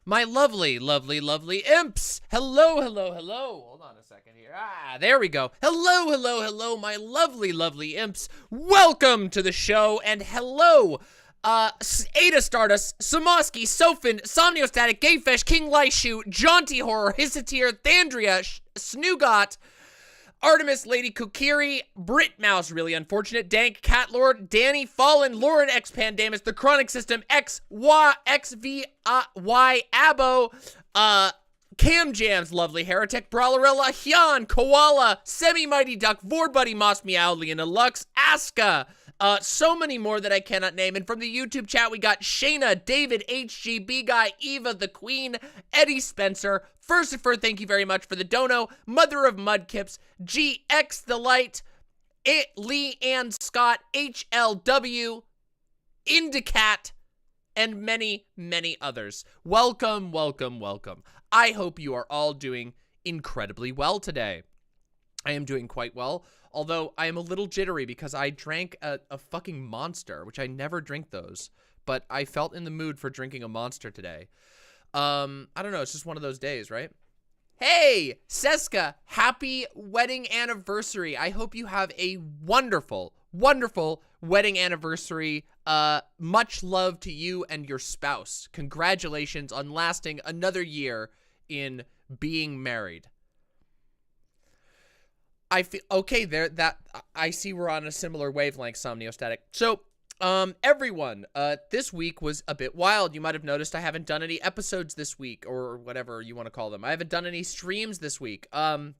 My lovely, lovely, lovely imps. Hello, hello, hello. Hold on a second here. There we go. Hello, hello, hello, my lovely, lovely imps. Welcome to the show, and hello, Ada Stardust, Samoski, Sofin, Somniostatic, Gayfish, King Lyshu, Jaunty Horror, Hissatir, Thandria, Snoogot, Artemis, Lady Kukiri, Brit Mouse, really unfortunate, Dank, Catlord, Danny, Fallen, Lauren, X Pandamus, The Chronic System, X, Y, XV, Y, Abo, Cam Jams, Lovely Heretic, Brawlerella, Hyun, Koala, Semi-Mighty Duck, Vorbuddy, Moss Meowly, and Lux, Aska, so many more that I cannot name. And from the YouTube chat, we got Shayna, David, HGB Guy, Eva, the Queen, Eddie Spencer, Furcifer, thank you very much for the dono, Mother of Mudkips, GX the Light, Lee Ann Scott, HLW, Indicat, and many, many others. Welcome, welcome, welcome. I hope you are all doing incredibly well today. I am doing quite well, although I am a little jittery because I drank a fucking Monster, which I never drink those, but I felt in the mood for drinking a Monster today. I don't know, it's just one of those days, right? Hey, Seska, happy wedding anniversary. I hope you have a wonderful, wonderful wedding anniversary. Much love to you and your spouse. Congratulations on lasting another year in being married. I feel okay there. That I see we're on a similar wavelength, Somniostatic. So, everyone, this week was a bit wild. You might have noticed I haven't done any episodes this week, or whatever you want to call them. I haven't done any streams this week. Fawn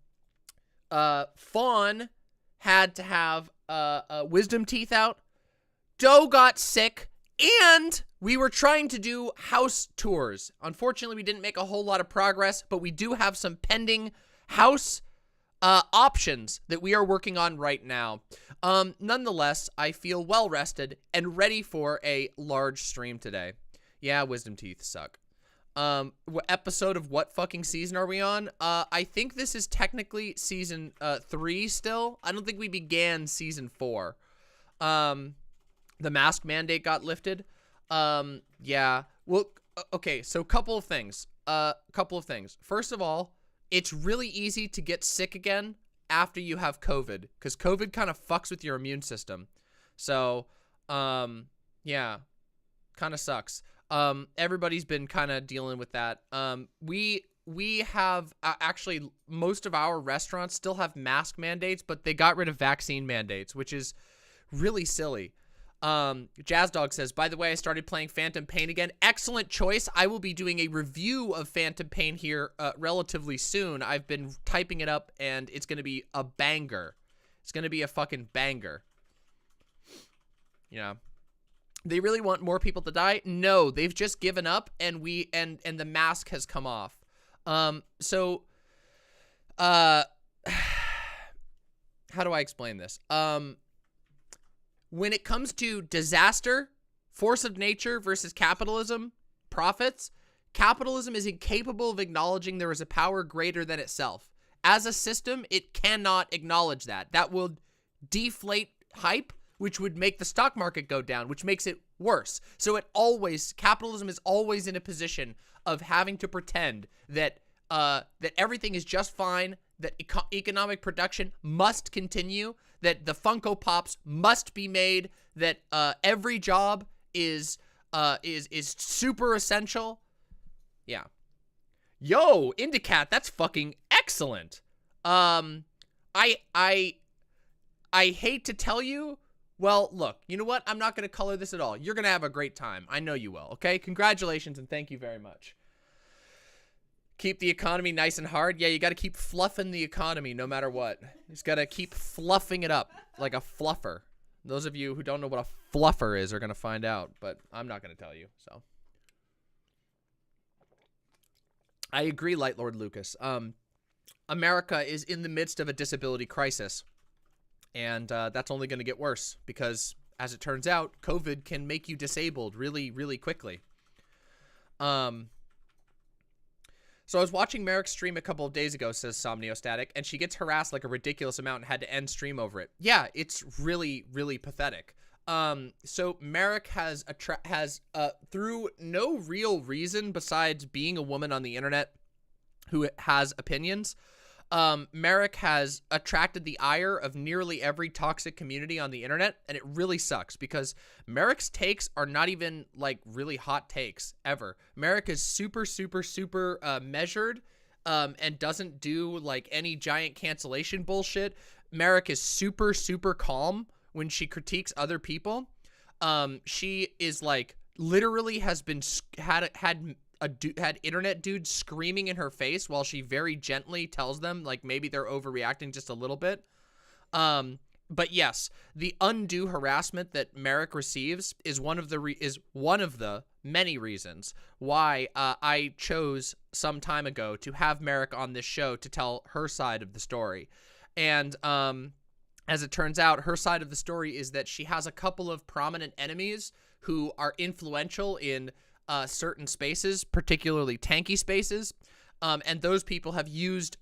had to have wisdom teeth out. Doe got sick, and we were trying to do house tours. Unfortunately, we didn't make a whole lot of progress, but we do have some pending house options that we are working on right now. Nonetheless, I feel well rested and ready for a large stream today. Yeah, wisdom teeth suck. What episode of what fucking season are we on? I think this is technically season 3 still. I don't think we began season 4. The mask mandate got lifted. Yeah. Well, okay, so couple of things. First of all, it's really easy to get sick again after you have COVID, because COVID kind of fucks with your immune system. So, yeah, kind of sucks. Everybody's been kind of dealing with that. We have, actually, most of our restaurants still have mask mandates, but they got rid of vaccine mandates, which is really silly. Jazz Dog says, by the way, I started playing Phantom Pain again. Excellent choice. I will be doing a review of Phantom Pain here relatively soon. I've been typing it up, and it's going to be a banger. It's going to be a fucking banger. Yeah. They really want more people to die? No, they've just given up, and the mask has come off. So, how do I explain this? When it comes to disaster, force of nature versus capitalism, profits, capitalism is incapable of acknowledging there is a power greater than itself. As a system, it cannot acknowledge that. That will deflate hype, which would make the stock market go down, which makes it worse. So capitalism is always in a position of having to pretend that that everything is just fine, that economic production must continue, that the Funko Pops must be made, that every job is super essential. Yeah. Yo, Indicat, that's fucking excellent. I hate to tell you. Well, look, you know what? I'm not going to color this at all. You're going to have a great time. I know you will, okay? Congratulations and thank you very much. Keep the economy nice and hard. Yeah, you got to keep fluffing the economy no matter what. You just got to keep fluffing it up like a fluffer. Those of you who don't know what a fluffer is are going to find out, but I'm not going to tell you, so. I agree, Light Lord Lucas. America is in the midst of a disability crisis, and that's only going to get worse because, as it turns out, COVID can make you disabled really, really quickly. So I was watching Merrick's stream a couple of days ago, says Somniostatic, and she gets harassed like a ridiculous amount and had to end stream over it. Yeah, it's really, really pathetic. So Merrick has through no real reason besides being a woman on the internet who has opinions, Merrick has attracted the ire of nearly every toxic community on the internet, and it really sucks because Merrick's takes are not even like really hot takes ever. Merrick is super measured, and doesn't do like any giant cancellation bullshit. Merrick is super calm when she critiques other people. She is like literally has been had internet dudes screaming in her face while she very gently tells them like maybe they're overreacting just a little bit. But yes, the undue harassment that Merrick receives is one of the many reasons why I chose some time ago to have Merrick on this show to tell her side of the story. And as it turns out, her side of the story is that she has a couple of prominent enemies who are influential in certain spaces, particularly tanky spaces, and those people have used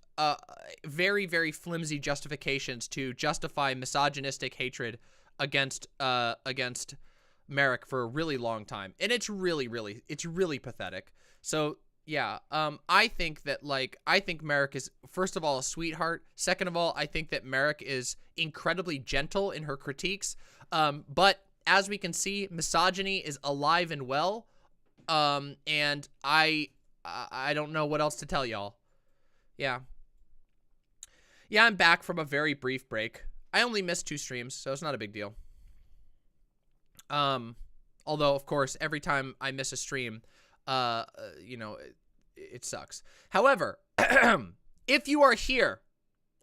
very flimsy justifications to justify misogynistic hatred against Merrick for a really long time, and it's really pathetic. So yeah, I think Merrick is, first of all, a sweetheart. Second of all, I think that Merrick is incredibly gentle in her critiques, but as we can see, misogyny is alive and well. And I don't know what else to tell y'all. Yeah, I'm back from a very brief break. I only missed 2 streams, so it's not a big deal. Although of course, every time I miss a stream, you know, it sucks. However, if you are here,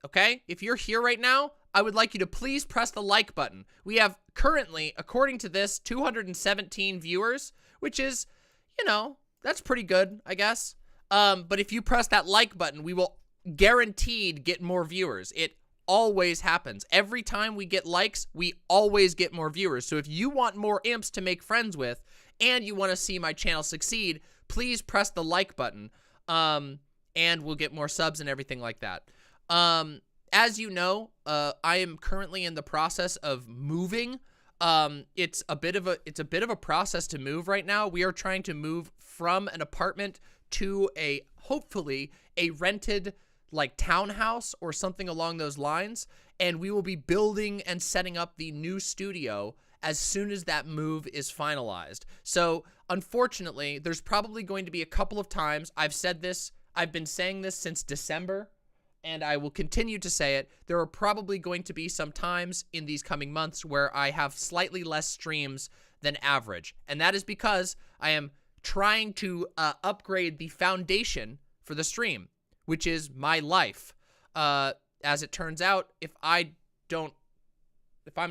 okay, if you're here right now, I would like you to please press the like button. We have currently, according to this, 217 viewers, which is, you know, that's pretty good, I guess. But if you press that like button, we will guaranteed get more viewers. It always happens. Every time we get likes, we always get more viewers. So if you want more imps to make friends with, and you want to see my channel succeed, please press the like button, and we'll get more subs and everything like that. As you know, I am currently in the process of moving. It's a bit of a process to move right now. We are trying to move from an apartment to hopefully a rented like townhouse or something along those lines, and we will be building and setting up the new studio as soon as that move is finalized. So unfortunately, there's probably going to be a couple of times I've been saying this since December, and I will continue to say it. There are probably going to be some times in these coming months where I have slightly less streams than average, and that is because I am trying to upgrade the foundation for the stream, which is my life. As it turns out, if I'm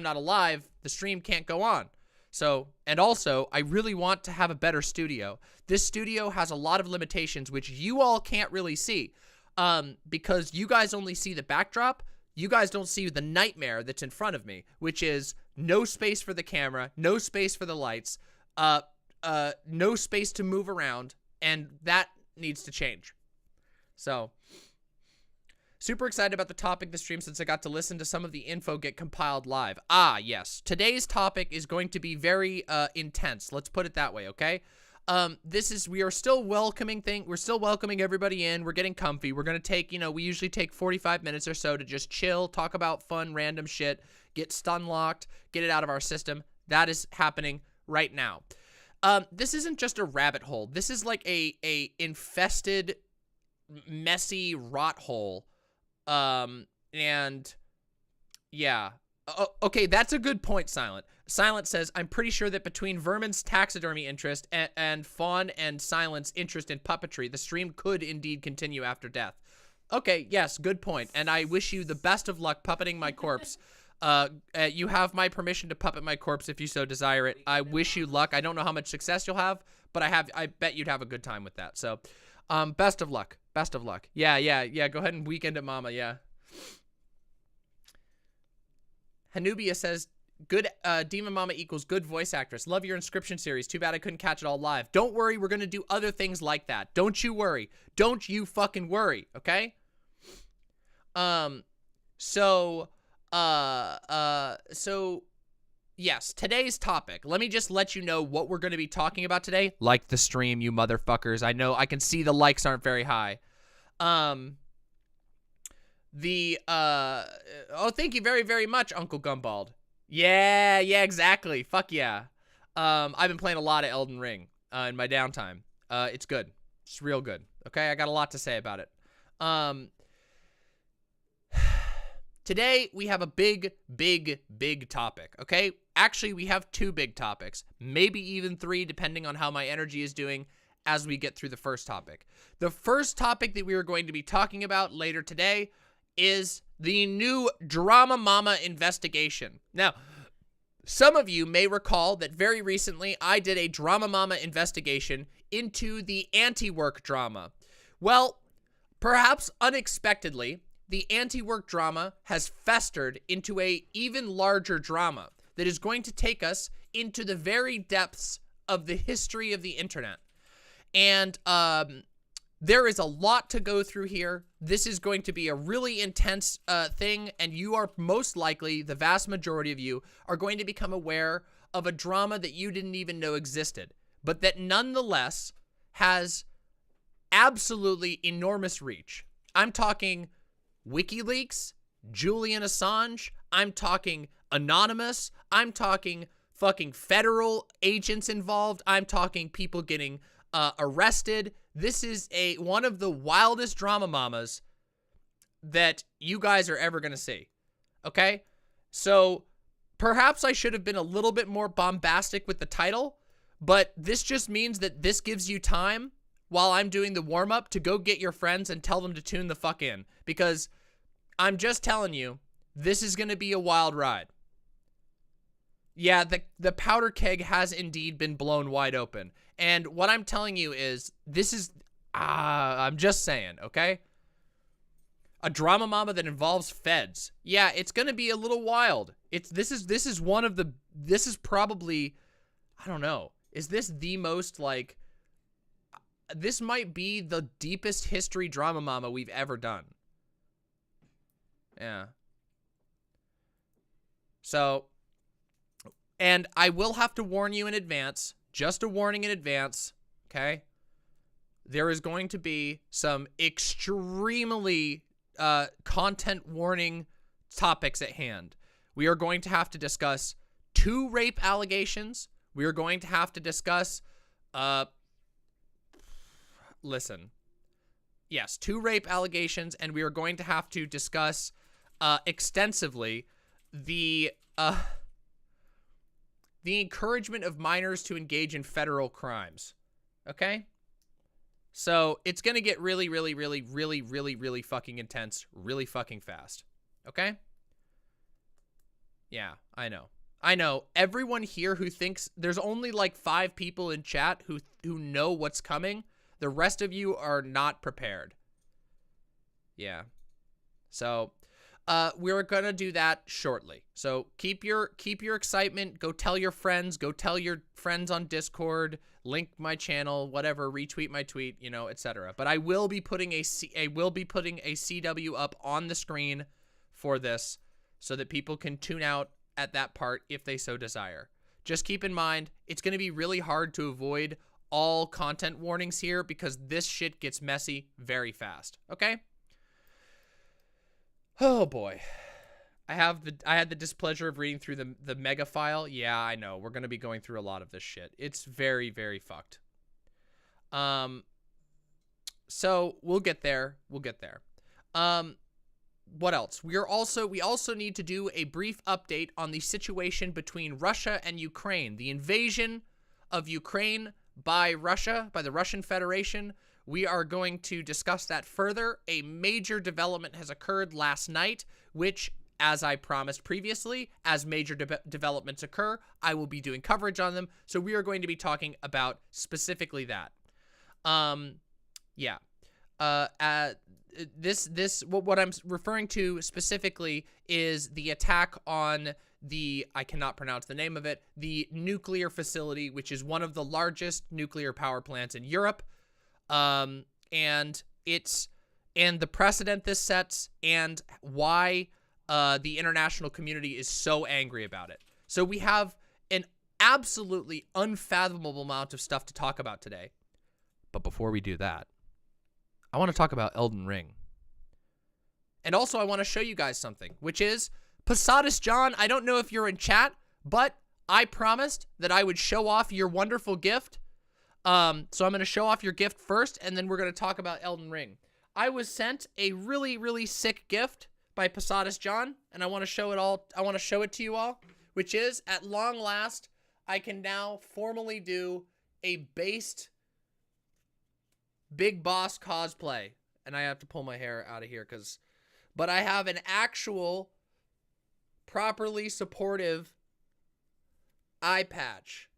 not alive, the stream can't go on. So, and also, I really want to have a better studio. This studio has a lot of limitations, which you all can't really see, because you guys only see the backdrop. You guys don't see the nightmare that's in front of me, which is no space for the camera, no space for the lights, no space to move around, and that needs to change. So, super excited about the topic of the stream since I got to listen to some of the info get compiled live. Ah, yes. Today's topic is going to be very intense. Let's put it that way, okay? We are still welcoming we're still welcoming everybody in. We're getting comfy. We're going to take, we usually take 45 minutes or so to just chill, talk about fun, random shit, get stun locked, get it out of our system. That is happening right now. This isn't just a rabbit hole. This is like a infested, messy rot hole. And yeah. Okay, that's a good point, Silent. Silent says, I'm pretty sure that between Vermin's taxidermy interest and Fawn and Silent's interest in puppetry, the stream could indeed continue after death. Okay, yes, good point. And I wish you the best of luck puppeting my corpse. You have my permission to puppet my corpse if you so desire it. I wish you luck. I don't know how much success you'll have, but I bet you'd have a good time with that. So, best of luck. Best of luck. Yeah. Go ahead and weekend at Mama, yeah. Hanubia says, good, DramaMama equals good voice actress. Love your Inscription series. Too bad I couldn't catch it all live. Don't worry, we're gonna do other things like that. Don't you worry. Don't you fucking worry, okay? So yes, today's topic. Let me just let you know what we're going to be talking about today. Like the stream, you motherfuckers. I know I can see the likes aren't very high. Oh, thank you very, very much, Uncle Gumbald. Yeah, exactly. Fuck yeah. I've been playing a lot of Elden Ring in my downtime. It's good. It's real good. Okay, I got a lot to say about it. Today, we have a big, big, big topic, okay? Actually, we have 2 big topics, maybe even 3, depending on how my energy is doing as we get through the first topic. The first topic that we are going to be talking about later today is the new DramaMama investigation. Now, some of you may recall that very recently I did a DramaMama investigation into the anti-work drama. Well, perhaps unexpectedly, the anti-work drama has festered into a even larger drama that is going to take us into the very depths of the history of the internet. And there is a lot to go through here. This is going to be a really intense thing, and you are most likely, the vast majority of you, are going to become aware of a drama that you didn't even know existed, but that nonetheless has absolutely enormous reach. I'm talking WikiLeaks, Julian Assange, I'm talking Anonymous, I'm talking fucking federal agents involved, I'm talking people getting arrested. This is one of the wildest drama mamas that you guys are ever gonna see, okay? So perhaps I should have been a little bit more bombastic with the title, but this just means that this gives you time while I'm doing the warm-up to go get your friends and tell them to tune the fuck in, because I'm just telling you, this is going to be a wild ride. Yeah, the powder keg has indeed been blown wide open, and what I'm telling you is, this is, I'm just saying, okay? A drama mama that involves feds. Yeah, it's going to be a little wild. This is probably, I don't know, is this the most, like, this might be the deepest history drama mama we've ever done. Yeah. So, and I will have to warn you in advance, just a warning in advance, okay? There is going to be some extremely content warning topics at hand. We are going to have to discuss 2 rape allegations. We are going to have to discuss, listen, yes, 2 rape allegations, and we are going to have to discuss extensively the encouragement of minors to engage in federal crimes. Okay? So it's gonna get really, really, really, really, really, really fucking intense, really fucking fast. Okay? Yeah, I know. I know. Everyone here who thinks there's only like 5 people in chat who know what's coming. The rest of you are not prepared. Yeah. So, we're gonna do that shortly. So keep your excitement. Go tell your friends. Go tell your friends on Discord. Link my channel. Whatever. Retweet my tweet. You know, etc. But I will be putting a CW up on the screen for this, so that people can tune out at that part if they so desire. Just keep in mind, it's gonna be really hard to avoid all content warnings here, because this shit gets messy very fast. Okay? Oh boy. I had the displeasure of reading through the mega file. Yeah, I know. We're going to be going through a lot of this shit. It's very, very fucked. So we'll get there. We'll get there. What else? We also need to do a brief update on the situation between Russia and Ukraine. The invasion of Ukraine by Russia, by the Russian Federation. We are going to discuss that further. A major development has occurred last night, which, as I promised previously, as major developments occur, I will be doing coverage on them. So we are going to be talking about specifically that. Yeah. What I'm referring to specifically is the attack on the, I cannot pronounce the name of it, the nuclear facility, which is one of the largest nuclear power plants in Europe. And the precedent this sets, and why the international community is so angry about it. So we have an absolutely unfathomable amount of stuff to talk about today. But before we do that, I want to talk about Elden Ring. And also I want to show you guys something, which is Posadas John, I don't know if you're in chat, but I promised that I would show off your wonderful gift. So I'm going to show off your gift first, and then we're going to talk about Elden Ring. I was sent a really, really sick gift by Posadas John, and I want to show it to you all, which is, at long last, I can now formally do a based Big Boss cosplay. And I have to pull my hair out of here but I have an actual properly supportive eye patch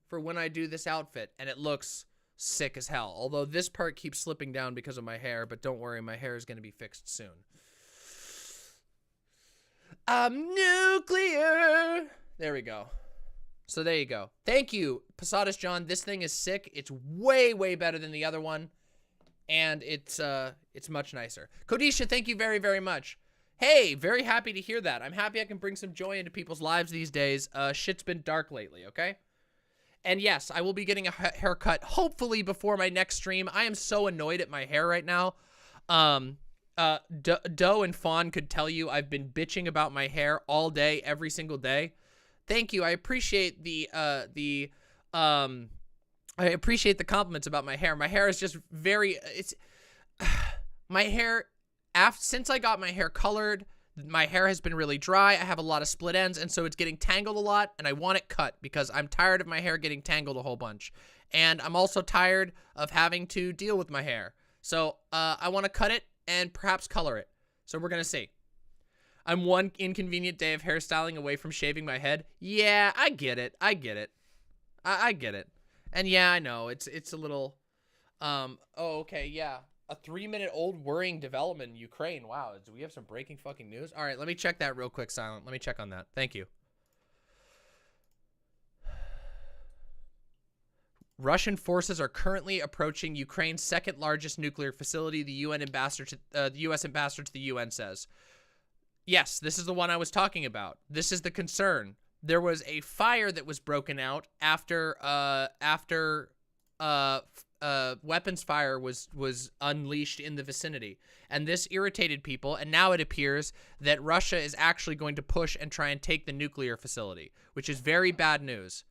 for when I do this outfit, and it looks sick as hell. Although this part keeps slipping down because of my hair, but don't worry, my hair is going to be fixed soon. I'm nuclear. There we go. So there you go. Thank you, Posadas John. This thing is sick. It's way, way better than the other one. And it's much nicer. Kodisha, thank you very, very much. Hey, very happy to hear that. I'm happy I can bring some joy into people's lives these days. Shit's been dark lately, okay? And yes, I will be getting a haircut hopefully before my next stream. I am so annoyed at my hair right now. Doe and Fawn could tell you I've been bitching about my hair all day, every single day. Thank you. I appreciate I appreciate the compliments about my hair. My hair is just my hair, since I got my hair colored, my hair has been really dry. I have a lot of split ends, and so it's getting tangled a lot, and I want it cut because I'm tired of my hair getting tangled a whole bunch. And I'm also tired of having to deal with my hair. So I want to cut it and perhaps color it. So we're going to see. I'm one inconvenient day of hairstyling away from shaving my head. Yeah, I get it. I get it. I get it. And yeah, I know, it's a little, oh, okay, yeah. A 3-minute-old worrying development in Ukraine. Wow, do we have some breaking fucking news? All right, let me check that real quick, Silent. Let me check on that. Thank you. Russian forces are currently approaching Ukraine's second-largest nuclear facility, the U.S. ambassador to the UN says. Yes, this is the one I was talking about. This is the concern. There was a fire that was broken out after weapons fire was unleashed in the vicinity, and this irritated people, and now it appears that Russia is actually going to push and try and take the nuclear facility, which is very bad news.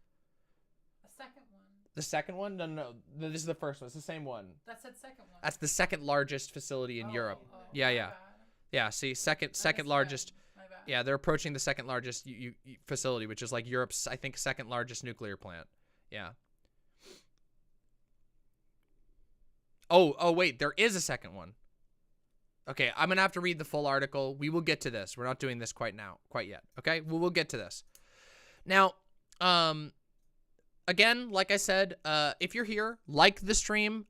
The second one. The second one? No, this is the first one. It's the same one. That said second one. That's the second largest facility in Europe. Yeah. Yeah, see, second largest. Yeah, they're approaching the second largest facility, which is like Europe's, I think, second largest nuclear plant. Yeah. Oh, wait, there is a second one. Okay, I'm going to have to read the full article. We will get to this. We're not doing this quite yet. Okay, we'll get to this. Now, again, like I said, if you're here, like the stream.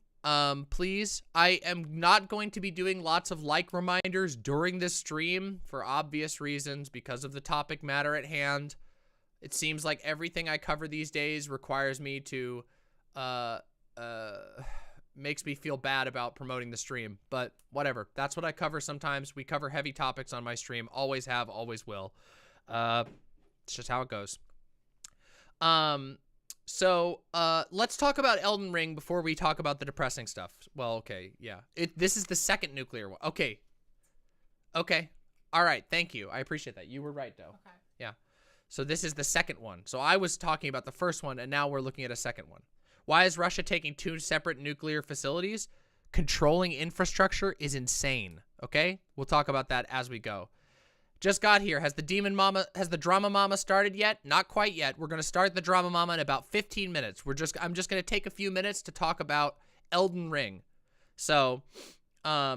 Please, I am not going to be doing lots of like reminders during this stream for obvious reasons because of the topic matter at hand. It seems like everything I cover these days requires me to, makes me feel bad about promoting the stream, but whatever. That's what I cover sometimes. We cover heavy topics on my stream. Always have, always will. It's just how it goes. So, let's talk about Elden Ring before we talk about the depressing stuff. Well, okay, yeah. This is the second nuclear one. Okay. All right, thank you. I appreciate that. You were right, though. Okay. Yeah. So this is the second one. So I was talking about the first one, and now we're looking at a second one. Why is Russia taking 2 separate nuclear facilities? Controlling infrastructure is insane, okay? We'll talk about that as we go. Just got here. Has the DramaMama started yet? Not quite yet. We're going to start the DramaMama in about 15 minutes. I'm just going to take a few minutes to talk about Elden Ring. So, yeah.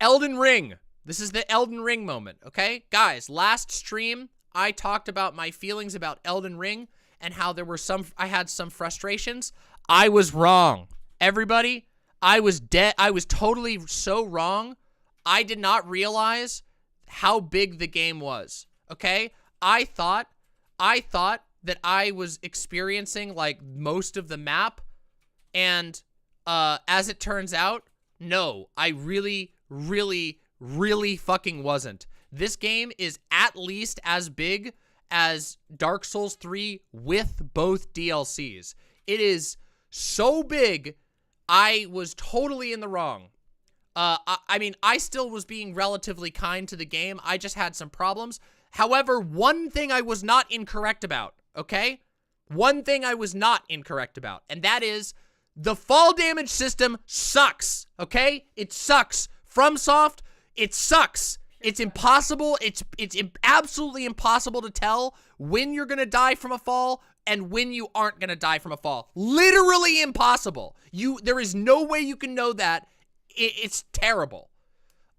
Elden Ring. This is the Elden Ring moment, okay? Guys, last stream, I talked about my feelings about Elden Ring and how I had some frustrations. I was wrong. Everybody, I was totally so wrong. I did not realize how big the game was, okay? I thought that I was experiencing, like, most of the map, and as it turns out, no, I really, really, really fucking wasn't. This game is at least as big as Dark Souls 3 with both DLCs. It is so big, I was totally in the wrong. I mean, I still was being relatively kind to the game. I just had some problems. However, one thing I was not incorrect about, okay? One thing I was not incorrect about, and that is the fall damage system sucks, okay? It sucks. FromSoft, it sucks. It's impossible. It's absolutely impossible to tell when you're going to die from a fall and when you aren't going to die from a fall. Literally impossible. There is no way you can know that. It's terrible.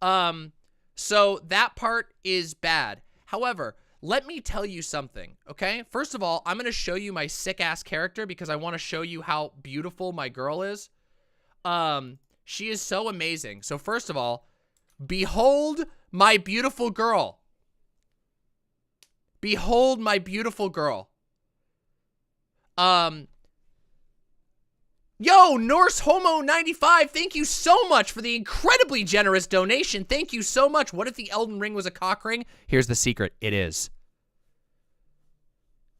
So that part is bad. However, let me tell you something, okay? First of all, I'm going to show you my sick-ass character because I want to show you how beautiful my girl is. She is so amazing. So first of all, behold my beautiful girl. Behold my beautiful girl. Yo, Norse Homo 95, thank you so much for the incredibly generous donation. Thank you so much. What if the Elden Ring was a cock ring? Here's the secret. It is.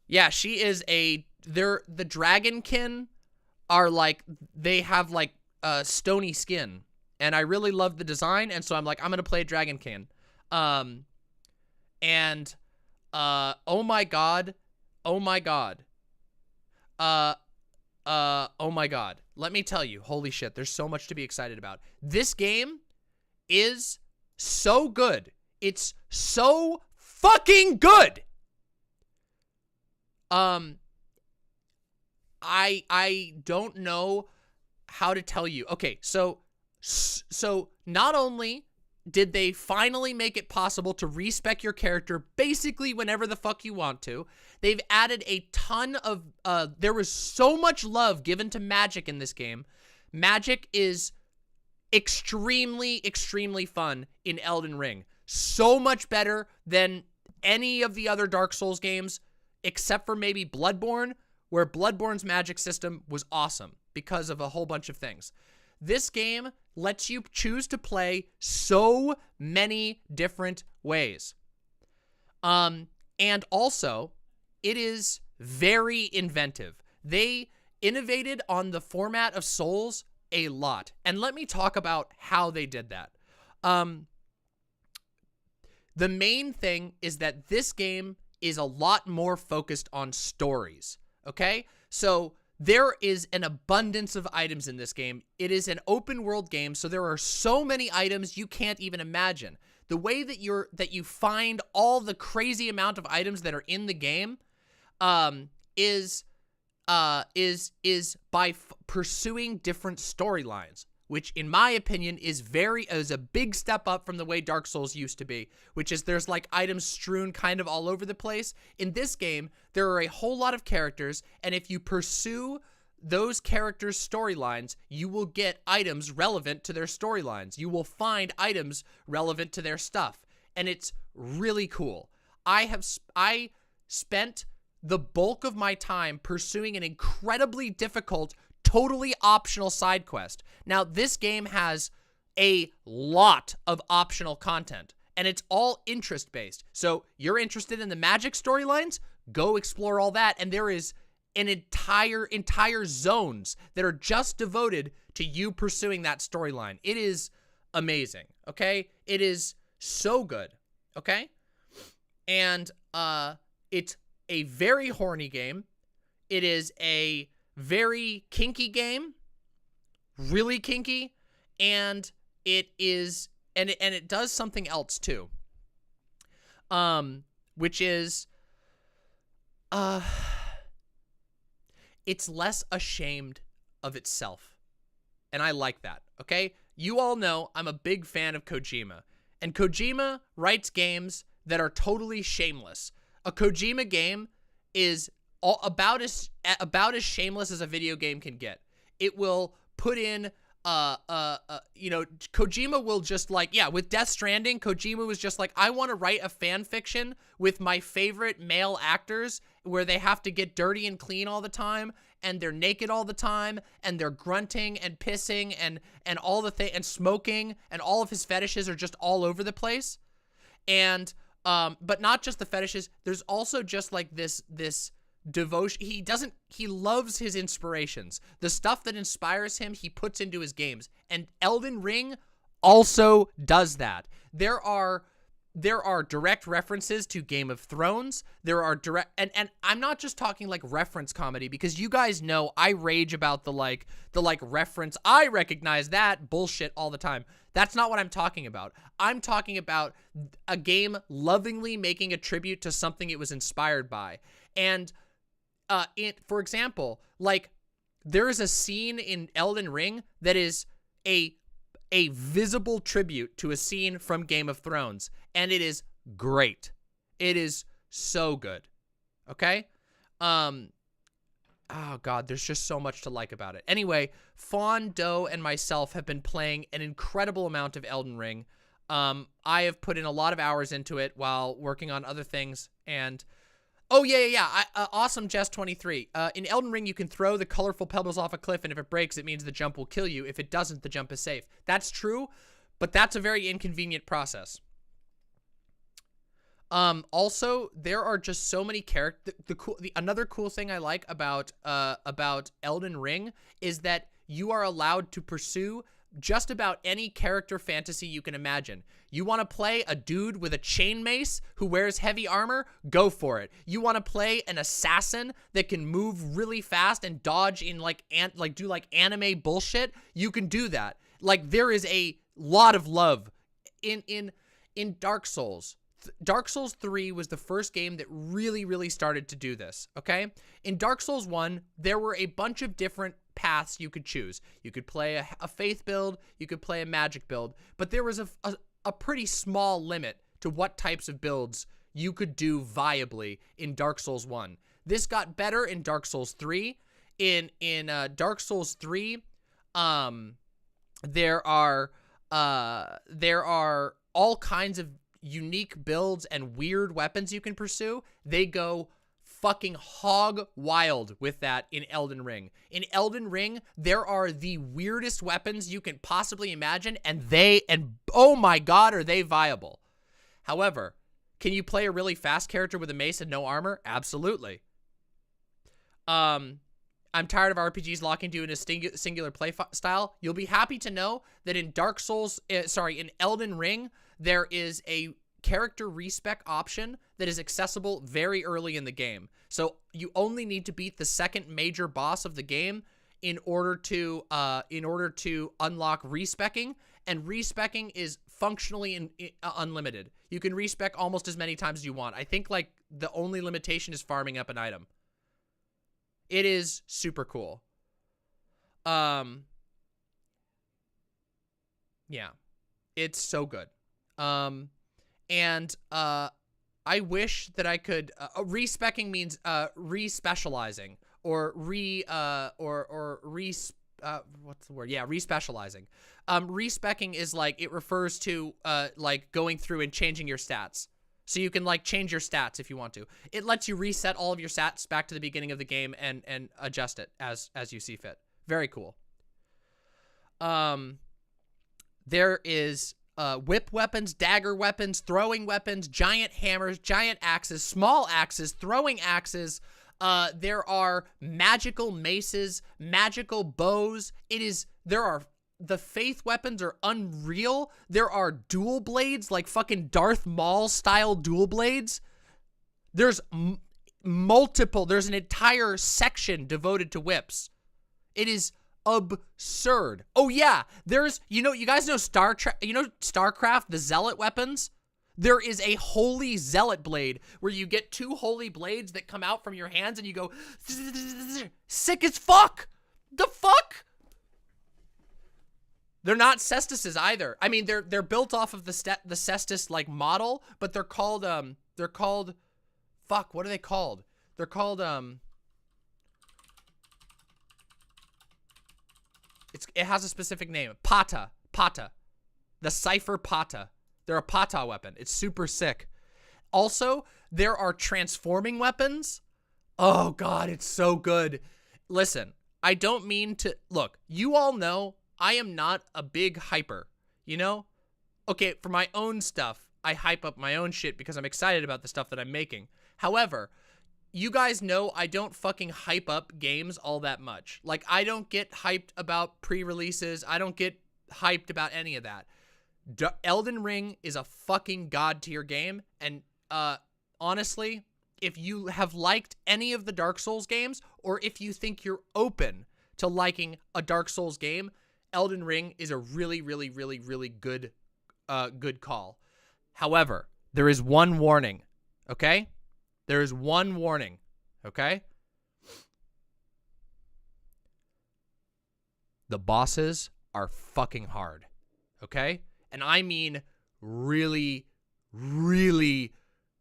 Yeah, she is the dragonkin are like, they have like stony skin. And I really love the design, and so I'm like, I'm gonna play a dragonkin. Oh my god. Oh my god. Oh my god. Let me tell you, holy shit, there's so much to be excited about. This game is so good. It's so fucking good. I don't know how to tell you. Okay, so not only did they finally make it possible to respec your character basically whenever the fuck you want to, they've added a ton of, there was so much love given to magic in this game. Magic is extremely, extremely fun in Elden Ring. So much better than any of the other Dark Souls games, except for maybe Bloodborne, where Bloodborne's magic system was awesome because of a whole bunch of things. This game lets you choose to play so many different ways. And also, it is very inventive. They innovated on the format of Souls a lot. And let me talk about how they did that. The main thing is that this game is a lot more focused on stories, okay? So there is an abundance of items in this game. It is an open world game, so there are so many items you can't even imagine. The way that you find all the crazy amount of items that are in the game is by pursuing different storylines, which in my opinion is a big step up from the way Dark Souls used to be, which is there's like items strewn kind of all over the place. In this game, there are a whole lot of characters, and if you pursue those characters' storylines, you will get items relevant to their storylines. You will find items relevant to their stuff, and it's really cool. I spent the bulk of my time pursuing an incredibly difficult, totally optional side quest. Now, this game has a lot of optional content, and it's all interest-based. So you're interested in the magic storylines? Go explore all that, and there is an entire zones that are just devoted to you pursuing that storyline. It is amazing, okay? It is so good, okay? And it's a very horny game. It is a very kinky game, really kinky, and it is, and it does something else too, which is, it's less ashamed of itself, and I like that, okay? You all know I'm a big fan of Kojima, and Kojima writes games that are totally shameless. A Kojima game is about as shameless as a video game can get. It will put in, you know, Kojima will just like, yeah, with Death Stranding, Kojima was just like, I want to write a fan fiction with my favorite male actors where they have to get dirty and clean all the time, and they're naked all the time, and they're grunting and pissing and all the thing and smoking, and all of his fetishes are just all over the place. And but not just the fetishes. There's also just like this devotion. He loves his inspirations. The stuff that inspires him, he puts into his games. And Elden Ring also does that. There are direct references to Game of Thrones. There are direct, and I'm not just talking like reference comedy, because you guys know I rage about the reference. I recognize that bullshit all the time. That's not what I'm talking about. I'm talking about a game lovingly making a tribute to something it was inspired by. And for example, like there is a scene in Elden Ring that is a visible tribute to a scene from Game of Thrones, and it is great. It is so good. Okay? Oh god, there's just so much to like about it. Anyway, Fawn, Doe, and myself have been playing an incredible amount of Elden Ring. I have put in a lot of hours into it while working on other things, and oh, yeah. Awesome Jess 23. In Elden Ring, you can throw the colorful pebbles off a cliff, and if it breaks, it means the jump will kill you. If it doesn't, the jump is safe. That's true, but that's a very inconvenient process. Also, there are just so many characters. Another cool thing I like about Elden Ring is that you are allowed to pursue just about any character fantasy you can imagine. You want to play a dude with a chain mace who wears heavy armor? Go for it. You want to play an assassin that can move really fast and dodge in do like anime bullshit? You can do that. Like, there is a lot of love in Dark Souls. Dark Souls 3 was the first game that really started to do this, okay? In Dark Souls 1, there were a bunch of different paths you could choose. You could play a faith build, you could play a magic build, but there was a pretty small limit to what types of builds you could do viably in Dark Souls 1. This got better in Dark Souls 3. In Dark Souls 3, there are all kinds of unique builds and weird weapons you can pursue. They go fucking hog wild with that in Elden Ring. In Elden Ring, there are the weirdest weapons you can possibly imagine, and oh my god, are they viable. However, can you play a really fast character with a mace and no armor? Absolutely. I'm tired of RPGs locking you in a singular play style. You'll be happy to know that in in Elden Ring, there is a character respec option that is accessible very early in the game. So you only need to beat the second major boss of the game in order to unlock respecking, and respecking is functionally unlimited. You can respec almost as many times as you want. I think like the only limitation is farming up an item. It is super cool. Yeah. It's so good. I wish that I could, respecking means, respecializing, or what's the word? Yeah, respecializing. Respecking is like, it refers to, like going through and changing your stats. So you can like change your stats if you want to. It lets you reset all of your stats back to the beginning of the game and adjust it as you see fit. Very cool. There is whip weapons, dagger weapons, throwing weapons, giant hammers, giant axes, small axes, throwing axes. There are magical maces, magical bows. The faith weapons are unreal. There are dual blades, like fucking Darth Maul style dual blades. There's multiple. There's an entire section devoted to whips. It is absurd. Oh yeah, you guys know StarCraft, the zealot weapons? There is a holy zealot blade where you get two holy blades that come out from your hands and you go sick as fuck. The fuck? They're not cestises either. I mean, they're built off of the cestus like model, but they're called fuck, what are they called? They're called it has a specific name. Pata. The Cypher Pata. They're a Pata weapon. It's super sick. Also, there are transforming weapons. Oh god, it's so good. Listen, I don't mean to look, you all know I am not a big hyper, you know? Okay, for my own stuff, I hype up my own shit because I'm excited about the stuff that I'm making. However, you guys know I don't fucking hype up games all that much. Like, I don't get hyped about pre-releases. I don't get hyped about any of that. Elden Ring is a fucking god tier game, and honestly, if you have liked any of the Dark Souls games, or if you think you're open to liking a Dark Souls game, Elden Ring is a really, really, really, really good call. However, there is one warning, okay? There is one warning, okay? The bosses are fucking hard, okay? And I mean really, really,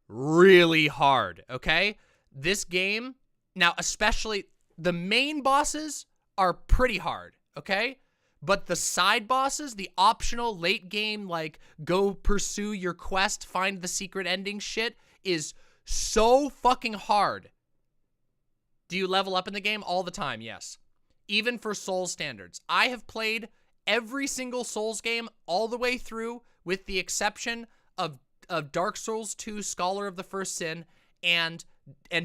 really hard, okay? This game, now especially the main bosses are pretty hard, okay? But the side bosses, the optional late game, like go pursue your quest, find the secret ending shit is so fucking hard. Do you level up in the game? All the time, yes. Even for Souls standards. I have played every single Souls game all the way through with the exception of Dark Souls 2, Scholar of the First Sin, and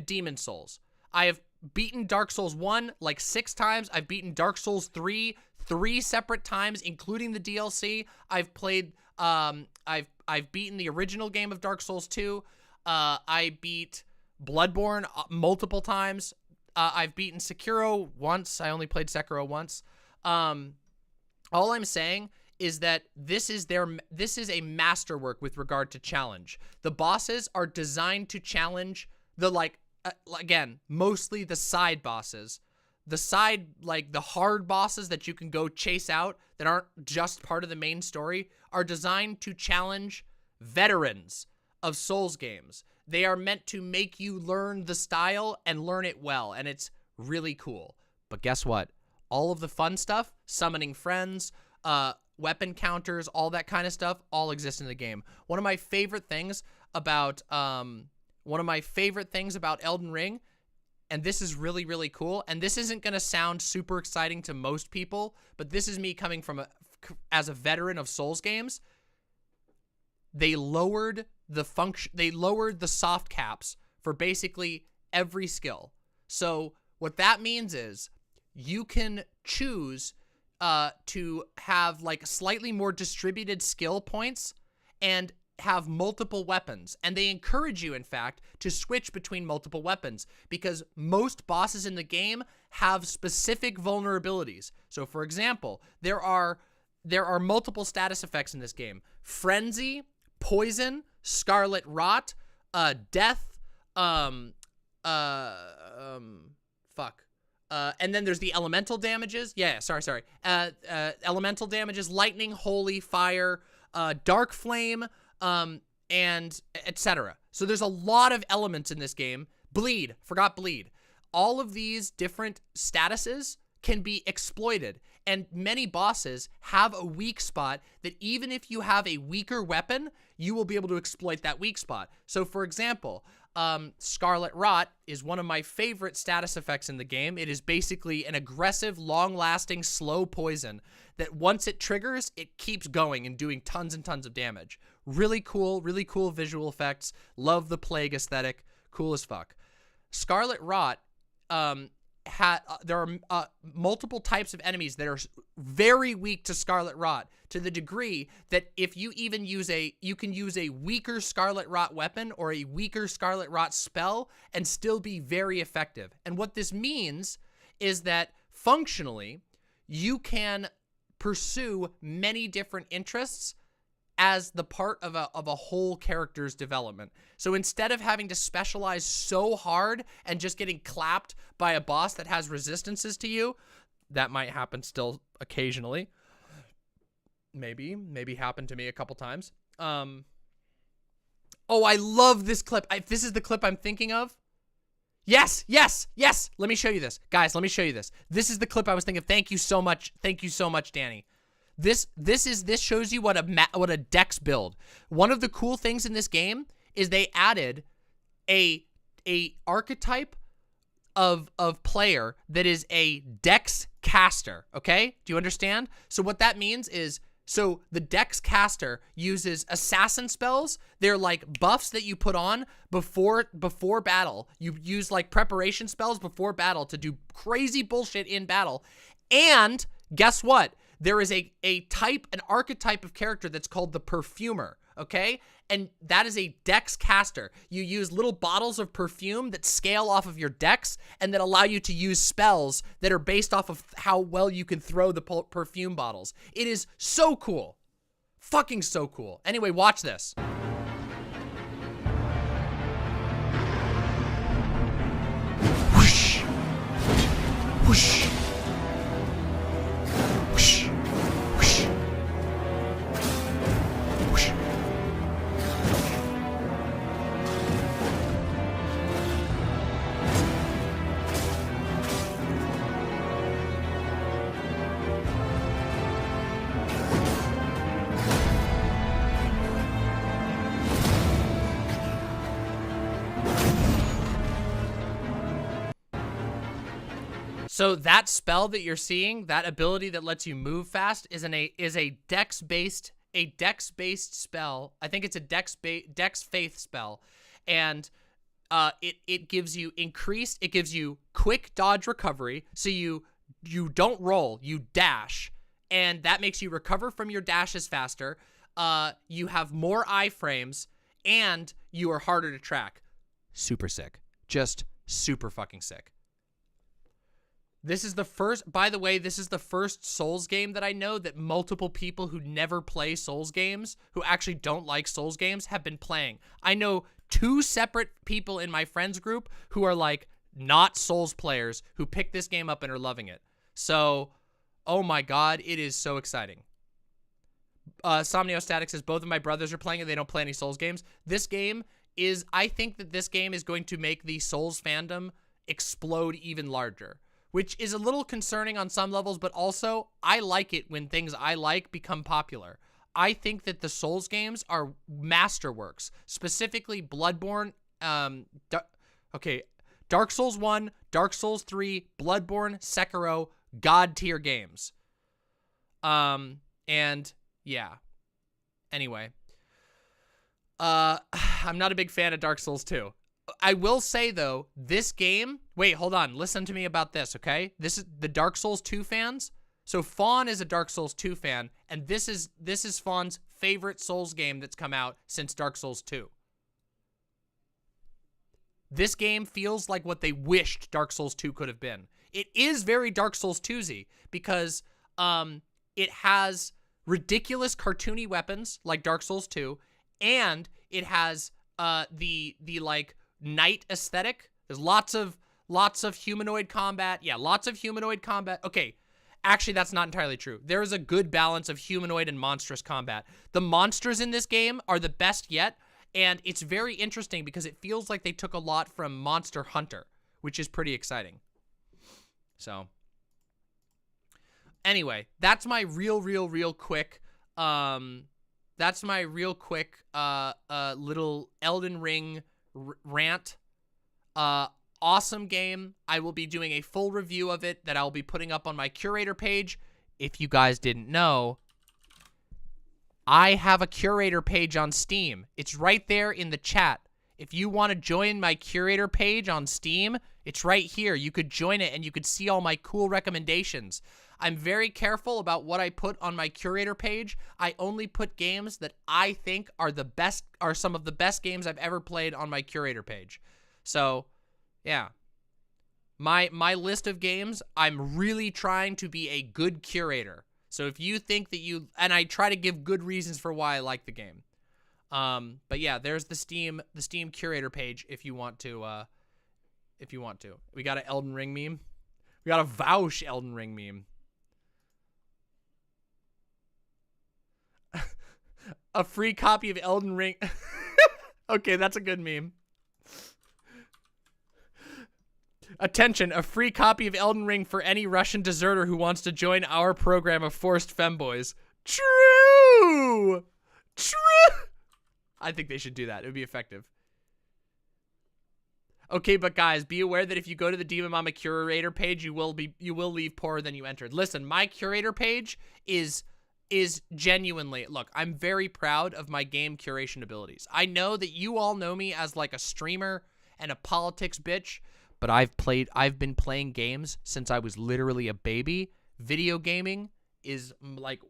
Demon Souls. I have beaten Dark Souls 1 like 6 times. I've beaten Dark Souls 3 3 separate times, including the DLC. I've played, I've beaten the original game of Dark Souls 2. I beat Bloodborne multiple times. I've beaten Sekiro once. I only played Sekiro once. All I'm saying is that this is a masterwork with regard to challenge. The bosses are designed to challenge the, again, mostly the side bosses. The side, the hard bosses that you can go chase out that aren't just part of the main story are designed to challenge veterans of Souls games. They are meant to make you learn the style and learn it well, and it's really cool. But guess what? All of the fun stuff, summoning friends, weapon counters, all that kind of stuff, all exist in the game. One of my favorite things about Elden Ring, and this is really, really cool, and this isn't going to sound super exciting to most people, but this is me coming from as a veteran of Souls games. They lowered the soft caps for basically every skill. So what that means is you can choose to have slightly more distributed skill points and have multiple weapons. And they encourage you, in fact, to switch between multiple weapons because most bosses in the game have specific vulnerabilities. So for example, there are multiple status effects in this game. Frenzy, Poison, Scarlet Rot, Death, and then there's the elemental damages. Yeah, sorry. Elemental damages, lightning, holy, fire, dark flame, and etc. So there's a lot of elements in this game. Bleed, forgot bleed. All of these different statuses can be exploited, and many bosses have a weak spot that even if you have a weaker weapon, you will be able to exploit that weak spot. So for example, Scarlet Rot is one of my favorite status effects in the game. It is basically an aggressive, long-lasting, slow poison that once it triggers, it keeps going and doing tons and tons of damage. Really cool visual effects. Love the plague aesthetic. Cool as fuck. Scarlet Rot, there are multiple types of enemies that are very weak to Scarlet Rot to the degree that if you even you can use a weaker Scarlet Rot weapon or a weaker Scarlet Rot spell and still be very effective. And what this means is that functionally you can pursue many different interests as the part of a whole character's development. So instead of having to specialize so hard and just getting clapped by a boss that has resistances to you, that might happen still occasionally. Maybe happened to me a couple times. Oh, I love this clip. If this is the clip I'm thinking of. Yes. Let me show you this. Guys, let me show you this. This is the clip I was thinking of. Thank you so much, Danny. This shows you what a dex build. One of the cool things in this game is they added a archetype of player that is a dex caster, okay? Do you understand? So what that means is So the Dex caster uses assassin spells. They're like buffs that you put on before battle. You use like preparation spells before battle to do crazy bullshit in battle. And guess what? There is an archetype of character that's called the Perfumer, okay? And that is a Dex caster. You use little bottles of perfume that scale off of your Dex and that allow you to use spells that are based off of how well you can throw the perfume bottles. It is so cool. Fucking so cool. Anyway, watch this. Whoosh. Whoosh. Whoosh. Whoosh. Whoosh. So that spell that you're seeing, that ability that lets you move fast, is a dex-based spell. I think it's a dex faith spell, and it gives you quick dodge recovery. So you don't roll, you dash, and that makes you recover from your dashes faster. You have more iframes, and you are harder to track. Super sick. Just super fucking sick. This is the first, by the way, this is the first Souls game that I know that multiple people who never play Souls games, who actually don't like Souls games, have been playing. I know 2 separate people in my friends group who are like not Souls players who picked this game up and are loving it. So, oh my God, it is so exciting. Somniostatic says both of my brothers are playing it. They don't play any Souls games. This game is, I think that this game is going to make the Souls fandom explode even larger, which is a little concerning on some levels, but also I like it when things I like become popular. I think that the Souls games are masterworks, specifically Bloodborne, Dark Souls 1, Dark Souls 3, Bloodborne, Sekiro, God tier games. And yeah. Anyway, I'm not a big fan of Dark Souls 2. I will say, though, this game... Wait, hold on. Listen to me about this, okay? This is the Dark Souls 2 fans. So Fawn is a Dark Souls 2 fan, and this is Fawn's favorite Souls game that's come out since Dark Souls 2. This game feels like what they wished Dark Souls 2 could have been. It is very Dark Souls 2-y because it has ridiculous cartoony weapons like Dark Souls 2, and it has the like knight aesthetic. There's lots of humanoid combat. Yeah, lots of humanoid combat. Okay, actually that's not entirely true. There is a good balance of humanoid and monstrous combat. The monsters in this game are the best yet, and it's very interesting because it feels like they took a lot from Monster Hunter, which is pretty exciting. So anyway, that's my real quick that's my real quick little Elden Ring rant. Awesome game. I will be doing a full review of it that I'll be putting up on my curator page. If you guys didn't know, I have a curator page on Steam. It's right there in the chat. If you want to join my curator page on Steam, it's right here. You could join it and you could see all my cool recommendations. I'm very careful about what I put on my curator page. I only put games that I think are the best, are some of the best games I've ever played on my curator page. So, yeah. My list of games, I'm really trying to be a good curator. So if you think that you, and I try to give good reasons for why I like the game. But yeah, there's the Steam curator page if you want to, We got an Elden Ring meme. We got a Vouch Elden Ring meme. A free copy of Elden Ring. Okay, that's a good meme. Attention, a free copy of Elden Ring for any Russian deserter who wants to join our program of forced femboys. True! True! I think they should do that. It would be effective. Okay, but guys, be aware that if you go to the DramaMama curator page, you will leave poorer than you entered. Listen, my curator page is is genuinely, look, I'm very proud of my game curation abilities. I know that you all know me as like a streamer and a politics bitch, but I've been playing games since I was literally a baby. Video gaming is like,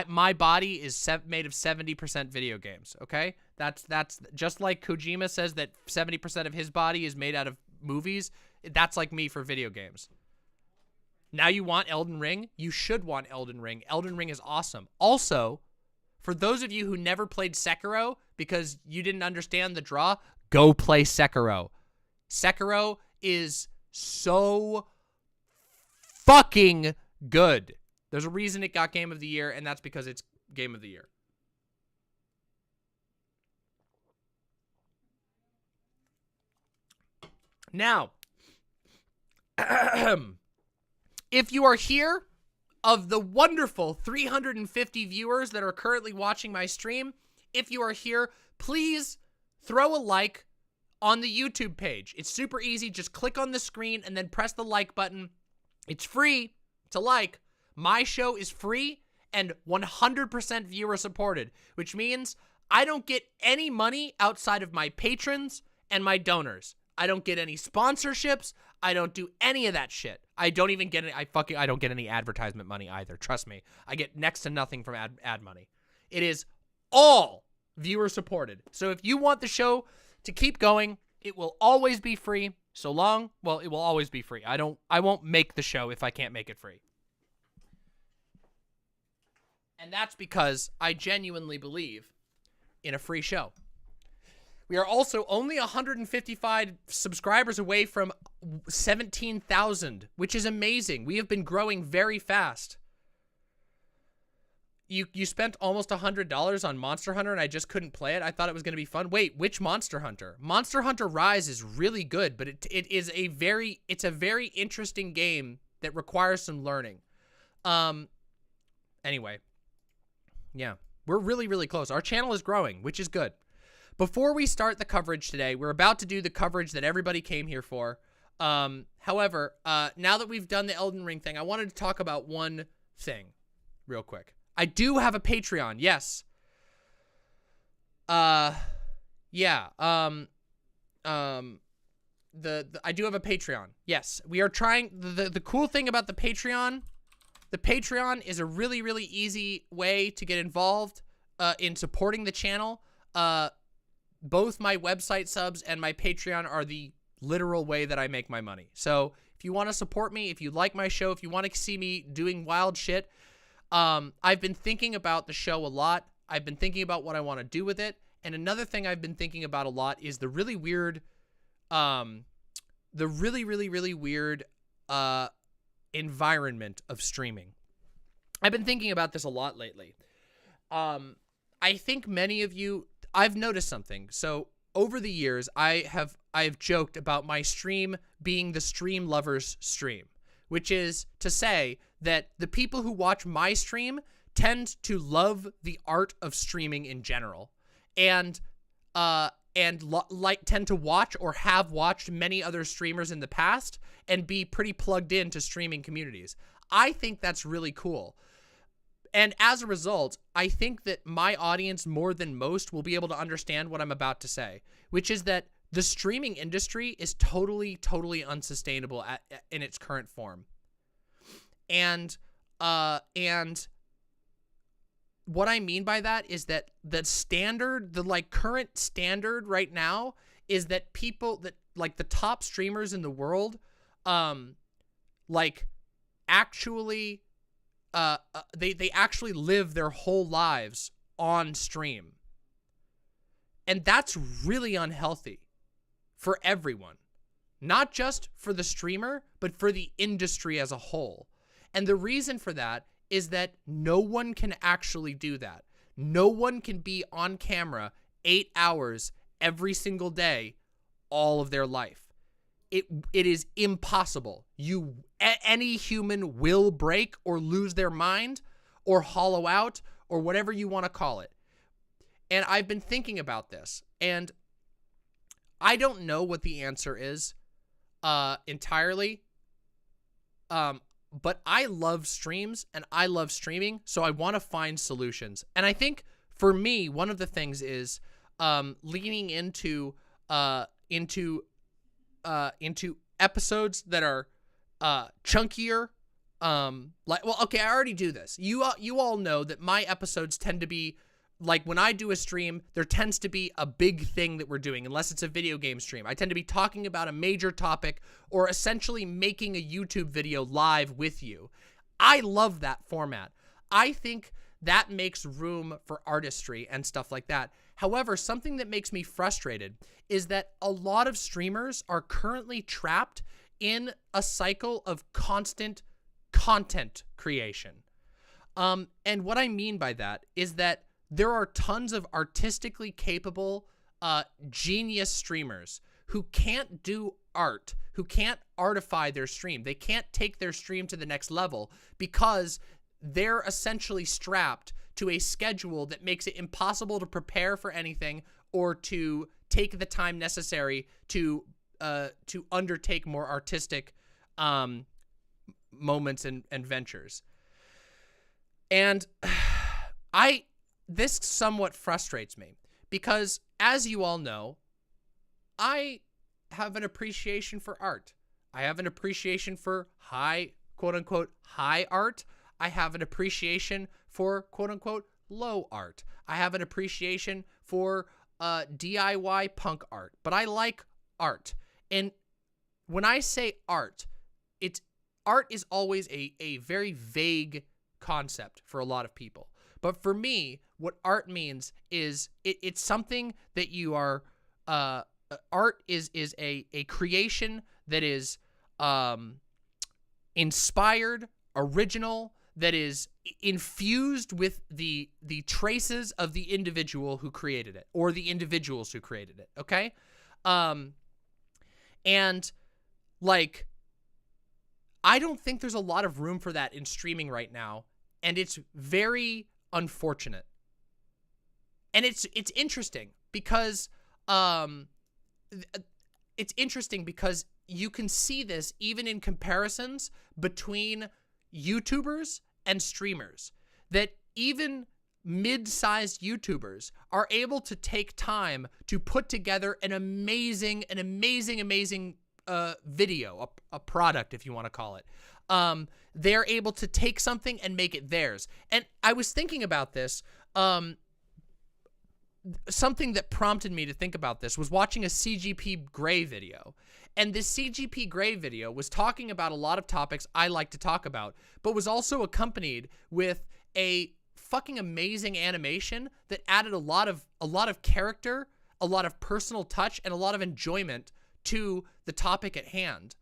my body is made of 70% video games, okay? That's just like Kojima says that 70% of his body is made out of movies. That's like me for video games. Now you want Elden Ring? You should want Elden Ring. Elden Ring is awesome. Also, for those of you who never played Sekiro because you didn't understand the draw, go play Sekiro. Sekiro is so fucking good. There's a reason it got Game of the Year, and that's because it's Game of the Year. Now, if you are here, of the wonderful 350 viewers that are currently watching my stream, if you are here, please throw a like on the YouTube page. It's super easy. Just click on the screen and then press the like button. It's free to like. My show is free and 100% viewer supported, which means I don't get any money outside of my patrons and my donors. I don't get any sponsorships. I don't do any of that shit. I don't even get any, I don't get any advertisement money either. Trust me. I get next to nothing from ad money. It is all viewer supported. So if you want the show to keep going, it will always be free. So long, well, it will always be free. I won't make the show if I can't make it free. And that's because I genuinely believe in a free show. We are also only 155 subscribers away from 17,000, which is amazing. We have been growing very fast. You spent almost $100 on Monster Hunter and I just couldn't play it. I thought it was going to be fun. Wait, which Monster Hunter? Monster Hunter Rise is really good, but it's a very interesting game that requires some learning. Anyway. Yeah, we're really, really close. Our channel is growing, which is good. Before we start the coverage today, we're about to do the coverage that everybody came here for. However, now that we've done the Elden Ring thing, I wanted to talk about one thing real quick. I do have a Patreon, yes. I do have a Patreon, yes. We are trying, the cool thing about the Patreon is a really, really easy way to get involved in supporting the channel. Both my website subs and my Patreon are the literal way that I make my money. So if you want to support me, if you like my show, if you want to see me doing wild shit, I've been thinking about the show a lot. I've been thinking about what I want to do with it. And another thing I've been thinking about a lot is the really weird, environment of streaming. I've been thinking about this a lot lately. I think many of you, I've noticed something. So over the years, I have joked about my stream being the stream lovers stream, which is to say that the people who watch my stream tend to love the art of streaming in general, and tend to watch or have watched many other streamers in the past and be pretty plugged into streaming communities. I think that's really cool. And as a result, I think that my audience more than most will be able to understand what I'm about to say, which is that the streaming industry is totally, totally unsustainable in its current form. And what I mean by that is that the current standard right now is that people that like the top streamers in the world, actually, they actually live their whole lives on stream. And that's really unhealthy for everyone, not just for the streamer, but for the industry as a whole. And the reason for that is that no one can actually do that. No one can be on camera 8 hours every single day, all of their life. It is impossible. Any human will break or lose their mind or hollow out or whatever you want to call it. And I've been thinking about this, and I don't know what the answer is entirely. but I love streams and I love streaming, so I want to find solutions. And I think for me, one of the things is leaning into episodes that are chunkier. Like, well, okay, I already do this. You all know that my episodes tend to be like, when I do a stream, there tends to be a big thing that we're doing, unless it's a video game stream. I tend to be talking about a major topic or essentially making a YouTube video live with you. I love that format. I think that makes room for artistry and stuff like that. However, something that makes me frustrated is that a lot of streamers are currently trapped in a cycle of constant content creation. And what I mean by that is that there are tons of artistically capable, genius streamers who can't do art, who can't artify their stream. They can't take their stream to the next level because they're essentially strapped to a schedule that makes it impossible to prepare for anything or to take the time necessary to undertake more artistic moments and ventures. And this somewhat frustrates me because, as you all know, I have an appreciation for art. I have an appreciation for high, quote-unquote, high art. I have an appreciation for, quote-unquote, low art. I have an appreciation for DIY punk art. But I like art. And when I say art, art is always a very vague concept for a lot of people. But for me, what art means is it's something that you are, art is a creation that is inspired, original, that is infused with the traces of the individual who created it, or the individuals who created it, okay? And, like, I don't think there's a lot of room for that in streaming right now, and it's very unfortunate. And it's interesting because you can see this even in comparisons between YouTubers and streamers, that even mid-sized YouTubers are able to take time to put together an amazing video, a product, if you want to call it. They're able to take something and make it theirs. And I was thinking about this. Something that prompted me to think about this was watching a CGP Grey video. And this CGP Grey video was talking about a lot of topics I like to talk about, but was also accompanied with a fucking amazing animation that added a lot of character, a lot of personal touch, and a lot of enjoyment to the topic at hand.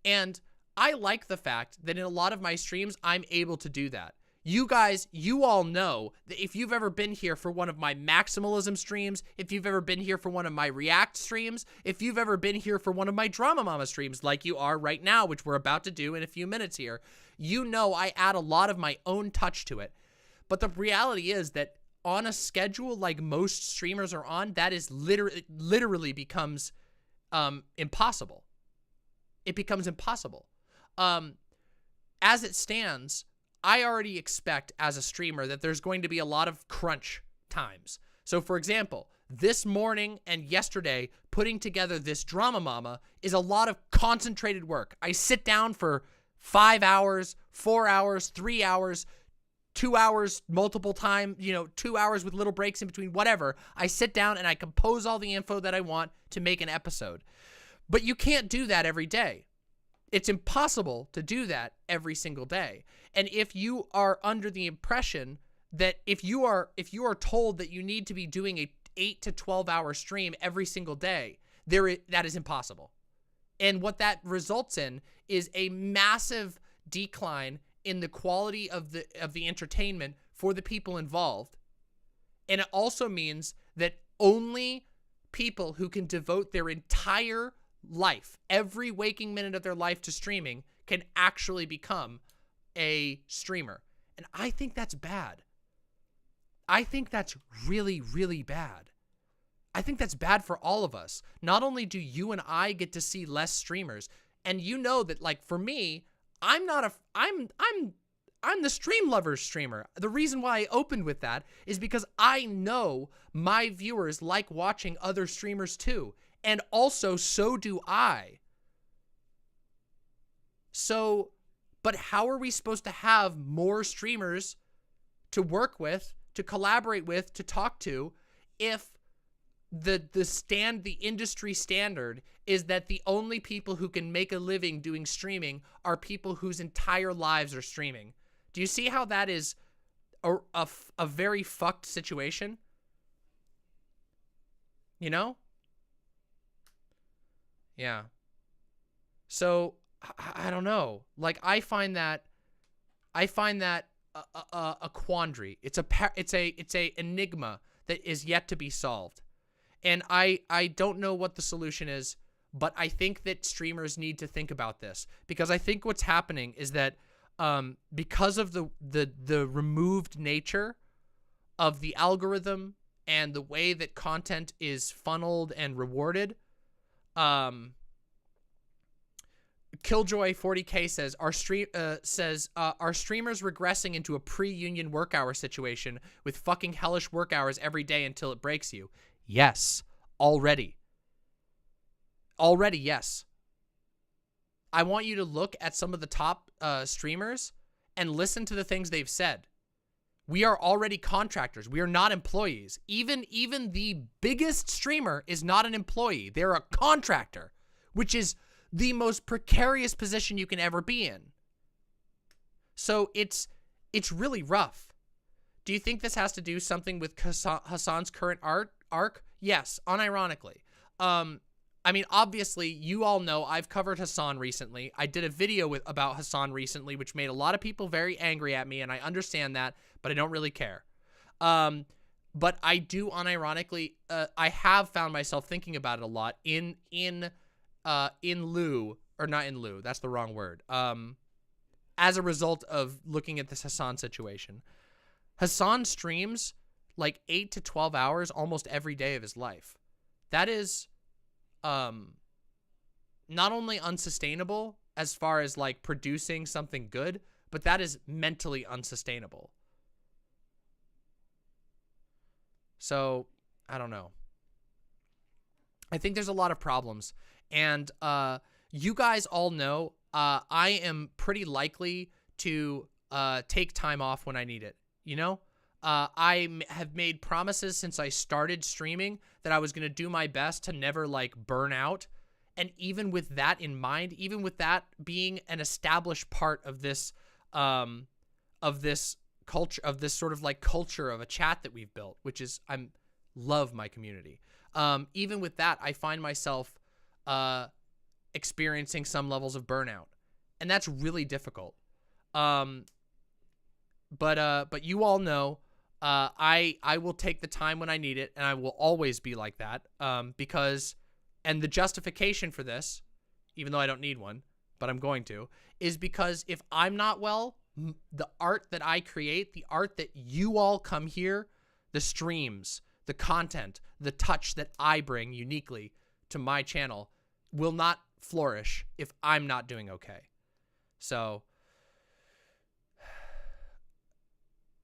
And I like the fact that in a lot of my streams, I'm able to do that. You guys, you all know that if you've ever been here for one of my maximalism streams, if you've ever been here for one of my react streams, if you've ever been here for one of my DramaMama streams like you are right now, which we're about to do in a few minutes here, you know I add a lot of my own touch to it. But the reality is that on a schedule like most streamers are on, that is literally becomes impossible. It becomes impossible. As it stands, I already expect as a streamer that there's going to be a lot of crunch times. So for example, this morning and yesterday, putting together this DramaMama is a lot of concentrated work. I sit down for 5 hours, 4 hours, 3 hours, 2 hours multiple times, 2 hours with little breaks in between, whatever. I sit down and I compose all the info that I want to make an episode. But you can't do that every day. It's impossible to do that every single day. And if you are under the impression that if you are told that you need to be doing a 8 to 12 hour stream every single day, that is impossible. And what that results in is a massive decline in the quality of the entertainment for the people involved. And it also means that only people who can devote their entire life, every waking minute of their life to streaming, can actually become a streamer. And I think that's bad. I think that's really, really bad. I think that's bad for all of us. Not only do you and I get to see less streamers, and you know that, like, for me, I'm not a, I'm the stream lovers streamer. The reason why I opened with that is because I know my viewers like watching other streamers too. And also, so do I. So, but how are we supposed to have more streamers to work with, to collaborate with, to talk to, if the industry standard is that the only people who can make a living doing streaming are people whose entire lives are streaming? Do you see how that is a very fucked situation? You know? Yeah. So I don't know. Like, I find that a quandary. It's a enigma that is yet to be solved. And I don't know what the solution is, but I think that streamers need to think about this, because I think what's happening is that because of the removed nature of the algorithm and the way that content is funneled and rewarded, Killjoy 40K says, are streamers regressing into a pre-union work hour situation with fucking hellish work hours every day until it breaks you? Yes, already. Already, yes. I want you to look at some of the top streamers and listen to the things they've said. We are already contractors. We are not employees. Even the biggest streamer is not an employee. They're a contractor, which is the most precarious position you can ever be in. So it's really rough. Do you think this has to do something with Hassan's current arc? Yes, unironically. I mean, obviously, you all know I've covered Hassan recently. I did a video about Hassan recently, which made a lot of people very angry at me, and I understand that, but I don't really care. But I do, unironically, I have found myself thinking about it a lot in lieu, or not in lieu, that's the wrong word, as a result of looking at this Hassan situation. Hassan streams like 8 to 12 hours almost every day of his life. That is not only unsustainable as far as like producing something good, but that is mentally unsustainable. So, I don't know. I think there's a lot of problems. And you guys all know I am pretty likely to take time off when I need it, you know? I have made promises since I started streaming that I was going to do my best to never, like, burn out. And even with that in mind, even with that being an established part of this culture, of this sort of, like, culture of a chat that we've built, which is, love my community. Even with that, I find myself experiencing some levels of burnout, and that's really difficult. But you all know, I will take the time when I need it, and I will always be like that, because, and the justification for this, even though I don't need one, but I'm going to, is because if I'm not well, the art that I create, the art that you all come here, the streams, the content, the touch that I bring uniquely to my channel will not flourish if I'm not doing okay. So,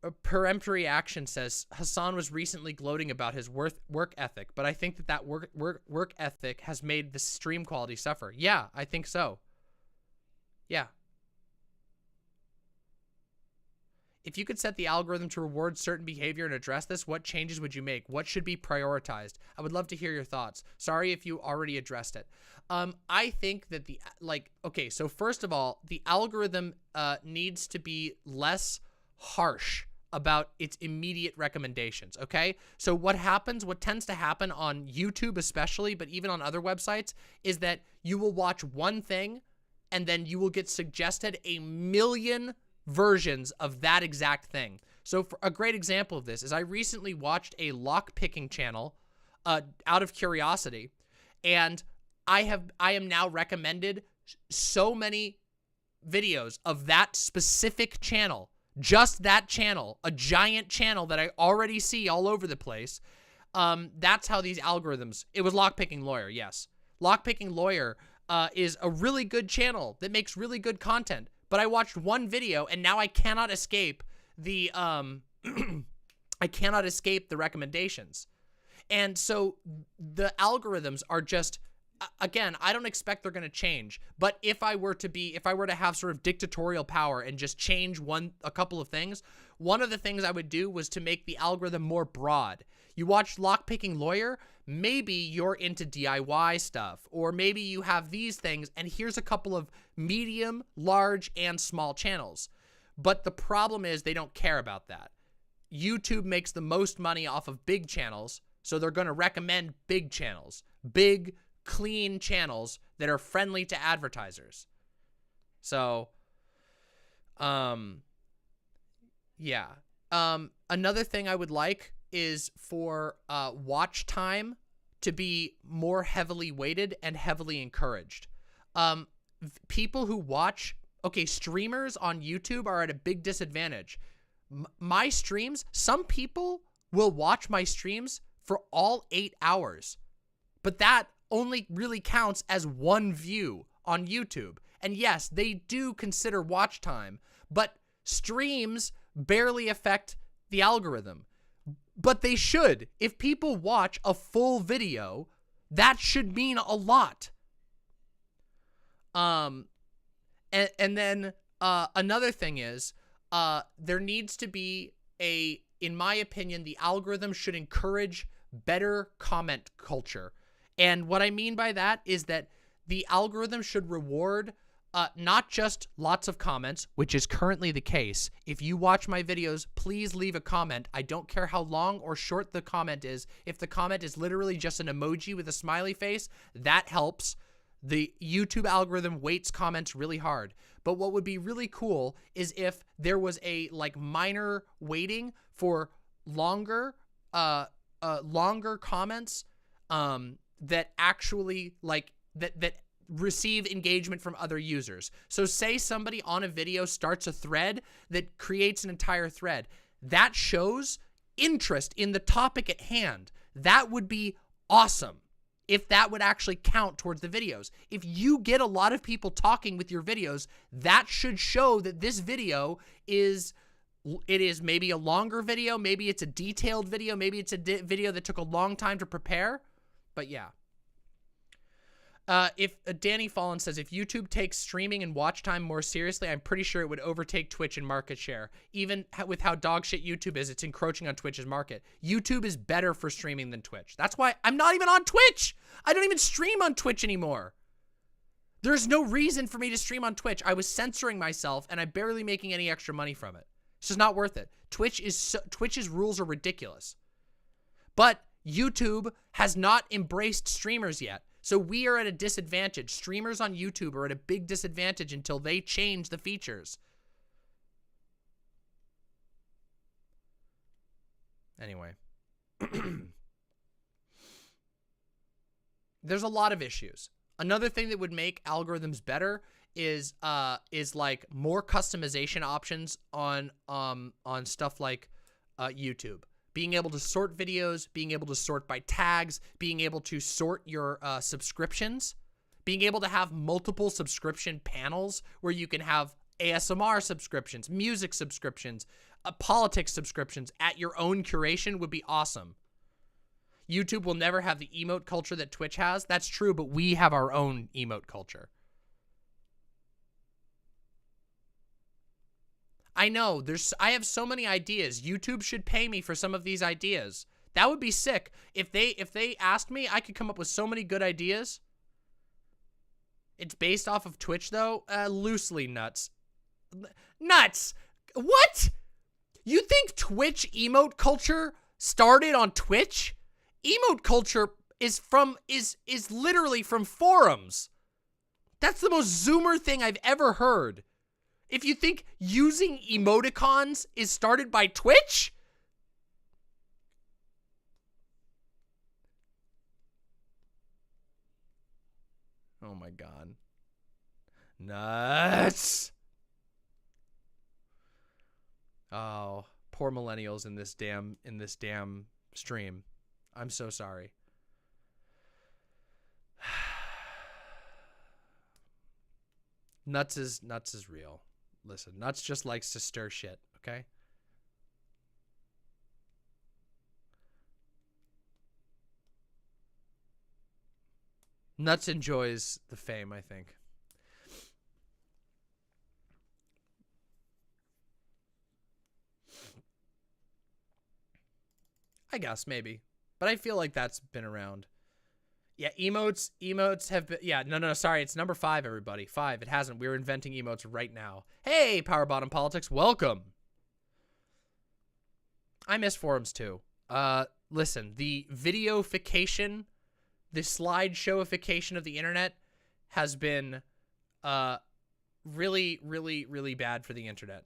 a peremptory action says, Hassan was recently gloating about his work ethic, but I think that work ethic has made the stream quality suffer. Yeah, I think so. Yeah. If you could set the algorithm to reward certain behavior and address this, what changes would you make? What should be prioritized? I would love to hear your thoughts. Sorry if you already addressed it. I think that okay, so first of all, the algorithm needs to be less harsh about its immediate recommendations, okay? So what tends to happen on YouTube especially, but even on other websites, is that you will watch one thing and then you will get suggested a million versions of that exact thing. So for a great example of this is I recently watched a lock-picking channel out of curiosity, and I am now recommended so many videos of that specific channel, just that channel, a giant channel that I already see all over the place. That's how these algorithms, it was Lockpicking Lawyer, yes. Lockpicking Lawyer is a really good channel that makes really good content, but I watched one video and now I cannot escape the I cannot escape the recommendations. And so the algorithms are just, again, I don't expect they're going to change, but if I were to have sort of dictatorial power and just change a couple of things, one of the things I would do was to make the algorithm more broad. You watch Lockpicking Lawyer, maybe you're into DIY stuff, or maybe you have these things, and here's a couple of medium, large, and small channels. But the problem is they don't care about that. YouTube makes the most money off of big channels, so they're going to recommend big channels, big, clean channels that are friendly to advertisers. So, yeah. Another thing I would like is for watch time to be more heavily weighted and heavily encouraged. People who watch, okay, streamers on YouTube are at a big disadvantage. My streams, some people will watch my streams for all 8 hours, but that only really counts as one view on YouTube. And yes, they do consider watch time, but streams barely affect the algorithm. But they should. If people watch a full video, that should mean a lot. And then another thing is, there needs to be in my opinion, the algorithm should encourage better comment culture. And what I mean by that is that the algorithm should reward not just lots of comments, which is currently the case. If you watch my videos, please leave a comment. I don't care how long or short the comment is. If the comment is literally just an emoji with a smiley face, that helps. The YouTube algorithm weights comments really hard. But what would be really cool is if there was a minor weighting for longer comments that actually that receive engagement from other users. So say somebody on a video starts a thread that creates an entire thread. That shows interest in the topic at hand. That would be awesome if that would actually count towards the videos. If you get a lot of people talking with your videos, that should show that this video is maybe a longer video, maybe it's a detailed video, maybe it's a video that took a long time to prepare. But yeah. If Danny Fallen says, if YouTube takes streaming and watch time more seriously, I'm pretty sure it would overtake Twitch in market share. Even with how dog shit YouTube is, it's encroaching on Twitch's market. YouTube is better for streaming than Twitch. That's why I'm not even on Twitch. I don't even stream on Twitch anymore. There's no reason for me to stream on Twitch. I was censoring myself and I'm barely making any extra money from it. It's just not worth it. Twitch's rules are ridiculous. But YouTube has not embraced streamers yet. So we are at a disadvantage. Streamers on YouTube are at a big disadvantage until they change the features. Anyway. There's a lot of issues. Another thing that would make algorithms better is like more customization options on stuff like YouTube. Being able to sort videos, being able to sort by tags, being able to sort your subscriptions, being able to have multiple subscription panels where you can have ASMR subscriptions, music subscriptions, politics subscriptions at your own curation would be awesome. YouTube will never have the emote culture that Twitch has. That's true, but we have our own emote culture. I know, I have so many ideas. YouTube should pay me for some of these ideas. That would be sick. If they asked me, I could come up with so many good ideas. It's based off of Twitch though, loosely nuts. Nuts! What? You think Twitch emote culture started on Twitch? Emote culture is literally from forums. That's the most Zoomer thing I've ever heard. If you think using emoticons is started by Twitch? Oh my god. Nuts. Oh, poor millennials in this damn stream. I'm so sorry. Nuts is real. Listen, Nuts just likes to stir shit, okay? Nuts enjoys the fame, I think. I guess, maybe. But I feel like that's been around. Yeah, emotes have been, yeah, no, sorry, it's number 5, everybody. 5, it hasn't. We're inventing emotes right now. Hey, Power Bottom Politics, welcome. I miss forums too. Listen, the videofication, the slideshowification of the internet has been, really, really, really bad for the internet.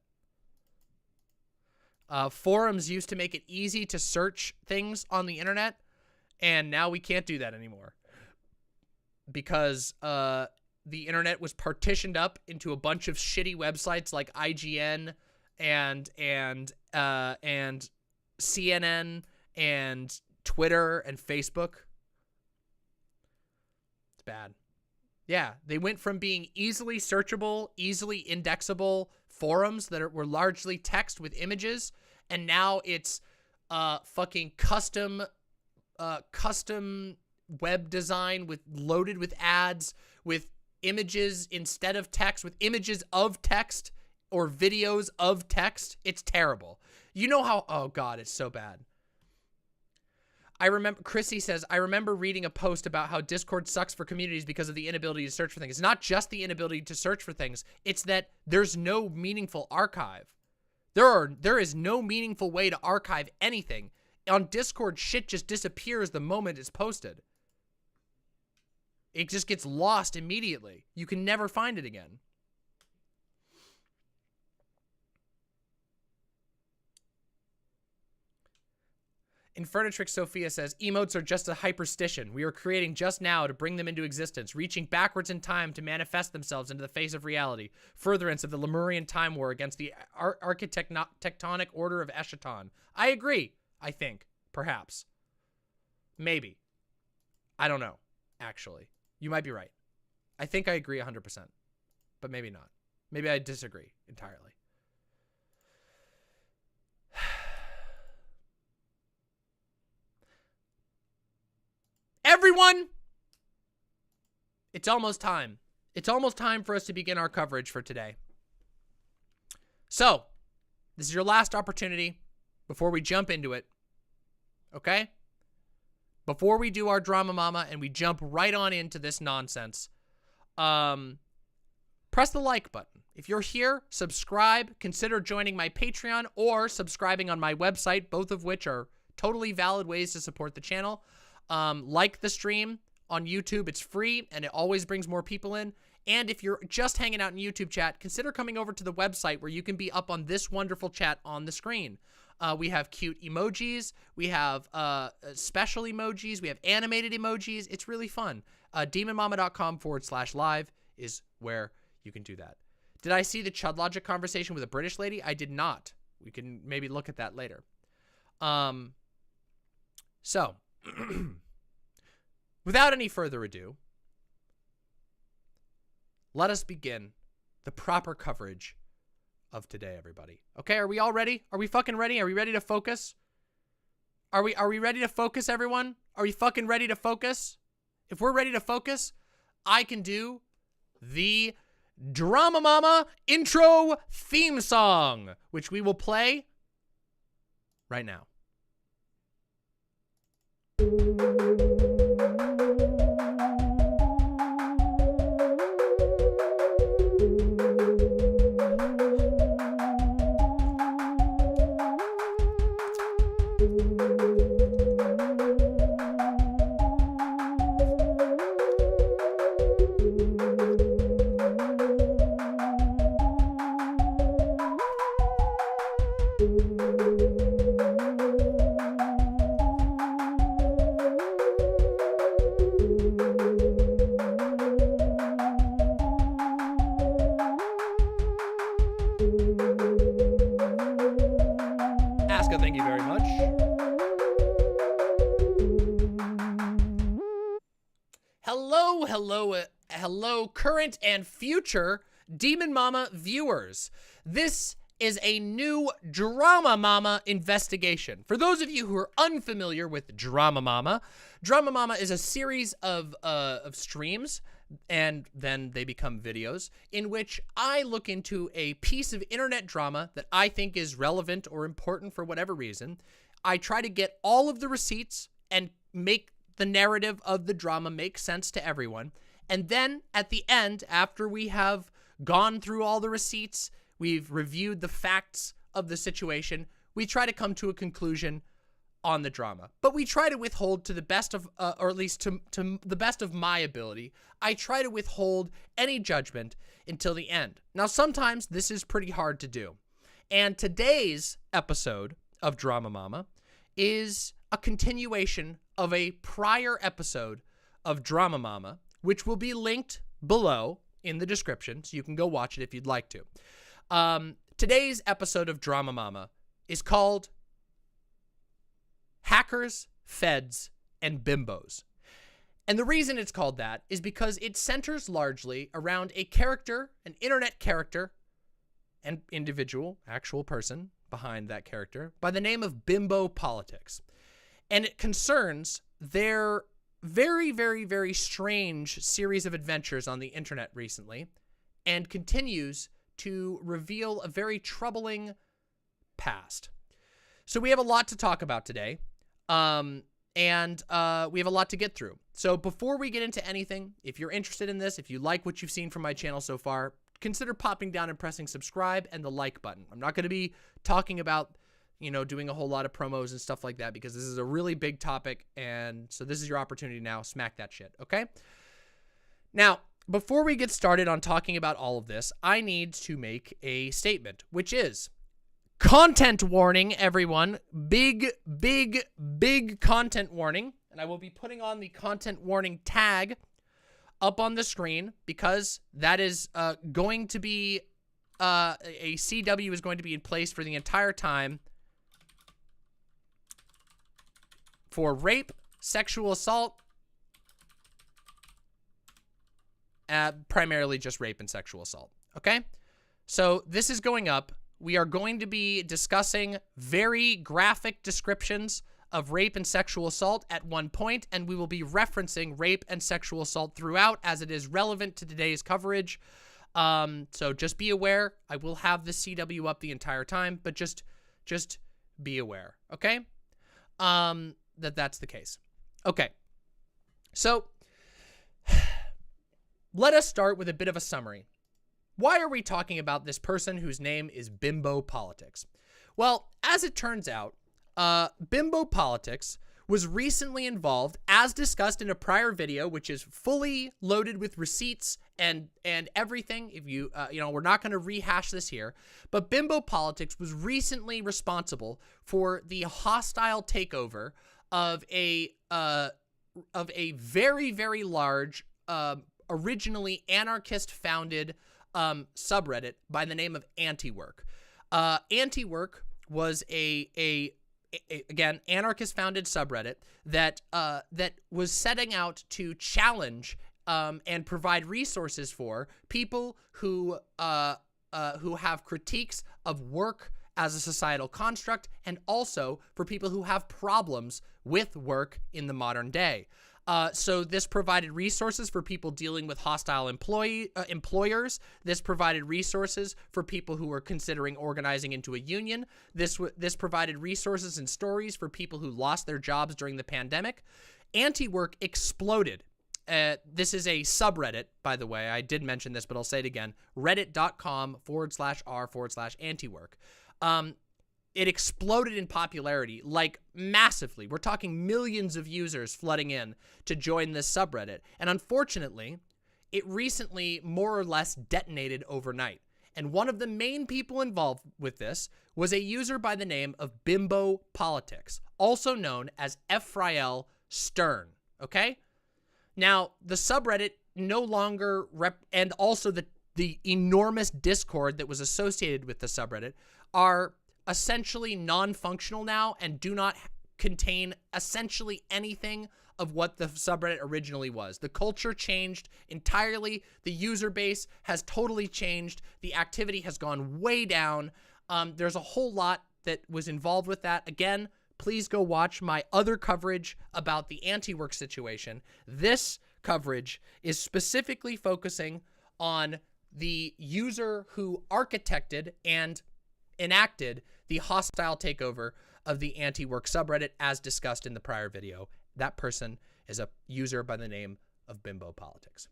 Forums used to make it easy to search things on the internet, and now we can't do that anymore because the internet was partitioned up into a bunch of shitty websites like IGN and CNN and Twitter and Facebook. It's bad. Yeah, they went from being easily searchable, easily indexable forums that were largely text with images, and now it's fucking custom web design loaded with ads, with images instead of text, with images of text or videos of text. It's terrible. You know how, oh God, it's so bad. I remember, Chrissy says, I remember reading a post about how Discord sucks for communities because of the inability to search for things. It's not just the inability to search for things. It's that there's no meaningful archive. There is no meaningful way to archive anything. On Discord, shit just disappears the moment it's posted. It just gets lost immediately. You can never find it again. Infernatrix Sophia says, emotes are just a hyperstition we are creating just now to bring them into existence, reaching backwards in time to manifest themselves into the face of reality. Furtherance of the Lemurian time war against the architectonic order of Eschaton. I agree, I think. Perhaps. Maybe. I don't know, actually. You might be right. I think I agree 100%, but maybe not. Maybe I disagree entirely. Everyone, it's almost time. It's almost time for us to begin our coverage for today. So, this is your last opportunity before we jump into it. Okay? Before we do our Drama Mama and we jump right on into this nonsense, press the like button. If you're here, subscribe, consider joining my Patreon or subscribing on my website, both of which are totally valid ways to support the channel. Like the stream on YouTube. It's free and it always brings more people in. And if you're just hanging out in YouTube chat, consider coming over to the website where you can be up on this wonderful chat on the screen. We have cute emojis. We have special emojis. We have animated emojis. It's really fun. DemonMama.com/live is where you can do that. Did I see the Chud Logic conversation with a British lady? I did not. We can maybe look at that later. So... without any further ado, let us begin the proper coverage of today, everybody. Okay, are we all ready? Are we fucking ready? Are we ready to focus? Are we ready to focus, everyone? Are we fucking ready to focus? If we're ready to focus, I can do the Drama Mama intro theme song, which we will play right now. Aska, thank you very much. Hello, current and future DramaMama viewers, this is a new DramaMama investigation. For those of you who are unfamiliar with DramaMama, DramaMama is a series of streams, and then they become videos, in which I look into a piece of internet drama that I think is relevant or important for whatever reason. I try to get all of the receipts and make the narrative of the drama make sense to everyone. And then at the end, after we have gone through all the receipts, we've reviewed the facts of the situation, we try to come to a conclusion on the drama. But we try to withhold to the best of, or at least to the best of my ability, I try to withhold any judgment until the end. Now, sometimes this is pretty hard to do. And today's episode of DramaMama is a continuation of a prior episode of DramaMama, which will be linked below in the description, so you can go watch it if you'd like to. Today's episode of DramaMama is called Hackers, Feds, and Bimbos. And the reason it's called that is because it centers largely around a character, an internet character, and individual, actual person behind that character, by the name of Bimbo Politics. And it concerns their very, very, very strange series of adventures on the internet recently, and continues to reveal a very troubling past. So we have a lot to talk about today, and we have a lot to get through. So before we get into anything, if you're interested in this, if you like what you've seen from my channel so far, consider popping down and pressing subscribe and the like button. I'm not going to be talking about, you know, doing a whole lot of promos and stuff like that because this is a really big topic, and so this is your opportunity now. Smack that shit, okay? Now, before we get started on talking about all of this, I need to make a statement, which is content warning, everyone. Big, big, big content warning. And I will be putting on the content warning tag up on the screen because that is going to be, a CW is going to be in place for the entire time for rape, sexual assault, primarily just rape and sexual assault, okay? So this is going up. We are going to be discussing very graphic descriptions of rape and sexual assault at one point, and we will be referencing rape and sexual assault throughout as it is relevant to today's coverage. So just be aware. I will have the CW up the entire time, but just be aware, okay? That's the case. Okay. So let us start with a bit of a summary. Why are we talking about this person whose name is Bimbo Politics? Well, as it turns out, Bimbo Politics was recently involved, as discussed in a prior video, which is fully loaded with receipts and everything. If you, you know, we're not going to rehash this here, but Bimbo Politics was recently responsible for the hostile takeover of a very, very large, originally anarchist-founded subreddit by the name of Anti-Work. Anti-Work was again, anarchist-founded subreddit that was setting out to challenge and provide resources for people who have critiques of work as a societal construct, and also for people who have problems with work in the modern day. So this provided resources for people dealing with hostile employers. This provided resources for people who were considering organizing into a union. This provided resources and stories for people who lost their jobs during the pandemic. Anti-Work exploded. This is a subreddit, by the way. I did mention this, but I'll say it again. reddit.com/r/antiwork. It exploded in popularity, like massively. We're talking millions of users flooding in to join this subreddit. And unfortunately, it recently more or less detonated overnight. And one of the main people involved with this was a user by the name of Bimbo Politics, also known as Ephrael Stern, okay? Now, the subreddit no longer, and also the enormous Discord that was associated with the subreddit are essentially non-functional now and do not contain essentially anything of what the subreddit originally was. The culture changed entirely. The user base has totally changed. The activity has gone way down. There's a whole lot that was involved with that. Again, please go watch my other coverage about the anti-work situation. This coverage is specifically focusing on the user who architected and enacted the hostile takeover of the anti-work subreddit as discussed in the prior video. That person is a user by the name of Bimbo Politics.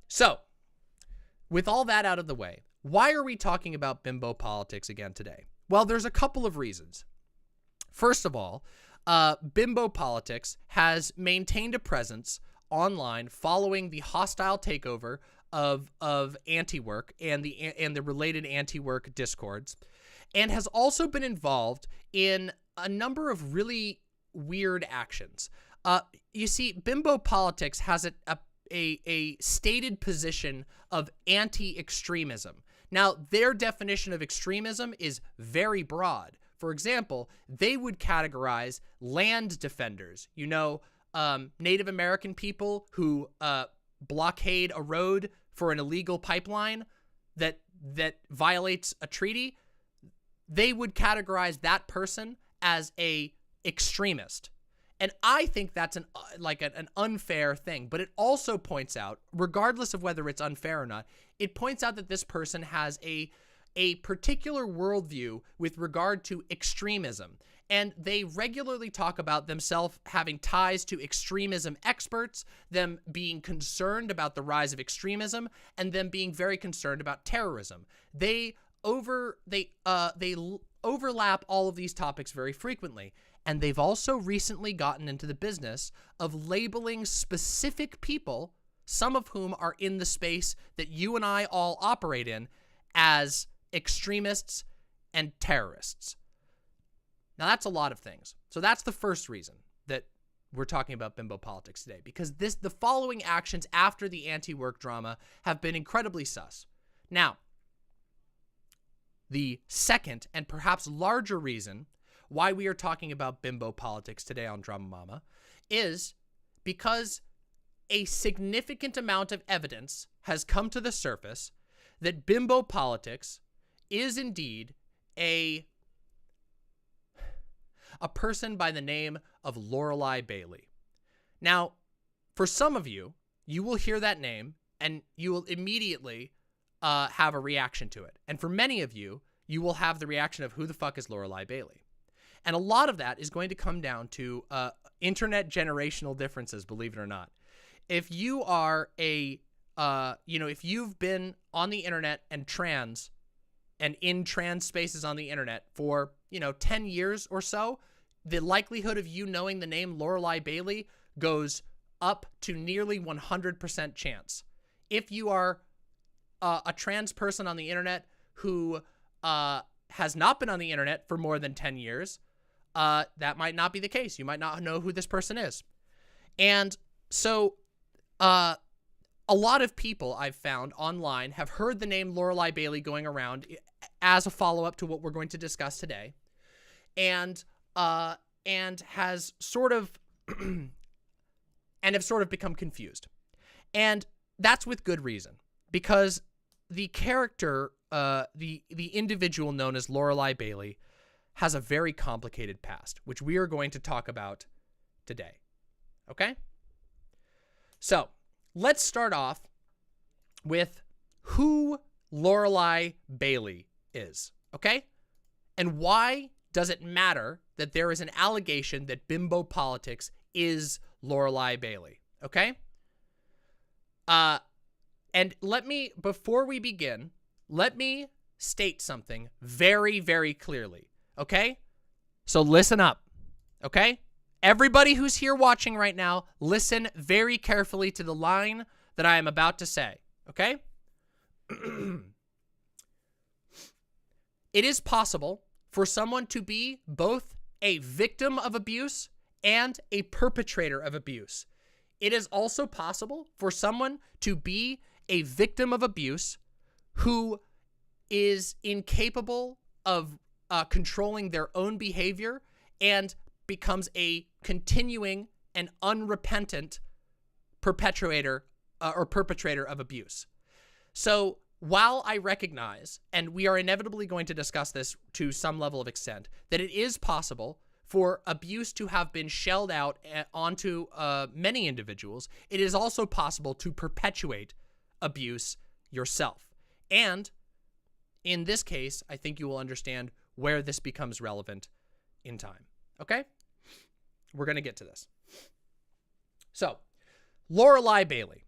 So, with all that out of the way, why are we talking about Bimbo Politics again today? Well, there's a couple of reasons. First of all, Bimbo Politics has maintained a presence online following the hostile takeover of anti-work and the related anti-work discords, and has also been involved in a number of really weird actions. You see, Bimbo Politics has a stated position of anti-extremism. Now, their definition of extremism is very broad. For example, they would categorize land defenders, Native American people who blockade a road for an illegal pipeline that violates a treaty. They would categorize that person as a extremist. And I think that's an unfair thing, but it also points out, regardless of whether it's unfair or not, it points out that this person has a particular worldview with regard to extremism. And they regularly talk about themselves having ties to extremism experts, them being concerned about the rise of extremism, and them being very concerned about terrorism. They overlap all of these topics very frequently. And they've also recently gotten into the business of labeling specific people, some of whom are in the space that you and I all operate in, as extremists and terrorists. Now, that's a lot of things. So that's the first reason that we're talking about Bimbo Politics today, because the following actions after the anti-work drama have been incredibly sus. Now, the second and perhaps larger reason why we are talking about Bimbo Politics today on DramaMama is because a significant amount of evidence has come to the surface that Bimbo Politics is indeed a person by the name of Lullaby Bailey. Now, for some of you, you will hear that name and you will immediately have a reaction to it. And for many of you, you will have the reaction of who the fuck is Lullaby Bailey? And a lot of that is going to come down to internet generational differences, believe it or not. If you are if you've been on the internet and in trans spaces on the internet for, 10 years or so, the likelihood of you knowing the name Lullaby Bailey goes up to nearly 100% chance. If you are a trans person on the internet who has not been on the internet for more than 10 years, that might not be the case. You might not know who this person is. And so a lot of people I've found online have heard the name Lullaby Bailey going around as a follow-up to what we're going to discuss today, and has sort of and have sort of become confused. And that's with good reason, because the character, the individual known as Lullaby Bailey, has a very complicated past, which we are going to talk about today. Okay? So, let's start off with who Lullaby Bailey is, okay? And why does it matter that there is an allegation that Bimbo Politics is Lullaby Bailey, okay? And before we begin, let me state something very, very clearly. Okay? So listen up. Okay? Everybody who's here watching right now, listen very carefully to the line that I am about to say. Okay? It is possible for someone to be both a victim of abuse and a perpetrator of abuse. It is also possible for someone to be a victim of abuse who is incapable of controlling their own behavior and becomes a continuing and unrepentant perpetrator of abuse. So while I recognize, and we are inevitably going to discuss this to some level of extent, that it is possible for abuse to have been shelled out onto many individuals, it is also possible to perpetuate abuse yourself. And in this case, I think you will understand where this becomes relevant in time. Okay? We're going to get to this. So, Lorelei Bailey.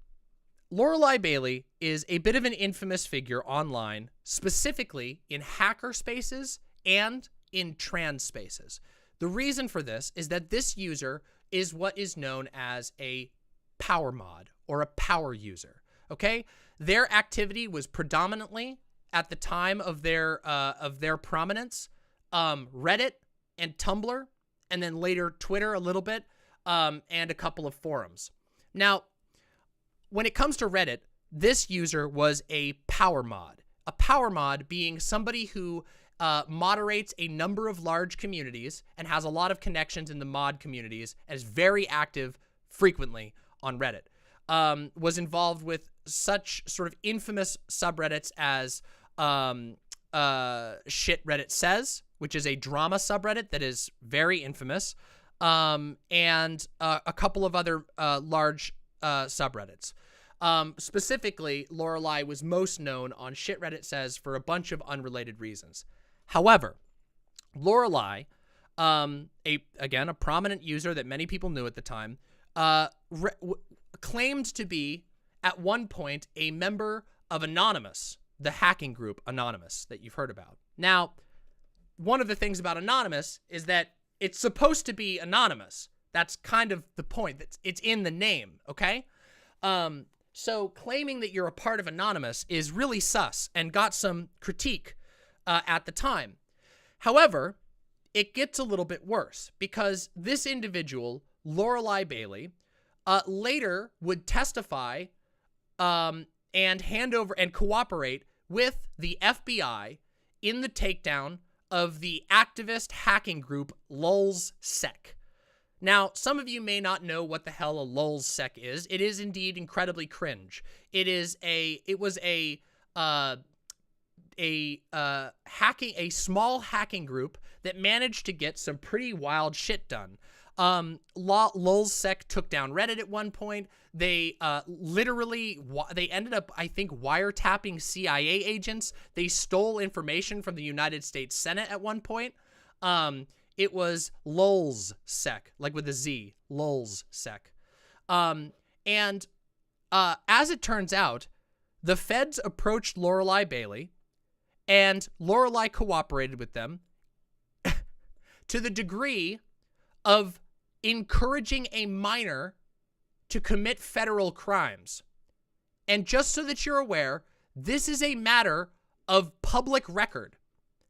Lorelei Bailey is a bit of an infamous figure online, specifically in hacker spaces and in trans spaces. The reason for this is that this user is what is known as a power mod or a power user. Okay? Their activity was predominantly, at the time of their prominence, Reddit and Tumblr, and then later Twitter a little bit, and a couple of forums. Now, when it comes to Reddit, this user was a power mod. A power mod being somebody who moderates a number of large communities and has a lot of connections in the mod communities and is very active frequently on Reddit. Was involved with such sort of infamous subreddits as Shit Reddit Says, which is a drama subreddit that is very infamous, and a couple of other large subreddits. Specifically, Lorelei was most known on Shit Reddit Says for a bunch of unrelated reasons. However, Lorelei, again, a prominent user that many people knew at the time, claimed to be, at one point, a member of Anonymous, the hacking group Anonymous that you've heard about. Now, one of the things about Anonymous is that it's supposed to be anonymous. That's kind of the point. It's in the name, okay? So claiming that you're a part of Anonymous is really sus and got some critique at the time. However, it gets a little bit worse because this individual, Lorelei Bailey, later would testify and hand over and cooperate with the FBI in the takedown of the activist hacking group LulzSec. Now, some of you may not know what the hell a LulzSec is. It is indeed incredibly cringe. It was a small hacking group that managed to get some pretty wild shit done. LulzSec took down Reddit at one point. They they ended up, I think, wiretapping CIA agents. They stole information from the United States Senate at one point. It was LulzSec, like with a Z, LulzSec. And as it turns out, the feds approached Lorelei Bailey, and Lorelei cooperated with them to the degree of encouraging a minor to commit federal crimes. And just so that you're aware, this is a matter of public record.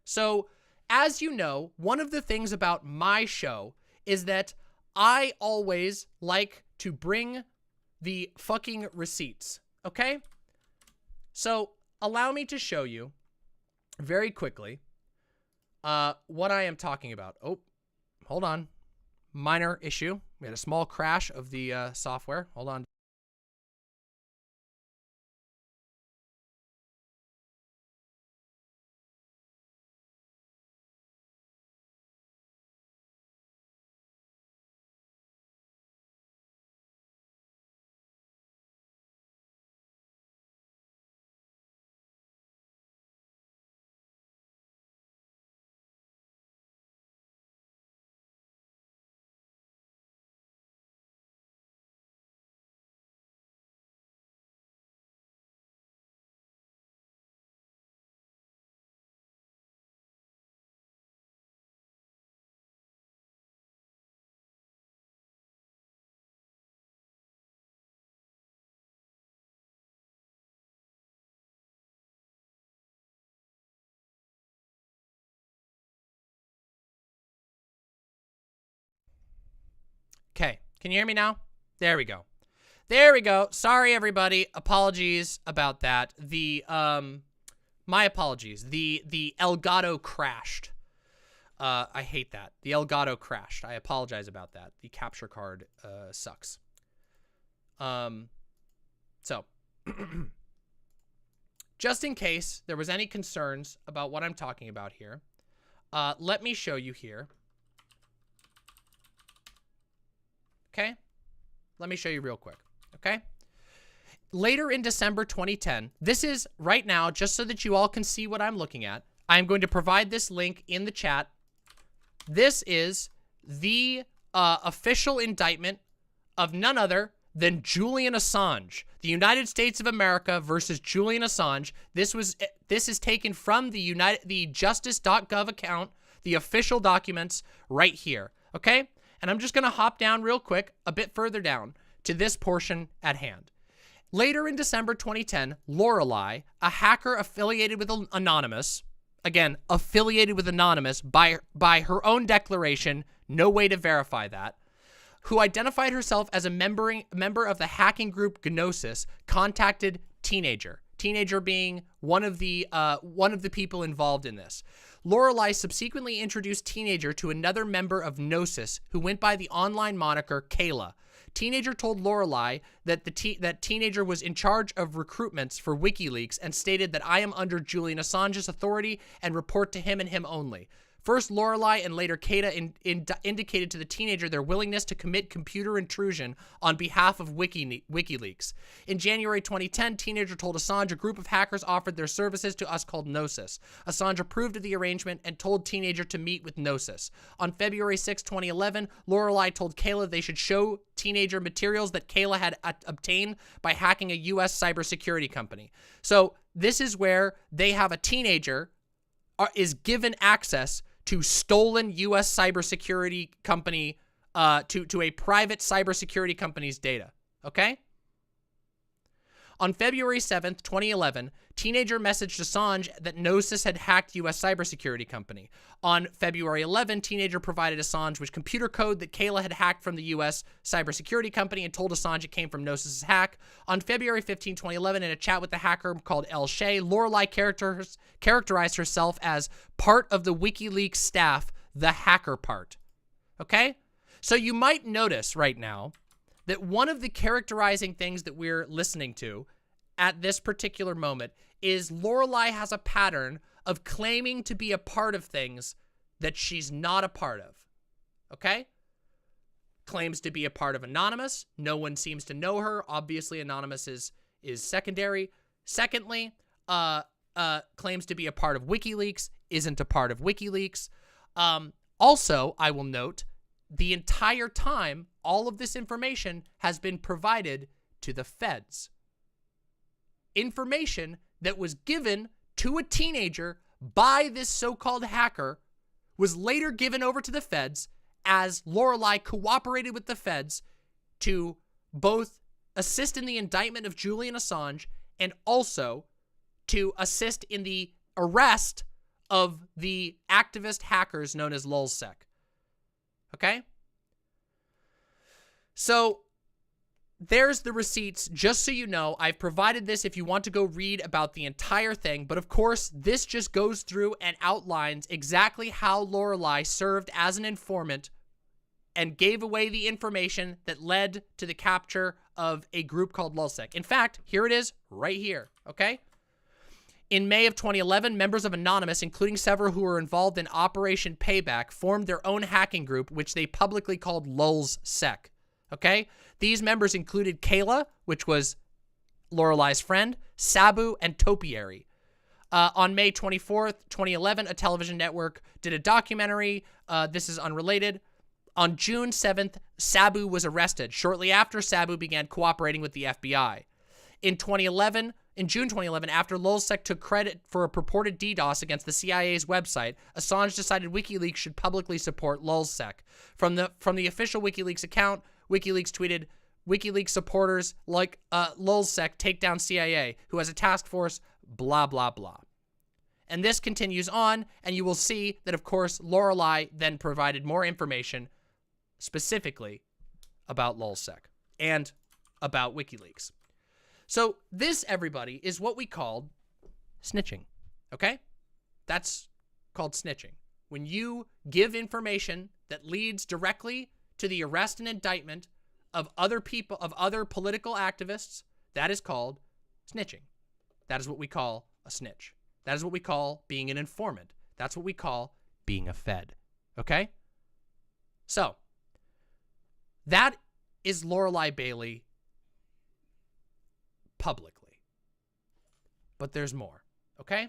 So, as you know, one of the things about my show is that I always like to bring the fucking receipts, okay? So, allow me to show you very quickly what I am talking about. Oh, hold on. Minor issue. We had a small crash of the software. Hold on. Okay, can you hear me now? There we go. There we go. Sorry, everybody. Apologies about that. My apologies. The Elgato crashed. I hate that. The Elgato crashed. I apologize about that. The capture card sucks. So, just in case there was any concerns about what I'm talking about here, let me show you here. Okay? Let me show you real quick. Okay? Later in December 2010, this is right now, just so that you all can see what I'm looking at, I'm going to provide this link in the chat. This is the official indictment of none other than Julian Assange. The United States of America versus Julian Assange. This is taken from the justice.gov account, the official documents right here. Okay? And I'm just going to hop down real quick, a bit further down, to this portion at hand. Later in December 2010, Lorelei, a hacker affiliated with Anonymous, again, affiliated with Anonymous by her own declaration, no way to verify that, who identified herself as a member of the hacking group Gnosis, contacted Teenager. Teenager being one of the people involved in this. Lorelei subsequently introduced Teenager to another member of Gnosis who went by the online moniker Kayla. Teenager told Lorelei that that Teenager was in charge of recruitments for WikiLeaks and stated that I am under Julian Assange's authority and report to him and him only. First, Lorelei and later Kata indicated to the Teenager their willingness to commit computer intrusion on behalf of WikiLeaks. In January 2010, Teenager told Assange a group of hackers offered their services to us called Gnosis. Assange approved of the arrangement and told Teenager to meet with Gnosis. On February 6, 2011, Lorelei told Kayla they should show Teenager materials that Kayla had obtained by hacking a U.S. cybersecurity company. So this is where they have a Teenager is given access to stolen U.S. cybersecurity company, to a private cybersecurity company's data, okay? On February 7th, 2011, Teenager messaged Assange that Gnosis had hacked U.S. cybersecurity company. On February 11, Teenager provided Assange with computer code that Kayla had hacked from the U.S. cybersecurity company and told Assange it came from Gnosis' hack. On February 15, 2011, in a chat with the hacker called El Shay, Lorelei characterized herself as part of the WikiLeaks staff, the hacker part. Okay? So you might notice right now that one of the characterizing things that we're listening to at this particular moment is Lorelei has a pattern of claiming to be a part of things that she's not a part of, okay? Claims to be a part of Anonymous. No one seems to know her. Obviously, Anonymous is secondary. Secondly, claims to be a part of WikiLeaks, isn't a part of WikiLeaks. Also, I will note, the entire time, all of this information has been provided to the feds. Information that was given to a Teenager by this so-called hacker was later given over to the feds as Lorelei cooperated with the feds to both assist in the indictment of Julian Assange and also to assist in the arrest of the activist hackers known as LulzSec. Okay? So there's the receipts, just so you know. I've provided this if you want to go read about the entire thing, but of course, this just goes through and outlines exactly how Lorelei served as an informant and gave away the information that led to the capture of a group called LulzSec. In fact, here it is right here, okay? In May of 2011, members of Anonymous, including several who were involved in Operation Payback, formed their own hacking group, which they publicly called LulzSec. Okay? These members included Kayla, which was Lorelei's friend, Sabu, and Topiary. On May 24th, 2011, a television network did a documentary. This is unrelated. On June 7th, Sabu was arrested. Shortly after, Sabu began cooperating with the FBI. In June 2011, after LulzSec took credit for a purported DDoS against the CIA's website, Assange decided WikiLeaks should publicly support LulzSec. From the official WikiLeaks account, WikiLeaks tweeted, WikiLeaks supporters like LulzSec take down CIA, who has a task force, blah, blah, blah. And this continues on, and you will see that, of course, Lorelei then provided more information specifically about LulzSec and about WikiLeaks. So this, everybody, is what we call snitching, okay? That's called snitching. when you give information that leads directly to the arrest and indictment of other people, of other political activists, that is called snitching. That is what we call a snitch. That is what we call being an informant. That's what we call being a Fed. Okay? So, that is Lorelei Bailey publicly. But there's more, okay?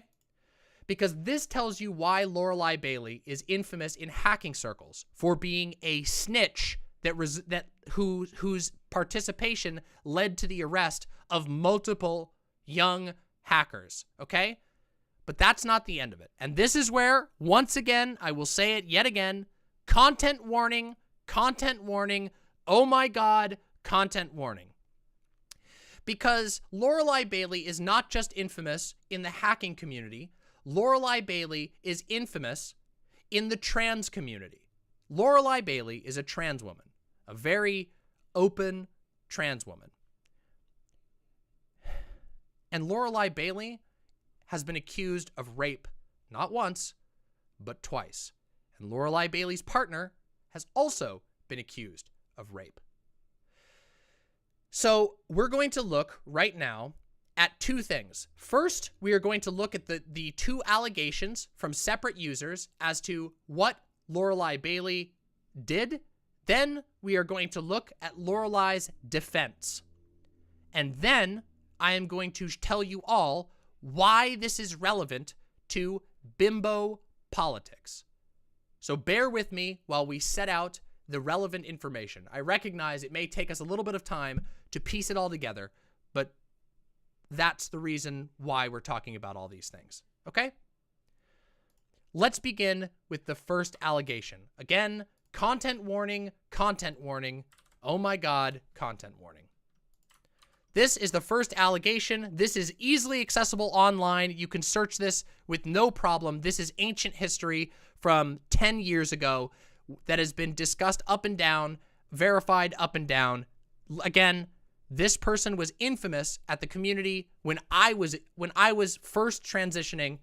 Because this tells you why Lorelei Bailey is infamous in hacking circles for being a snitch whose participation led to the arrest of multiple young hackers, okay? But that's not the end of it. And this is where, once again, I will say it yet again, content warning, oh my God, content warning. Because Lorelei Bailey is not just infamous in the hacking community, Lorelei Bailey is infamous in the trans community. Lorelei Bailey is a trans woman, a very open trans woman. And Lorelei Bailey has been accused of rape, not once, but twice. And Lorelei Bailey's partner has also been accused of rape. So we're going to look right now at two things. First, we are going to look at the two allegations from separate users as to what Lorelei Bailey did. Then we are going to look at Lorelei's defense. And then I am going to tell you all why this is relevant to bimbo politics. So bear with me while we set out the relevant information. I recognize it may take us a little bit of time to piece it all together, but that's the reason why we're talking about all these things, okay? Let's begin with the first allegation. Again, content warning, oh my God, content warning. This is the first allegation. This is easily accessible online. You can search this with no problem. This is ancient history from 10 years ago that has been discussed up and down, verified up and down. Again, this person was infamous at the community when I was first transitioning.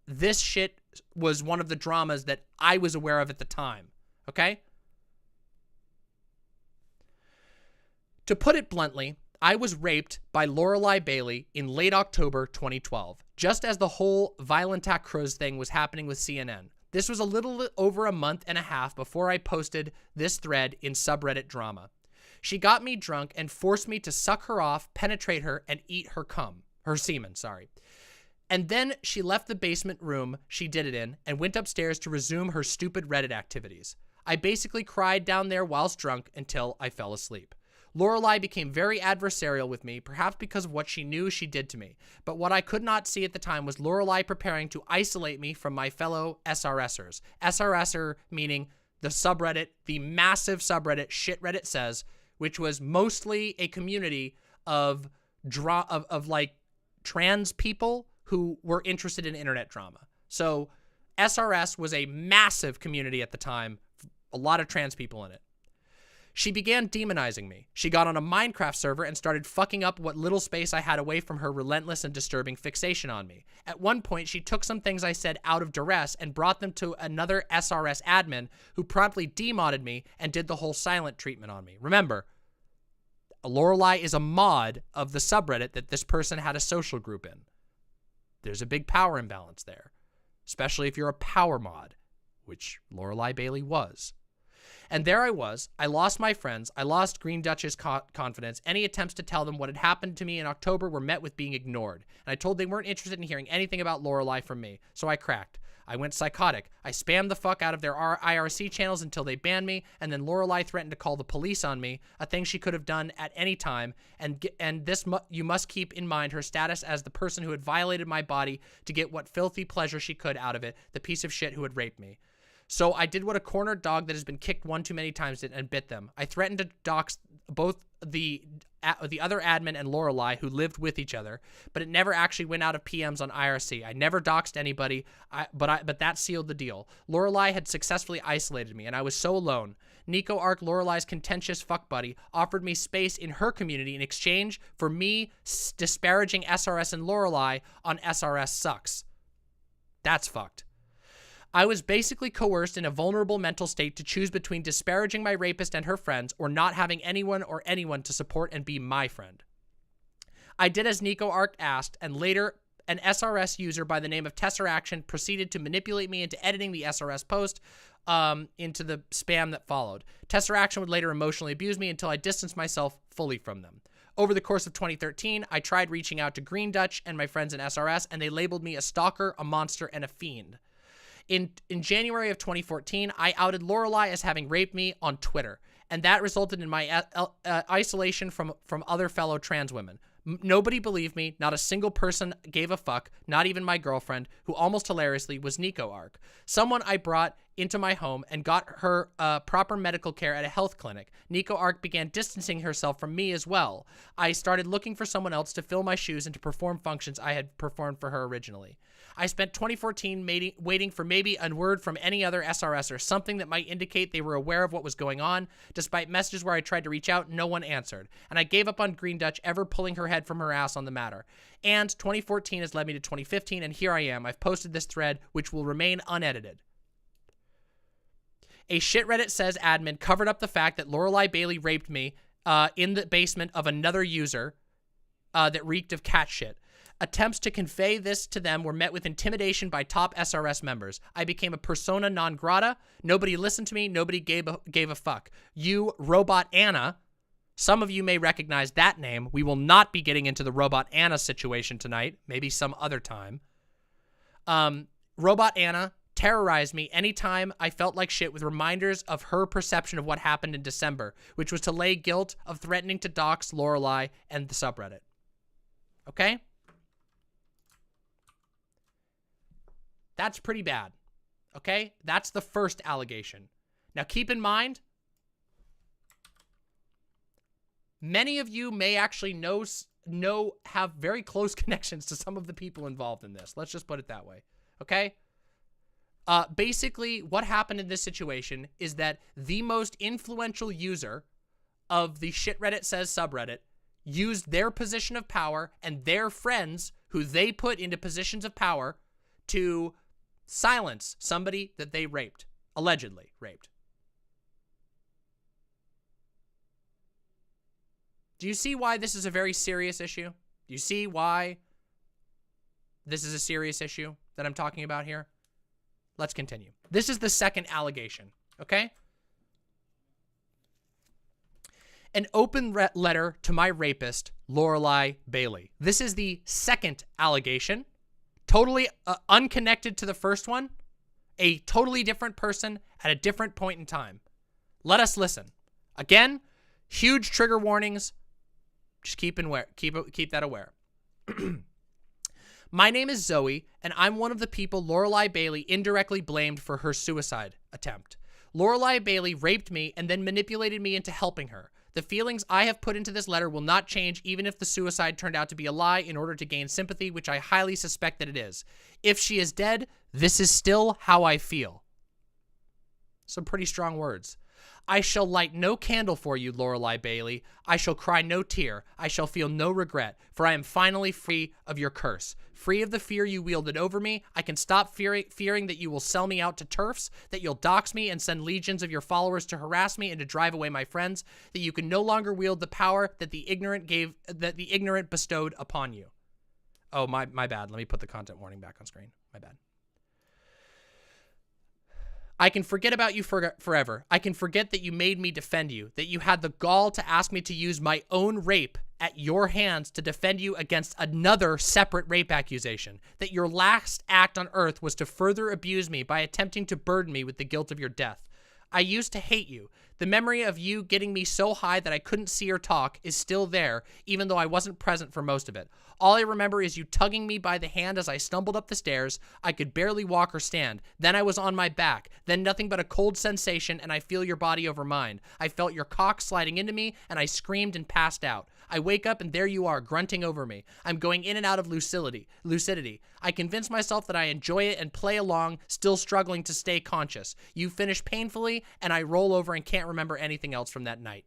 This shit was one of the dramas that I was aware of at the time, okay? To put it bluntly, I was raped by Lorelei Bailey in late October 2012, just as the whole Violent Cruz thing was happening with CNN. This was a little over a month and a half before I posted this thread in subreddit drama. She got me drunk and forced me to suck her off, penetrate her, and eat her semen. And then she left the basement room she did it in and went upstairs to resume her stupid Reddit activities. I basically cried down there whilst drunk until I fell asleep. Lorelei became very adversarial with me, perhaps because of what she knew she did to me. But what I could not see at the time was Lorelei preparing to isolate me from my fellow SRSers. SRSer meaning the subreddit, the massive subreddit Shit Reddit Says, which was mostly a community of like trans people who were interested in internet drama. So SRS was a massive community at the time, a lot of trans people in it. She began demonizing me. She got on a Minecraft server and started fucking up what little space I had away from her relentless and disturbing fixation on me. At one point, she took some things I said out of duress and brought them to another SRS admin who promptly demodded me and did the whole silent treatment on me. Remember, Lorelei is a mod of the subreddit that this person had a social group in. There's a big power imbalance there, especially if you're a power mod, which Lorelei Bailey was. And there I was. I lost my friends. I lost Green Dutch's confidence. Any attempts to tell them what had happened to me in October were met with being ignored. And I told they weren't interested in hearing anything about Lorelei from me. So I cracked. I went psychotic. I spammed the fuck out of their IRC channels until they banned me, and then Lorelei threatened to call the police on me, a thing she could have done at any time. And this you must keep in mind her status as the person who had violated my body to get what filthy pleasure she could out of it, the piece of shit who had raped me. So I did what a cornered dog that has been kicked one too many times did and bit them. I threatened to dox both the other admin and Lorelei who lived with each other, but it never actually went out of PMs on IRC. I never doxed anybody, but that sealed the deal. Lorelei had successfully isolated me, and I was so alone. Nico Arc, Lorelei's contentious fuck buddy, offered me space in her community in exchange for me disparaging SRS and Lorelei on SRS Sucks. That's fucked. I was basically coerced in a vulnerable mental state to choose between disparaging my rapist and her friends or not having anyone or anyone to support and be my friend. I did as Nico Arc asked, and later an SRS user by the name of Tesseraction proceeded to manipulate me into editing the SRS post into the spam that followed. Tesseraction would later emotionally abuse me until I distanced myself fully from them. Over the course of 2013, I tried reaching out to Green Dutch and my friends in SRS, and they labeled me a stalker, a monster, and a fiend. In January of 2014, I outed Lorelai as having raped me on Twitter, and that resulted in my isolation from other fellow trans women. Nobody believed me. Not a single person gave a fuck, not even my girlfriend, who almost hilariously was Nico Arc. Someone I brought into my home and got her proper medical care at a health clinic. Nico Arc began distancing herself from me as well. I started looking for someone else to fill my shoes and to perform functions I had performed for her originally. I spent 2014 waiting for maybe a word from any other SRS or something that might indicate they were aware of what was going on. Despite messages where I tried to reach out, no one answered. And I gave up on Green Dutch ever pulling her head from her ass on the matter. And 2014 has led me to 2015, and here I am. I've posted this thread, which will remain unedited. A shit Reddit says admin covered up the fact that Lorelai Bailey raped me in the basement of another user that reeked of cat shit. Attempts to convey this to them were met with intimidation by top SRS members. I became a persona non grata. Nobody listened to me. Nobody gave a fuck. You, Robot Anna, some of you may recognize that name. We will not be getting into the Robot Anna situation tonight. Maybe some other time. Robot Anna terrorized me anytime I felt like shit with reminders of her perception of what happened in December, which was to lay guilt of threatening to dox Lorelai and the subreddit. Okay? That's pretty bad, okay? That's the first allegation. Now, keep in mind, many of you may actually have very close connections to some of the people involved in this. Let's just put it that way, okay? Basically, what happened in this situation is that the most influential user of the shit Reddit says subreddit used their position of power and their friends who they put into positions of power to silence somebody that they raped, allegedly raped. Do you see why this is a very serious issue? Do you see why this is a serious issue that I'm talking about here? Let's continue. This is the second allegation, okay? An open letter to my rapist, Lorelai Bailey. This is the second allegation. Totally unconnected to the first one. A totally different person at a different point in time. Let us listen. Again, huge trigger warnings. Just keep that aware. My name is Zoe, and I'm one of the people Lorelai Bailey indirectly blamed for her suicide attempt. Lorelai Bailey raped me and then manipulated me into helping her. The feelings I have put into this letter will not change even if the suicide turned out to be a lie in order to gain sympathy, which I highly suspect that it is. If she is dead, this is still how I feel. Some pretty strong words. I shall light no candle for you, Lorelai Bailey. I shall cry no tear. I shall feel no regret, for I am finally free of your curse. Free of the fear you wielded over me, I can stop fearing that you will sell me out to TERFs, that you'll dox me and send legions of your followers to harass me and to drive away my friends, that you can no longer wield the power that the ignorant bestowed upon you. Oh, my bad. Let me put the content warning back on screen. My bad. I can forget about you forever. I can forget that you made me defend you, that you had the gall to ask me to use my own rape at your hands to defend you against another separate rape accusation, that your last act on earth was to further abuse me by attempting to burden me with the guilt of your death. I used to hate you. The memory of you getting me so high that I couldn't see or talk is still there, even though I wasn't present for most of it. All I remember is you tugging me by the hand as I stumbled up the stairs. I could barely walk or stand. Then I was on my back. Then nothing but a cold sensation, and I feel your body over mine. I felt your cock sliding into me, and I screamed and passed out. I wake up, and there you are, grunting over me. I'm going in and out of lucidity. I convince myself that I enjoy it and play along, still struggling to stay conscious. You finish painfully, and I roll over and can't remember anything else from that night.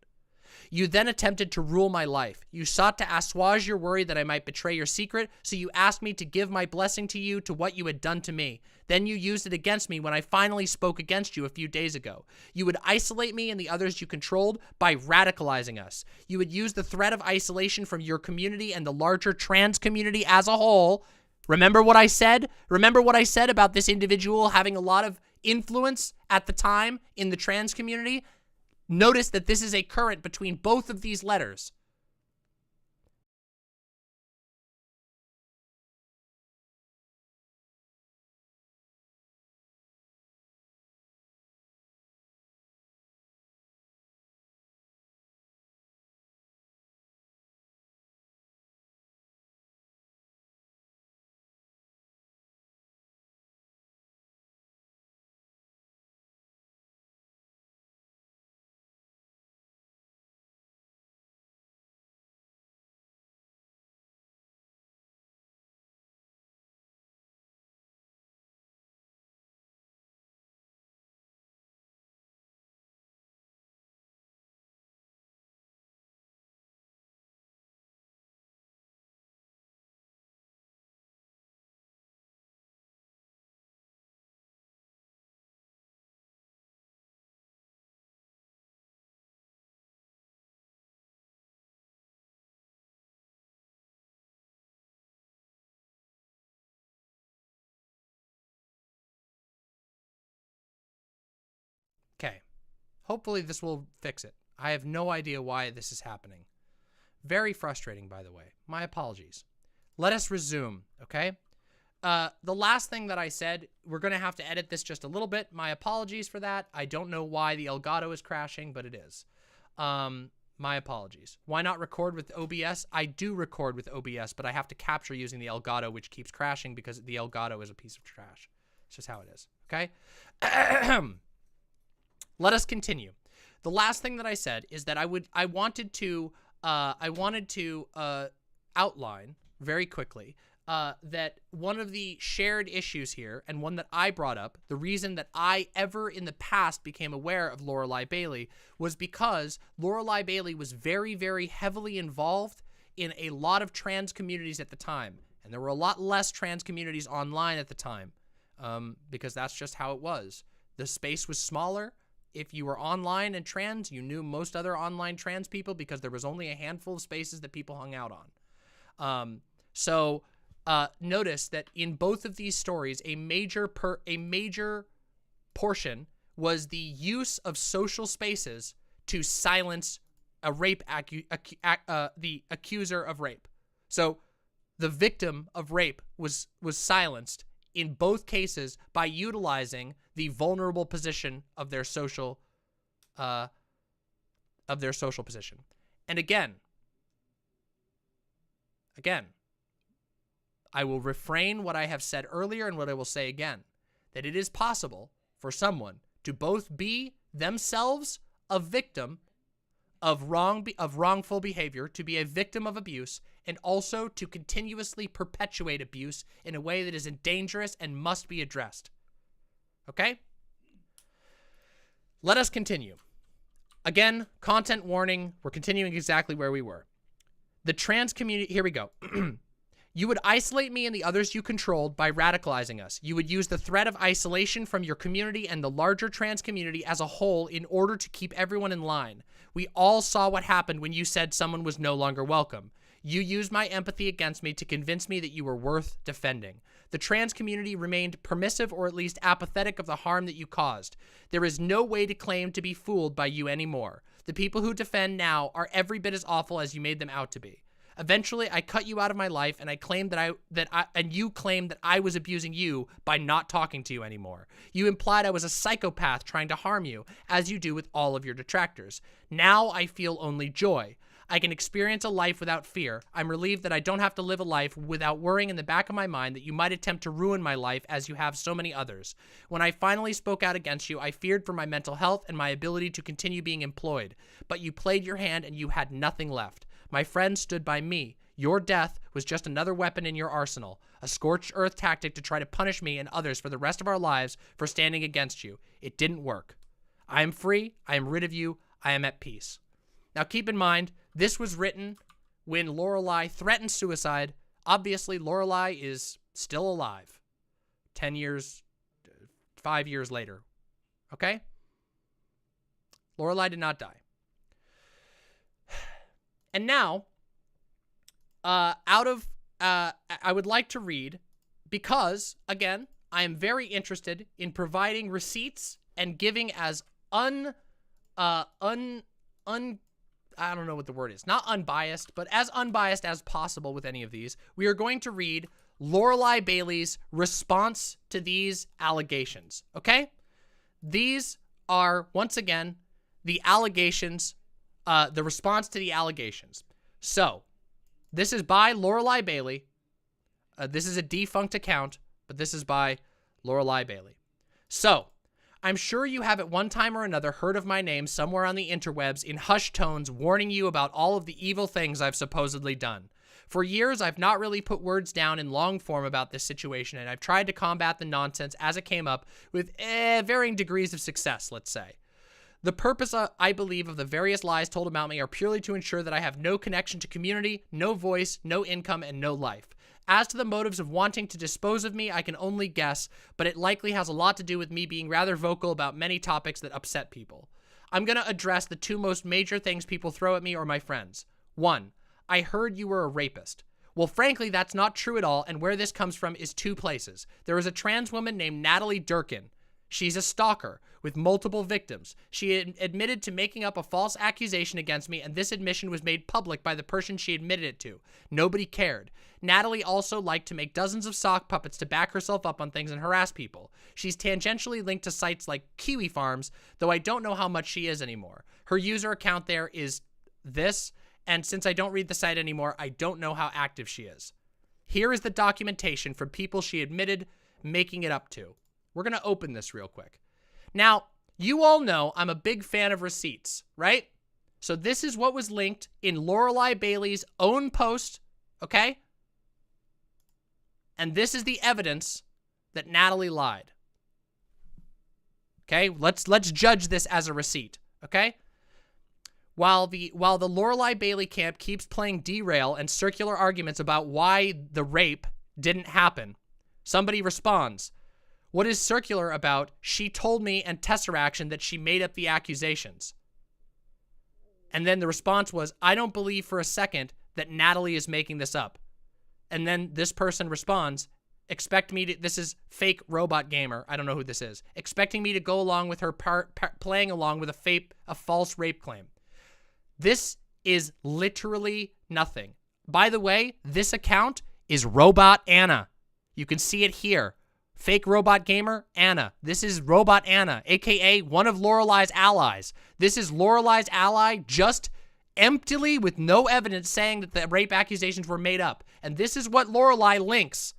You then attempted to rule my life. You sought to assuage your worry that I might betray your secret, so you asked me to give my blessing to you to what you had done to me. Then you used it against me when I finally spoke against you a few days ago. You would isolate me and the others you controlled by radicalizing us. You would use the threat of isolation from your community and the larger trans community as a whole. Remember what I said? Remember what I said about this individual having a lot of influence at the time in the trans community? Notice that this is a current between both of these letters. Okay. Hopefully this will fix it. I have no idea why this is happening. Very frustrating, by the way. My apologies. Let us resume, okay? The last thing that I said, we're going to have to edit this just a little bit. My apologies for that. I don't know why the Elgato is crashing, but it is. My apologies. Why not record with OBS? I do record with OBS, but I have to capture using the Elgato, which keeps crashing because the Elgato is a piece of trash. It's just how it is, okay? Let us continue. The last thing that I said is that I wanted to outline very quickly that one of the shared issues here, and one that I brought up, the reason that I ever in the past became aware of Lorelei Bailey was because Lorelei Bailey was very, very heavily involved in a lot of trans communities at the time. And there were a lot less trans communities online at the time because that's just how it was. The space was smaller. If you were online and trans, you knew most other online trans people because there was only a handful of spaces that people hung out on. Notice that in both of these stories, a major portion was the use of social spaces to silence a rape the accuser of rape. So the victim of rape was silenced in both cases by utilizing the vulnerable position of their social position. And again, I will refrain what I have said earlier and what I will say again, that it is possible for someone to both be themselves a victim of wrongful behavior, to be a victim of abuse, and also to continuously perpetuate abuse in a way that is dangerous and must be addressed. Okay? Let us continue. Again, content warning. We're continuing exactly where we were. The trans community, here we go. You would isolate me and the others you controlled by radicalizing us. You would use the threat of isolation from your community and the larger trans community as a whole in order to keep everyone in line. We all saw what happened when you said someone was no longer welcome. You used my empathy against me to convince me that you were worth defending. The trans community remained permissive or at least apathetic of the harm that you caused. There is no way to claim to be fooled by you anymore. The people who defend now are every bit as awful as you made them out to be. Eventually, I cut you out of my life, and I claimed and you claimed that I was abusing you by not talking to you anymore. You implied I was a psychopath trying to harm you, as you do with all of your detractors. Now I feel only joy. I can experience a life without fear. I'm relieved that I don't have to live a life without worrying in the back of my mind that you might attempt to ruin my life as you have so many others. When I finally spoke out against you, I feared for my mental health and my ability to continue being employed. But you played your hand and you had nothing left. My friends stood by me. Your death was just another weapon in your arsenal, a scorched earth tactic to try to punish me and others for the rest of our lives for standing against you. It didn't work. I am free. I am rid of you. I am at peace. Now, keep in mind, this was written when Lorelai threatened suicide. Obviously, Lorelai is still alive 10 years, 5 years later. Okay? Lorelai did not die. And now, I would like to read, because, again, I am very interested in providing receipts and giving as I don't know what the word is. Not unbiased, but as unbiased as possible with any of these. We are going to read Lorelai Bailey's response to these allegations, okay? These are, once again, the allegations, the response to the allegations. So, this is by Lorelai Bailey. This is a defunct account, but this is by Lorelai Bailey. So, I'm sure you have at one time or another heard of my name somewhere on the interwebs in hushed tones warning you about all of the evil things I've supposedly done. For years, I've not really put words down in long form about this situation, and I've tried to combat the nonsense as it came up with varying degrees of success, let's say. The purpose, I believe, of the various lies told about me are purely to ensure that I have no connection to community, no voice, no income, and no life. As to the motives of wanting to dispose of me, I can only guess, but it likely has a lot to do with me being rather vocal about many topics that upset people. I'm going to address the two most major things people throw at me or my friends. 1, I heard you were a rapist. Well, frankly, that's not true at all, and where this comes from is two places. There is a trans woman named Natalie Durkin. She's a stalker with multiple victims. She admitted to making up a false accusation against me, and this admission was made public by the person she admitted it to. Nobody cared. Natalie also liked to make dozens of sock puppets to back herself up on things and harass people. She's tangentially linked to sites like Kiwi Farms, though I don't know how much she is anymore. Her user account there is this, and since I don't read the site anymore, I don't know how active she is. Here is the documentation from people she admitted making it up to. We're going to open this real quick. Now, you all know I'm a big fan of receipts, right? So this is what was linked in Lorelai Bailey's own post, okay? And this is the evidence that Natalie lied. Okay? Let's judge this as a receipt, okay? While the Lorelai Bailey camp keeps playing derail and circular arguments about why the rape didn't happen, somebody responds, what is circular about, she told me and Tesseraction that she made up the accusations. And then the response was, I don't believe for a second that Natalie is making this up. And then this person responds, expect me to, this is fake robot gamer, I don't know who this is, expecting me to go along with her playing along with a false rape claim. This is literally nothing. By the way, this account is Robot Anna. You can see it here. Fake robot gamer, Anna. This is Robot Anna, aka one of Lorelai's allies. This is Lorelai's ally just emptily with no evidence saying that the rape accusations were made up. And this is what Lorelai links.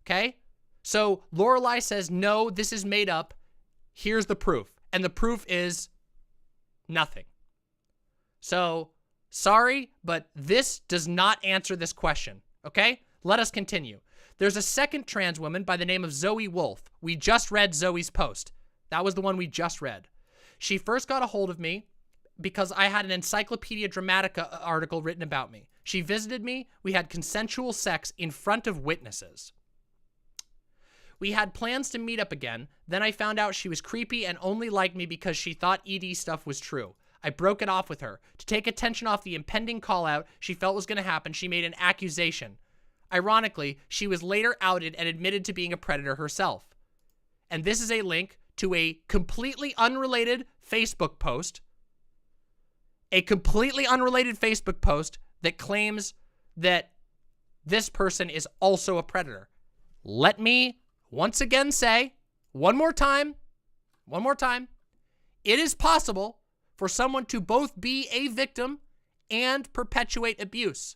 Okay? So Lorelai says, no, this is made up. Here's the proof. And the proof is nothing. So, sorry, but this does not answer this question. Okay? Let us continue. There's a second trans woman by the name of Zoe Wolf. We just read Zoe's post. That was the one we just read. She first got a hold of me because I had an Encyclopedia Dramatica article written about me. She visited me. We had consensual sex in front of witnesses. We had plans to meet up again. Then I found out she was creepy and only liked me because she thought ED stuff was true. I broke it off with her. To take attention off the impending call-out she felt was going to happen, she made an accusation. Ironically, she was later outed and admitted to being a predator herself. And this is a link to a completely unrelated Facebook post. A completely unrelated Facebook post that claims that this person is also a predator. Let me once again say, one more time, it is possible for someone to both be a victim and perpetuate abuse.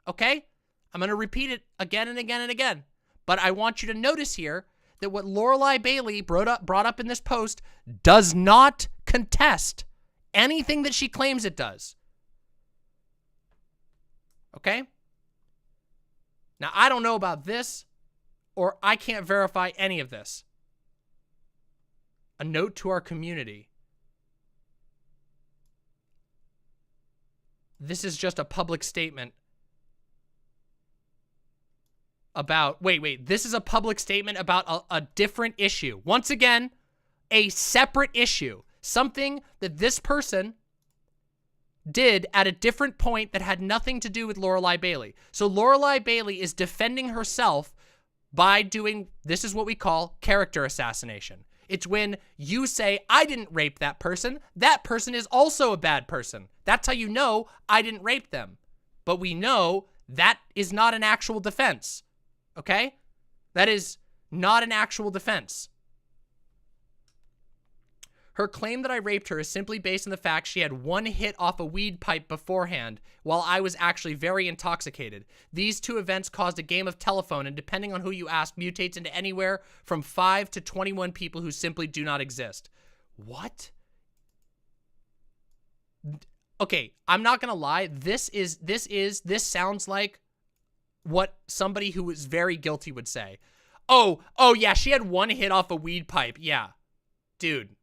Okay? I'm going to repeat it again and again and again. But I want you to notice here that what Lorelai Bailey brought up in this post does not contest anything that she claims it does. Okay? Now, I don't know about this, or I can't verify any of this. A note to our community. this is just a public statement about, wait, this is a public statement about a different issue. Once again, a separate issue. Something that this person did at a different point that had nothing to do with Lorelai Bailey. So Lorelai Bailey is defending herself by doing, this is what we call character assassination. It's when you say, I didn't rape that person is also a bad person. That's how you know I didn't rape them. But we know that is not an actual defense. Okay? That is not an actual defense. Her claim that I raped her is simply based on the fact she had one hit off a weed pipe beforehand while I was actually very intoxicated. These two events caused a game of telephone, and depending on who you ask, mutates into anywhere from 5 to 21 people who simply do not exist. What? Okay, I'm not gonna lie. This sounds like what somebody who is very guilty would say. Oh yeah, she had one hit off a weed pipe. Yeah. Dude.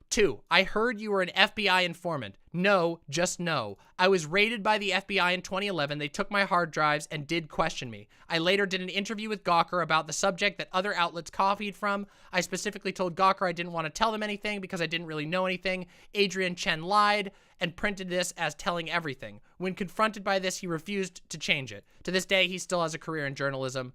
2, I heard you were an FBI informant. No, just no. I was raided by the FBI in 2011. They took my hard drives and did question me. I later did an interview with Gawker about the subject that other outlets copied from. I specifically told Gawker I didn't want to tell them anything because I didn't really know anything. Adrian Chen lied and printed this as telling everything. When confronted by this, he refused to change it. To this day, he still has a career in journalism.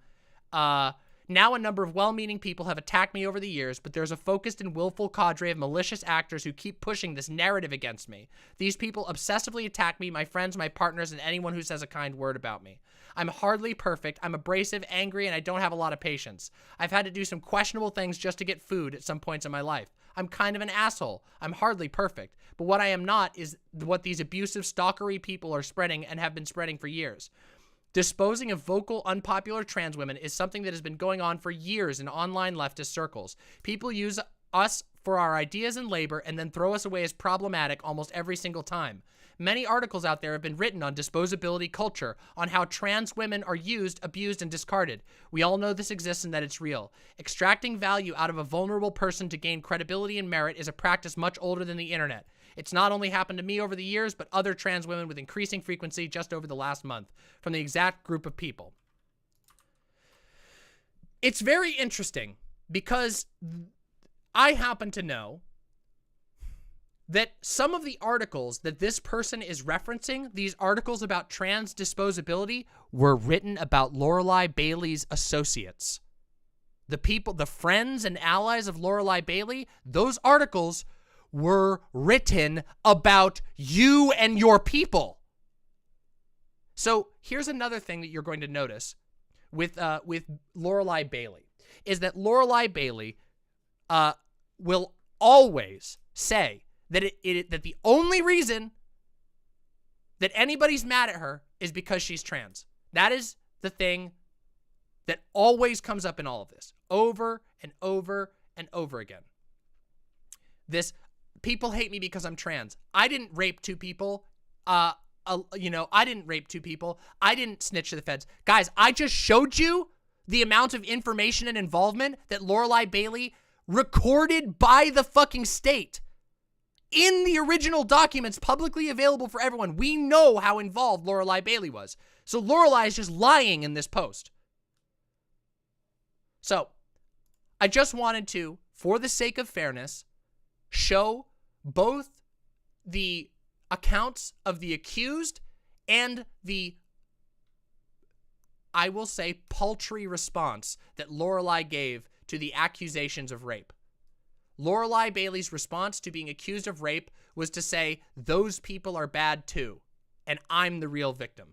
Now a number of well-meaning people have attacked me over the years, but there's a focused and willful cadre of malicious actors who keep pushing this narrative against me. These people obsessively attack me, my friends, my partners, and anyone who says a kind word about me. I'm hardly perfect. I'm abrasive, angry, and I don't have a lot of patience. I've had to do some questionable things just to get food at some points in my life. I'm kind of an asshole. I'm hardly perfect. But what I am not is what these abusive, stalkery people are spreading and have been spreading for years. Disposing of vocal, unpopular trans women is something that has been going on for years in online leftist circles. People use us for our ideas and labor and then throw us away as problematic almost every single time. Many articles out there have been written on disposability culture, on how trans women are used, abused, and discarded. We all know this exists and that it's real. Extracting value out of a vulnerable person to gain credibility and merit is a practice much older than the internet. It's not only happened to me over the years, but other trans women with increasing frequency just over the last month from the exact group of people. It's very interesting because I happen to know that some of the articles that this person is referencing, these articles about trans disposability, were written about Lorelai Bailey's associates. The people, the friends and allies of Lorelai Bailey, those articles were written about you and your people. So here's another thing that you're going to notice with Lorelai Bailey is that Lorelai Bailey will always say that that the only reason that anybody's mad at her is because she's trans. That is the thing that always comes up in all of this, over and over and over again. This, people hate me because I'm trans. I didn't rape 2 people. I didn't rape 2 people. I didn't snitch to the feds. Guys, I just showed you the amount of information and involvement that Lorelai Bailey recorded by the fucking state. In the original documents publicly available for everyone, we know how involved Lorelai Bailey was. So Lorelai is just lying in this post. So, I just wanted to, for the sake of fairness, show both the accounts of the accused and the, I will say, paltry response that Lorelai gave to the accusations of rape. Lorelai Bailey's response to being accused of rape was to say, those people are bad too, and I'm the real victim.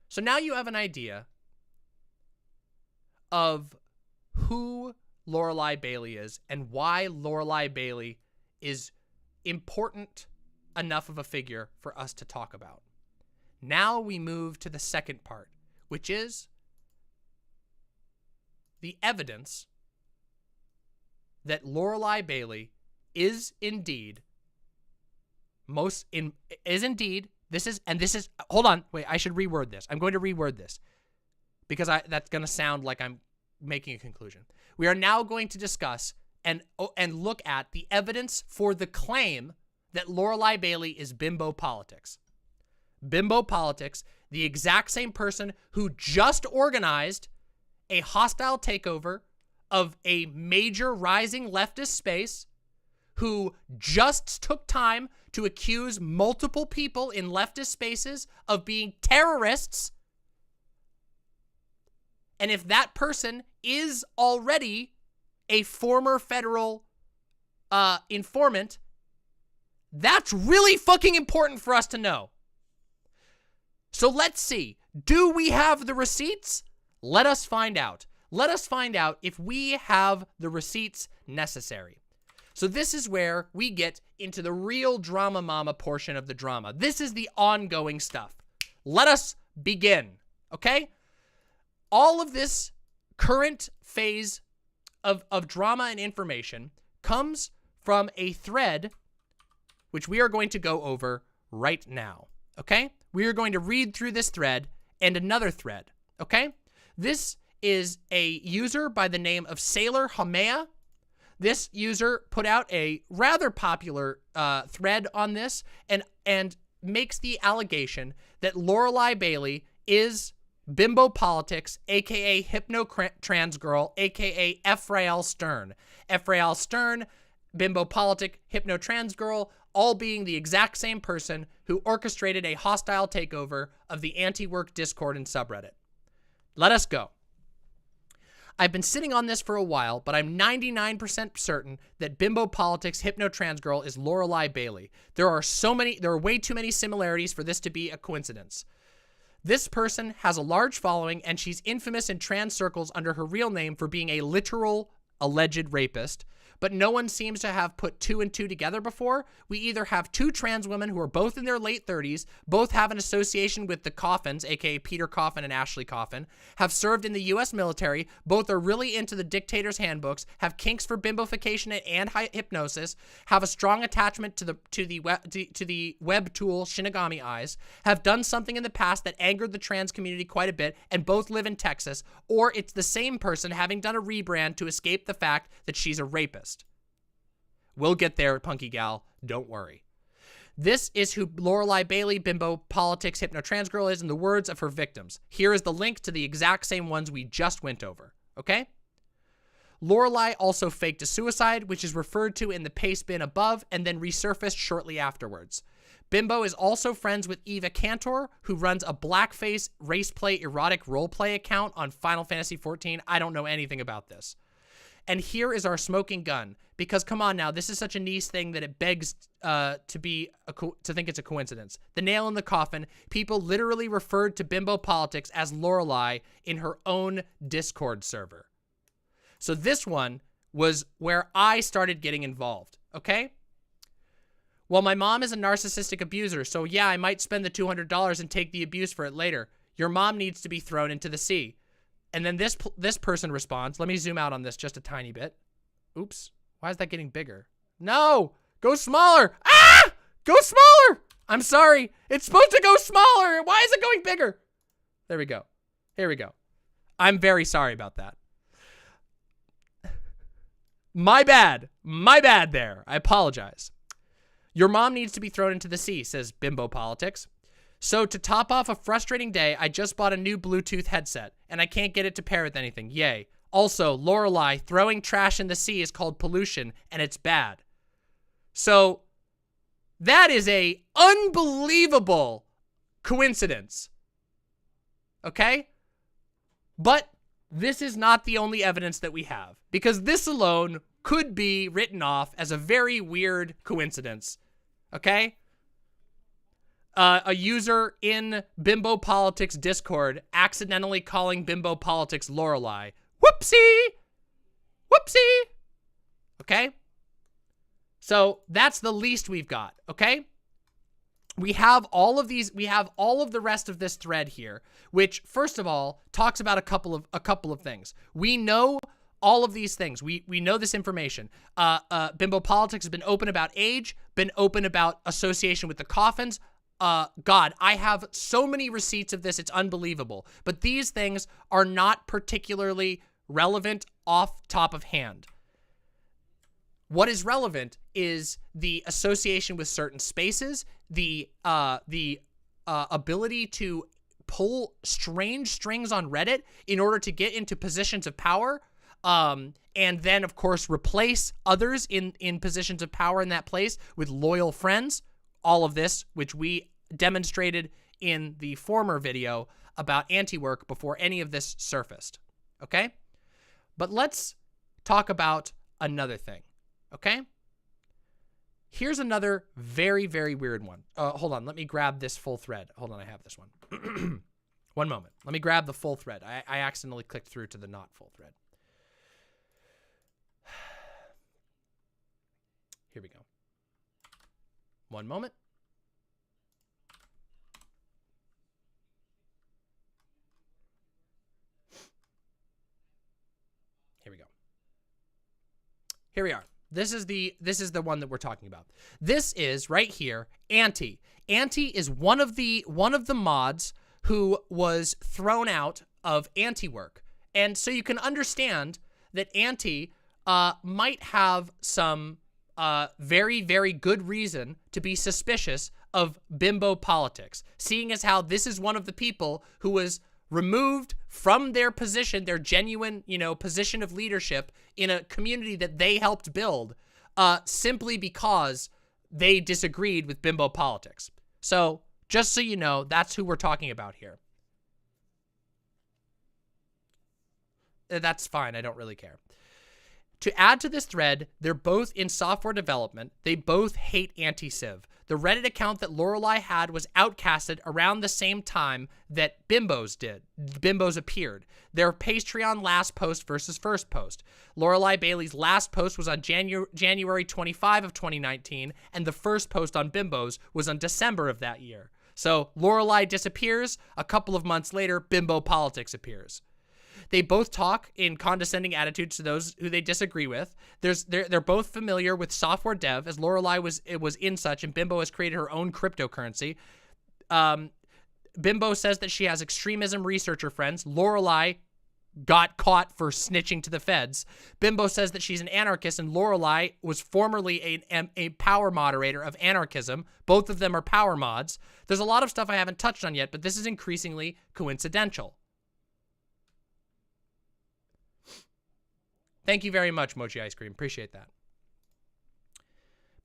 So now you have an idea of who Lorelai Bailey is and why Lorelai Bailey is important enough of a figure for us to talk about. Now we move to the second part, which is the evidence that Lorelai Bailey is indeed hold on, wait, I should reword this. I'm going to reword this because that's going to sound like I'm making a conclusion. We are now going to discuss and look at the evidence for the claim that Lorelei Bailey is bimbo politics. Bimbo politics, the exact same person who just organized a hostile takeover of a major rising leftist space, who just took time to accuse multiple people in leftist spaces of being terrorists. And if that person is already a former federal informant, that's really fucking important for us to know. So let's see. Do we have the receipts? Let us find out. Let us find out if we have the receipts necessary. So this is where we get into the real DramaMama portion of the drama. This is the ongoing stuff. Let us begin, okay? All of this current phase of drama and information comes from a thread which we are going to go over right now, okay? We are going to read through this thread and another thread, okay? This is a user by the name of Sailor Hamea. This user put out a rather popular thread on this and makes the allegation that Lorelei Bailey is bimbo politics, aka hypno trans girl, aka Ephrael Stern. Ephrael Stern, bimbo politic, hypno trans girl, all being the exact same person who orchestrated a hostile takeover of the anti-work Discord and subreddit. Let us go. I've been sitting on this for a while, but I'm 99% certain that bimbo politics hypno trans girl is Lorelei Bailey. There are way too many similarities for this to be a coincidence. This person has a large following, and she's infamous in trans circles under her real name for being a literal alleged rapist, but no one seems to have put two and two together before. We either have two trans women who are both in their late 30s, both have an association with the Coffins, aka Peter Coffin and Ashley Coffin, have served in the US military, both are really into the dictator's handbooks, have kinks for bimbofication and hypnosis, have a strong attachment to the web tool Shinigami Eyes, have done something in the past that angered the trans community quite a bit, and both live in Texas, or it's the same person having done a rebrand to escape the fact that she's a rapist. We'll get there, Punky Gal. Don't worry. This is who Lorelei Bailey, bimbo politics, hypno trans girl is in the words of her victims. Here is the link to the exact same ones we just went over, okay? Lorelei also faked a suicide, which is referred to in the paste bin above and then resurfaced shortly afterwards. Bimbo is also friends with Eva Cantor, who runs a blackface raceplay erotic roleplay account on Final Fantasy XIV. I don't know anything about this. And here is our smoking gun, because come on now, this is such a niche thing that it begs to think it's a coincidence. The nail in the coffin, people literally referred to bimbo politics as Lorelei in her own Discord server. So this one was where I started getting involved, okay? Well, my mom is a narcissistic abuser, so yeah, I might spend the $200 and take the abuse for it later. Your mom needs to be thrown into the sea. And then this person responds. Let me zoom out on this just a tiny bit. Oops. Why is that getting bigger? No! Go smaller! Ah! Go smaller! I'm sorry. It's supposed to go smaller. Why is it going bigger? There we go. Here we go. I'm very sorry about that. My bad. My bad there. I apologize. Your mom needs to be thrown into the sea, says Bimbo Politics. So to top off a frustrating day, I just bought a new Bluetooth headset, and I can't get it to pair with anything. Yay. Also, Lorelei, throwing trash in the sea is called pollution, and it's bad. So that is a unbelievable coincidence. Okay? But this is not the only evidence that we have, because this alone could be written off as a very weird coincidence. Okay? A user in Bimbo Politics Discord accidentally calling Bimbo Politics Lorelei. Whoopsie! Whoopsie! Okay? So that's the least we've got, okay? We have all of these, we have all of the rest of this thread here, which first of all talks about a couple of things. We know all of these things. We know this information. Bimbo Politics has been open about age, been open about association with the Coffins. God, I have so many receipts of this, it's unbelievable. But these things are not particularly relevant off top of hand. What is relevant is the association with certain spaces, the ability to pull strange strings on Reddit in order to get into positions of power, and then, of course, replace others in positions of power in that place with loyal friends. All of this, which we demonstrated in the former video about anti-work before any of this surfaced, okay? But let's talk about another thing, okay? Here's another very, very weird one. Hold on, let me grab this full thread. Hold on, I have this one. One moment. Let me grab the full thread. I accidentally clicked through to the not full thread. Here we go. One moment. Here we go. Here we are. This is the one that we're talking about. This is right here, Anti. Anti is one of the mods who was thrown out of anti-work. And so you can understand that Anti might have some very, very good reason to be suspicious of bimbo politics, seeing as how this is one of the people who was removed from their position, their genuine, position of leadership in a community that they helped build, simply because they disagreed with bimbo politics. So, just so you know, that's who we're talking about here. That's fine, I don't really care. To add to this thread, they're both in software development. They both hate anti-civ. The Reddit account that Lorelai had was outcasted around the same time that Bimbos did. Bimbos appeared. Their Patreon last post versus first post. Lorelai Bailey's last post was on January 25 of 2019, and the first post on Bimbos was on December of that year. So Lorelai disappears. A couple of months later, bimbo politics appears. They both talk in condescending attitudes to those who they disagree with. They're both familiar with software dev, as Lorelai was in such, and Bimbo has created her own cryptocurrency. Bimbo says that she has extremism researcher friends. Lorelai got caught for snitching to the feds. Bimbo says that she's an anarchist, and Lorelai was formerly a power moderator of anarchism. Both of them are power mods. There's a lot of stuff I haven't touched on yet, but this is increasingly coincidental. Thank you very much, Mochi Ice Cream. Appreciate that.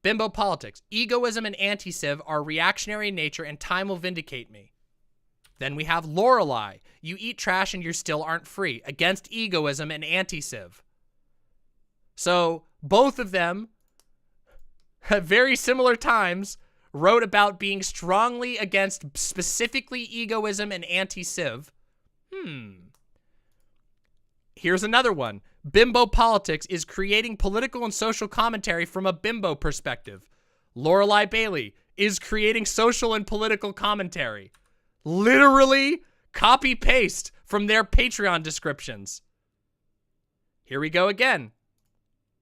Bimbo politics. Egoism and anti-civ are reactionary in nature, and time will vindicate me. Then we have Lorelai. You eat trash and you still aren't free. Against egoism and anti-civ. So both of them, at very similar times, wrote about being strongly against specifically egoism and anti-civ. Here's another one. Bimbo politics is creating political and social commentary from a bimbo perspective. Lorelai Bailey is creating social and political commentary. Literally copy-paste from their Patreon descriptions. Here we go again.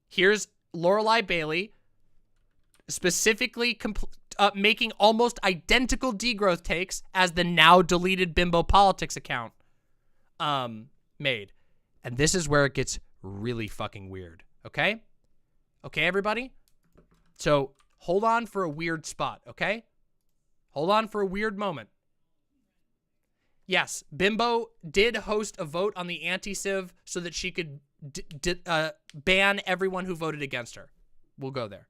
Here's Lorelai Bailey specifically making almost identical degrowth takes as the now deleted Bimbo Politics account made. And this is where it gets really fucking weird, okay? Okay, everybody? So hold on for a weird spot, okay? Hold on for a weird moment. Yes, Bimbo did host a vote on the anti-civ so that she could ban everyone who voted against her. We'll go there.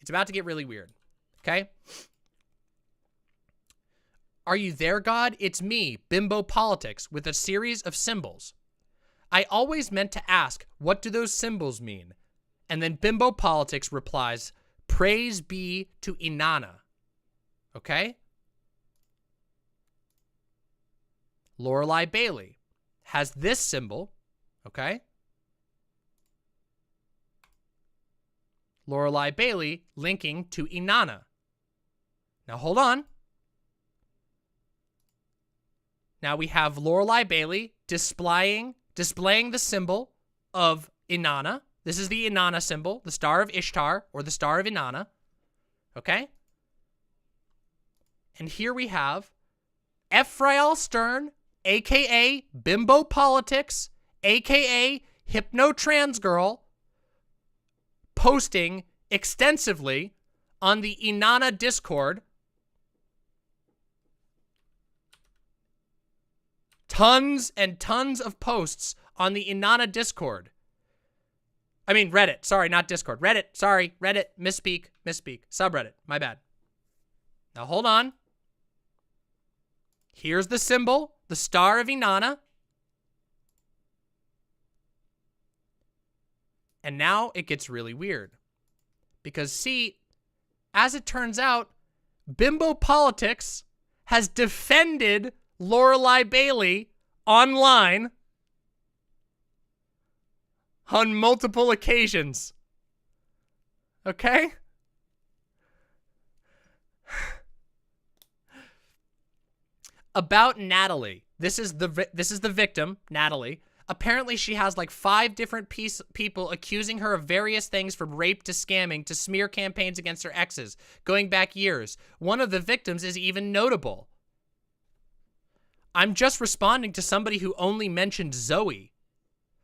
It's about to get really weird, okay? Are you there, God? It's me, Bimbo Politics, with a series of symbols. I always meant to ask, what do those symbols mean? And then Bimbo Politics replies, praise be to Inanna. Okay? Lorelai Bailey has this symbol. Okay? Lorelai Bailey linking to Inanna. Now hold on. Now we have Lorelai Bailey displaying the symbol of Inanna. This is the Inanna symbol, the Star of Ishtar, or the Star of Inanna. Okay? And here we have Ephrael Stern, a.k.a. Bimbo Politics, a.k.a. Hypno Trans Girl, posting extensively on the Inanna Discord. Tons and tons of posts on the Inanna Discord. I mean, Reddit. Sorry, not Discord. Reddit. Sorry, Reddit. Misspeak. Subreddit. My bad. Now, hold on. Here's the symbol, the Star of Inanna. And now it gets really weird. Because, see, as it turns out, Bimbo Politics has defended Lorelei Bailey online on multiple occasions. Okay? About Natalie. This is the victim, Natalie. Apparently, she has like 5 different people accusing her of various things from rape to scamming to smear campaigns against her exes, going back years. One of the victims is even notable. I'm just responding to somebody who only mentioned Zoe.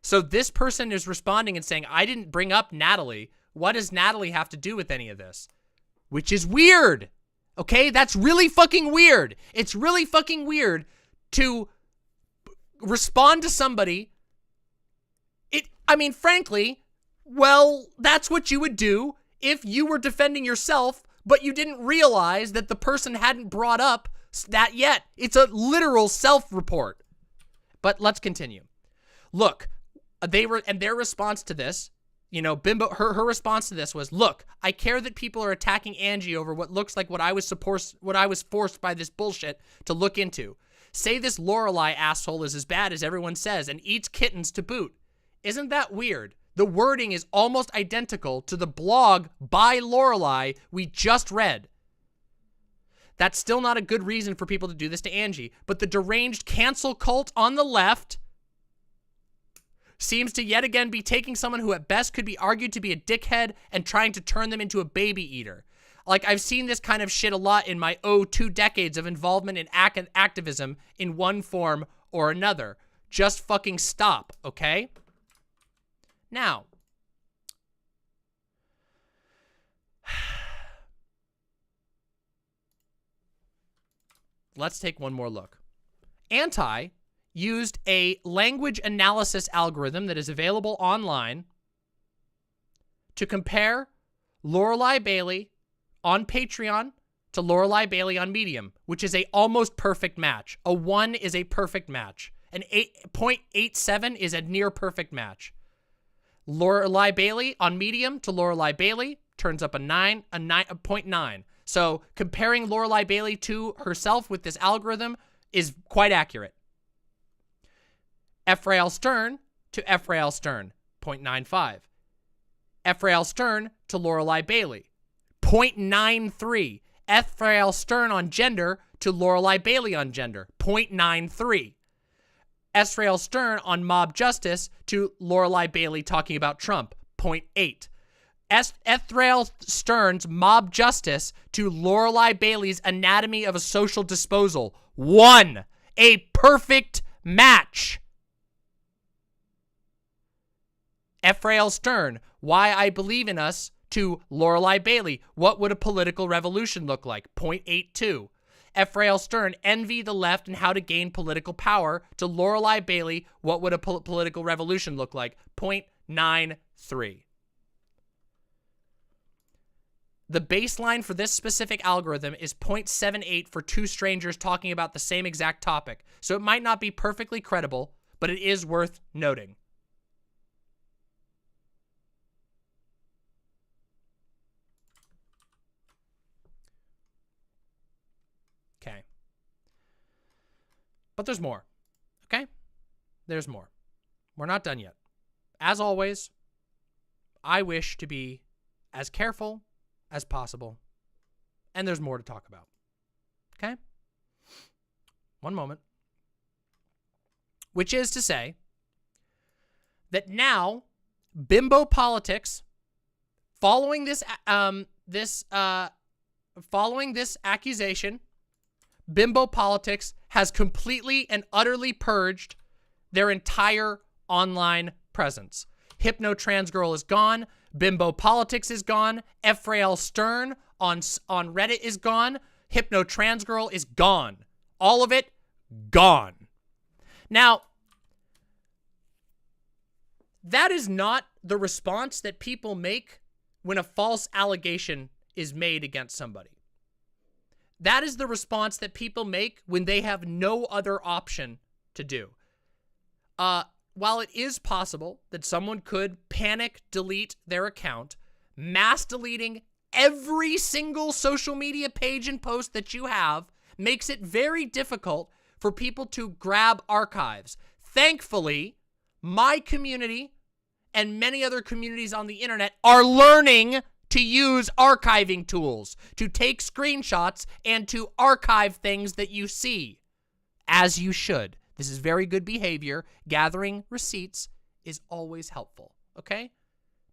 So this person is responding and saying, I didn't bring up Natalie. What does Natalie have to do with any of this? Which is weird. Okay? That's really fucking weird. It's really fucking weird to respond to somebody. I mean, frankly, well, that's what you would do if you were defending yourself, but you didn't realize that the person hadn't brought up that yet. It's a literal self-report. But let's continue. Look, their response to this, you know, Bimbo, her response to this was, look, I care that people are attacking Angie over what looks like what I was forced by this bullshit to look into. Say this Lorelei asshole is as bad as everyone says and eats kittens to boot. Isn't that weird? The wording is almost identical to the blog by Lorelei we just read. That's still not a good reason for people to do this to Angie, but the deranged cancel cult on the left seems to yet again be taking someone who at best could be argued to be a dickhead and trying to turn them into a baby eater. Like, I've seen this kind of shit a lot in my 2 decades of involvement in activism in one form or another. Just fucking stop, okay? Now, let's take one more look. Anti used a language analysis algorithm that is available online to compare Lorelei Bailey on Patreon to Lorelei Bailey on Medium, which is a almost perfect match. A 1 is a perfect match. An 8.87 is a near perfect match. Lorelei Bailey on Medium to Lorelei Bailey turns up a 0.9. So comparing Lorelei Bailey to herself with this algorithm is quite accurate. Ephrael Stern to Ephrael Stern, 0.95. Ephrael Stern to Lorelei Bailey, 0.93. Ephrael Stern on gender to Lorelei Bailey on gender, 0.93. Ephrael Stern on mob justice to Lorelei Bailey talking about Trump, 0.8. Ephrael Stern's mob justice to Lorelei Bailey's anatomy of a social disposal, 1. A perfect match. Ephrael Stern, Why I Believe in Us to Lorelei Bailey, What Would a Political Revolution Look Like, 0.82. Ephrael Stern, Envy the Left and How to Gain Political Power to Lorelei Bailey, What Would a Political Revolution Look Like, 0.93. The baseline for this specific algorithm is 0.78 for 2 strangers talking about the same exact topic, so it might not be perfectly credible, but it is worth noting. Okay. But there's more. Okay? There's more. We're not done yet. As always, I wish to be as careful as possible. And there's more to talk about. Okay? One moment. Which is to say that now Bimbo Politics, following this accusation, Bimbo Politics has completely and utterly purged their entire online presence. Hypno Trans Girl is gone. Bimbo Politics is gone. Ephrael Stern on Reddit is gone. Hypno Trans Girl is gone. All of it, gone. Now, that is not the response that people make when a false allegation is made against somebody. That is the response that people make when they have no other option to do. While it is possible that someone could panic delete their account, mass deleting every single social media page and post that you have makes it very difficult for people to grab archives. Thankfully, my community and many other communities on the internet are learning to use archiving tools, to take screenshots and to archive things that you see, as you should. This is very good behavior. Gathering receipts is always helpful, okay?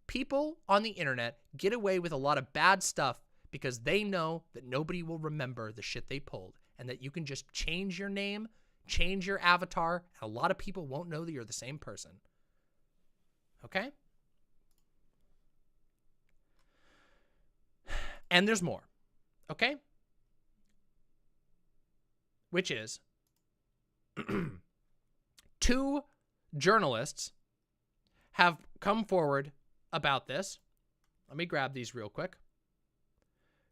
People on the internet get away with a lot of bad stuff because they know that nobody will remember the shit they pulled and that you can just change your name, change your avatar, and a lot of people won't know that you're the same person, okay? And there's more, okay? Which is 2 journalists have come forward about this. Let me grab these real quick.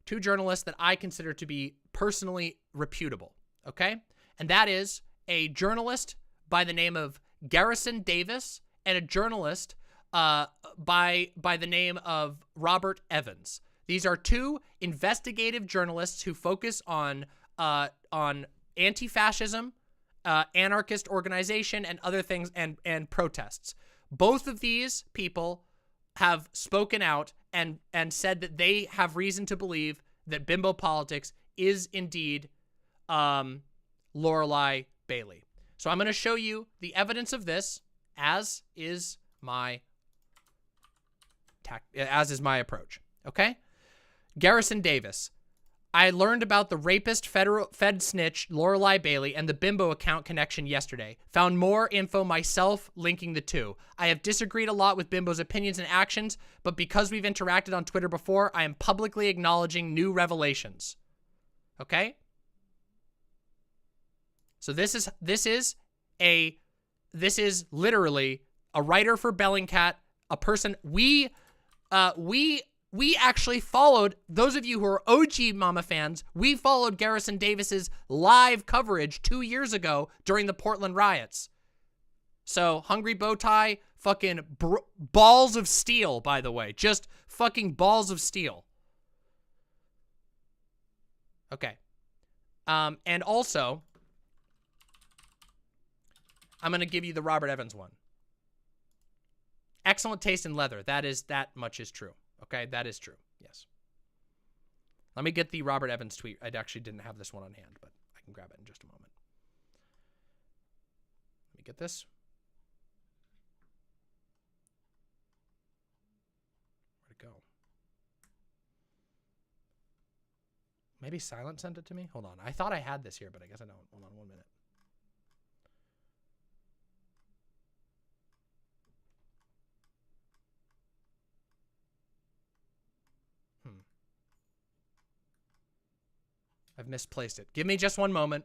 2 journalists that I consider to be personally reputable, okay? And that is a journalist by the name of Garrison Davis and a journalist by the name of Robert Evans. These are 2 investigative journalists who focus on anti-fascism, anarchist organization, and other things, and protests. Both of these people have spoken out and said that they have reason to believe that Bimbo Politics is indeed Lorelei Bailey. So I'm going to show you the evidence of this, as is my approach. Okay? Garrison Davis. I learned about the rapist Fed snitch Lorelei Bailey and the Bimbo account connection yesterday. Found more info myself linking the 2. I have disagreed a lot with Bimbo's opinions and actions, but because we've interacted on Twitter before, I am publicly acknowledging new revelations. Okay? So this is literally a writer for Bellingcat, a person we actually followed, those of you who are OG Mama fans, we followed Garrison Davis's live coverage 2 years ago during the Portland riots. So, Hungry Bowtie, fucking balls of steel, by the way. Just fucking balls of steel. Okay. And also, I'm going to give you the Robert Evans one. Excellent taste in leather. That much is true. Okay, that is true. Yes. Let me get the Robert Evans tweet. I actually didn't have this one on hand, but I can grab it in just a moment. Let me get this. Where'd it go? Maybe Silent sent it to me? Hold on. I thought I had this here, but I guess I don't. Hold on 1 minute. I've misplaced it. Give me just 1 moment.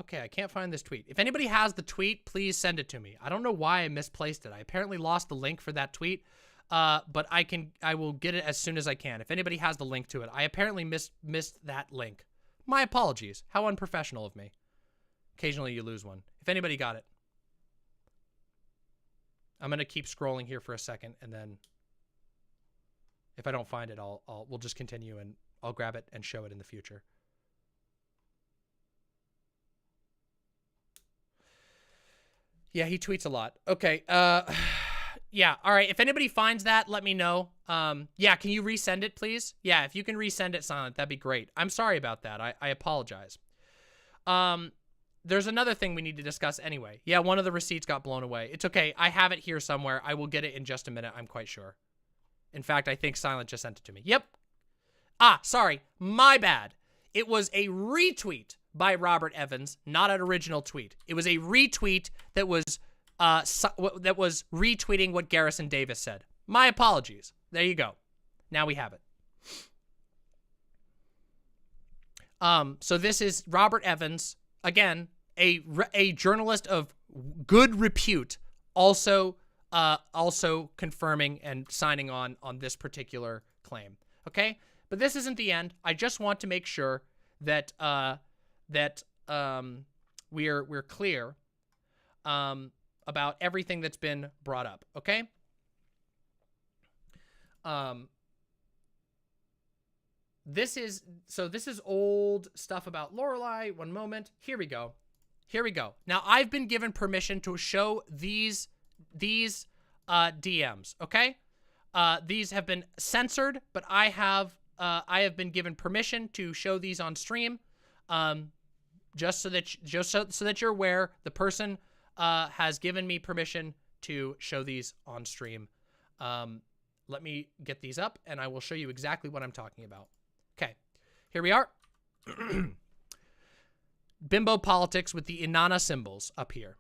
Okay, I can't find this tweet. If anybody has the tweet, please send it to me. I don't know why I misplaced it. I apparently lost the link for that tweet, but I will get it as soon as I can. If anybody has the link to it, I apparently missed that link. My apologies. How unprofessional of me. Occasionally you lose one. If anybody got it. I'm gonna keep scrolling here for a second, and then if I don't find it, we'll just continue and I'll grab it and show it in the future. Yeah, he tweets a lot. Okay, yeah, all right. If anybody finds that, let me know. Yeah, can you resend it, please? Yeah, if you can resend it, Silent, that'd be great. I'm sorry about that. I apologize. There's another thing we need to discuss anyway. Yeah, one of the receipts got blown away. It's okay. I have it here somewhere. I will get it in just a minute, I'm quite sure. In fact, I think Silent just sent it to me. Yep. Ah, sorry. My bad. It was a retweet by Robert Evans, not an original tweet. It was a retweet that was retweeting what Garrison Davis said. My apologies. There you go. Now we have it. So this is Robert Evans, again, a journalist of good repute, also confirming and signing on this particular claim. Okay, but this isn't the end. I just want to make sure that we're clear about everything that's been brought up. Okay. This is old stuff about Lorelai. One moment. Here we go. Now I've been given permission to show these DMs. Okay. These have been censored, but I have been given permission to show these on stream. Just so that you're aware, the person has given me permission to show these on stream. Let me get these up, and I will show you exactly what I'm talking about. Okay, here we are. Bimbo politics with the Inanna symbols up here.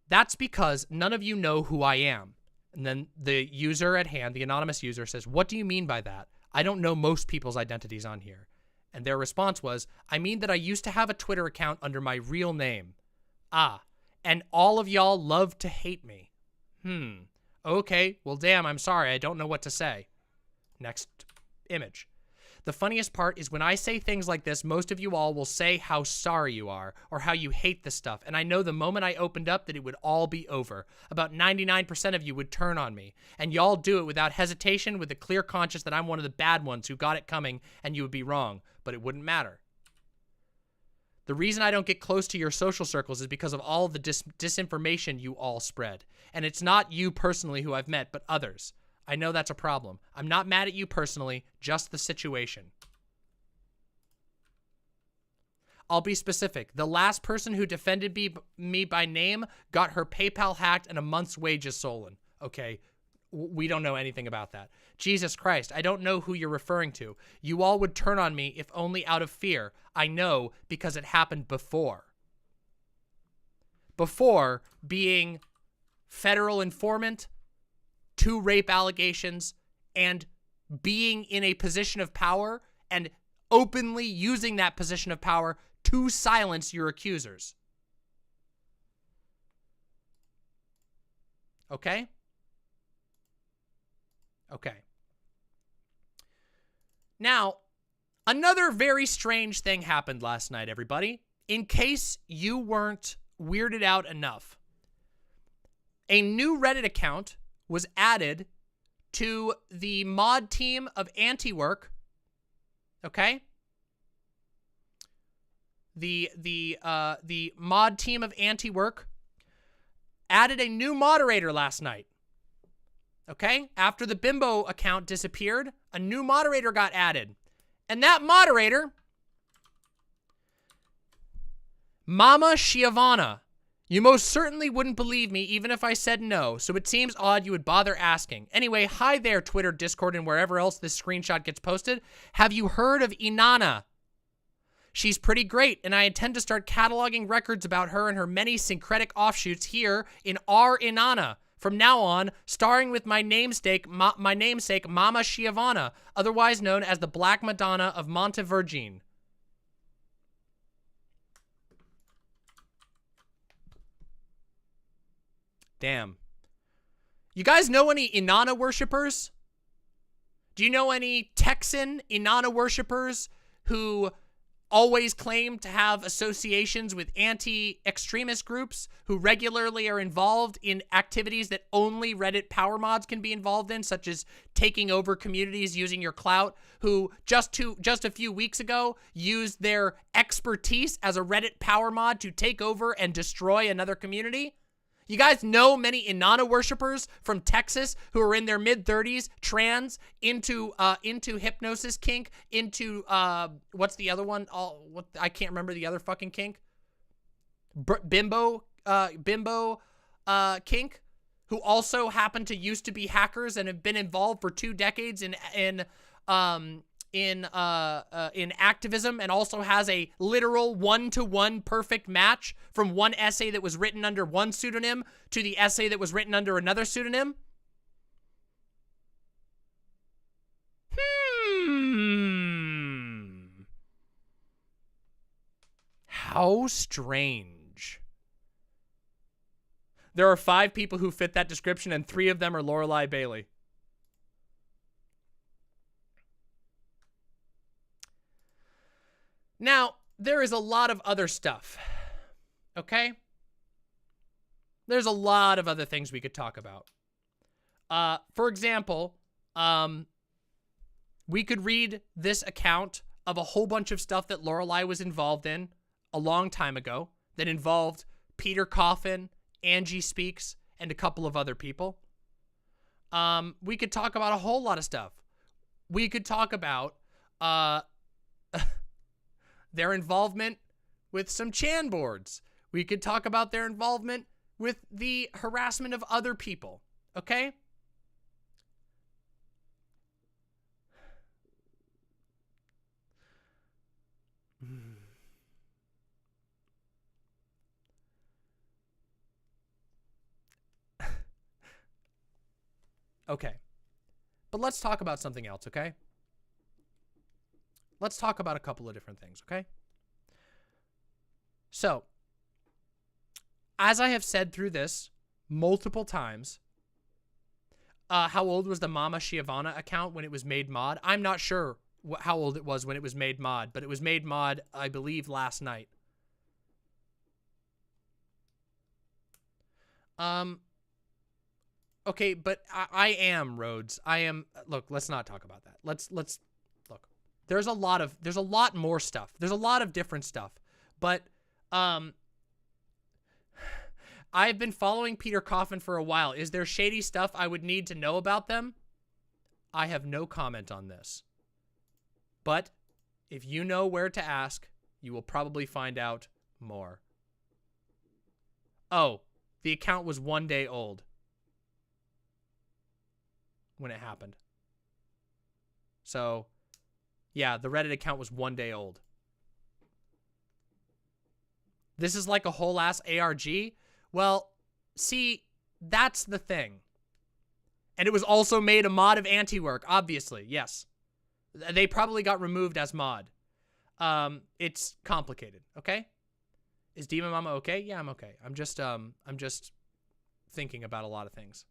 That's because none of you know who I am. And then the user at hand, the anonymous user, says, "What do you mean by that? I don't know most people's identities on here." And their response was, "I mean that I used to have a Twitter account under my real name. Ah, and all of y'all love to hate me. Okay, well, damn, I'm sorry. I don't know what to say." Next image. The funniest part is when I say things like this, most of you all will say how sorry you are or how you hate the stuff. And I know the moment I opened up that it would all be over. About 99% of you would turn on me. And y'all do it without hesitation, with a clear conscience that I'm one of the bad ones who got it coming, and you would be wrong. But it wouldn't matter. The reason I don't get close to your social circles is because of all the disinformation you all spread. And it's not you personally who I've met, but others. I know that's a problem. I'm not mad at you personally, just the situation. I'll be specific. The last person who defended me by name got her PayPal hacked and a month's wages stolen. Okay, we don't know anything about that. Jesus Christ, I don't know who you're referring to. You all would turn on me if only out of fear. I know because it happened before. Before being federal informant, 2 rape allegations, and being in a position of power and openly using that position of power to silence your accusers. Okay? Okay. Now, another very strange thing happened last night, everybody. In case you weren't weirded out enough, a new Reddit account was added to the mod team of Anti-Work. Okay? The mod team of Anti-Work added a new moderator last night. Okay? After the Bimbo account disappeared, a new moderator got added. And that moderator, Mama Shiavana. You most certainly wouldn't believe me even if I said no, so it seems odd you would bother asking. Anyway, hi there, Twitter, Discord, and wherever else this screenshot gets posted. Have you heard of Inanna? She's pretty great, and I intend to start cataloging records about her and her many syncretic offshoots here in our Inanna. From now on, starring with my namesake Mama Shiavana, otherwise known as the Black Madonna of Montevergine. Damn. You guys know any Inanna worshippers? Do you know any Texan Inanna worshippers who always claim to have associations with anti-extremist groups, who regularly are involved in activities that only Reddit power mods can be involved in, such as taking over communities using your clout, who just a few weeks ago used their expertise as a Reddit power mod to take over and destroy another community? You guys know many Inanna worshippers from Texas who are in their mid-30s, trans, into hypnosis kink, into, what's the other one? I can't remember the other fucking kink. bimbo kink, who also happen to used to be hackers and have been involved for 2 decades in activism, and also has a literal 1-to-1 perfect match from one essay that was written under one pseudonym to the essay that was written under another pseudonym. How strange. There are 5 people who fit that description, and 3 of them are Lorelei Bailey. Now, there is a lot of other stuff, okay? There's a lot of other things we could talk about. For example, we could read this account of a whole bunch of stuff that Lorelei was involved in a long time ago that involved Peter Coffin, Angie Speaks, and a couple of other people. We could talk about a whole lot of stuff. We could talk about their involvement with some Chan boards. We could talk about their involvement with the harassment of other people, okay? Okay. But let's talk about something else, okay? Let's talk about a couple of different things, okay? So, as I have said through this multiple times, how old was the Mama Shiavana account when it was made mod? I'm not sure how old it was when it was made mod, but it was made mod, I believe, last night. Okay, but I am, Rhodes. I am. Look, let's not talk about that. Let's look. There's a lot more stuff. There's a lot of different stuff, but I've been following Peter Coffin for a while. Is there shady stuff I would need to know about them? I have no comment on this. But if you know where to ask, you will probably find out more. Oh, the account was 1 day old when it happened. So, yeah, the Reddit account was 1 day old. This is like a whole ass ARG? Well, see, that's the thing. And it was also made a mod of Antiwork, obviously, yes. They probably got removed as mod. It's complicated, okay? Is DramaMama okay? Yeah, I'm okay. I'm just thinking about a lot of things.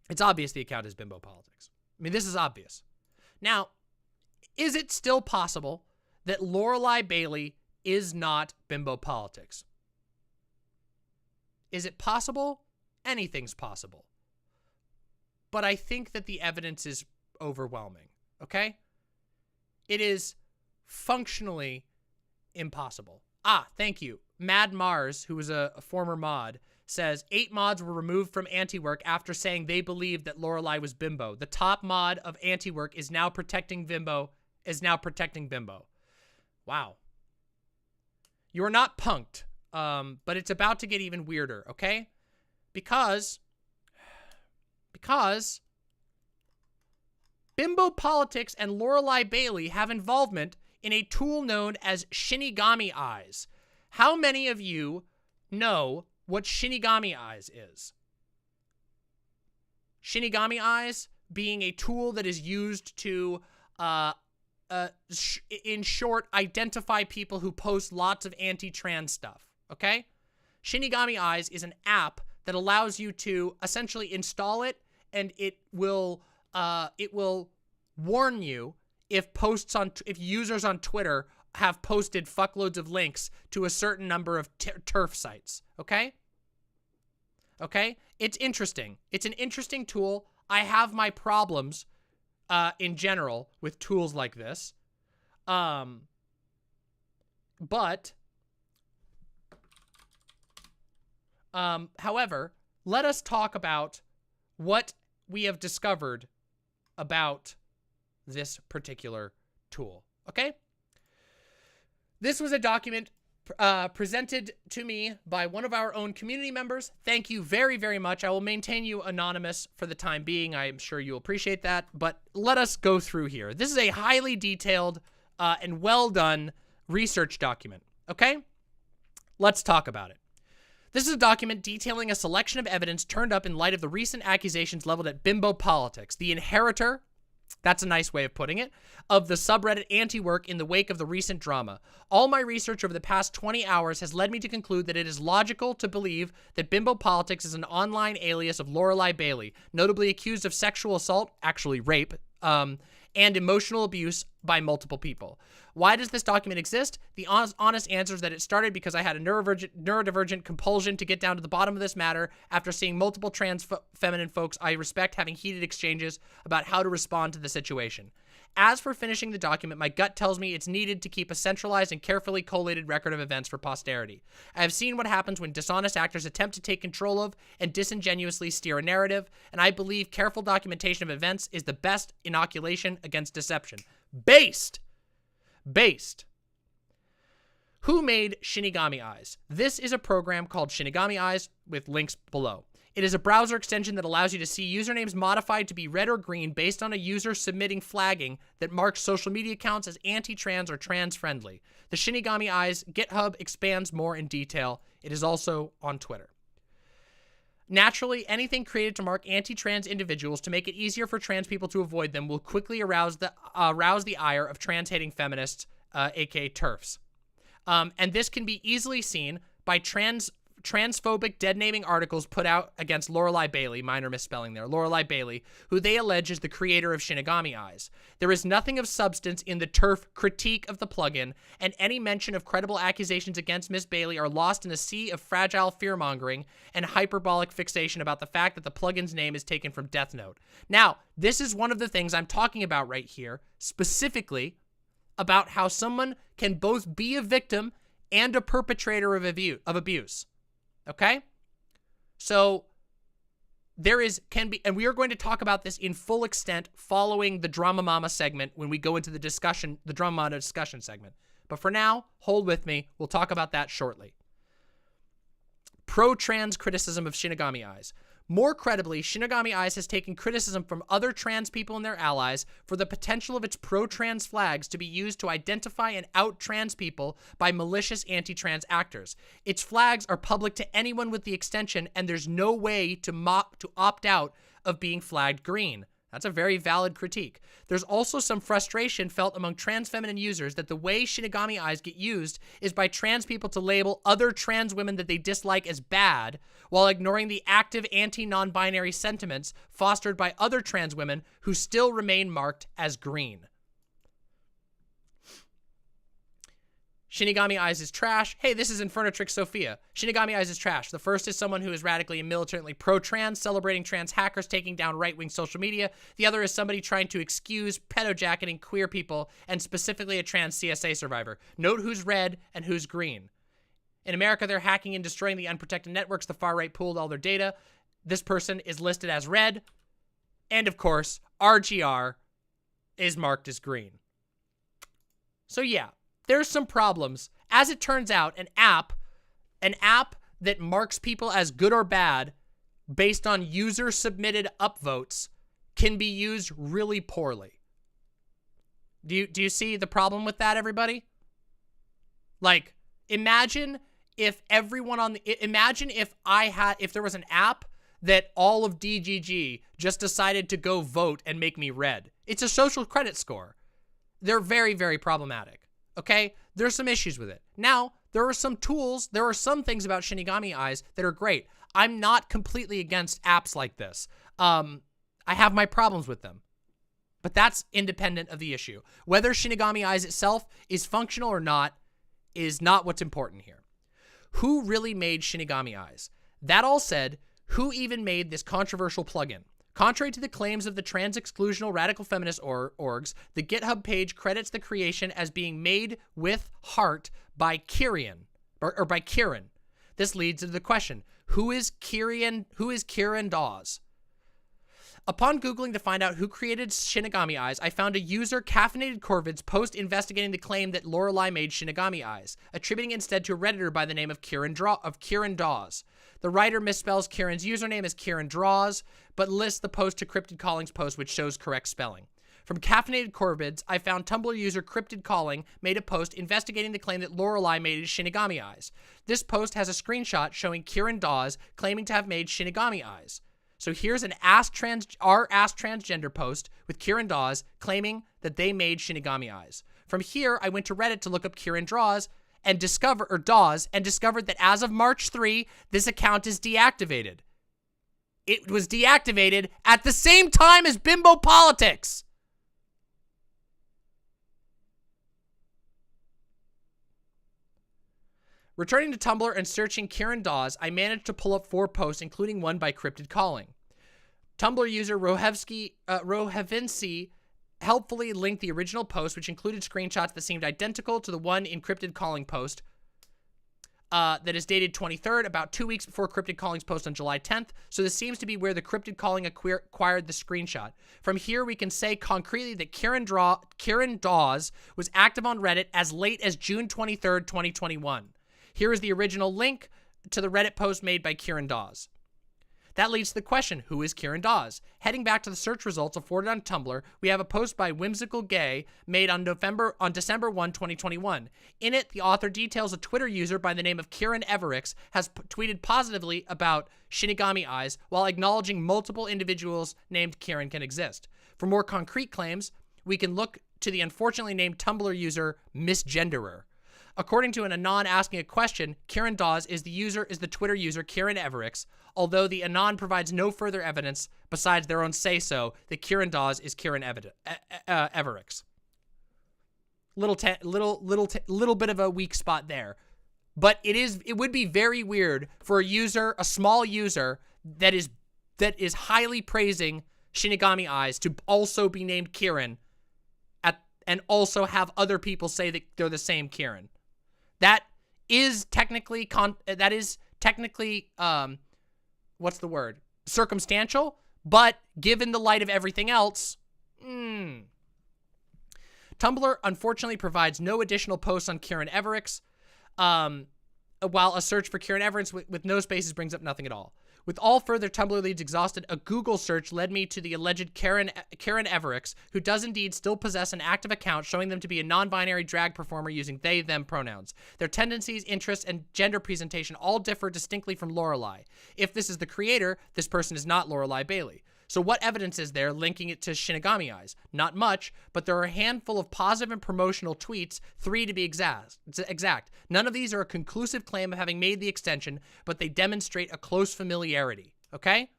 It's obvious the account is Bimbo Politics. I mean, this is obvious. Now, is it still possible that Lorelei Bailey is not Bimbo Politics? Is it possible? Anything's possible. But I think that the evidence is overwhelming, okay? It is functionally impossible. Ah, thank you. Mad Mars, who was a former mod, says 8 mods were removed from Antiwork after saying they believed that Lorelei was Bimbo. The top mod of Antiwork is now protecting Bimbo. Wow. You are not punked, but it's about to get even weirder, okay? Because Bimbo Politics and Lorelei Bailey have involvement in a tool known as Shinigami Eyes. How many of you know what Shinigami Eyes is? Shinigami Eyes being a tool that is used to, in short, identify people who post lots of anti-trans stuff, okay? Shinigami Eyes is an app that allows you to essentially install it, and it will warn you if users on Twitter have posted fuckloads of links to a certain number of TERF sites, okay? Okay? It's interesting. It's an interesting tool. I have my problems in general with tools like this. However, let us talk about what we have discovered about this particular tool, okay? This was a document presented to me by one of our own community members. Thank you very, very much. I will maintain you anonymous for the time being. I'm sure you'll appreciate that, but let us go through here. This is a highly detailed and well done research document, okay? Let's talk about it. This is a document detailing a selection of evidence turned up in light of the recent accusations leveled at Bimbo Politics, the inheritor, that's a nice way of putting it, of the subreddit anti-work in the wake of the recent drama. All my research over the past 20 hours has led me to conclude that it is logical to believe that Bimbo Politics is an online alias of Lorelei Bailey, notably accused of sexual assault, actually rape, and emotional abuse by multiple people. Why does this document exist? The honest answer is that it started because I had a neurodivergent compulsion to get down to the bottom of this matter after seeing multiple trans feminine folks I respect having heated exchanges about how to respond to the situation. As for finishing the document, my gut tells me it's needed to keep a centralized and carefully collated record of events for posterity. I have seen what happens when dishonest actors attempt to take control of and disingenuously steer a narrative, and I believe careful documentation of events is the best inoculation against deception. Based. Who made Shinigami Eyes? This is a program called Shinigami Eyes with links below. It is a browser extension that allows you to see usernames modified to be red or green based on a user submitting flagging that marks social media accounts as anti-trans or trans-friendly. The Shinigami Eyes GitHub expands more in detail. It is also on Twitter. Naturally, anything created to mark anti-trans individuals to make it easier for trans people to avoid them will quickly arouse the ire of trans-hating feminists, aka TERFs. And this can be easily seen by transphobic dead-naming articles put out against Lorelei Bailey, minor misspelling there, Lorelei Bailey, who they allege is the creator of Shinigami Eyes. There is nothing of substance in the TERF critique of the plugin, and any mention of credible accusations against Miss Bailey are lost in a sea of fragile fear-mongering and hyperbolic fixation about the fact that the plugin's name is taken from Death Note. Now, this is one of the things I'm talking about right here, specifically about how someone can both be a victim and a perpetrator of abuse. Okay? So and we are going to talk about this in full extent following the DramaMama segment when we go into the DramaMama discussion segment. But for now, hold with me. We'll talk about that shortly. Pro-trans criticism of Shinigami Eyes. More credibly, Shinigami Eyes has taken criticism from other trans people and their allies for the potential of its pro-trans flags to be used to identify and out trans people by malicious anti-trans actors. Its flags are public to anyone with the extension, and there's no way to opt out of being flagged green. That's a very valid critique. There's also some frustration felt among trans feminine users that the way Shinigami Eyes get used is by trans people to label other trans women that they dislike as bad, while ignoring the active anti-non-binary sentiments fostered by other trans women who still remain marked as green. Shinigami Eyes is trash. Hey, this is Infernatrix Sophia. Shinigami Eyes is trash. The first is someone who is radically and militantly pro-trans, celebrating trans hackers taking down right-wing social media. The other is somebody trying to excuse pedo-jacketing queer people, and specifically a trans CSA survivor. Note who's red and who's green. In America, they're hacking and destroying the unprotected networks. The far-right pooled all their data. This person is listed as red. And, of course, RGR is marked as green. So, yeah. There's some problems. As it turns out, an app that marks people as good or bad based on user-submitted upvotes can be used really poorly. Do you see the problem with that, everybody? Like, imagine if everyone imagine if there was an app that all of DGG just decided to go vote and make me red. It's a social credit score. They're very, very problematic. Okay, there's some issues with it. Now, there are some tools, there are some things about Shinigami Eyes that are great. I'm not completely against apps like this. I have my problems with them. But that's independent of the issue. Whether Shinigami Eyes itself is functional or not is not what's important here. Who really made Shinigami Eyes? That all said, who even made this controversial plugin? Contrary to the claims of the trans-exclusional radical feminist orgs, the GitHub page credits the creation as being made with heart by Kieran, or by Kieran. This leads to the question, who is Kieran Dawes? Upon Googling to find out who created Shinigami Eyes, I found a user, Caffeinated Corvids, post investigating the claim that Lorelei made Shinigami Eyes, attributing instead to a Redditor by the name of Kieran Dawes. The writer misspells Kieran's username as Kieran Draws, but lists the post to Cryptid Calling's post, which shows correct spelling. From Caffeinated Corvids, I found Tumblr user Cryptid Calling made a post investigating the claim that Lorelei made Shinigami Eyes. This post has a screenshot showing Kieran Dawes claiming to have made Shinigami Eyes. So here's an Ask Transgender post with Kieran Dawes claiming that they made Shinigami Eyes. From here, I went to Reddit to look up Kieran Dawes and discovered that as of March 3, this account is deactivated. It was deactivated at the same time as Bimbo Politics. Returning to Tumblr and searching Kieran Dawes, I managed to pull up 4 posts, including one by Cryptid Calling. Tumblr user Rohevinci helpfully linked the original post, which included screenshots that seemed identical to the one in Cryptid Calling post that is dated 23rd, about 2 weeks before Cryptid Calling's post on July 10th. So this seems to be where the Cryptid Calling acquired the screenshot. From here, we can say concretely that Kieran Dawes was active on Reddit as late as June 23rd, 2021. Here is the original link to the Reddit post made by Kieran Dawes. That leads to the question, who is Kieran Dawes? Heading back to the search results afforded on Tumblr, we have a post by Whimsical Gay made on December 1, 2021. In it, the author details a Twitter user by the name of Kieran Everix has tweeted positively about Shinigami Eyes while acknowledging multiple individuals named Kieran can exist. For more concrete claims, we can look to the unfortunately named Tumblr user Misgenderer. According to an Anon asking a question, Kieran Dawes is the Twitter user Kieran Everix, although the Anon provides no further evidence besides their own say-so that Kieran Dawes is Kieran Everix. Little bit of a weak spot there. But it would be very weird for a small user that is highly praising Shinigami Eyes to also be named Kieran and also have other people say that they're the same Kieran. That is technically, what's the word? Circumstantial, but given the light of everything else, Tumblr unfortunately provides no additional posts on Kieran Everix, while a search for Kieran Everix with no spaces brings up nothing at all. With all further Tumblr leads exhausted, a Google search led me to the alleged Kieran Everix, who does indeed still possess an active account showing them to be a non-binary drag performer using they/them pronouns. Their tendencies, interests, and gender presentation all differ distinctly from Lorelei. If this is the creator, this person is not Lorelei Bailey. So what evidence is there linking it to Shinigami Eyes? Not much, but there are a handful of positive and promotional tweets, 3 to be exact. None of these are a conclusive claim of having made the extension, but they demonstrate a close familiarity, okay?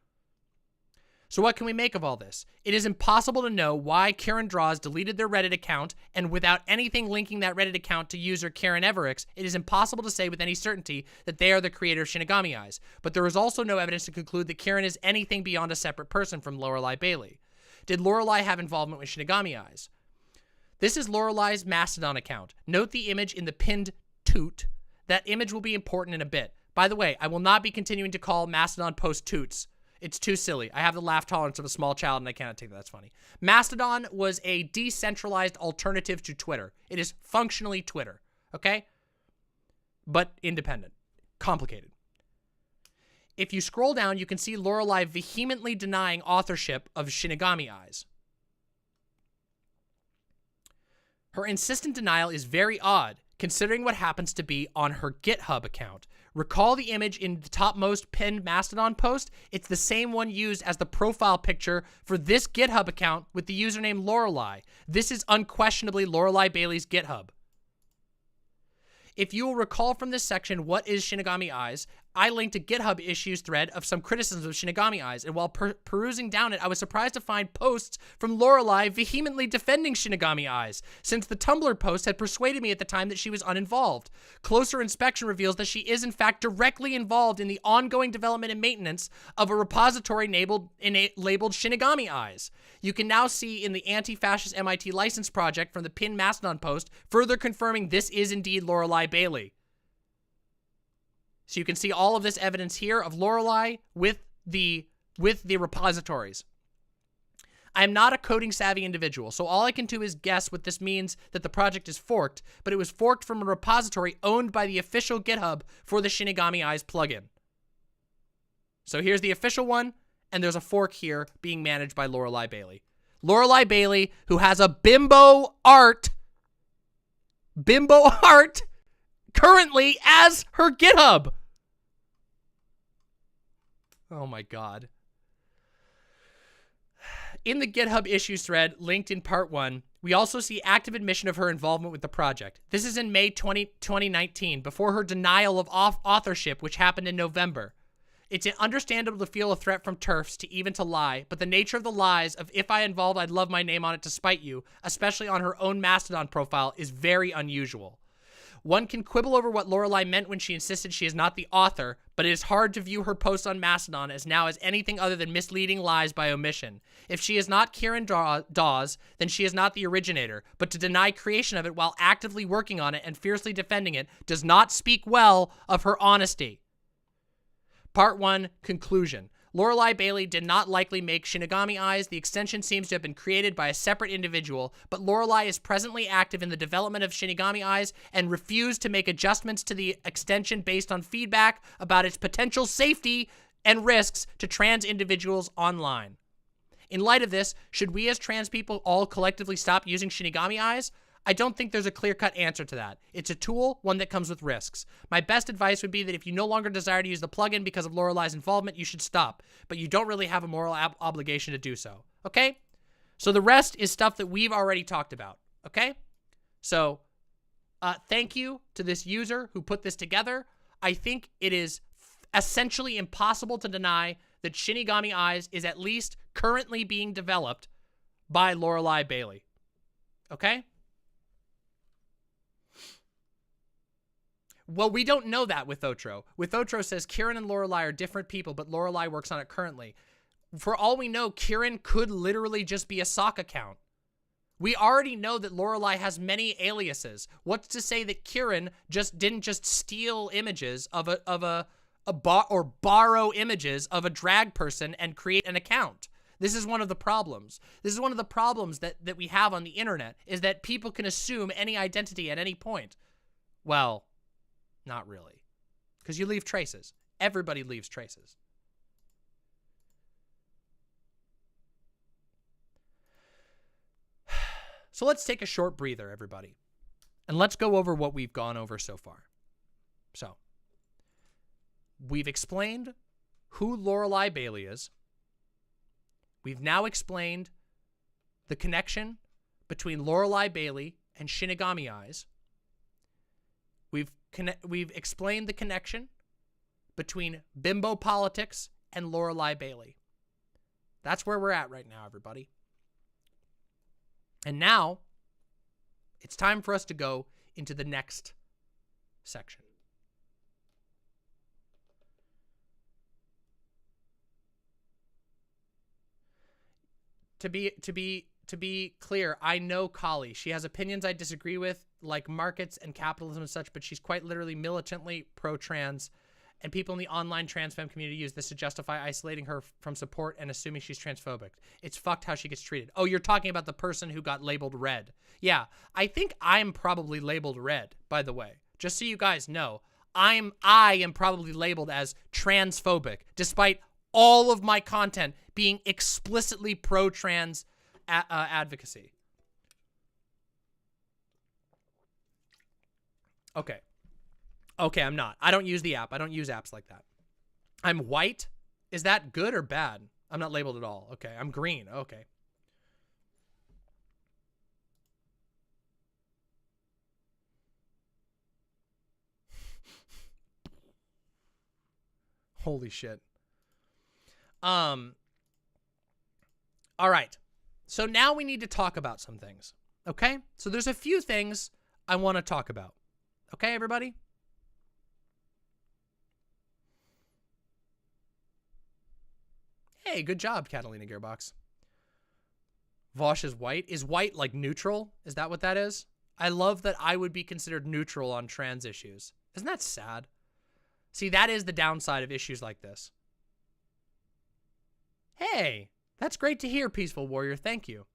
So what can we make of all this? It is impossible to know why Kieran Dawes deleted their Reddit account, and without anything linking that Reddit account to user Kieran Everix, it is impossible to say with any certainty that they are the creator of Shinigami Eyes. But there is also no evidence to conclude that Kieran is anything beyond a separate person from Lorelei Bailey. Did Lorelei have involvement with Shinigami Eyes? This is Lorelei's Mastodon account. Note the image in the pinned toot. That image will be important in a bit. By the way, I will not be continuing to call Mastodon post toots. It's too silly. I have the laugh tolerance of a small child, and I cannot take that. That's funny. Mastodon was a decentralized alternative to Twitter. It is functionally Twitter, okay? But independent. Complicated. If you scroll down, you can see Lorelei vehemently denying authorship of Shinigami Eyes. Her insistent denial is very odd, considering what happens to be on her GitHub account. Recall the image in the topmost pinned Mastodon post? It's the same one used as the profile picture for this GitHub account with the username Lorelei. This is unquestionably Lorelei Bailey's GitHub. If you will recall from this section, what is Shinigami Eyes? I linked a GitHub issues thread of some criticisms of Shinigami Eyes, and while perusing down it, I was surprised to find posts from Lorelei vehemently defending Shinigami Eyes, since the Tumblr post had persuaded me at the time that she was uninvolved. Closer inspection reveals that she is in fact directly involved in the ongoing development and maintenance of a repository labeled Shinigami Eyes. You can now see in the anti-fascist MIT license project from the pinned Mastodon post, further confirming this is indeed Lorelei Bailey. So you can see all of this evidence here of Lorelei with the repositories. I am not a coding savvy individual, so all I can do is guess what this means that the project is forked, but it was forked from a repository owned by the official GitHub for the Shinigami Eyes plugin. So here's the official one, and there's a fork here being managed by Lorelei Bailey. Lorelei Bailey, who has a bimbo art currently as her GitHub. Oh my God. In the GitHub issues thread linked in part 1, we also see active admission of her involvement with the project. This is in May 2019, before her denial of authorship, which happened in November. It's understandable to feel a threat from TERFs to lie, but the nature of the lies of "if I involved, I'd love my name on it to spite you," especially on her own Mastodon profile, is very unusual. One can quibble over what Lorelei meant when she insisted she is not the author, but it is hard to view her posts on Mastodon as anything other than misleading lies by omission. If she is not Kieran Dawes, then she is not the originator, but to deny creation of it while actively working on it and fiercely defending it does not speak well of her honesty. Part 1, conclusion. Lorelei Bailey did not likely make Shinigami Eyes. The extension seems to have been created by a separate individual, but Lorelei is presently active in the development of Shinigami Eyes and refused to make adjustments to the extension based on feedback about its potential safety and risks to trans individuals online. In light of this, should we as trans people all collectively stop using Shinigami Eyes? I don't think there's a clear-cut answer to that. It's a tool, one that comes with risks. My best advice would be that if you no longer desire to use the plugin because of Lorelei's involvement, you should stop. But you don't really have a moral obligation to do so. Okay? So the rest is stuff that we've already talked about. Okay? So, thank you to this user who put this together. I think it is essentially impossible to deny that Shinigami Eyes is at least currently being developed by Lorelei Bailey. Okay? Well, we don't know that with Otro. With Otro says Kieran and Lorelei are different people, but Lorelei works on it currently. For all we know, Kieran could literally just be a sock account. We already know that Lorelei has many aliases. What's to say that Kieran didn't just steal images or borrow images of a drag person and create an account? This is one of the problems. This is one of the problems that we have on the internet, is that people can assume any identity at any point. Well, not really, because you leave traces. Everybody leaves traces. So let's take a short breather, everybody, and let's go over what we've gone over so far. So, we've explained who Lorelei Bailey is. We've now explained the connection between Lorelei Bailey and Shinigami Eyes. We've explained the connection between bimbo politics and Lorelei Bailey. That's where we're at right now, everybody. And now, it's time for us to go into the next section. To be clear, I know Kali. She has opinions I disagree with, like markets and capitalism and such, but she's quite literally militantly pro-trans, and people in the online trans femme community use this to justify isolating her from support and assuming she's transphobic. It's fucked how she gets treated. Oh, you're talking about the person who got labeled red. Yeah, I think I'm probably labeled red, by the way. Just so you guys know, I am probably labeled as transphobic, despite all of my content being explicitly pro-trans advocacy. Okay. Okay, I'm not. I don't use the app. I don't use apps like that. I'm white. Is that good or bad? I'm not labeled at all. Okay, I'm green. Okay. Holy shit. All right. So now we need to talk about some things. Okay? So there's a few things I want to talk about. Okay, everybody? Hey, good job, Catalina Gearbox. Vosh is white. Is white like neutral? Is that what that is? I love that I would be considered neutral on trans issues. Isn't that sad? See, that is the downside of issues like this. Hey, That's great to hear, Peaceful Warrior. Thank you.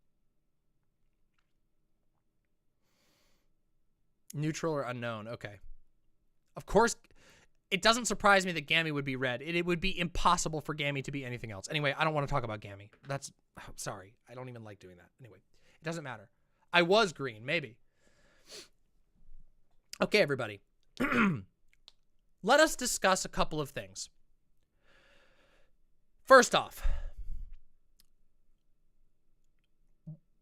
Neutral or unknown. Okay. Of course, it doesn't surprise me that Gammy would be red. It would be impossible for Gammy to be anything else. Anyway, I don't want to talk about Gammy. Sorry. I don't even like doing that. Anyway, it doesn't matter. I was green, maybe. Okay, everybody. Let us discuss a couple of things. First off,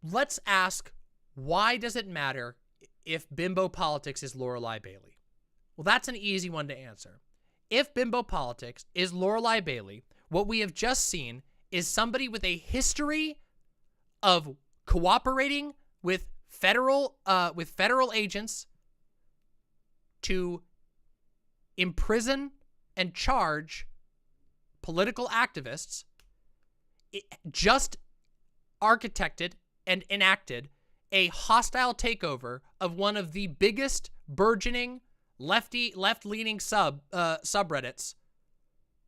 let's ask, why does it matter if bimbo politics is Lorelai Bailey? Well, that's an easy one to answer. If bimbo politics is Lorelai Bailey, what we have just seen is somebody with a history of cooperating with federal agents to imprison and charge political activists, just architected and enacted a hostile takeover of one of the biggest burgeoning left-leaning subreddits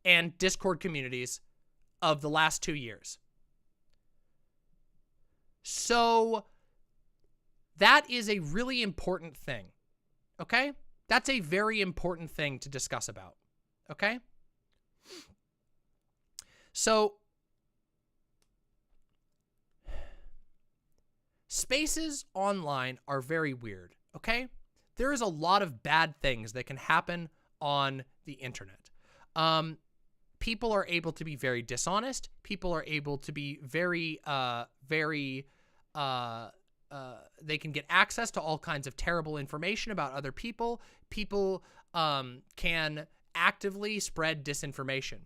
and Discord communities of the last 2 years. So that is a really important thing, okay? That's a very important thing to discuss about, okay? So spaces online are very weird, okay? There is a lot of bad things that can happen on the internet. People are able to be very dishonest. People are able to be very, they can get access to all kinds of terrible information about other people. People can actively spread disinformation.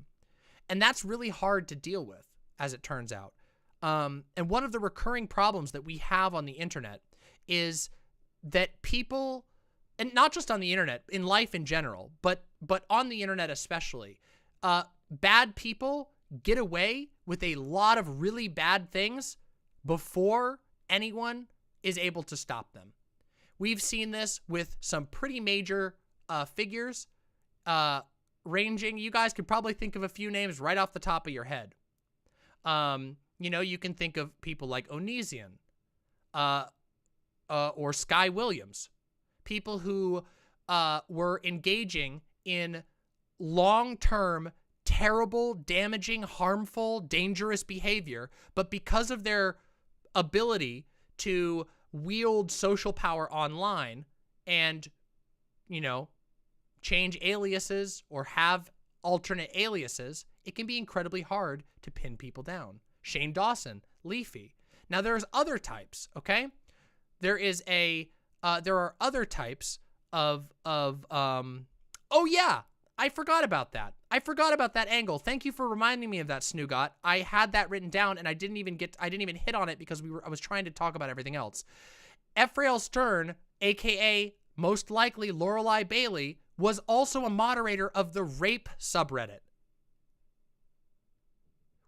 And that's really hard to deal with, as it turns out. And one of the recurring problems that we have on the internet is that people, and not just on the internet, in life in general, but on the internet especially, bad people get away with a lot of really bad things before anyone is able to stop them. We've seen this with some pretty major figures, ranging, you guys could probably think of a few names right off the top of your head. You know, you can think of people like Onision, or Sky Williams, people who were engaging in long-term, terrible, damaging, harmful, dangerous behavior, but because of their ability to wield social power online and, you know, change aliases or have alternate aliases, it can be incredibly hard to pin people down. Shane Dawson, Leafy. Now there's other types, okay? There are other types of oh yeah, I forgot about that. I forgot about that angle. Thank you for reminding me of that, Snoogot. I had that written down and I didn't even hit on it because I was trying to talk about everything else. Ephraim Stern, aka most likely Lorelai Bailey, was also a moderator of the rape subreddit,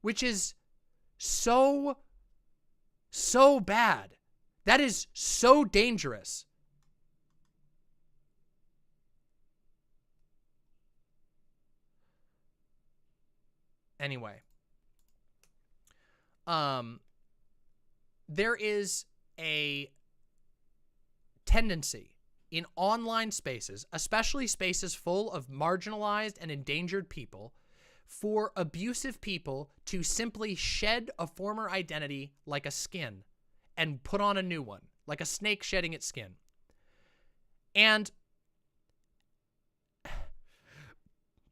which is so bad. That is so dangerous. Anyway, there is a tendency in online spaces, especially spaces full of marginalized and endangered people, for abusive people to simply shed a former identity like a skin and put on a new one, like a snake shedding its skin. And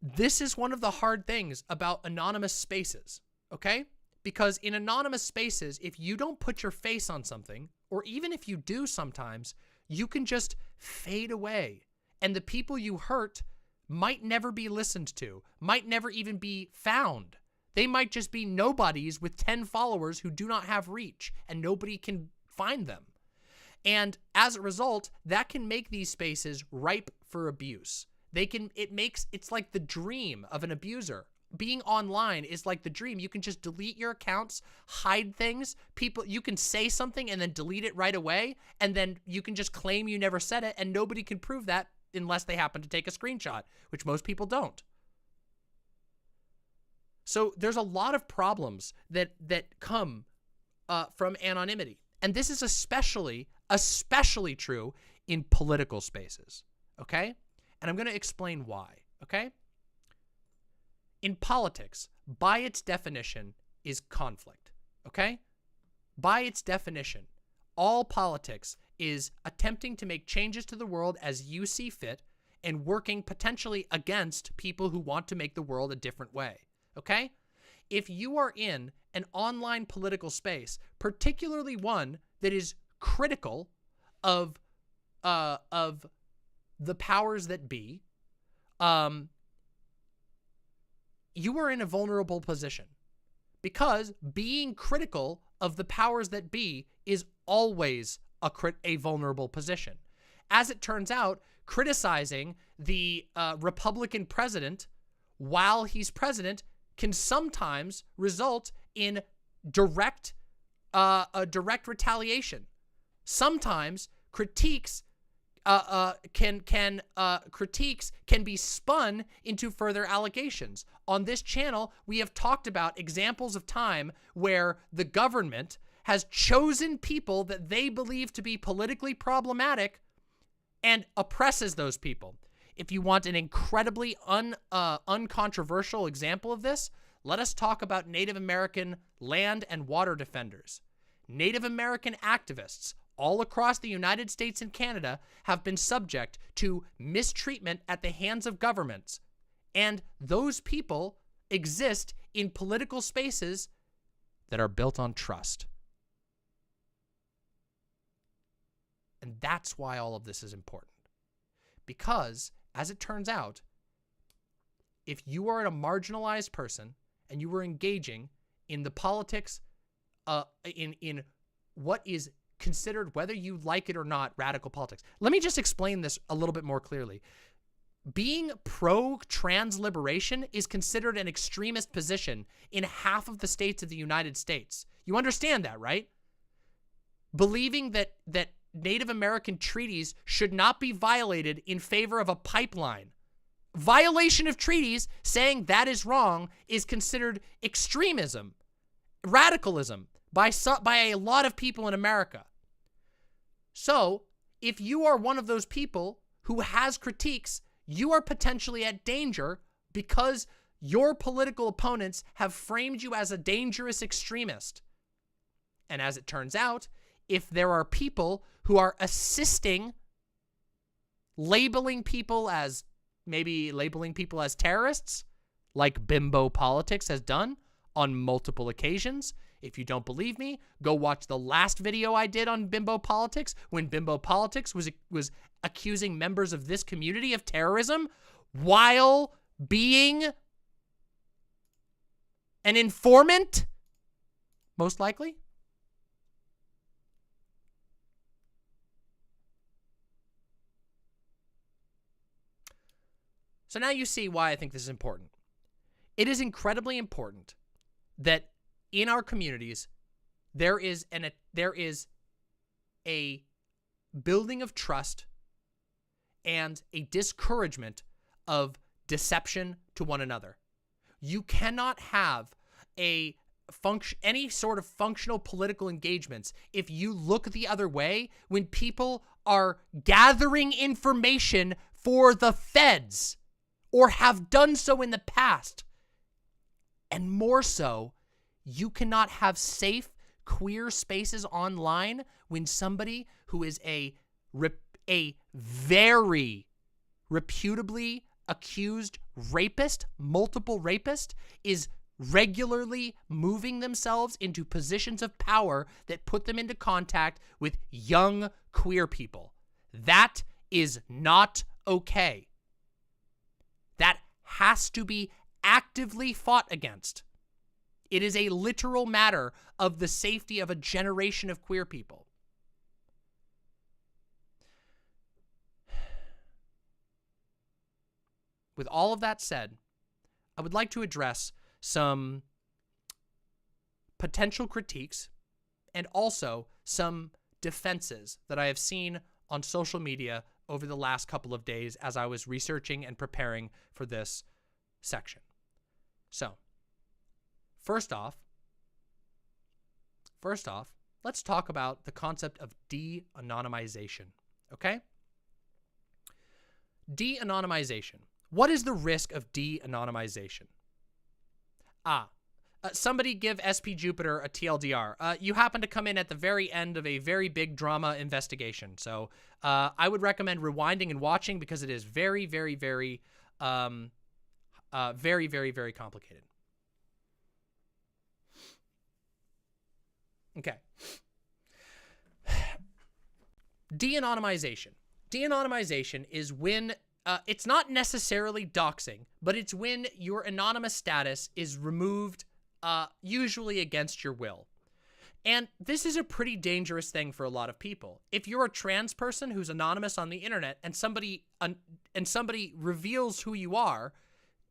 this is one of the hard things about anonymous spaces, okay? Because in anonymous spaces, if you don't put your face on something, or even if you do sometimes, you can just fade away. And the people you hurt might never be listened to, might never even be found. They might just be nobodies with 10 followers who do not have reach, and nobody can find them. And as a result, that can make these spaces ripe for abuse. It's like the dream of an abuser. Being online is like the dream. You can just delete your accounts, hide things. You can say something and then delete it right away, and then you can just claim you never said it, and nobody can prove that unless they happen to take a screenshot, which most people don't. So there's a lot of problems that come from anonymity. And this is especially true in political spaces, okay? And I'm going to explain why, okay? In politics, by its definition, is conflict, okay? By its definition, all politics is attempting to make changes to the world as you see fit and working potentially against people who want to make the world a different way, okay? If you are in an online political space, particularly one that is critical of the powers that be, you are in a vulnerable position, because being critical of the powers that be is always a vulnerable position. As it turns out, criticizing the Republican president while he's president can sometimes result in direct retaliation. Sometimes critiques critiques can be spun into further allegations. On this channel, we have talked about examples of time where the government has chosen people that they believe to be politically problematic and oppresses those people. If you want an incredibly uncontroversial example of this, let us talk about Native American land and water defenders. Native American activists all across the United States and Canada have been subject to mistreatment at the hands of governments. And those people exist in political spaces that are built on trust. And that's why all of this is important. Because, as it turns out, if you are a marginalized person and you are engaging in the politics, in what is considered, whether you like it or not, radical politics. Let me just explain this a little bit more clearly. Being pro-trans liberation is considered an extremist position in half of the states of the United States. You understand that, right? Believing that Native American treaties should not be violated in favor of a pipeline. Violation of treaties, saying that is wrong, is considered extremism, radicalism by a lot of people in America. So, if you are one of those people who has critiques, you are potentially at danger because your political opponents have framed you as a dangerous extremist. And as it turns out, if there are people who are assisting labeling people as terrorists, like Bimbo Politics has done on multiple occasions. If you don't believe me, go watch the last video I did on Bimbo Politics when Bimbo Politics was accusing members of this community of terrorism while being an informant, most likely. So now you see why I think this is important. It is incredibly important that in our communities, there is a building of trust and a discouragement of deception to one another. You cannot have any sort of functional political engagements if you look the other way when people are gathering information for the feds or have done so in the past. And more so, you cannot have safe queer spaces online when somebody who is a very reputably accused rapist, multiple rapist, is regularly moving themselves into positions of power that put them into contact with young queer people. That is not okay. That has to be actively fought against. It is a literal matter of the safety of a generation of queer people. With all of that said, I would like to address some potential critiques and also some defenses that I have seen on social media over the last couple of days as I was researching and preparing for this section. So, First off, let's talk about the concept of de-anonymization, okay? De-anonymization. What is the risk of de-anonymization? Somebody give SP Jupiter a TLDR. You happen to come in at the very end of a very big drama investigation. So I would recommend rewinding and watching because it is very, very, very, very, very, very complicated. Okay. De-anonymization. De-anonymization is when it's not necessarily doxing, but it's when your anonymous status is removed, usually against your will. And this is a pretty dangerous thing for a lot of people. If you're a trans person who's anonymous on the internet and somebody reveals who you are,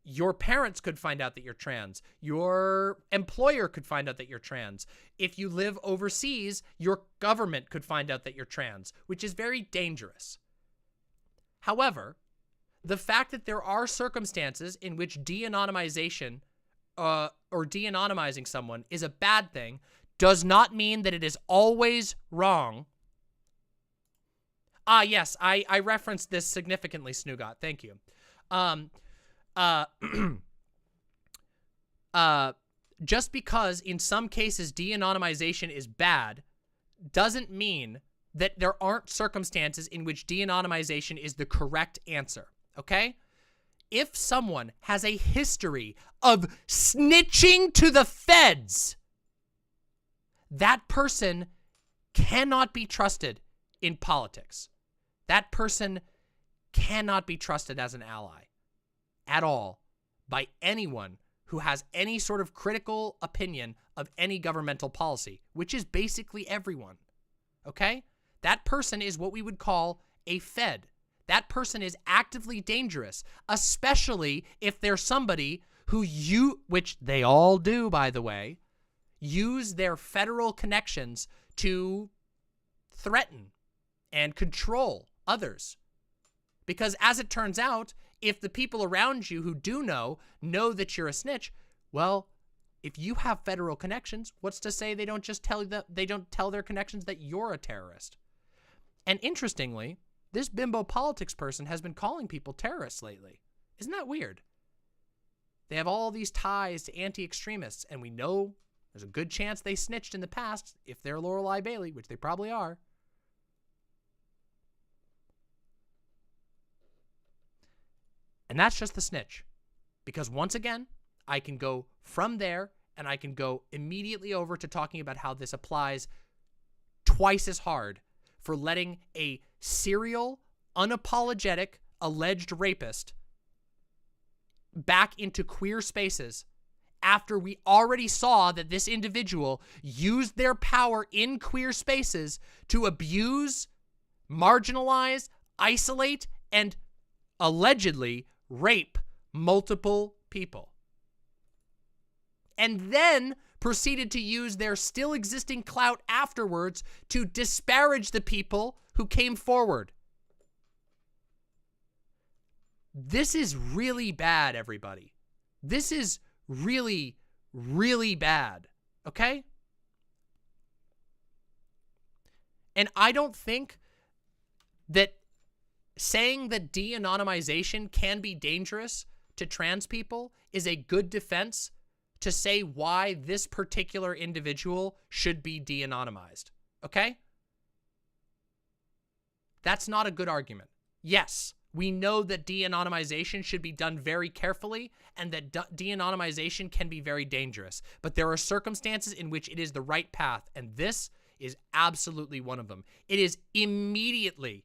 your parents could find out that you're trans. Your employer could find out that you're trans. If you live overseas, your government could find out that you're trans, which is very dangerous. However, the fact that there are circumstances in which de-anonymization or de-anonymizing someone is a bad thing does not mean that it is always wrong. Yes, I referenced this significantly, Snoogot. Thank you. Just because in some cases de-anonymization is bad doesn't mean that there aren't circumstances in which de-anonymization is the correct answer, okay? If someone has a history of snitching to the feds, that person cannot be trusted in politics. That person cannot be trusted as an ally at all by anyone who has any sort of critical opinion of any governmental policy, which is basically everyone, okay? That person is what we would call a fed. That person is actively dangerous, especially if they're somebody who which they all do, by the way, use their federal connections to threaten and control others. Because as it turns out, if the people around you who do know that you're a snitch, well, if you have federal connections, what's to say they don't just tell their connections that you're a terrorist? And interestingly, this bimbo politics person has been calling people terrorists lately. Isn't that weird? They have all these ties to anti-extremists, and we know there's a good chance they snitched in the past if they're Lorelei Bailey, which they probably are. And that's just the snitch. Because once again, I can go from there and I can go immediately over to talking about how this applies twice as hard for letting a serial, unapologetic, alleged rapist back into queer spaces after we already saw that this individual used their power in queer spaces to abuse, marginalize, isolate, and allegedly rape multiple people. And then proceeded to use their still existing clout afterwards to disparage the people who came forward. This is really bad, everybody. This is really, really bad, okay? And I don't think that saying that de-anonymization can be dangerous to trans people is a good defense to say why this particular individual should be de-anonymized, okay? That's not a good argument. Yes, we know that de-anonymization should be done very carefully and that de-anonymization can be very dangerous, but there are circumstances in which it is the right path, and this is absolutely one of them. It is immediately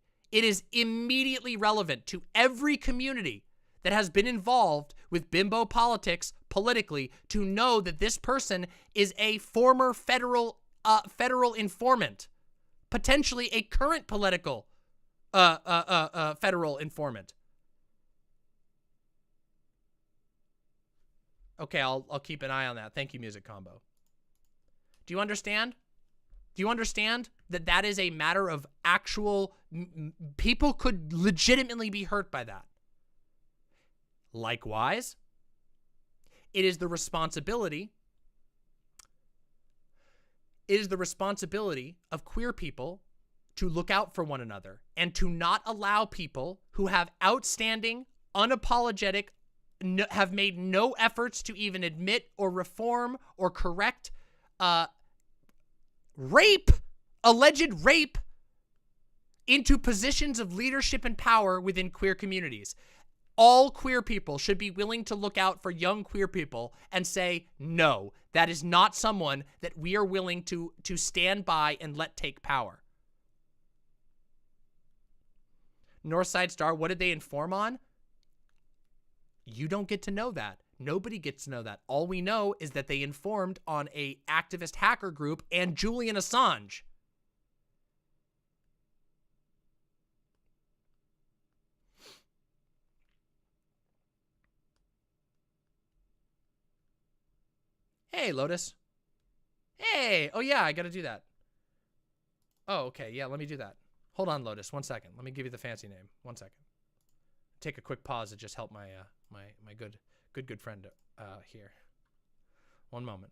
relevant to every community that has been involved with bimbo politics politically to know that this person is a former federal informant, potentially a current political federal informant. Okay, I'll keep an eye on that. Thank you, Music Combo. Do you understand? Do you understand that that is a matter of actual people could legitimately be hurt by that? Likewise, it is the responsibility It is the responsibility of queer people to look out for one another and to not allow people who have outstanding, unapologetic, have made no efforts to even admit or reform or correct rape, alleged rape, into positions of leadership and power within queer communities. All queer people should be willing to look out for young queer people and say, no, that is not someone that we are willing to stand by and let take power. Northside Star, what did they inform on? You don't get to know that. Nobody gets to know that. All we know is that they informed on a activist hacker group and Julian Assange. Hey, Lotus. Hey. Oh, yeah, I got to do that. Oh, okay. Yeah, let me do that. Hold on, Lotus. 1 second. Let me give you the fancy name. 1 second. Take a quick pause to just help my my good friend here. 1 moment.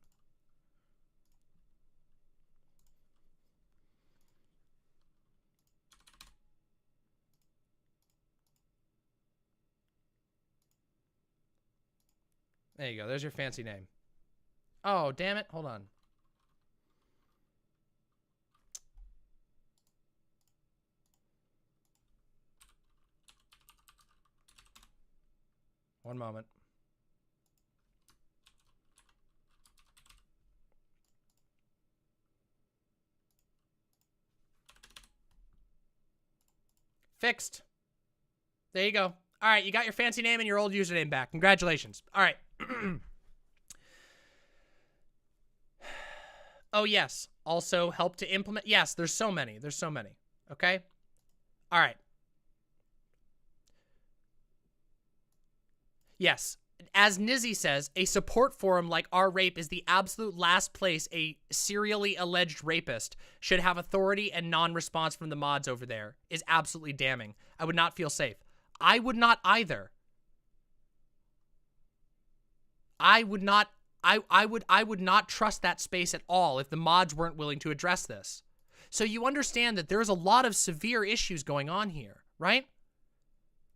There you go. There's your fancy name. Oh, damn it. Hold on. One moment. Fixed. There you go. All right, you got your fancy name and your old username back. Congratulations. All right. Oh, yes. Also help to implement. Yes, there's so many. There's so many. Okay? All right. Yes. As Nizzy says, a support forum like Our Rape is the absolute last place a serially alleged rapist should have authority, and non-response from the mods over there is absolutely damning. I would not feel safe. I would not either. I would not trust that space at all if the mods weren't willing to address this. So you understand that there's a lot of severe issues going on here, right?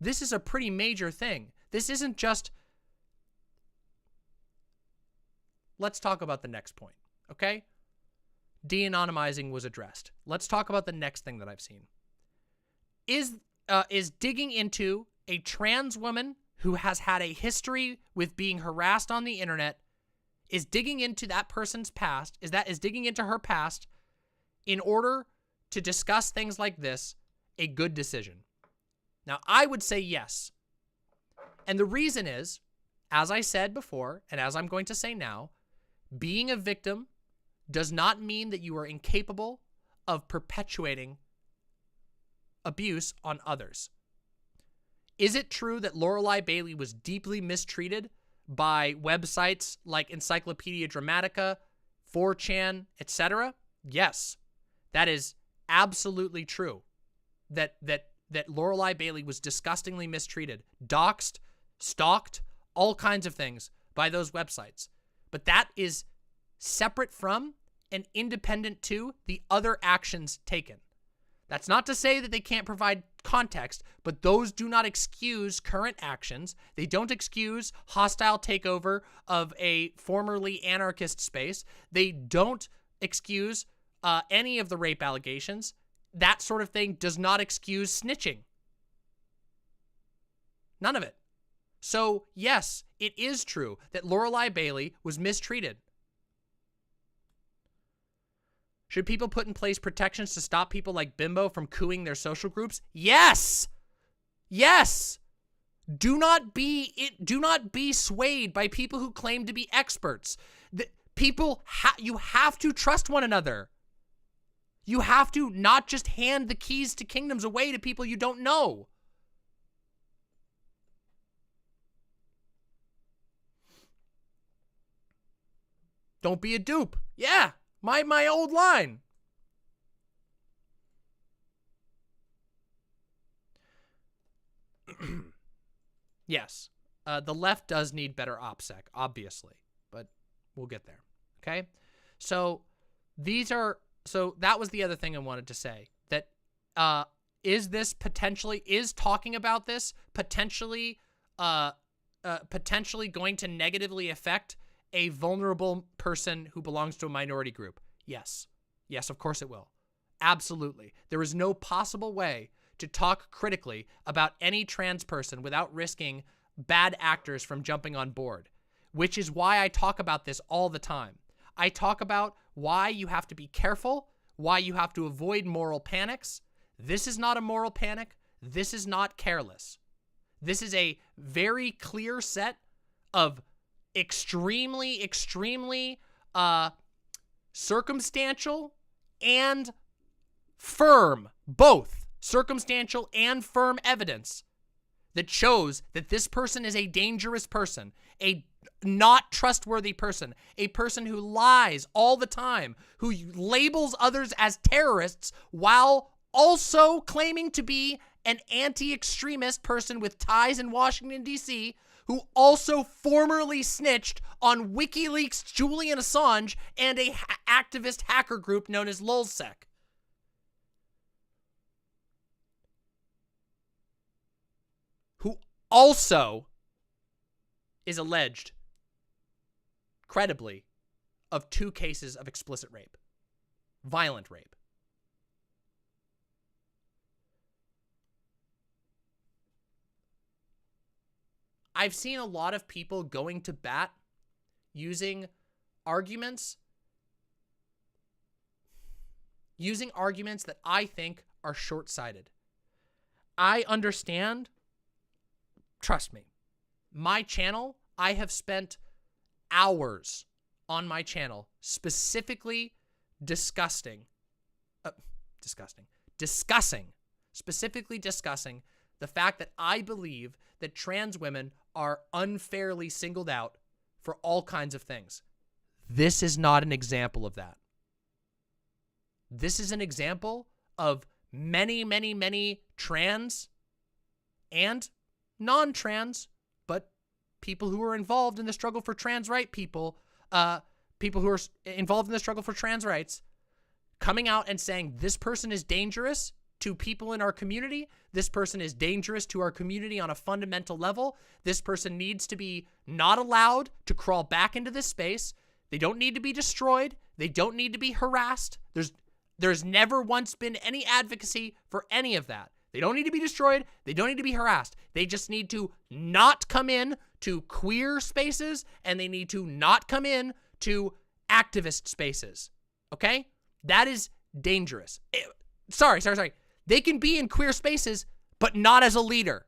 This is a pretty major thing. This isn't just... Let's talk about the next point, okay? De-anonymizing was addressed. Let's talk about the next thing that I've seen. Is digging into a trans woman who has had a history with being harassed on the internet, is digging into that person's past, is digging into her past in order to discuss things like this a good decision? Now, I would say yes. And the reason is, as I said before, and as I'm going to say now, being a victim does not mean that you are incapable of perpetuating abuse on others. Is it true that Lorelei Bailey was deeply mistreated by websites like Encyclopedia Dramatica, 4chan, etc.? Yes, that is absolutely true. That Lorelei Bailey was disgustingly mistreated, doxxed, stalked, all kinds of things by those websites. But that is separate from and independent to the other actions taken. That's not to say that they can't provide context, but those do not excuse current actions. They don't excuse hostile takeover of a formerly anarchist space. They don't excuse any of the rape allegations. That sort of thing does not excuse snitching. None of it. So, yes, it is true that Lorelei Bailey was mistreated. Should people put in place protections to stop people like Bimbo from cooing their social groups? Yes! Yes! Do not be swayed by people who claim to be experts. You have to trust one another. You have to not just hand the keys to kingdoms away to people you don't know. Don't be a dupe. Yeah, my old line. Yes, the left does need better OPSEC, obviously, but we'll get there, okay? So these are, so that was the other thing I wanted to say, that is talking about this potentially going to negatively affect a vulnerable person who belongs to a minority group? Yes. Yes, of course it will. Absolutely. There is no possible way to talk critically about any trans person without risking bad actors from jumping on board, which is why I talk about this all the time. I talk about why you have to be careful, why you have to avoid moral panics. This is not a moral panic. This is not careless. This is a very clear set of extremely circumstantial and firm, both circumstantial and firm evidence that shows that this person is a dangerous person, a not trustworthy person, a person who lies all the time, who labels others as terrorists while also claiming to be an anti-extremist person with ties in Washington, D.C., who also formerly snitched on WikiLeaks' Julian Assange and a activist hacker group known as LulzSec. Who also is alleged, credibly, of 2 cases of explicit rape. Violent rape. I've seen a lot of people going to bat using arguments that I think are short-sighted. I understand. Trust me. My channel, I have spent hours on my channel specifically discussing the fact that I believe that trans women are unfairly singled out for all kinds of things. This is not an example of that. This is an example of many trans and non-trans, but people who are involved in the struggle for trans rights, people who are involved in the struggle for trans rights, coming out and saying this person is dangerous to people in our community. This person is dangerous to our community on a fundamental level. This person needs to be not allowed to crawl back into this space. They don't need to be destroyed. They don't need to be harassed. There's never once been any advocacy for any of that. They don't need to be destroyed. They don't need to be harassed. They just need to not come in to queer spaces, and they need to not come in to activist spaces. Okay? That is dangerous. Sorry. They can be in queer spaces, but not as a leader.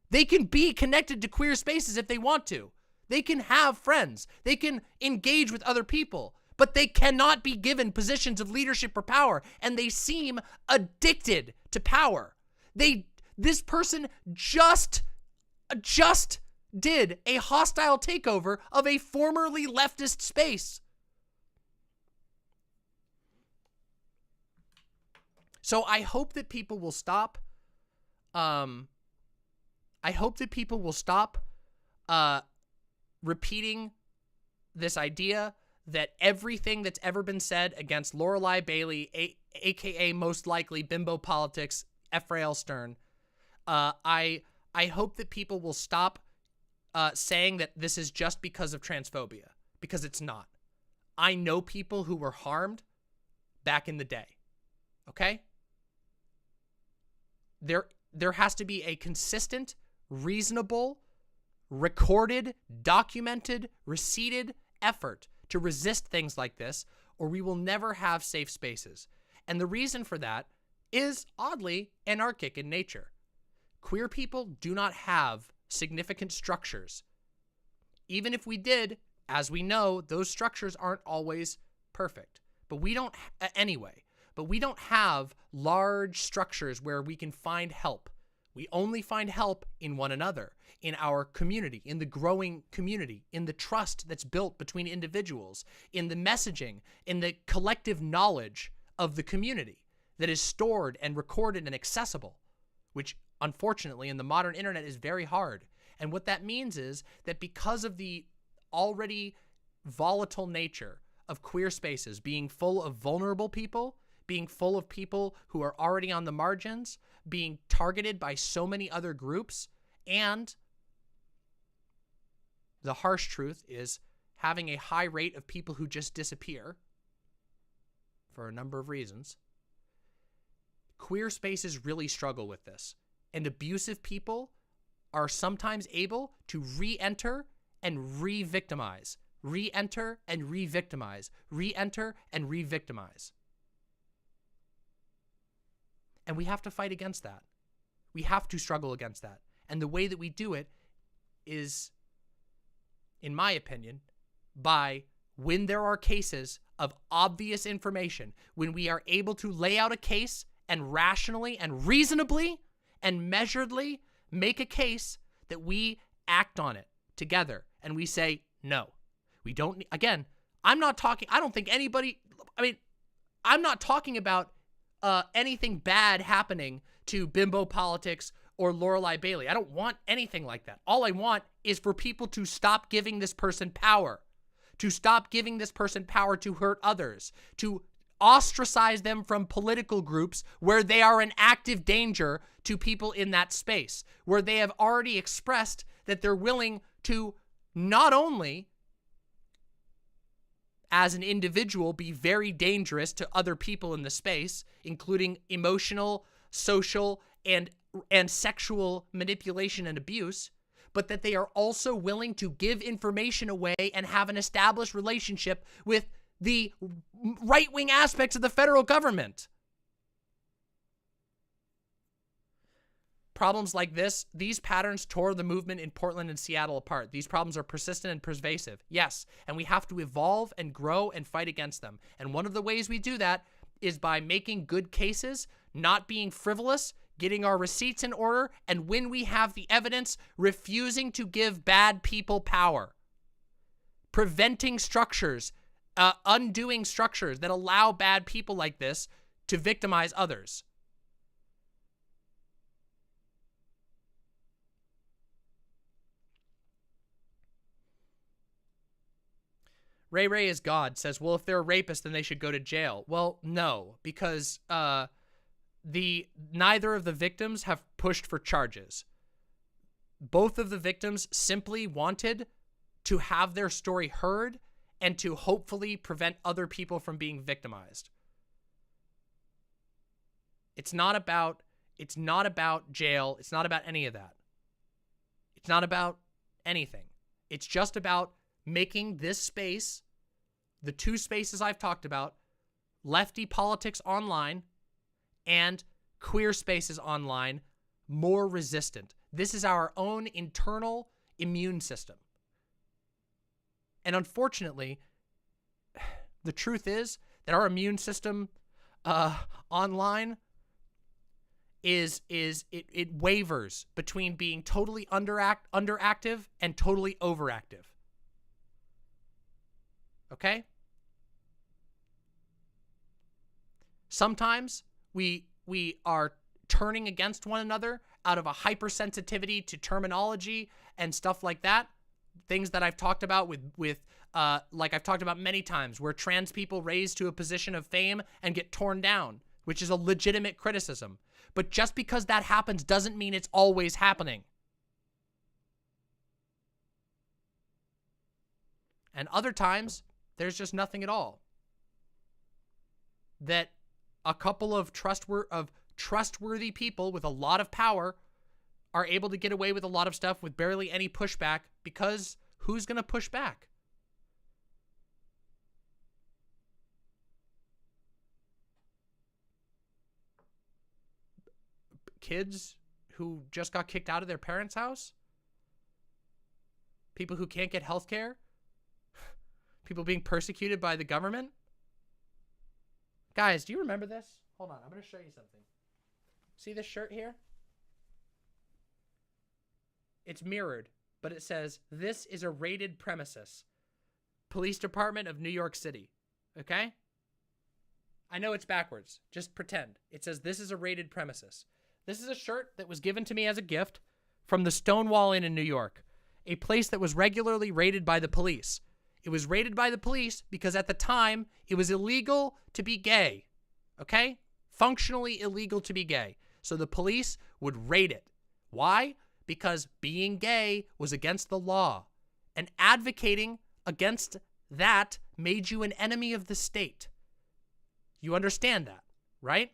They can be connected to queer spaces if they want to. They can have friends. They can engage with other people, but they cannot be given positions of leadership or power, and they seem addicted to power. This person just did a hostile takeover of a formerly leftist space. So I hope that people will stop. Repeating this idea that everything that's ever been said against Lorelei Bailey, aka most likely Bimbo Politics, Ephraim Stern, I hope that people will stop saying that this is just because of transphobia, because it's not. I know people who were harmed back in the day. Okay? There has to be a consistent, reasonable, recorded, documented, receipted effort to resist things like this, or we will never have safe spaces. And the reason for that is, oddly, anarchic in nature. Queer people do not have significant structures. Even if we did, as we know, those structures aren't always perfect. But we don't, anyway. But we don't have large structures where we can find help. We only find help in one another, in our community, in the growing community, in the trust that's built between individuals, in the messaging, in the collective knowledge of the community that is stored and recorded and accessible, which unfortunately in the modern internet is very hard. And what that means is that because of the already volatile nature of queer spaces being full of vulnerable people, being full of people who are already on the margins, being targeted by so many other groups, and the harsh truth is having a high rate of people who just disappear for a number of reasons. Queer spaces really struggle with this, and abusive people are sometimes able to re-enter and re-victimize, re-enter and re-victimize, re-enter and re-victimize. And we have to fight against that. We have to struggle against that. And the way that we do it is, in my opinion, by when there are cases of obvious information, when we are able to lay out a case and rationally and reasonably and measuredly make a case that we act on it together and we say, no, we don't, again, I'm not talking, I don't think anybody, I mean, I'm not talking about anything bad happening to Bimbo Politics or Lorelei Bailey. I don't want anything like that. All I want is for people to stop giving this person power, to stop giving this person power to hurt others, to ostracize them from political groups where they are an active danger to people in that space, where they have already expressed that they're willing to not only as an individual be very dangerous to other people in the space, including emotional, social, and sexual manipulation and abuse, but that they are also willing to give information away and have an established relationship with the right-wing aspects of the federal government. Problems like this, these patterns tore the movement in Portland and Seattle apart. These problems are persistent and pervasive. Yes, and we have to evolve and grow and fight against them. And one of the ways we do that is by making good cases, not being frivolous, getting our receipts in order, and when we have the evidence, refusing to give bad people power. Preventing structures, undoing structures that allow bad people like this to victimize others. Ray Ray is God says, well, if they're a rapist, then they should go to jail. Well, no, because neither of the victims have pushed for charges. Both of the victims simply wanted to have their story heard and to hopefully prevent other people from being victimized. It's not about jail. It's not about any of that. It's not about anything. It's just about making this space, the two spaces I've talked about, lefty politics online and queer spaces online, more resistant. This is our own internal immune system. And unfortunately, the truth is that our immune system online it wavers between being totally underactive and totally overactive. Okay? Sometimes we are turning against one another out of a hypersensitivity to terminology and stuff like that. Things that I've talked about with like I've talked about many times, where trans people raise to a position of fame and get torn down, which is a legitimate criticism. But just because that happens doesn't mean it's always happening. And other times, there's just nothing at all. That a couple of trustworthy people with a lot of power are able to get away with a lot of stuff with barely any pushback, because who's going to push back? Kids who just got kicked out of their parents' house? People who can't get health care? People being persecuted by the government? Guys, do you remember this? Hold on, I'm going to show you something. See this shirt here? It's mirrored, but it says, "This is a raided premises. Police Department of New York City." Okay? I know it's backwards. Just pretend. It says, "This is a raided premises." This is a shirt that was given to me as a gift from the Stonewall Inn in New York, a place that was regularly raided by the police. It was raided by the police because at the time, it was illegal to be gay. Okay? Functionally illegal to be gay. So the police would raid it. Why? Because being gay was against the law. And advocating against that made you an enemy of the state. You understand that, right?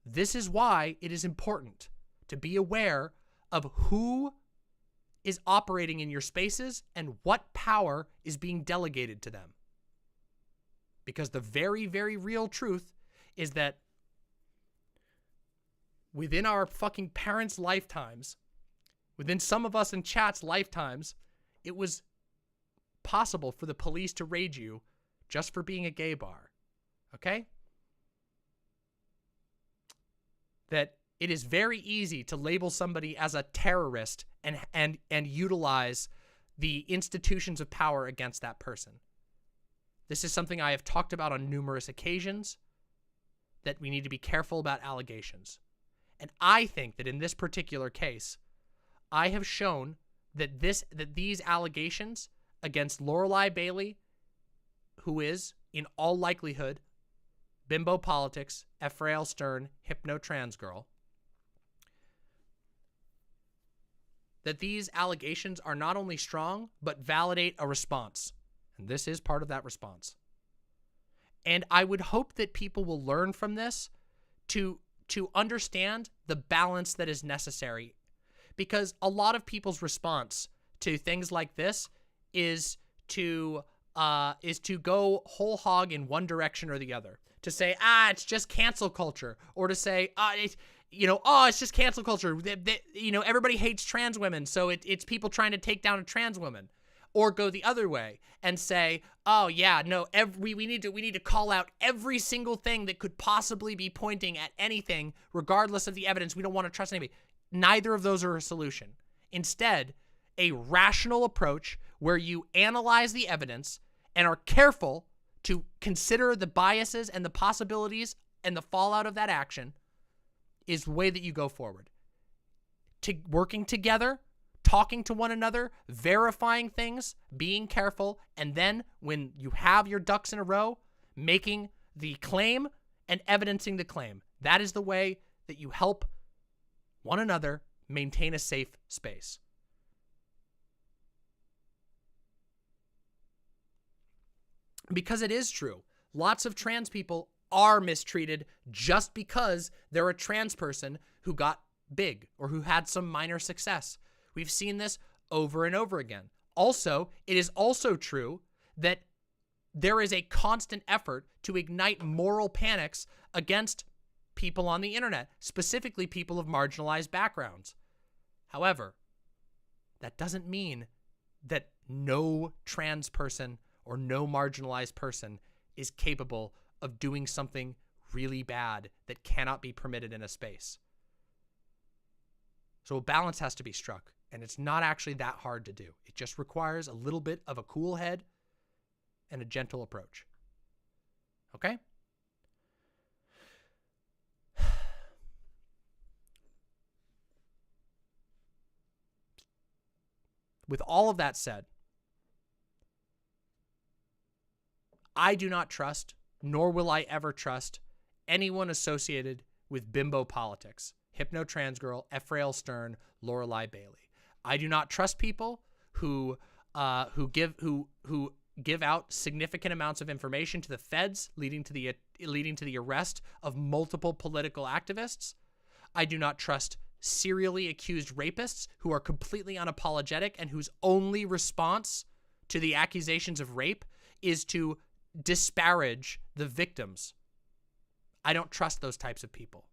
This is why it is important to be aware of who is operating in your spaces and what power is being delegated to them. Because the very, very real truth is that within our fucking parents' lifetimes, within some of us in chat's lifetimes, it was possible for the police to raid you just for being a gay bar. Okay? That it is very easy to label somebody as a terrorist and utilize the institutions of power against that person. This is something I have talked about on numerous occasions, that we need to be careful about allegations. And I think that in this particular case, I have shown that these allegations against Lorelei Bailey, who is, in all likelihood, Bimbo Politics, Ephraim Stern, Hypno Trans Girl, that these allegations are not only strong, but validate a response. And this is part of that response. And I would hope that people will learn from this to understand the balance that is necessary. Because a lot of people's response to things like this is to go whole hog in one direction or the other. To say, it's just cancel culture. Or to say, it's just cancel culture. Everybody hates trans women, so it's people trying to take down a trans woman. Or go the other way and say, we need to call out every single thing that could possibly be pointing at anything, regardless of the evidence. We don't want to trust anybody. Neither of those are a solution. Instead, a rational approach where you analyze the evidence and are careful to consider the biases and the possibilities and the fallout of that action is the way that you go forward. Working together, talking to one another, verifying things, being careful, and then when you have your ducks in a row, making the claim and evidencing the claim. That is the way that you help one another maintain a safe space. Because it is true. Lots of trans people are mistreated just because they're a trans person who got big or who had some minor success. We've seen this over and over again. Also, it is also true that there is a constant effort to ignite moral panics against people on the internet, specifically people of marginalized backgrounds. However, that doesn't mean that no trans person or no marginalized person is capable of doing something really bad that cannot be permitted in a space. So a balance has to be struck, and it's not actually that hard to do. It just requires a little bit of a cool head and a gentle approach. Okay? With all of that said, I do not trust, nor will I ever trust, anyone associated with Bimbo Politics, Hypno Trans Girl, Ephraim Stern, Lorelei Bailey. I do not trust people who give out significant amounts of information to the feds, leading to the arrest of multiple political activists. I do not trust serially accused rapists who are completely unapologetic and whose only response to the accusations of rape is to disparage the victims. I don't trust those types of people.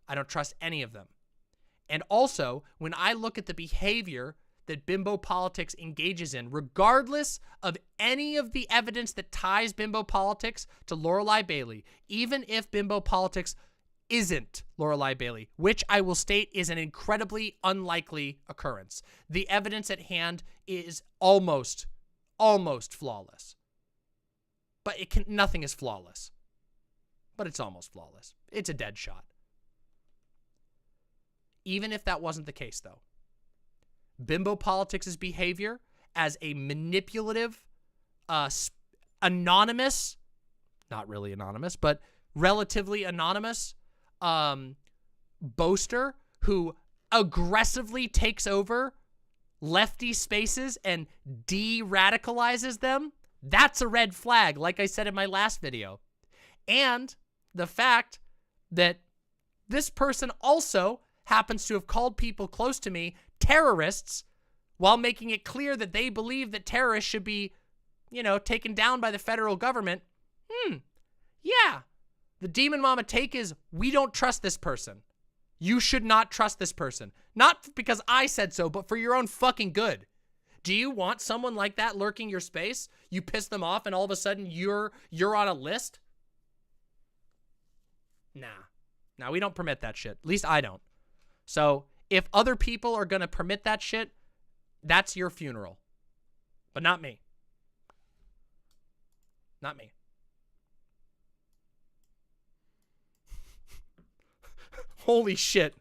I don't trust any of them. And also, when I look at the behavior that Bimbo Politics engages in, regardless of any of the evidence that ties Bimbo Politics to Lorelei Bailey, even if Bimbo Politics isn't Lorelei Bailey, which I will state is an incredibly unlikely occurrence. The evidence at hand is almost flawless. But nothing is flawless. But it's almost flawless. It's a dead shot. Even if that wasn't the case, though, Bimbo Politics' behavior as a manipulative, anonymous, not really anonymous, but relatively anonymous boaster who aggressively takes over lefty spaces and de-radicalizes them. That's a red flag, like I said in my last video. And the fact that this person also happens to have called people close to me terrorists while making it clear that they believe that terrorists should be, you know, taken down by the federal government. Yeah. The Demon Mama take is, we don't trust this person. You should not trust this person. Not because I said so, but for your own fucking good. Do you want someone like that lurking your space? You piss them off and all of a sudden you're on a list? Nah, we don't permit that shit. At least I don't. So if other people are going to permit that shit, that's your funeral. But not me. Not me. Holy shit.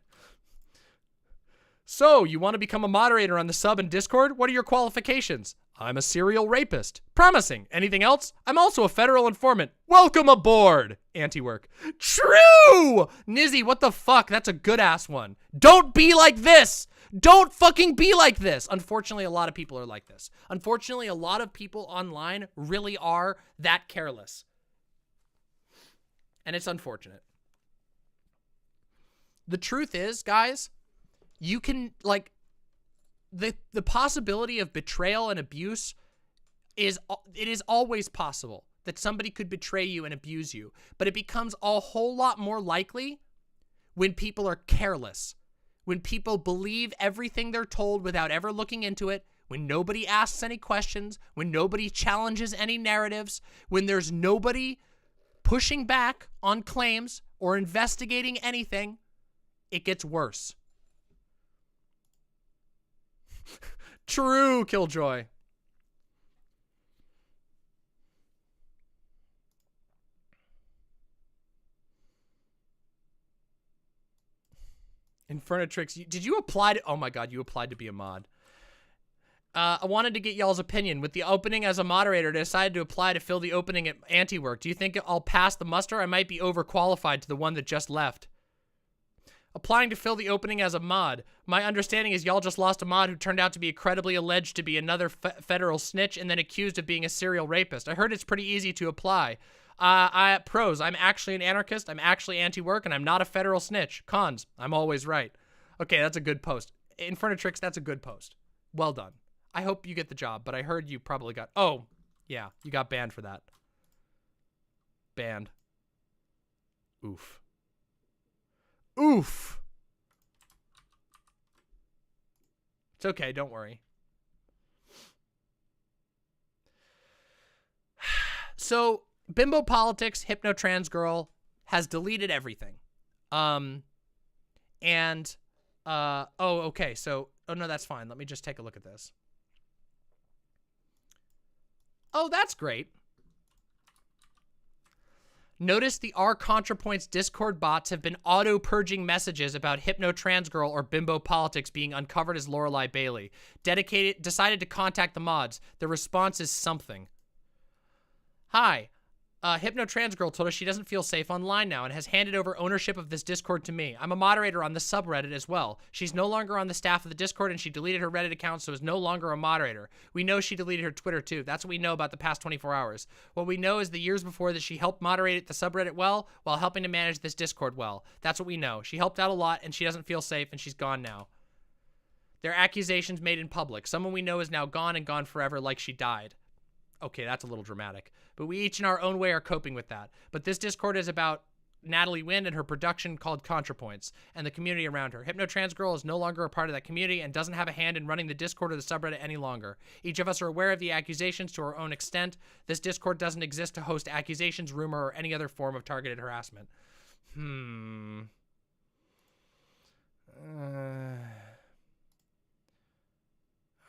So, you want to become a moderator on the sub and Discord? What are your qualifications? I'm a serial rapist. Promising. Anything else? I'm also a federal informant. Welcome aboard. Anti-work. True! Nizzy, what the fuck? That's a good-ass one. Don't be like this! Don't fucking be like this! Unfortunately, a lot of people are like this. Unfortunately, a lot of people online really are that careless. And it's unfortunate. The truth is, guys, you can, like, the possibility of betrayal and abuse is always possible that somebody could betray you and abuse you, but it becomes a whole lot more likely when people are careless, when people believe everything they're told without ever looking into it, when nobody asks any questions, when nobody challenges any narratives, when there's nobody pushing back on claims or investigating anything. It gets worse. True, Killjoy. Infernatrix, did you apply to... Oh my god, you applied to be a mod. I wanted to get y'all's opinion. With the opening as a moderator, I decided to apply to fill the opening at Anti-Work. Do you think I'll pass the muster? I might be overqualified to the one that just left. Applying to fill the opening as a mod. My understanding is y'all just lost a mod who turned out to be credibly alleged to be another federal snitch and then accused of being a serial rapist. I heard it's pretty easy to apply. Pros, I'm actually an anarchist, I'm actually anti-work, and I'm not a federal snitch. Cons, I'm always right. Okay, that's a good post. Infernatrix, that's a good post. Well done. I hope you get the job, but I heard you probably got... Oh, yeah, you got banned for that. Banned. Oof. Oof. It's okay, don't worry. So, Bimbo Politics, Hypno Trans Girl, has deleted everything. Oh, okay, so, oh no, that's fine. Let me just take a look at this. Oh, that's great. Notice the R ContraPoints Discord bots have been auto-purging messages about Hypno Trans Girl or Bimbo Politics being uncovered as Lorelei Bailey. Decided to contact the mods. The response is something. Hi. Hypno Trans Girl told us she doesn't feel safe online now and has handed over ownership of this Discord to me. I'm a moderator on the subreddit as well. She's no longer on the staff of the Discord and she deleted her Reddit account, so is no longer a moderator. We know she deleted her Twitter too. That's what we know about the past 24 hours. What we know is the years before that she helped moderate the subreddit well while helping to manage this Discord well. That's what we know. She helped out a lot and she doesn't feel safe and she's gone now. They're accusations made in public. Someone we know is now gone and gone forever like she died. Okay, that's a little dramatic. But we each in our own way are coping with that. But this Discord is about Natalie Wynn and her production called ContraPoints and the community around her. Hypno Trans Girl is no longer a part of that community and doesn't have a hand in running the Discord or the subreddit any longer. Each of us are aware of the accusations to our own extent. This Discord doesn't exist to host accusations, rumor, or any other form of targeted harassment.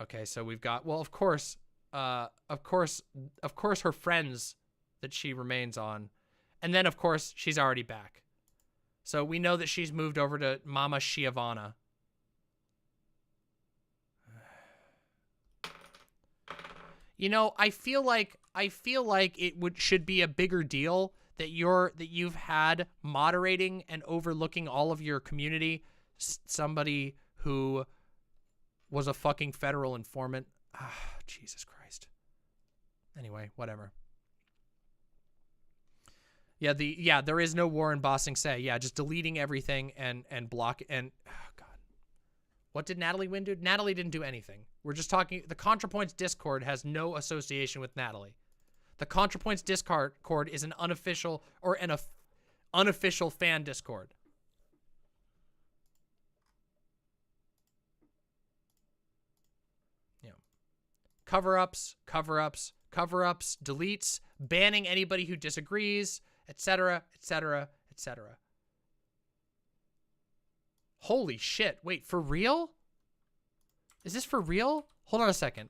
Okay, so we've got, well, of course her friends that she remains on. And then, of course, she's already back. So we know that she's moved over to Mama Shiavana. You know, I feel like should be a bigger deal that you've had moderating and overlooking all of your community somebody who was a fucking federal informant. Ah, Jesus Christ. Anyway, whatever. Yeah, there is no war in Bossing Say. Yeah, just deleting everything and block and oh God. What did Natalie Wynn do? Natalie didn't do anything. We're just talking. The ContraPoints Discord has no association with Natalie. The ContraPoints Discord is an unofficial or an unofficial fan Discord. Yeah. Cover-ups, deletes, banning anybody who disagrees, etc., etc., etc. Holy shit. Wait, for real? Is this for real? Hold on a second.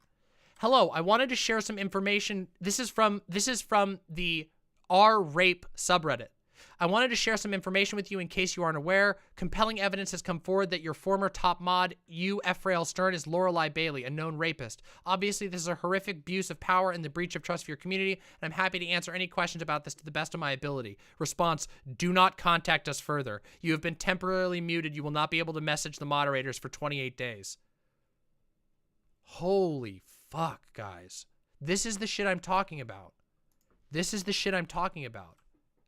Hello, I wanted to share some information. This is from the R-Rape subreddit. I wanted to share some information with you in case you aren't aware. Compelling evidence has come forward that your former top mod, Ephraim Stern, is Lorelei Bailey, a known rapist. Obviously, this is a horrific abuse of power and the breach of trust for your community, and I'm happy to answer any questions about this to the best of my ability. Response, do not contact us further. You have been temporarily muted. You will not be able to message the moderators for 28 days. Holy fuck, guys. This is the shit I'm talking about. This is the shit I'm talking about.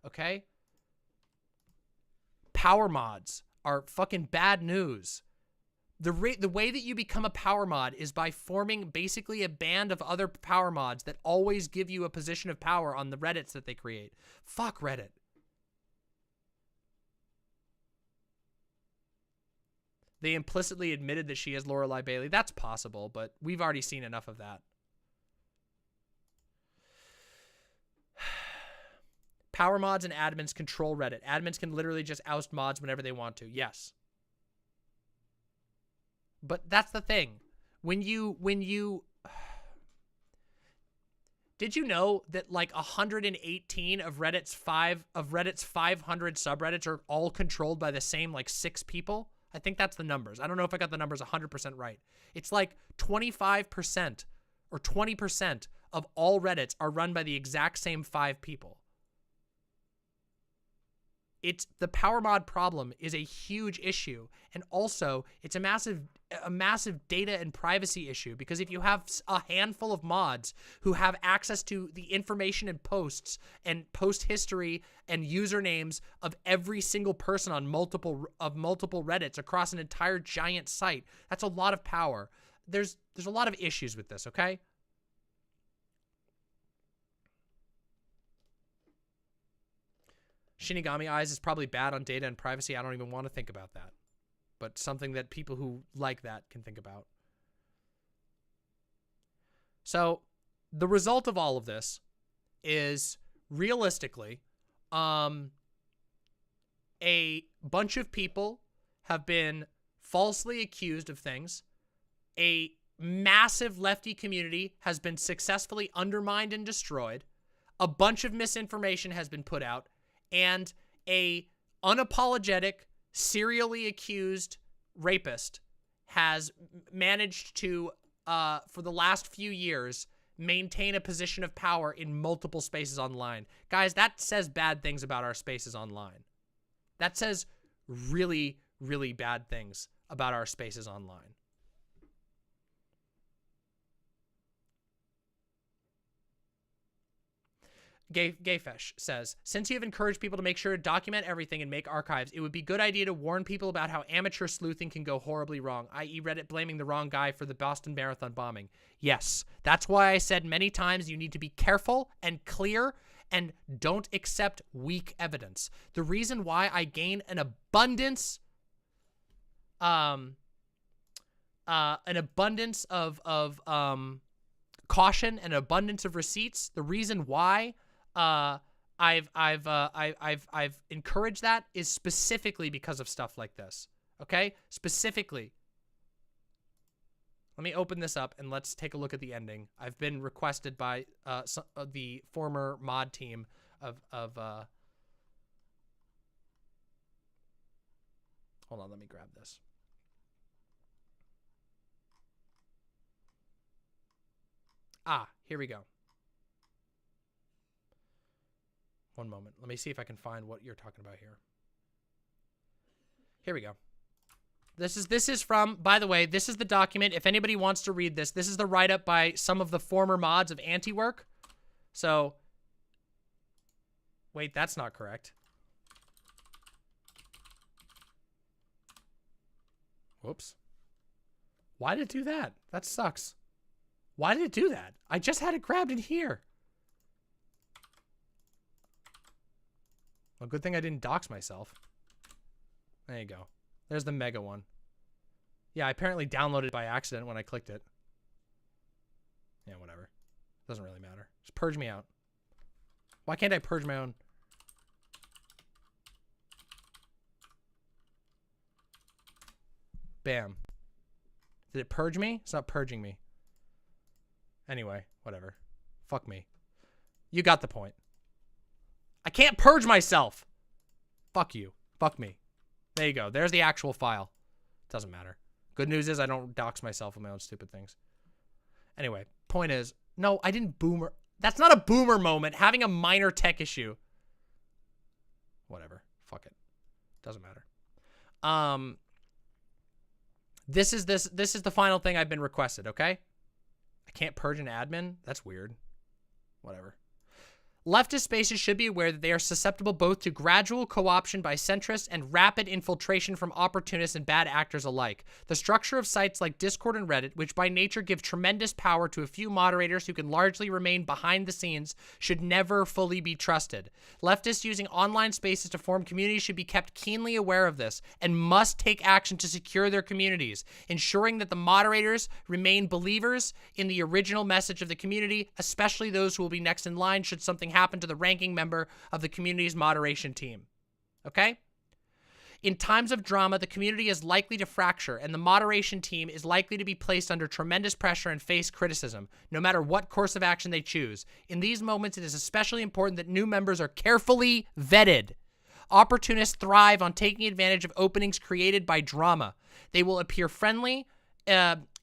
Okay? Power mods are fucking bad news. The way that you become a power mod is by forming basically a band of other power mods that always give you a position of power on the Reddits that they create. Fuck Reddit. They implicitly admitted that she is Lorelei Bailey. That's possible, but we've already seen enough of that. Power mods and admins control Reddit. Admins can literally just oust mods whenever they want to. Yes. But that's the thing. When you did you know that like 118 of Reddit's 500 subreddits are all controlled by the same like 6 people? I think that's the numbers. I don't know if I got the numbers 100% right. It's like 25% or 20% of all Reddits are run by the exact same 5 people. The power mod problem is a huge issue, and also it's a massive data and privacy issue, because if you have a handful of mods who have access to the information and posts and post history and usernames of every single person on multiple Reddits across an entire giant site, that's a lot of power. There's a lot of issues with this, okay? Shinigami Eyes is probably bad on data and privacy. I don't even want to think about that. But something that people who like that can think about. So, the result of all of this is, realistically, a bunch of people have been falsely accused of things. A massive lefty community has been successfully undermined and destroyed. A bunch of misinformation has been put out. And a unapologetic, serially accused rapist has managed to, for the last few years, maintain a position of power in multiple spaces online. Guys, that says bad things about our spaces online. That says really, really bad things about our spaces online. Gayfesh says, since you have encouraged people to make sure to document everything and make archives, it would be a good idea to warn people about how amateur sleuthing can go horribly wrong, i.e. Reddit blaming the wrong guy for the Boston Marathon bombing. Yes, that's why I said many times you need to be careful and clear and don't accept weak evidence. The reason why I gain an abundance of caution and abundance of receipts, the reason why I've encouraged that is specifically because of stuff like this. Okay? Specifically. Let me open this up and let's take a look at the ending. I've been requested by the former mod team of hold on, let me grab this. Here we go. One moment. Let me see if I can find what you're talking about here. Here we go. This is from, by the way, this is the document. If anybody wants to read this, this is the write-up by some of the former mods of Anti-Work. So, wait, that's not correct. Whoops. Why did it do that? That sucks. Why did it do that? I just had it grabbed in here. Well, good thing I didn't dox myself. There you go. There's the mega one. Yeah, I apparently downloaded it by accident when I clicked it. Yeah, whatever. Doesn't really matter. Just purge me out. Why can't I purge my own? Bam. Did it purge me? It's not purging me. Anyway, whatever. Fuck me. You got the point. I can't purge myself. Fuck you. Fuck me. There you go. There's the actual file. Doesn't matter. Good news is I don't dox myself with my own stupid things. Anyway, point is, no, I didn't boomer. That's not a boomer moment. Having a minor tech issue. Whatever. Fuck it. Doesn't matter. This is the final thing I've been requested, okay? I can't purge an admin? That's weird. Whatever. Leftist spaces should be aware that they are susceptible both to gradual co-option by centrists and rapid infiltration from opportunists and bad actors alike. The structure of sites like Discord and Reddit, which by nature give tremendous power to a few moderators who can largely remain behind the scenes, should never fully be trusted. Leftists using online spaces to form communities should be kept keenly aware of this and must take action to secure their communities, ensuring that the moderators remain believers in the original message of the community, especially those who will be next in line should something happen to the ranking member of the community's moderation team. Okay? In times of drama, the community is likely to fracture, and the moderation team is likely to be placed under tremendous pressure and face criticism, no matter what course of action they choose. In these moments, it is especially important that new members are carefully vetted. Opportunists thrive on taking advantage of openings created by drama. They will appear friendly,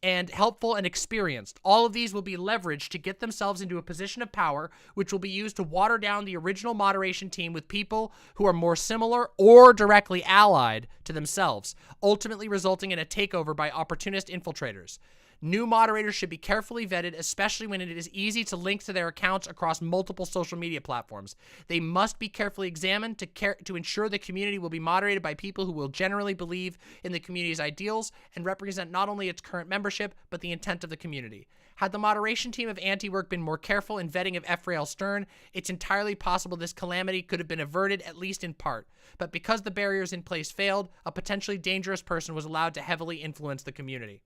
and helpful and experienced. All of these will be leveraged to get themselves into a position of power, which will be used to water down the original moderation team with people who are more similar or directly allied to themselves, ultimately resulting in a takeover by opportunist infiltrators. New moderators should be carefully vetted, especially when it is easy to link to their accounts across multiple social media platforms. They must be carefully examined to ensure the community will be moderated by people who will generally believe in the community's ideals and represent not only its current membership, but the intent of the community. Had the moderation team of Anti-Work been more careful in vetting of Ephrael Stern, it's entirely possible this calamity could have been averted, at least in part. But because the barriers in place failed, a potentially dangerous person was allowed to heavily influence the community.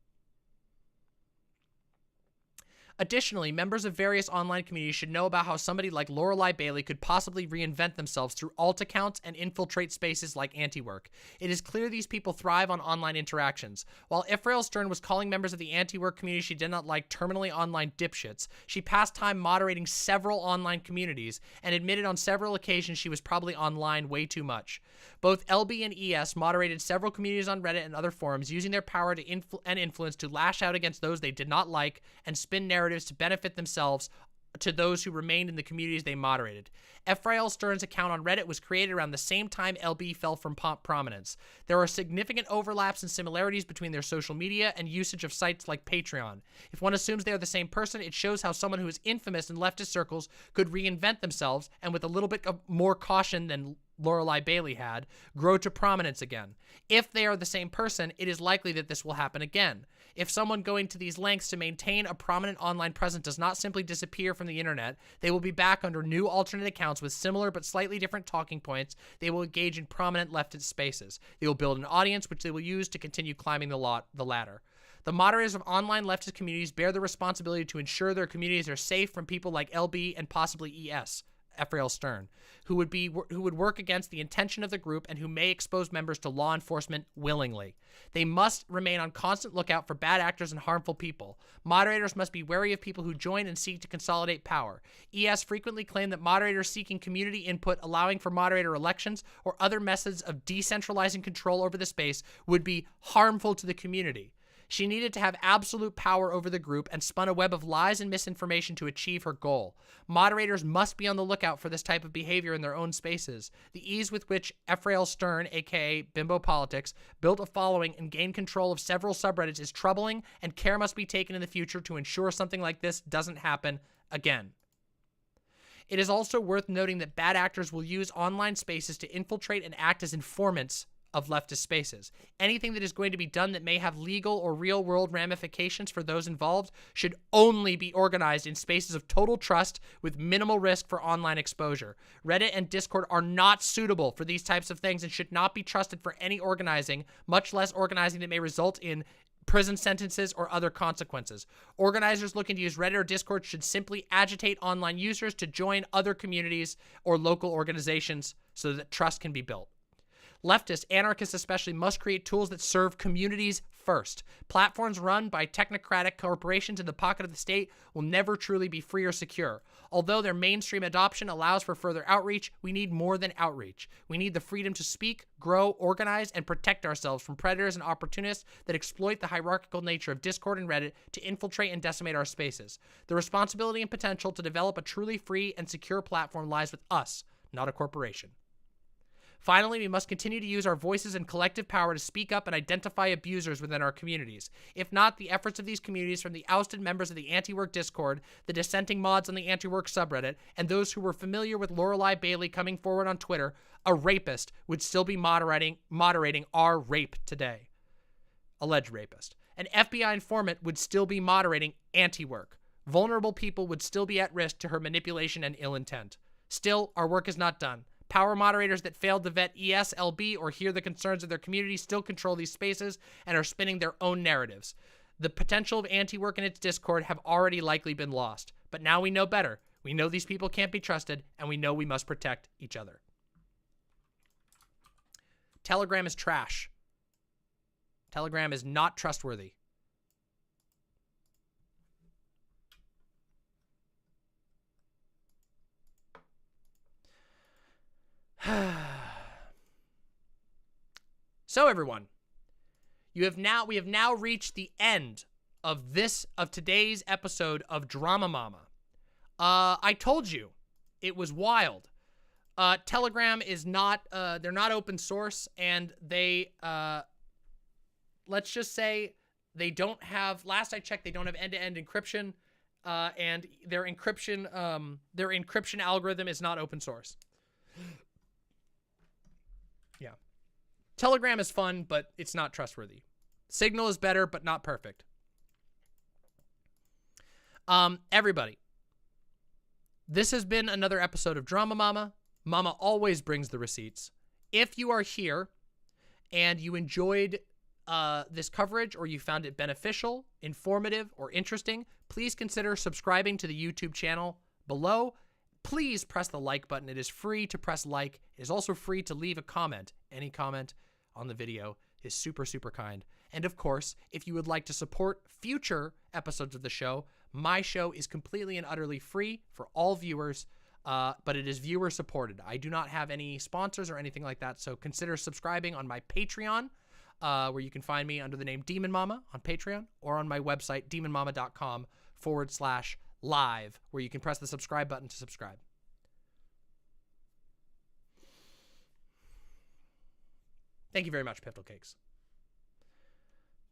Additionally, members of various online communities should know about how somebody like Lullaby Bailey could possibly reinvent themselves through alt accounts and infiltrate spaces like Anti-Work. It is clear these people thrive on online interactions. While Ephrael Stern was calling members of the Anti-Work community she did not like terminally online dipshits, she passed time moderating several online communities and admitted on several occasions she was probably online way too much. Both LB and ES moderated several communities on Reddit and other forums, using their power to influence to lash out against those they did not like and spin narratives to benefit themselves to those who remained in the communities they moderated. Ephrael Stern's account on Reddit was created around the same time LB fell from prominence. There are significant overlaps and similarities between their social media and usage of sites like Patreon. If one assumes they are the same person, it shows how someone who is infamous in leftist circles could reinvent themselves and, with a little bit of more caution than Lullaby Bailey had, grow to prominence again. If they are the same person, it is likely that this will happen again. If someone going to these lengths to maintain a prominent online presence does not simply disappear from the internet, they will be back under new alternate accounts with similar but slightly different talking points. They will engage in prominent leftist spaces. They will build an audience which they will use to continue climbing the ladder. The moderators of online leftist communities bear the responsibility to ensure their communities are safe from people like LB and possibly ES. Ephrael Stern, who would work against the intention of the group and who may expose members to law enforcement willingly. They must remain on constant lookout for bad actors and harmful people. Moderators must be wary of people who join and seek to consolidate power. ES frequently claim that moderators seeking community input, allowing for moderator elections, or other methods of decentralizing control over the space would be harmful to the community. She needed to have absolute power over the group and spun a web of lies and misinformation to achieve her goal. Moderators must be on the lookout for this type of behavior in their own spaces. The ease with which Ephraim Stern, aka Bimbo Politics, built a following and gained control of several subreddits is troubling, and care must be taken in the future to ensure something like this doesn't happen again. It is also worth noting that bad actors will use online spaces to infiltrate and act as informants of leftist spaces. Anything that is going to be done that may have legal or real-world ramifications for those involved should only be organized in spaces of total trust with minimal risk for online exposure. Reddit and Discord are not suitable for these types of things and should not be trusted for any organizing, much less organizing that may result in prison sentences or other consequences. Organizers looking to use Reddit or Discord should simply agitate online users to join other communities or local organizations so that trust can be built. Leftists, anarchists especially, must create tools that serve communities first. Platforms run by technocratic corporations in the pocket of the state will never truly be free or secure. Although their mainstream adoption allows for further outreach, we need more than outreach. We need the freedom to speak, grow, organize, and protect ourselves from predators and opportunists that exploit the hierarchical nature of Discord and Reddit to infiltrate and decimate our spaces. The responsibility and potential to develop a truly free and secure platform lies with us, not a corporation. Finally, we must continue to use our voices and collective power to speak up and identify abusers within our communities. If not, the efforts of these communities, from the ousted members of the Anti-Work Discord, the dissenting mods on the Anti-Work subreddit, and those who were familiar with Lorelei Bailey coming forward on Twitter, a rapist would still be moderating our rape today. Alleged rapist. An FBI informant would still be moderating anti-work. Vulnerable people would still be at risk to her manipulation and ill intent. Still, our work is not done. Power moderators that failed to vet ESLB or hear the concerns of their community still control these spaces and are spinning their own narratives. The potential of anti-work in its Discord have already likely been lost. But now we know better. We know these people can't be trusted, and we know we must protect each other. Telegram is trash. Telegram is not trustworthy. So everyone, we have now reached the end of today's episode of DramaMama. I told you it was wild. Telegram is not they're not open source, and they let's just say they don't have, last I checked, they don't have end-to-end encryption, and their encryption algorithm is not open source. Yeah. Telegram is fun, but it's not trustworthy. Signal is better, but not perfect. Everybody, this has been another episode of DramaMama. Mama always brings the receipts. If you are here and you enjoyed this coverage, or you found it beneficial, informative, or interesting, please consider subscribing to the YouTube channel below. Please press the like button. It is free to press like. It is also free to leave a comment. Any comment on the video is super, super kind. And of course, if you would like to support future episodes of the show, my show is completely and utterly free for all viewers, but it is viewer supported. I do not have any sponsors or anything like that, so consider subscribing on my Patreon, where you can find me under the name Demon Mama on Patreon, or on my website, demonmama.com/live, where you can press the subscribe button to subscribe. Thank you very much, Piftle Cakes.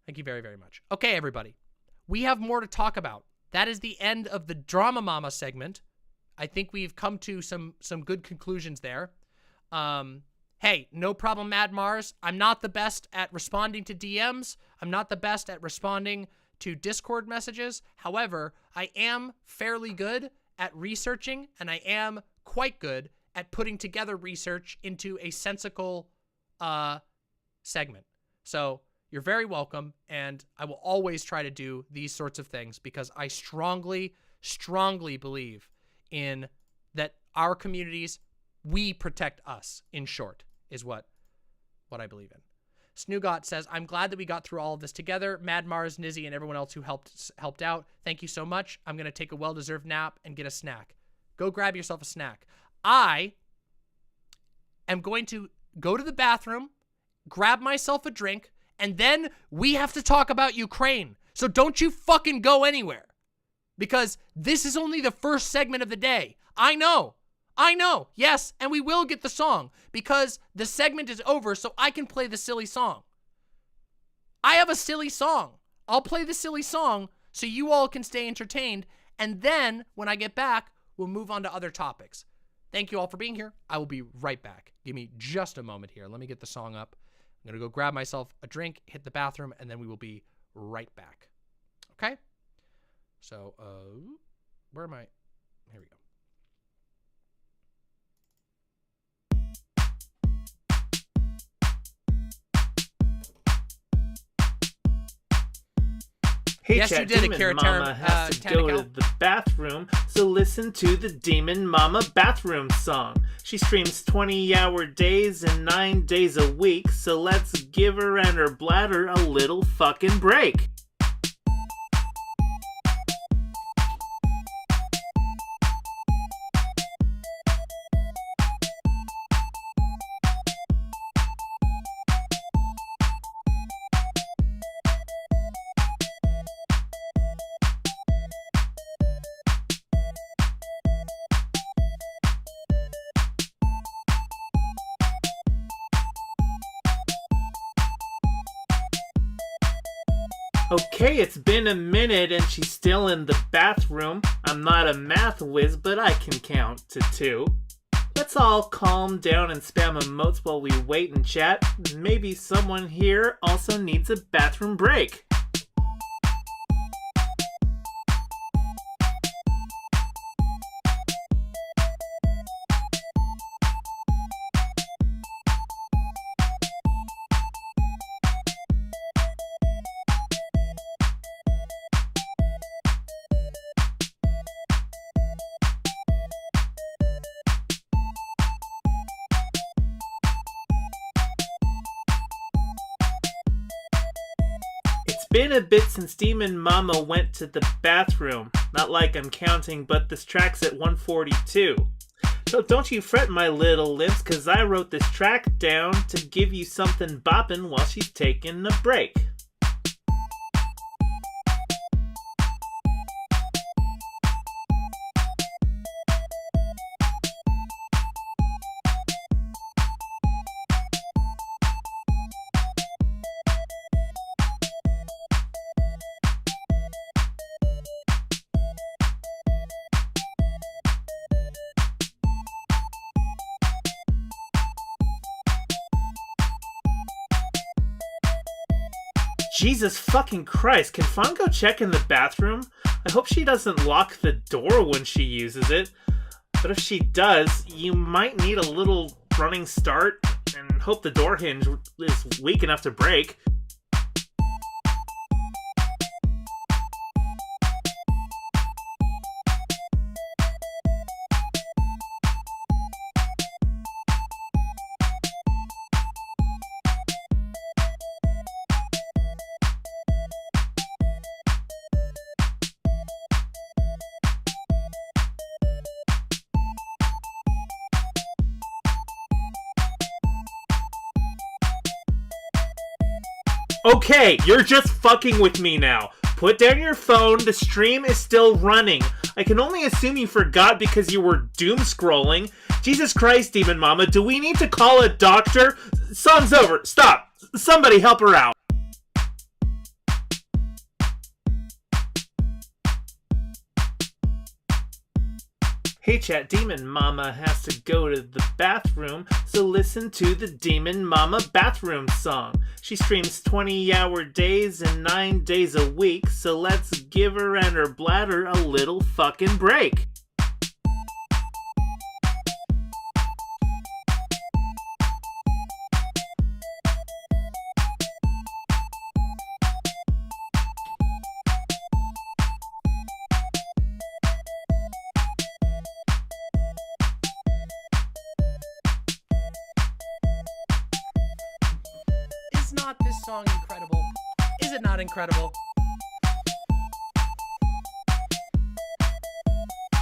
Thank you very, very much. Okay, everybody. We have more to talk about. That is the end of the DramaMama segment. I think we've come to some good conclusions there. Hey, no problem, Mad Mars. I'm not the best at responding to DMs. I'm not the best at responding to Discord messages. However, I am fairly good at researching, and I am quite good at putting together research into a sensical segment. So you're very welcome, and I will always try to do these sorts of things because I strongly, strongly believe in that our communities, we protect us, in short, is what I believe in. Snoogot says, I'm glad that we got through all of this together. Mad Mars, Nizzy, and everyone else who helped out. Thank you so much. I'm going to take a well-deserved nap and get a snack. Go grab yourself a snack. I am going to go to the bathroom, grab myself a drink, And then we have to talk about Ukraine. So don't you fucking go anywhere. Because this is only the first segment of the day. I know. Yes, and we will get the song because the segment is over so I can play the silly song. I have a silly song. I'll play the silly song so you all can stay entertained. And then when I get back, we'll move on to other topics. Thank you all for being here. I will be right back. Give me just a moment here. Let me get the song up. I'm going to go grab myself a drink, hit the bathroom, and then we will be right back. Okay? So, where am I? Here we go. Hey, yes, chat, you did Demon it, Mama has to go to the bathroom, so listen to the Demon Mama bathroom song. She streams 20-hour days and 9 days a week, so let's give her and her bladder a little fucking break. Okay, it's been a minute and she's still in the bathroom. I'm not a math whiz, but I can count to 2. Let's all calm down and spam emotes while we wait and chat. Maybe someone here also needs a bathroom break. It's been a bit since Demon Mama went to the bathroom. Not like I'm counting, but this track's at 142. So don't you fret, my little lips, cause I wrote this track down to give you something boppin' while she's taking a break. Jesus fucking Christ, can Fawn go check in the bathroom? I hope she doesn't lock the door when she uses it. But if she does, you might need a little running start and hope the door hinge is weak enough to break. Okay, you're just fucking with me now. Put down your phone, the stream is still running. I can only assume you forgot because you were doom scrolling. Jesus Christ, Demon Mama, do we need to call a doctor? Song's over, stop. Somebody help her out. Hey chat, Demon Mama has to go to the bathroom, so listen to the Demon Mama bathroom song. She streams 20-hour days and 9 days a week, so let's give her and her bladder a little fucking break. Is not this song incredible? Is it not incredible?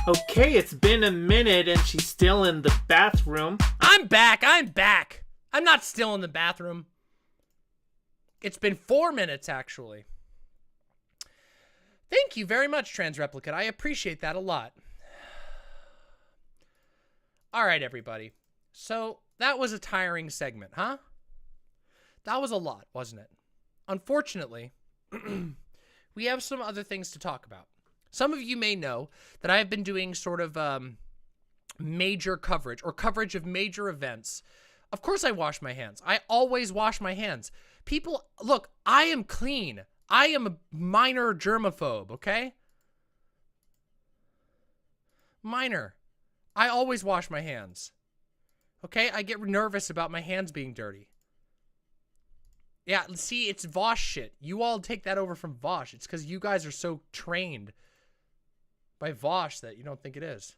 Okay, it's been a minute and she's still in the bathroom. I'm back. I'm not still in the bathroom. It's been 4 minutes, actually. Thank you very much, Transreplicate. I appreciate that a lot. All right, everybody. So that was a tiring segment, huh? That was a lot, wasn't it? Unfortunately, we have some other things to talk about. Some of you may know that I have been doing sort of major coverage or coverage of major events. Of course I wash my hands. I always wash my hands. People, look, I am clean. I am a minor germaphobe, okay? Minor. I always wash my hands. Okay? I get nervous about my hands being dirty. Yeah, see, it's Vosh shit. You all take that over from Vosh. It's because you guys are so trained by Vosh that you don't think it is.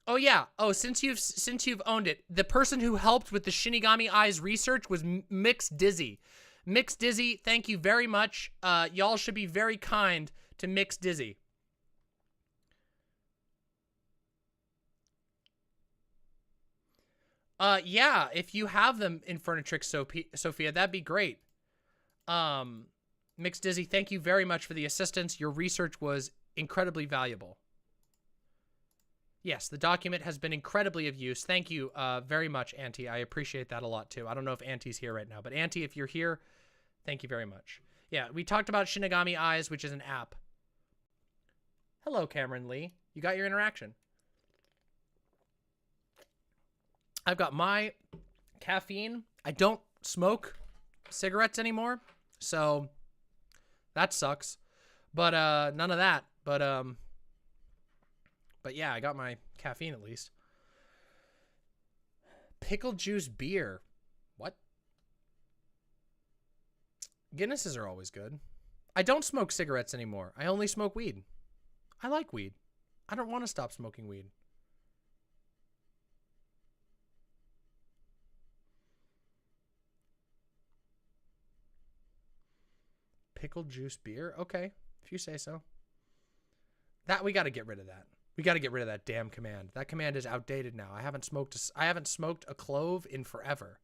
Oh yeah. Oh, since you've owned it, the person who helped with the Shinigami Eyes research was Mix Dizzy. Mix Dizzy, thank you very much. Y'all should be very kind to Mix Dizzy. Yeah, if you have them in Furnitrix, Sophia, that'd be great. Mix Dizzy, thank you very much for the assistance. Your research was incredibly valuable. Yes, the document has been incredibly of use. Thank you very much, Auntie. I appreciate that a lot, too. I don't know if Auntie's here right now, but Auntie, if you're here, thank you very much. Yeah, we talked about Shinigami Eyes, which is an app. Hello, Cameron Lee. You got your interaction. I've got my caffeine. I don't smoke cigarettes anymore, so that sucks. But none of that. But yeah, I got my caffeine at least. Pickle juice beer. What? Guinnesses are always good. I don't smoke cigarettes anymore. I only smoke weed. I like weed. I don't want to stop smoking weed. Pickle juice beer? Okay, if you say so. We got to get rid of that. We got to get rid of that damn command. That command is outdated now. I haven't smoked a clove in forever.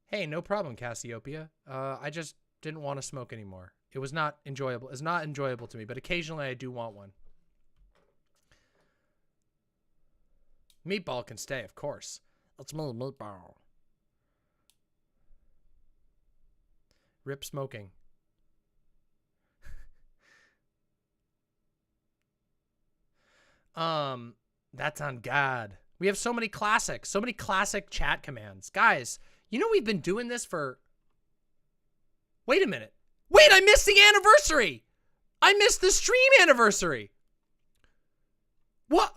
Hey, no problem, Cassiopeia. I just didn't want to smoke anymore. It was not enjoyable. It's not enjoyable to me, but occasionally I do want one. Meatball can stay, of course. Let's me, Meatball. Rip smoking. That's on God. We have so many classic chat commands. Guys, you know we've been doing this for... Wait a minute. Wait, I missed the anniversary! I missed the stream anniversary! What?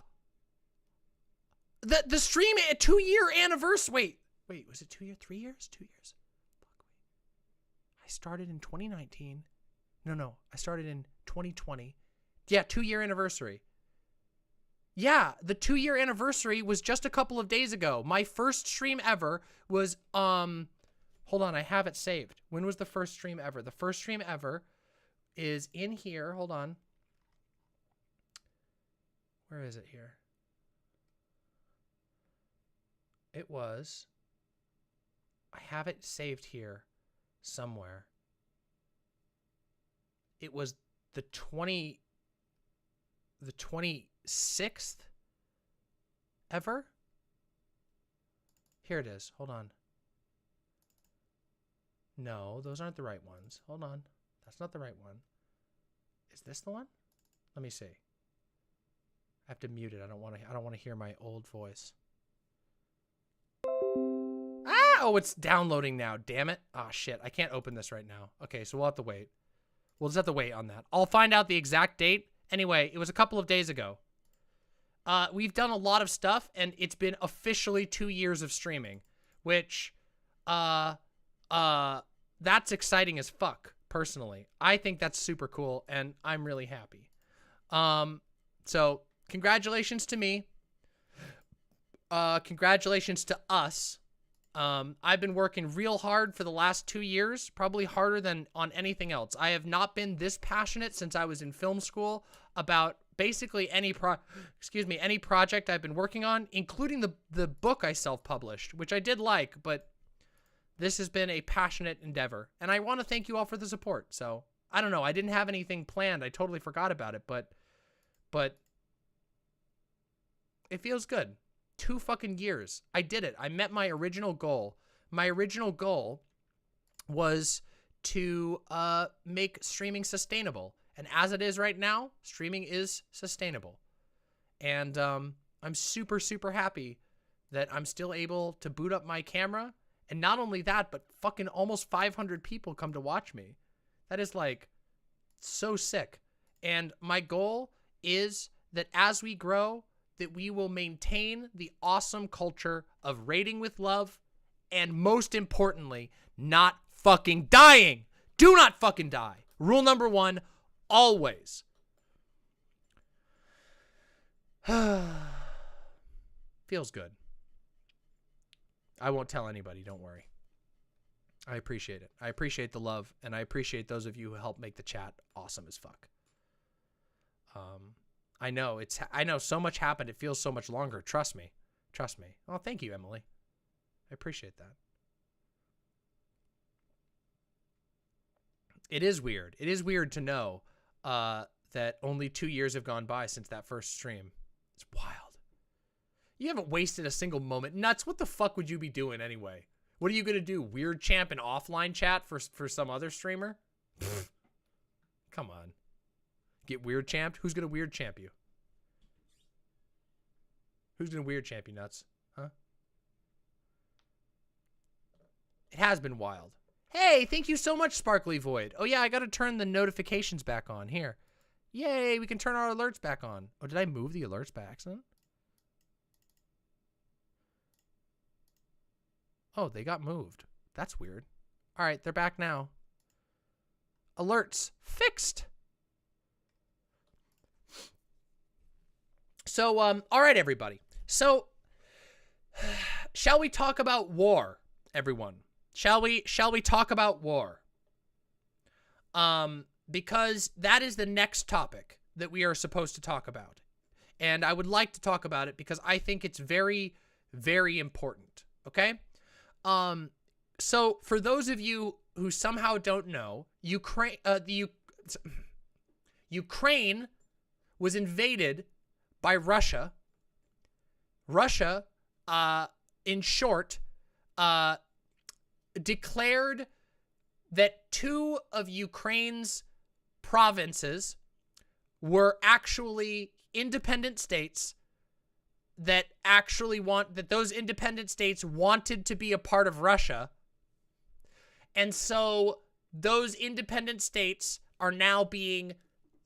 The stream 2-year anniversary... Wait, was it 2 years? 3 years? 2 years. I started in 2019. No, I started in 2020. Yeah, 2-year anniversary. Yeah, the 2-year anniversary was just a couple of days ago. My first stream ever was, hold on, I have it saved. When was the first stream ever? The first stream ever is in here. Hold on. Where is it here? It was, I have it saved here somewhere. It was the 26th ever? Here it is. Hold on. No, those aren't the right ones. Hold on. That's not the right one. Is this the one? Let me see. I have to mute it. I don't want to hear my old voice. Ah! Oh, it's downloading now. Damn it. Oh, shit. I can't open this right now. Okay, so we'll have to wait. We'll just have to wait on that. I'll find out the exact date. Anyway, it was a couple of days ago. We've done a lot of stuff, and it's been officially 2 years of streaming, which, that's exciting as fuck, personally. I think that's super cool, and I'm really happy. So, congratulations to me. Congratulations to us. I've been working real hard for the last 2 years, probably harder than on anything else. I have not been this passionate since I was in film school about basically any project I've been working on, including the book I self-published, which I did like, but this has been a passionate endeavor. And I want to thank you all for the support. So, I don't know. I didn't have anything planned. I totally forgot about it, but it feels good. 2 fucking years. I did it. I met my original goal. My original goal was to make streaming sustainable. And as it is right now, streaming is sustainable. And I'm super, super happy that I'm still able to boot up my camera. And not only that, but fucking almost 500 people come to watch me. That is like so sick. And my goal is that as we grow, that we will maintain the awesome culture of rating with love. And most importantly, not fucking dying. Do not fucking die. Rule number 1, always. Feels good. I won't tell anybody, don't worry. I appreciate it. I appreciate the love, and I appreciate those of you who help make the chat awesome as fuck. I know so much happened. It feels so much longer. Trust me. Trust me. Oh, thank you, Emily. I appreciate that. It is weird. It is weird to know that only 2 years have gone by since that first stream. It's wild. You haven't wasted a single moment. Nuts, what the fuck would you be doing anyway? What are you going to do? Weird champ in offline chat for some other streamer? Pfft. Come on. Get weird champed? Who's going to weird champ you? Who's going to weird champ you, Nuts? Huh? It has been wild. Hey, thank you so much, Sparkly Void. Oh, yeah, I got to turn the notifications back on. Here. Yay, we can turn our alerts back on. Oh, did I move the alerts by accident? Oh, they got moved. That's weird. All right, they're back now. Alerts fixed. So, all right, everybody. So, shall we talk about war, everyone? Shall we talk about war? Because that is the next topic that we are supposed to talk about. And I would like to talk about it because I think it's very, very important. Okay? So for those of you who somehow don't know, Ukraine was invaded by Russia. Russia, in short, declared that 2 of Ukraine's provinces were actually independent states that those independent states wanted to be a part of Russia. And so those independent states are now being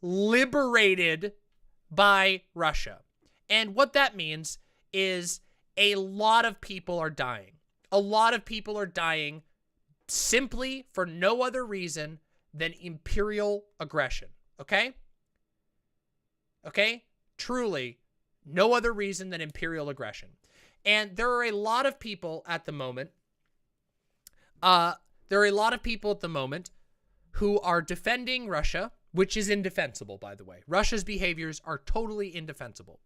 liberated by Russia. And what that means is a lot of people are dying. A lot of people are dying simply for no other reason than imperial aggression. Okay? Okay? Truly, no other reason than imperial aggression. And there are a lot of people at the moment, who are defending Russia, which is indefensible, by the way. Russia's behaviors are totally indefensible.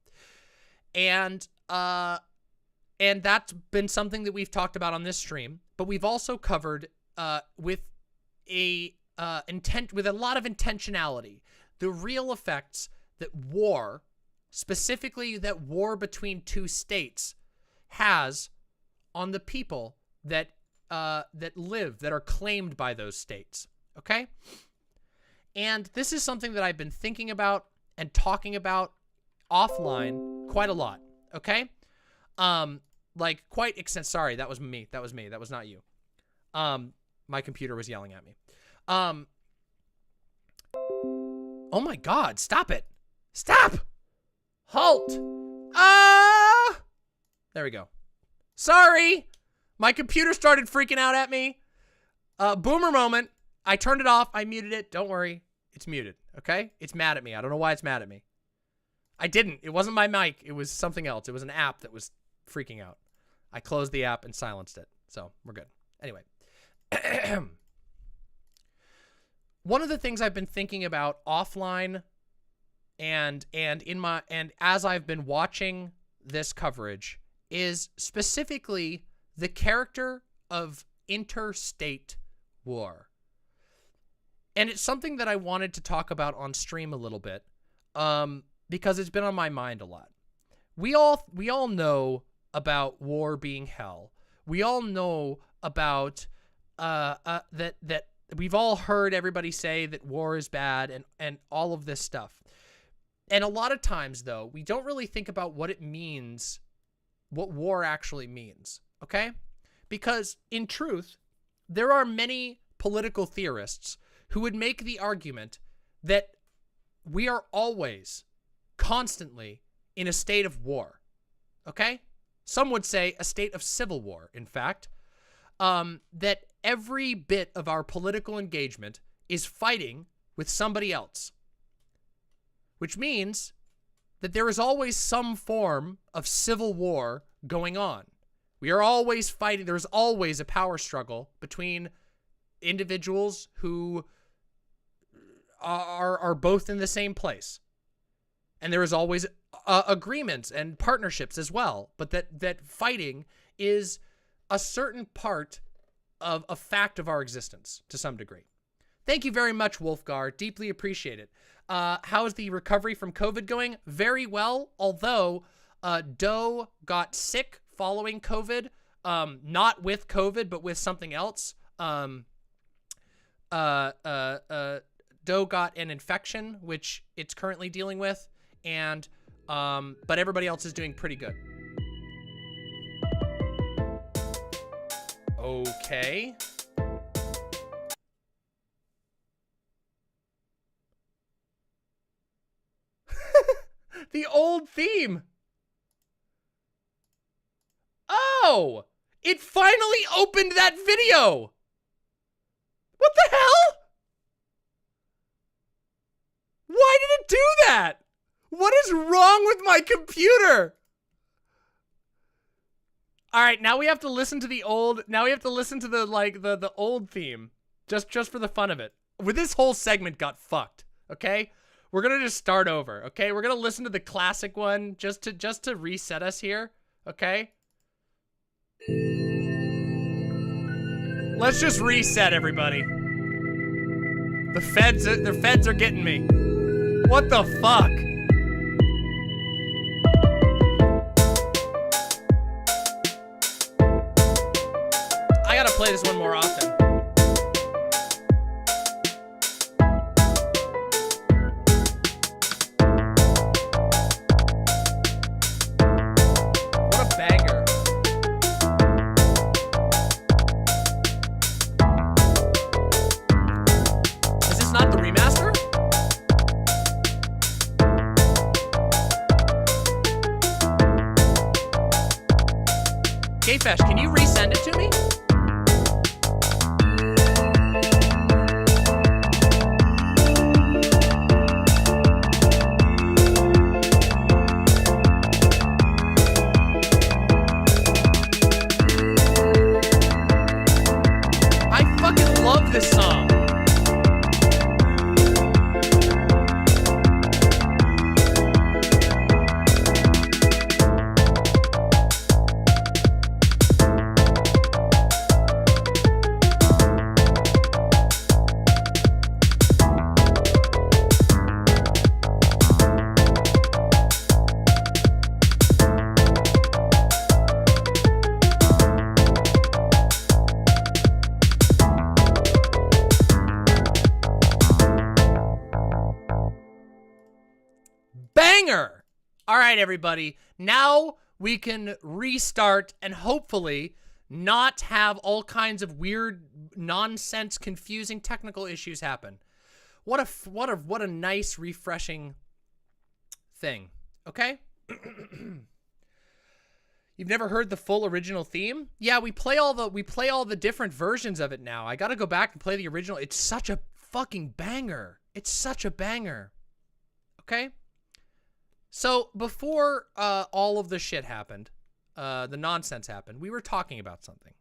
And that's been something that we've talked about on this stream, but we've also covered with a lot of intentionality, the real effects that war, specifically that war between 2 states, has on the people that are claimed by those states. Okay? And this is something that I've been thinking about and talking about offline quite a lot. Okay? Like quite extent. Sorry, that was me. That was me. That was not you. My computer was yelling at me. Oh my God, stop it. Stop! Halt! Ah! There we go. Sorry! My computer started freaking out at me. Boomer moment. I turned it off. I muted it. Don't worry. It's muted, okay? It's mad at me. I don't know why it's mad at me. I didn't. It wasn't my mic. It was something else. It was an app that was freaking out. I closed the app and silenced it. So, we're good. Anyway. One of the things I've been thinking about offline and as I've been watching this coverage is specifically the character of interstate war. And it's something that I wanted to talk about on stream a little bit, because it's been on my mind a lot. We all know about war being hell. We all know about that we've all heard everybody say that war is bad and all of this stuff. And a lot of times, though, we don't really think about what it means, what war actually means, okay? Because in truth, there are many political theorists who would make the argument that we are always, constantly, in a state of war, okay? Some would say a state of civil war, in fact, that every bit of our political engagement is fighting with somebody else, which means that there is always some form of civil war going on. We are always fighting. There's always a power struggle between individuals who are both in the same place. And there is always agreements and partnerships as well, but that fighting is a certain part of a fact of our existence to some degree. Thank you very much, Wolfgar. Deeply appreciate it. How is the recovery from COVID going? Very well, although Doe got sick following COVID, not with COVID, but with something else. Doe got an infection, which it's currently dealing with, and but everybody else is doing pretty good. Okay. The old theme. Oh, it finally opened that video. What the hell? Why did it do that? What is wrong with my computer? All right, now we have to listen to the old, the old theme just for the fun of it. With this whole segment got fucked, okay? We're going to just start over, okay? We're going to listen to the classic one just to reset us here, okay? Let's just reset, everybody. The feds are getting me. What the fuck? I gotta play this one more often. What a banger. Is this not the remaster? K-Fesh, can you resend it to me? I fucking love this song. Banger! All right, everybody. Now we can restart and hopefully not have all kinds of weird, nonsense, confusing technical issues happen. What a nice, refreshing thing. Okay? You've never heard the full original theme? Yeah, we play all the different versions of it now. I got to go back and play the original. It's such a fucking banger. It's such a banger. Okay? So before all of the shit happened, the nonsense happened, we were talking about something.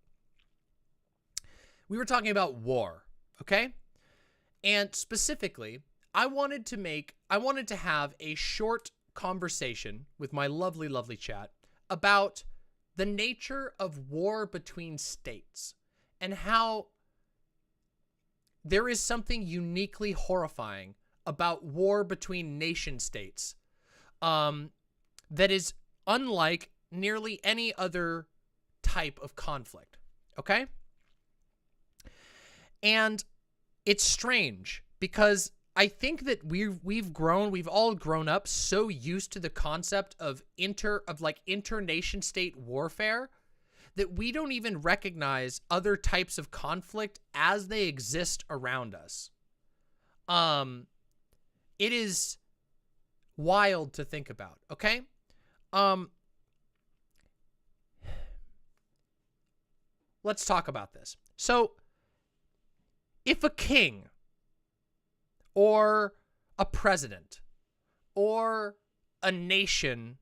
We were talking about war, okay? And specifically, I wanted to have a short conversation with my lovely, lovely chat about the nature of war between states and how there is something uniquely horrifying about war between nation states that is unlike nearly any other type of conflict, okay? And it's strange because I think that we've all grown up so used to the concept of inter-nation state warfare that we don't even recognize other types of conflict as they exist around us. It is wild to think about, okay? Let's talk about this. So, if a king or a president or a nation,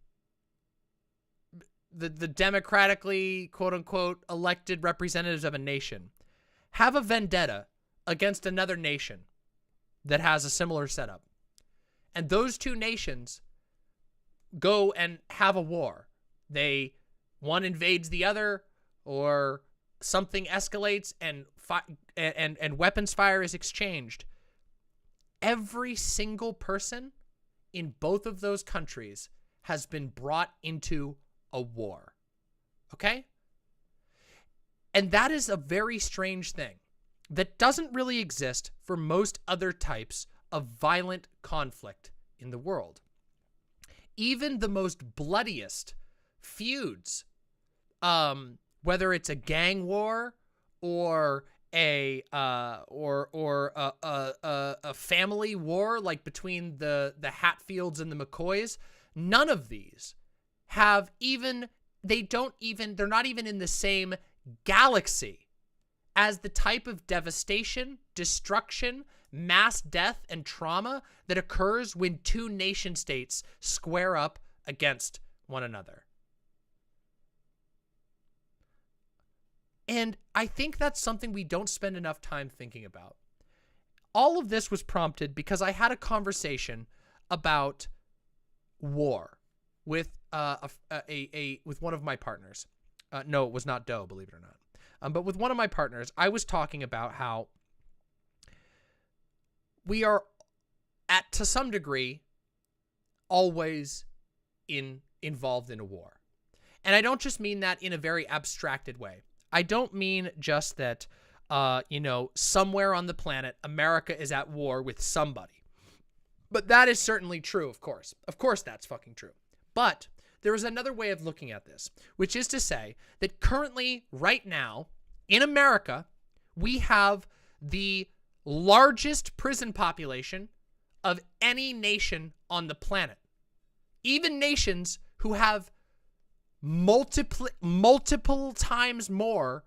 the democratically, quote-unquote, elected representatives of a nation, have a vendetta against another nation that has a similar setup, and those two nations go and have a war, one invades the other, or something escalates and weapons fire is exchanged, every single person in both of those countries has been brought into a war. Okay? And that is a very strange thing that doesn't really exist for most other types of violent conflict in the world. Even the most bloodiest feuds, whether it's a gang war or a family war like between the Hatfields and the McCoys, none of these have they're not even in the same galaxy as the type of devastation, destruction, mass death, and trauma that occurs when two nation states square up against one another. And I think that's something we don't spend enough time thinking about. All of this was prompted because I had a conversation about war with with one of my partners. No, it was not Doe, believe it or not. But with one of my partners, I was talking about how we are, to some degree, always involved in a war. And I don't just mean that in a very abstracted way. I don't mean just that, somewhere on the planet, America is at war with somebody. But that is certainly true, of course. Of course that's fucking true. But there is another way of looking at this, which is to say that currently, right now, in America, we have the largest prison population of any nation on the planet. Even nations who have multiple times more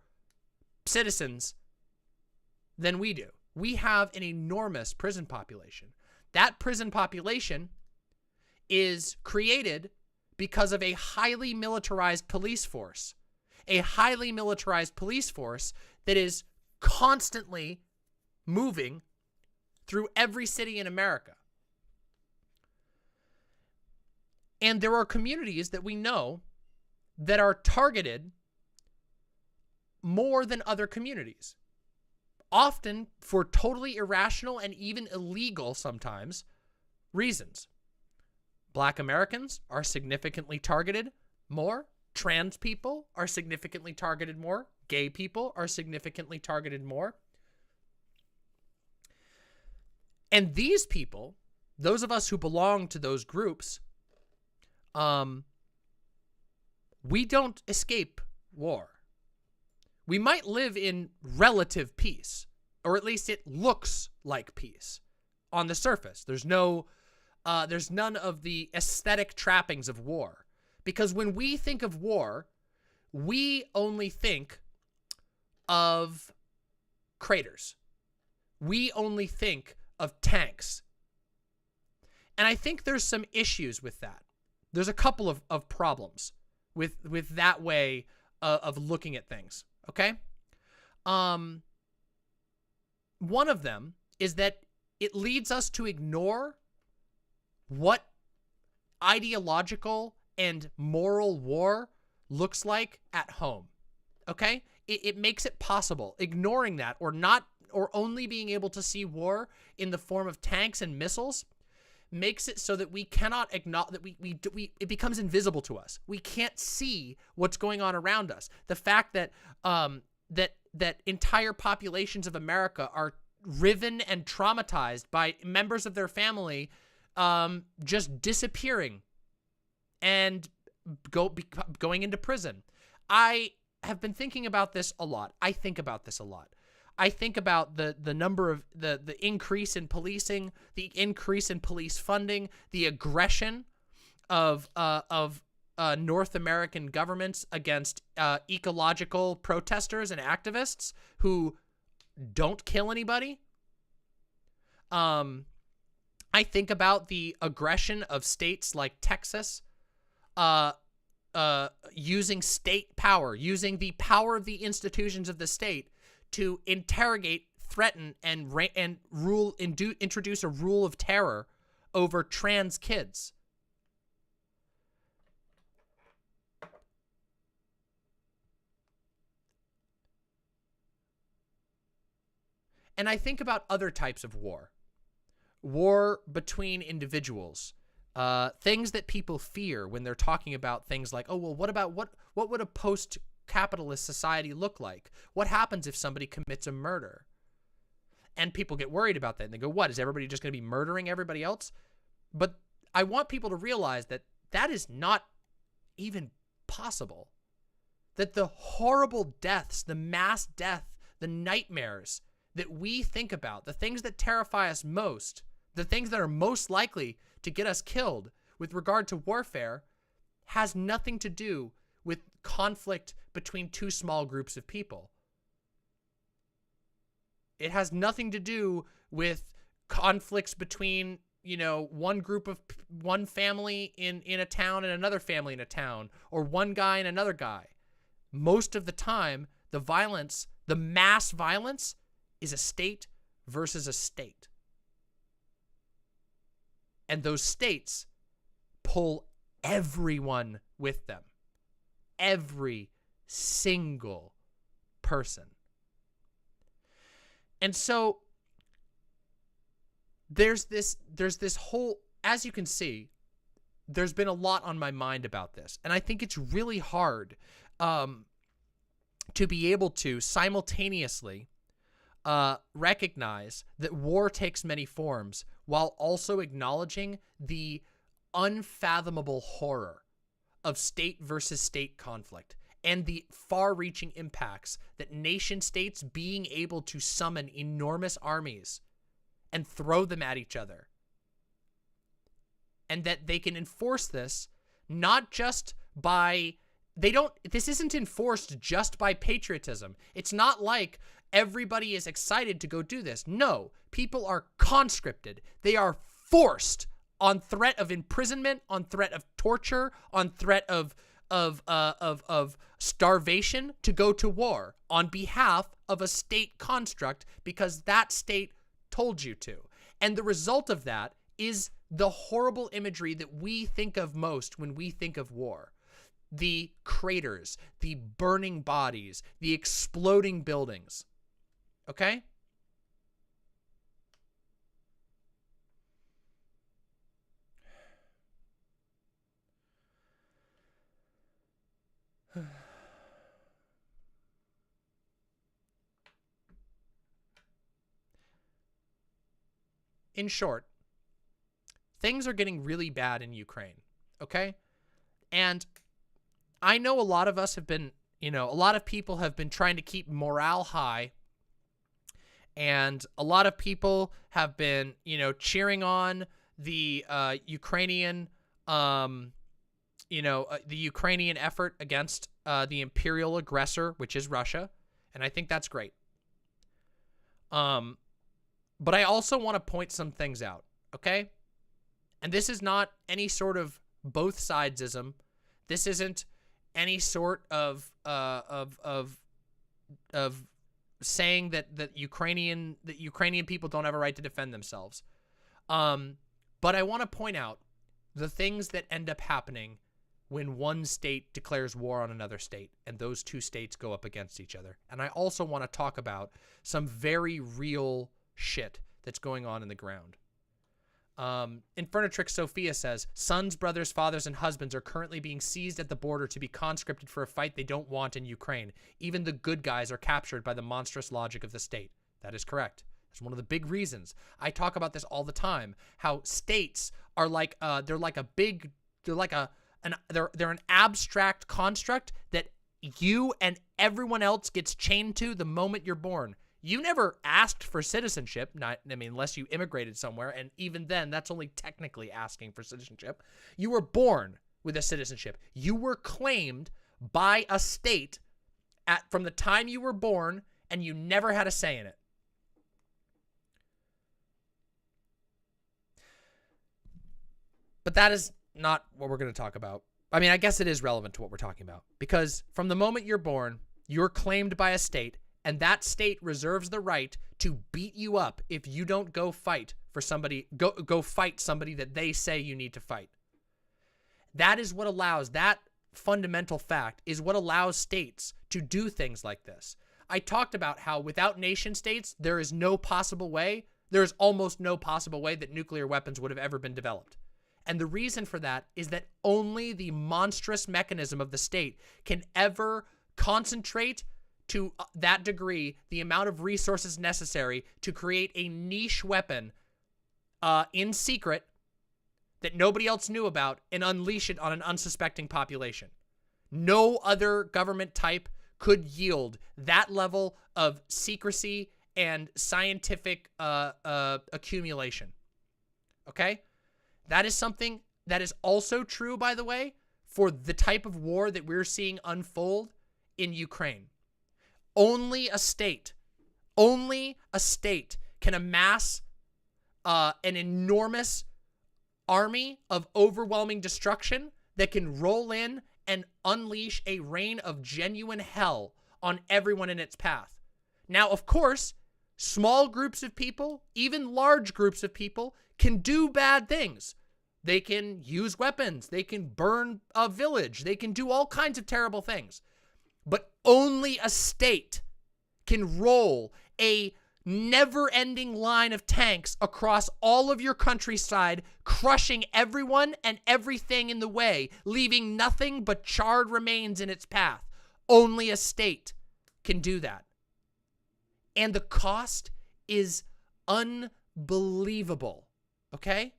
citizens than we do. We have an enormous prison population. That prison population is created because of a highly militarized police force. A highly militarized police force that is constantly moving through every city in America. And there are communities that we know that are targeted more than other communities, often for totally irrational and even illegal sometimes reasons. Black Americans are significantly targeted more. Trans people are significantly targeted more. Gay people are significantly targeted more. And these people, those of us who belong to those groups, we don't escape war. We might live in relative peace, or at least it looks like peace on the surface. There's none of the aesthetic trappings of war. Because when we think of war, we only think of craters. We only think of tanks. And I think there's some issues with that. There's a couple of problems with that way of looking at things, okay? One of them is that it leads us to ignore what ideological and moral war looks like at home. Okay? It makes it possible. Ignoring that, or only being able to see war in the form of tanks and missiles, makes it so that we cannot acknowledge that it becomes invisible to us. We can't see what's going on around us. The fact that that entire populations of America are riven and traumatized by members of their family just disappearing and going into prison. I have been thinking about this a lot. I think about this a lot. I think about the number of the increase in policing, the increase in police funding, the aggression of North American governments against ecological protesters and activists who don't kill anybody. I think about the aggression of states like Texas, using state power, using the power of the institutions of the state to interrogate, threaten, and introduce a rule of terror over trans kids. And I think about other types of war. War between individuals. Things that people fear when they're talking about things like, oh, well, what would a post-capitalist society look like? What happens if somebody commits a murder? And people get worried about that. And they go, what, is everybody just going to be murdering everybody else? But I want people to realize that that is not even possible. That the horrible deaths, the mass death, the nightmares that we think about, the things that terrify us most, the things that are most likely to get us killed with regard to warfare, has nothing to do with conflict between two small groups of people. It has nothing to do with conflicts between, you know, one family in a town and another family in a town, or one guy and another guy. Most of the time, the violence, the mass violence, is a state versus a state. And those states pull everyone with them. Every single person. And so there's this whole, as you can see, there's been a lot on my mind about this. And I think it's really hard to be able to simultaneously recognize that war takes many forms while also acknowledging the unfathomable horror of state versus state conflict and the far-reaching impacts that nation states being able to summon enormous armies and throw them at each other. And that they can enforce this not just by... This isn't enforced just by patriotism. It's not like everybody is excited to go do this. No, people are conscripted. They are forced on threat of imprisonment, on threat of torture, on threat of starvation to go to war on behalf of a state construct because that state told you to. And the result of that is the horrible imagery that we think of most when we think of war. The craters, the burning bodies, the exploding buildings. Okay? In short, things are getting really bad in Ukraine, okay? And I know a lot of us have been, a lot of people have been trying to keep morale high, and a lot of people have been, cheering on the Ukrainian, the Ukrainian effort against the imperial aggressor, which is Russia, and I think that's great. But I also want to point some things out, okay? And this is not any sort of both sidesism. This isn't any sort of saying that Ukrainian people don't have a right to defend themselves. But I want to point out the things that end up happening when one state declares war on another state and those two states go up against each other. And I also want to talk about some very real shit that's going on in the ground. Infernatrix Sophia says, sons, brothers, fathers, and husbands are currently being seized at the border to be conscripted for a fight they don't want in Ukraine. Even the good guys are captured by the monstrous logic of the state. That is correct. That's one of the big reasons. I talk about this all the time, how states are like, they're an abstract construct that you and everyone else gets chained to the moment you're born. You never asked for citizenship, unless you immigrated somewhere, and even then, that's only technically asking for citizenship. You were born with a citizenship. You were claimed by a state from the time you were born, and you never had a say in it. But that is not what we're going to talk about. I mean, I guess it is relevant to what we're talking about, because from the moment you're born, you're claimed by a state, and that state reserves the right to beat you up if you don't go fight for somebody, go fight somebody that they say you need to fight. That is what allows, that fundamental fact is what allows states to do things like this. I talked about how without nation states, there is almost no possible way that nuclear weapons would have ever been developed. And the reason for that is that only the monstrous mechanism of the state can ever concentrate to that degree the amount of resources necessary to create a niche weapon in secret that nobody else knew about and unleash it on an unsuspecting population. No other government type could yield that level of secrecy and scientific accumulation. Okay? That is something that is also true, by the way, for the type of war that we're seeing unfold in Ukraine. Only a state can amass an enormous army of overwhelming destruction that can roll in and unleash a reign of genuine hell on everyone in its path. Now, of course, small groups of people, even large groups of people, can do bad things. They can use weapons. They can burn a village. They can do all kinds of terrible things. But only a state can roll a never-ending line of tanks across all of your countryside, crushing everyone and everything in the way, leaving nothing but charred remains in its path. Only a state can do that. And the cost is unbelievable, okay?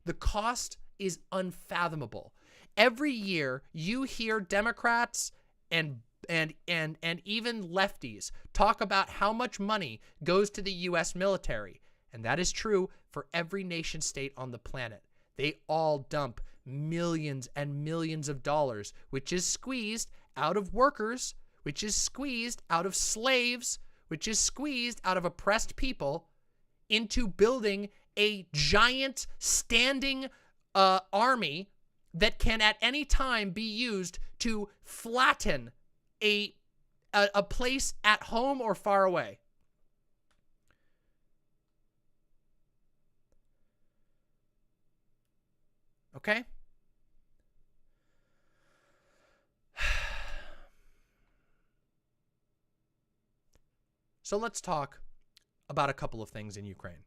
The cost is unfathomable. Every year, you hear Democrats and even lefties talk about how much money goes to the U.S. military. And that is true for every nation state on the planet. They all dump millions and millions of dollars, which is squeezed out of workers, which is squeezed out of slaves, which is squeezed out of oppressed people, into building a giant standing army that can at any time be used to flatten a place at home or far away. Okay? So let's talk about a couple of things in Ukraine.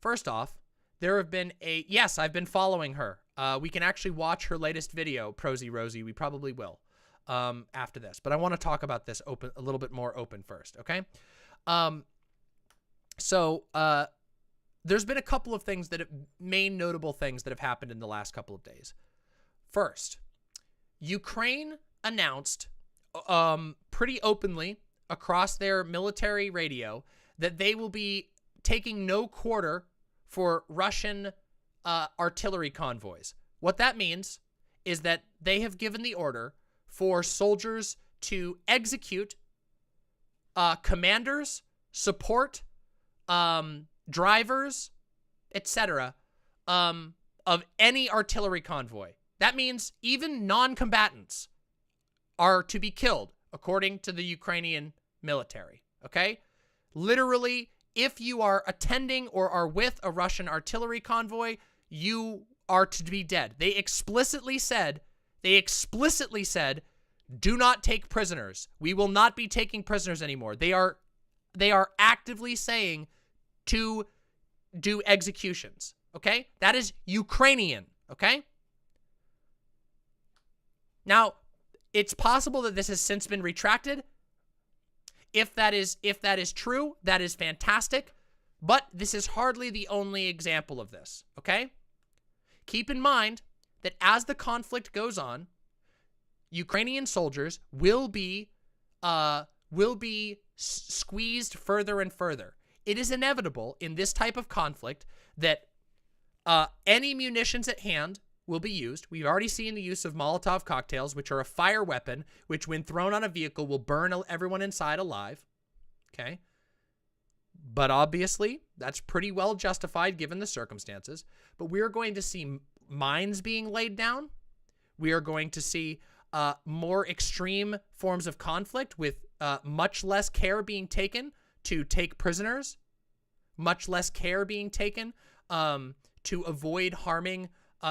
First off, there have been yes, I've been following her. We can actually watch her latest video, Prosy Rosie. We probably will after this. But I want to talk about this a little bit more open first, okay? There's been a couple of things main notable things that have happened in the last couple of days. First, Ukraine announced pretty openly across their military radio that they will be taking no quarter for Russian artillery convoys. What that means is that they have given the order for soldiers to execute commanders, support, drivers, etc. Of any artillery convoy. That means even non-combatants are to be killed, according to the Ukrainian military, okay? Literally, if you are attending or are with a Russian artillery convoy, you are to be dead. They explicitly said, do not take prisoners. We will not be taking prisoners anymore. They are actively saying to do executions, okay? That is Ukrainian, okay? Now, it's possible that this has since been retracted. If that is true, that is fantastic, but this is hardly the only example of this, okay? Keep in mind that as the conflict goes on, Ukrainian soldiers will be squeezed further and further. It is inevitable in this type of conflict that any munitions at hand will be used. We've already seen the use of Molotov cocktails, which are a fire weapon, which when thrown on a vehicle will burn everyone inside alive. Okay? But obviously, that's pretty well justified given the circumstances. But we're going to see mines being laid down. We are going to see more extreme forms of conflict with much less care being taken to take prisoners, much less care being taken to avoid harming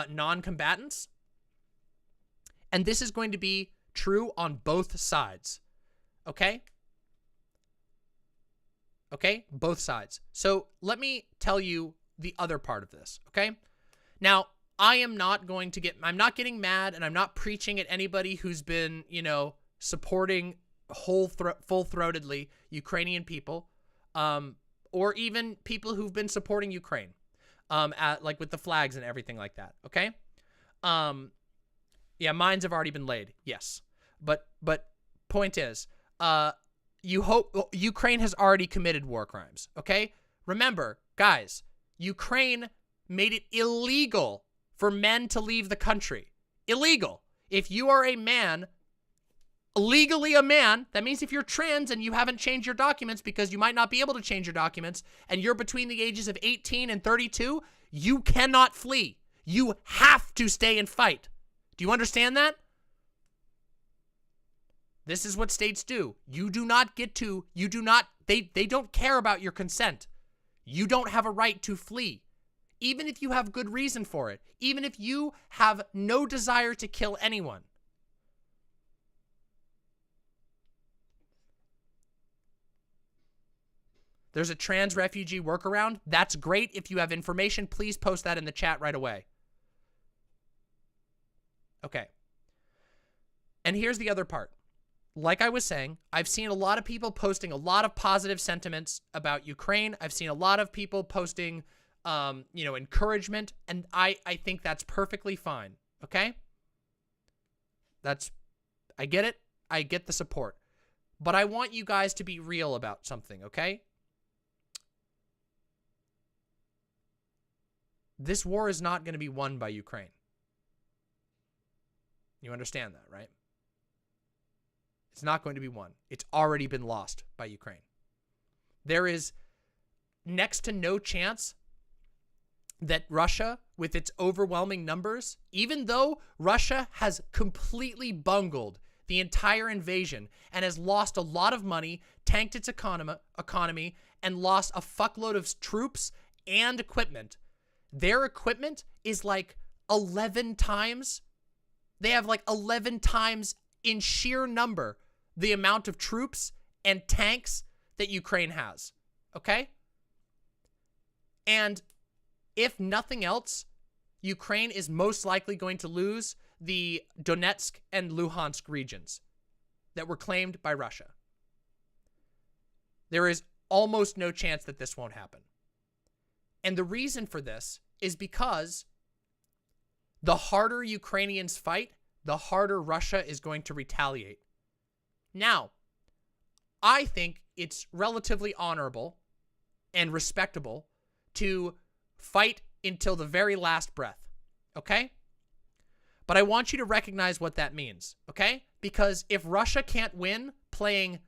non-combatants. And this is going to be true on both sides. Okay? Okay? Both sides. So let me tell you the other part of this. Okay? Now, I'm not getting mad, and I'm not preaching at anybody who's been, supporting full-throatedly Ukrainian people, or even people who've been supporting Ukraine, like with the flags and everything like that. Okay. Yeah, mines have already been laid. Yes. But point is, Ukraine has already committed war crimes. Okay. Remember, guys, Ukraine made it illegal for men to leave the country. Illegal. If you are a man, legally a man, that means if you're trans and you haven't changed your documents because you might not be able to change your documents and you're between the ages of 18 and 32, you cannot flee. You have to stay and fight. Do you understand that? This is what states do. They don't care about your consent. You don't have a right to flee. Even if you have good reason for it. Even if you have no desire to kill anyone. There's a trans refugee workaround. That's great. If you have information, please post that in the chat right away. Okay. And here's the other part. Like I was saying, I've seen a lot of people posting a lot of positive sentiments about Ukraine. I've seen a lot of people posting, encouragement, and I think that's perfectly fine. Okay? I get it. I get the support. But I want you guys to be real about something, okay? This war is not going to be won by Ukraine. You understand that, right? It's not going to be won. It's already been lost by Ukraine. There is next to no chance that Russia, with its overwhelming numbers, even though Russia has completely bungled the entire invasion and has lost a lot of money, tanked its economy, and lost a fuckload of troops and equipment. Their equipment is like 11 times. They have like 11 times in sheer number the amount of troops and tanks that Ukraine has. Okay? And if nothing else, Ukraine is most likely going to lose the Donetsk and Luhansk regions that were claimed by Russia. There is almost no chance that this won't happen. And the reason for this is because the harder Ukrainians fight, the harder Russia is going to retaliate. Now, I think it's relatively honorable and respectable to fight until the very last breath, okay? But I want you to recognize what that means, okay? Because if Russia can't win playing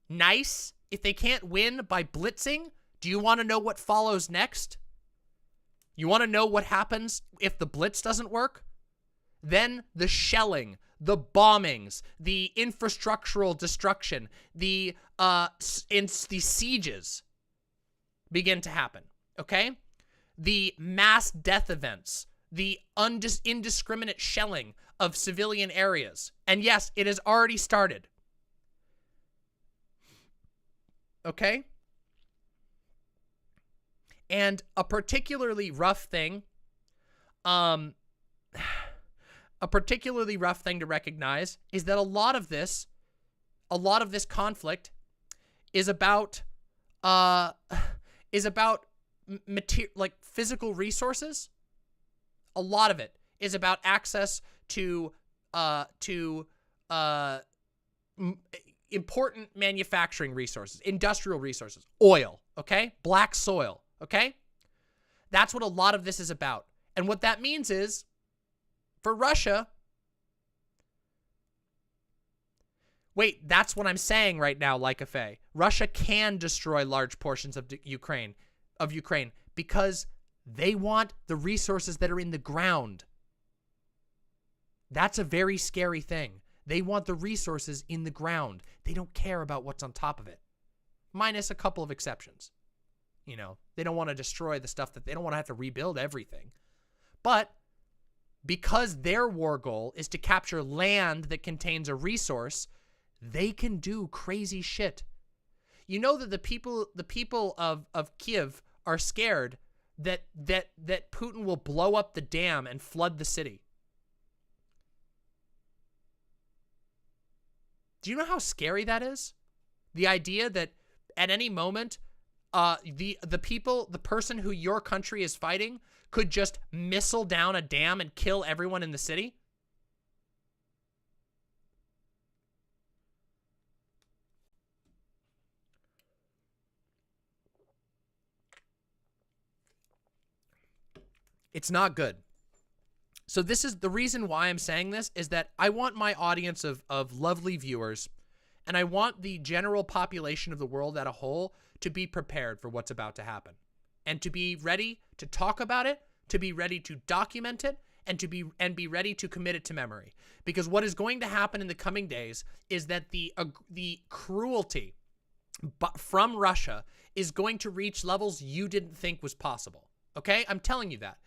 nice, if they can't win by blitzing, do you want to know what follows next? You want to know what happens if the blitz doesn't work? Then the shelling, the bombings, the infrastructural destruction, the sieges begin to happen, okay? The mass death events, the indiscriminate shelling of civilian areas. And yes, it has already started. Okay? And a particularly rough thing, to recognize is that a lot of this conflict is about like physical resources. A lot of it is about access to important manufacturing resources, industrial resources, oil, okay? Black soil, okay? That's what a lot of this is about. And what that means is, for Russia, wait, that's what I'm saying right now, Like a Faye. Russia can destroy large portions of Ukraine, because they want the resources that are in the ground. That's a very scary thing. They want the resources in the ground. They don't care about what's on top of it. Minus a couple of exceptions. You know, they don't want to destroy the stuff that they don't want to have to rebuild everything. But because their war goal is to capture land that contains a resource, they can do crazy shit. You know that the people of Kiev are scared that Putin will blow up the dam and flood the city. Do you know how scary that is? The idea that at any moment, the person who your country is fighting could just missile down a dam and kill everyone in the city? It's not good. So this is the reason why I'm saying this, is that I want my audience of lovely viewers, and I want the general population of the world as a whole to be prepared for what's about to happen, and to be ready to talk about it, to be ready to document it, and be ready to commit it to memory. Because what is going to happen in the coming days is that the cruelty from Russia is going to reach levels you didn't think was possible. Okay? I'm telling you that.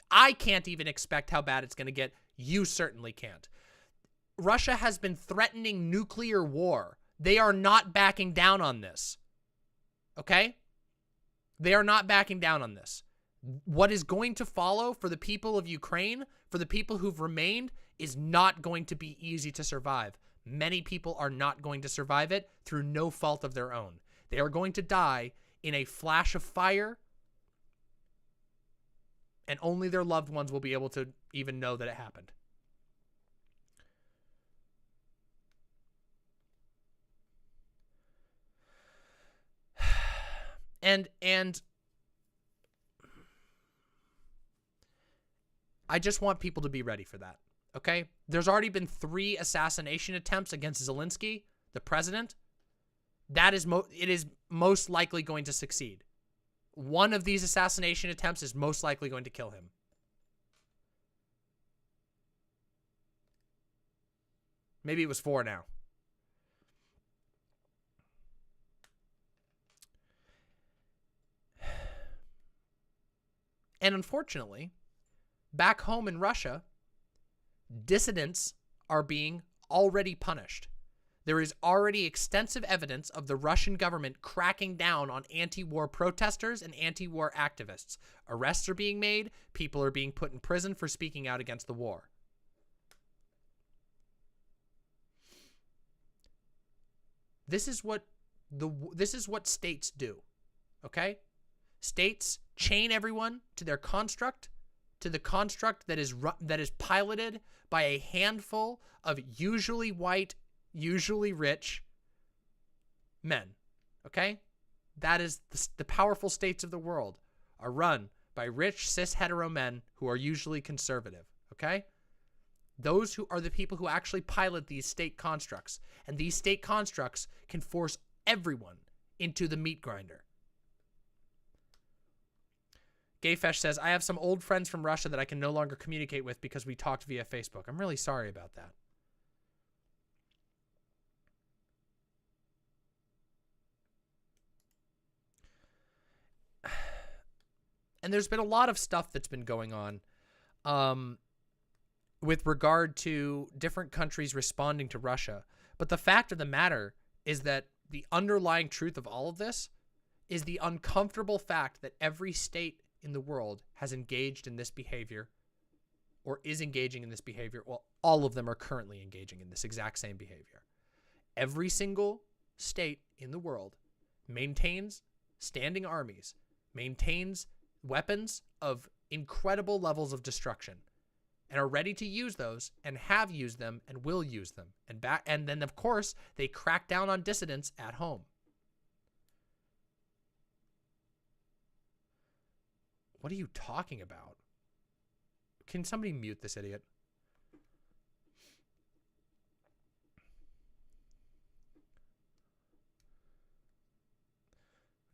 I can't even expect how bad it's going to get. You certainly can't. Russia has been threatening nuclear war. They are not backing down on this. Okay? They are not backing down on this. What is going to follow for the people of Ukraine, for the people who've remained, is not going to be easy to survive. Many people are not going to survive it through no fault of their own. They are going to die in a flash of fire, and only their loved ones will be able to even know that it happened. And I just want people to be ready for that, okay? There's already been 3 assassination attempts against Zelensky, the president. It is most likely going to succeed. One of these assassination attempts is most likely going to kill him. Maybe it was 4 now. And unfortunately, back home in Russia, dissidents are being already punished. There is already extensive evidence of the Russian government cracking down on anti-war protesters and anti-war activists. Arrests are being made. People are being put in prison for speaking out against the war. This is what states do. Okay? States chain everyone to their construct, to the construct that is piloted by a handful of usually white, usually rich men. Okay? That is the powerful states of the world are run by rich, cis, hetero men who are usually conservative. Okay? Those who are the people who actually pilot these state constructs. And these state constructs can force everyone into the meat grinder. Gayfesh says, I have some old friends from Russia that I can no longer communicate with because we talked via Facebook. I'm really sorry about that. And there's been a lot of stuff that's been going on with regard to different countries responding to Russia. But the fact of the matter is that the underlying truth of all of this is the uncomfortable fact that every state in the world has engaged in this behavior or is engaging in this behavior. Well, all of them are currently engaging in this exact same behavior. Every single state in the world maintains standing armies, maintains weapons of incredible levels of destruction, and are ready to use those and have used them and will use them. And then, of course, they crack down on dissidents at home. What are you talking about? Can somebody mute this idiot?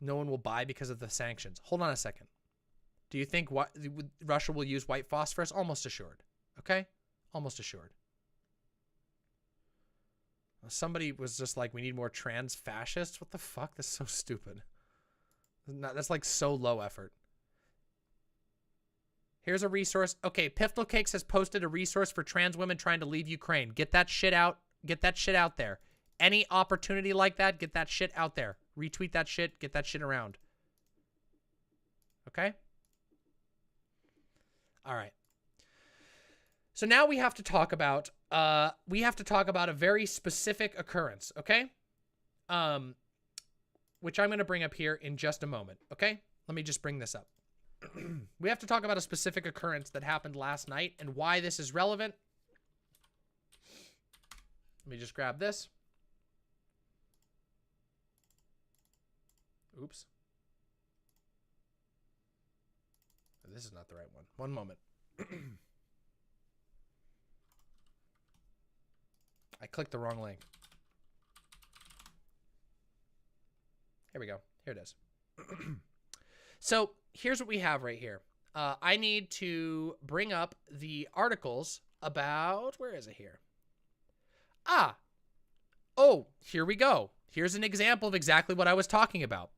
No one will buy because of the sanctions. Hold on a second. Do you think Russia will use white phosphorus? Almost assured. Okay? Almost assured. Somebody was just like, we need more trans fascists? What the fuck? That's so stupid. That's like so low effort. Here's a resource. Okay, Piftle Cakes has posted a resource for trans women trying to leave Ukraine. Get that shit out. Get that shit out there. Any opportunity like that, get that shit out there. Retweet that shit. Get that shit around. Okay? All right. So now we have to talk about a very specific occurrence, okay? Which I'm going to bring up here in just a moment, okay? Let me just bring this up. We have to talk about a specific occurrence that happened last night and why this is relevant. Let me just grab this. Oops. This is not the right one. One moment. I clicked the wrong link. Here we go. Here it is. So here's what we have right here. I need to bring up the articles about, where is it here? Oh, here we go. Here's an example of exactly what I was talking about.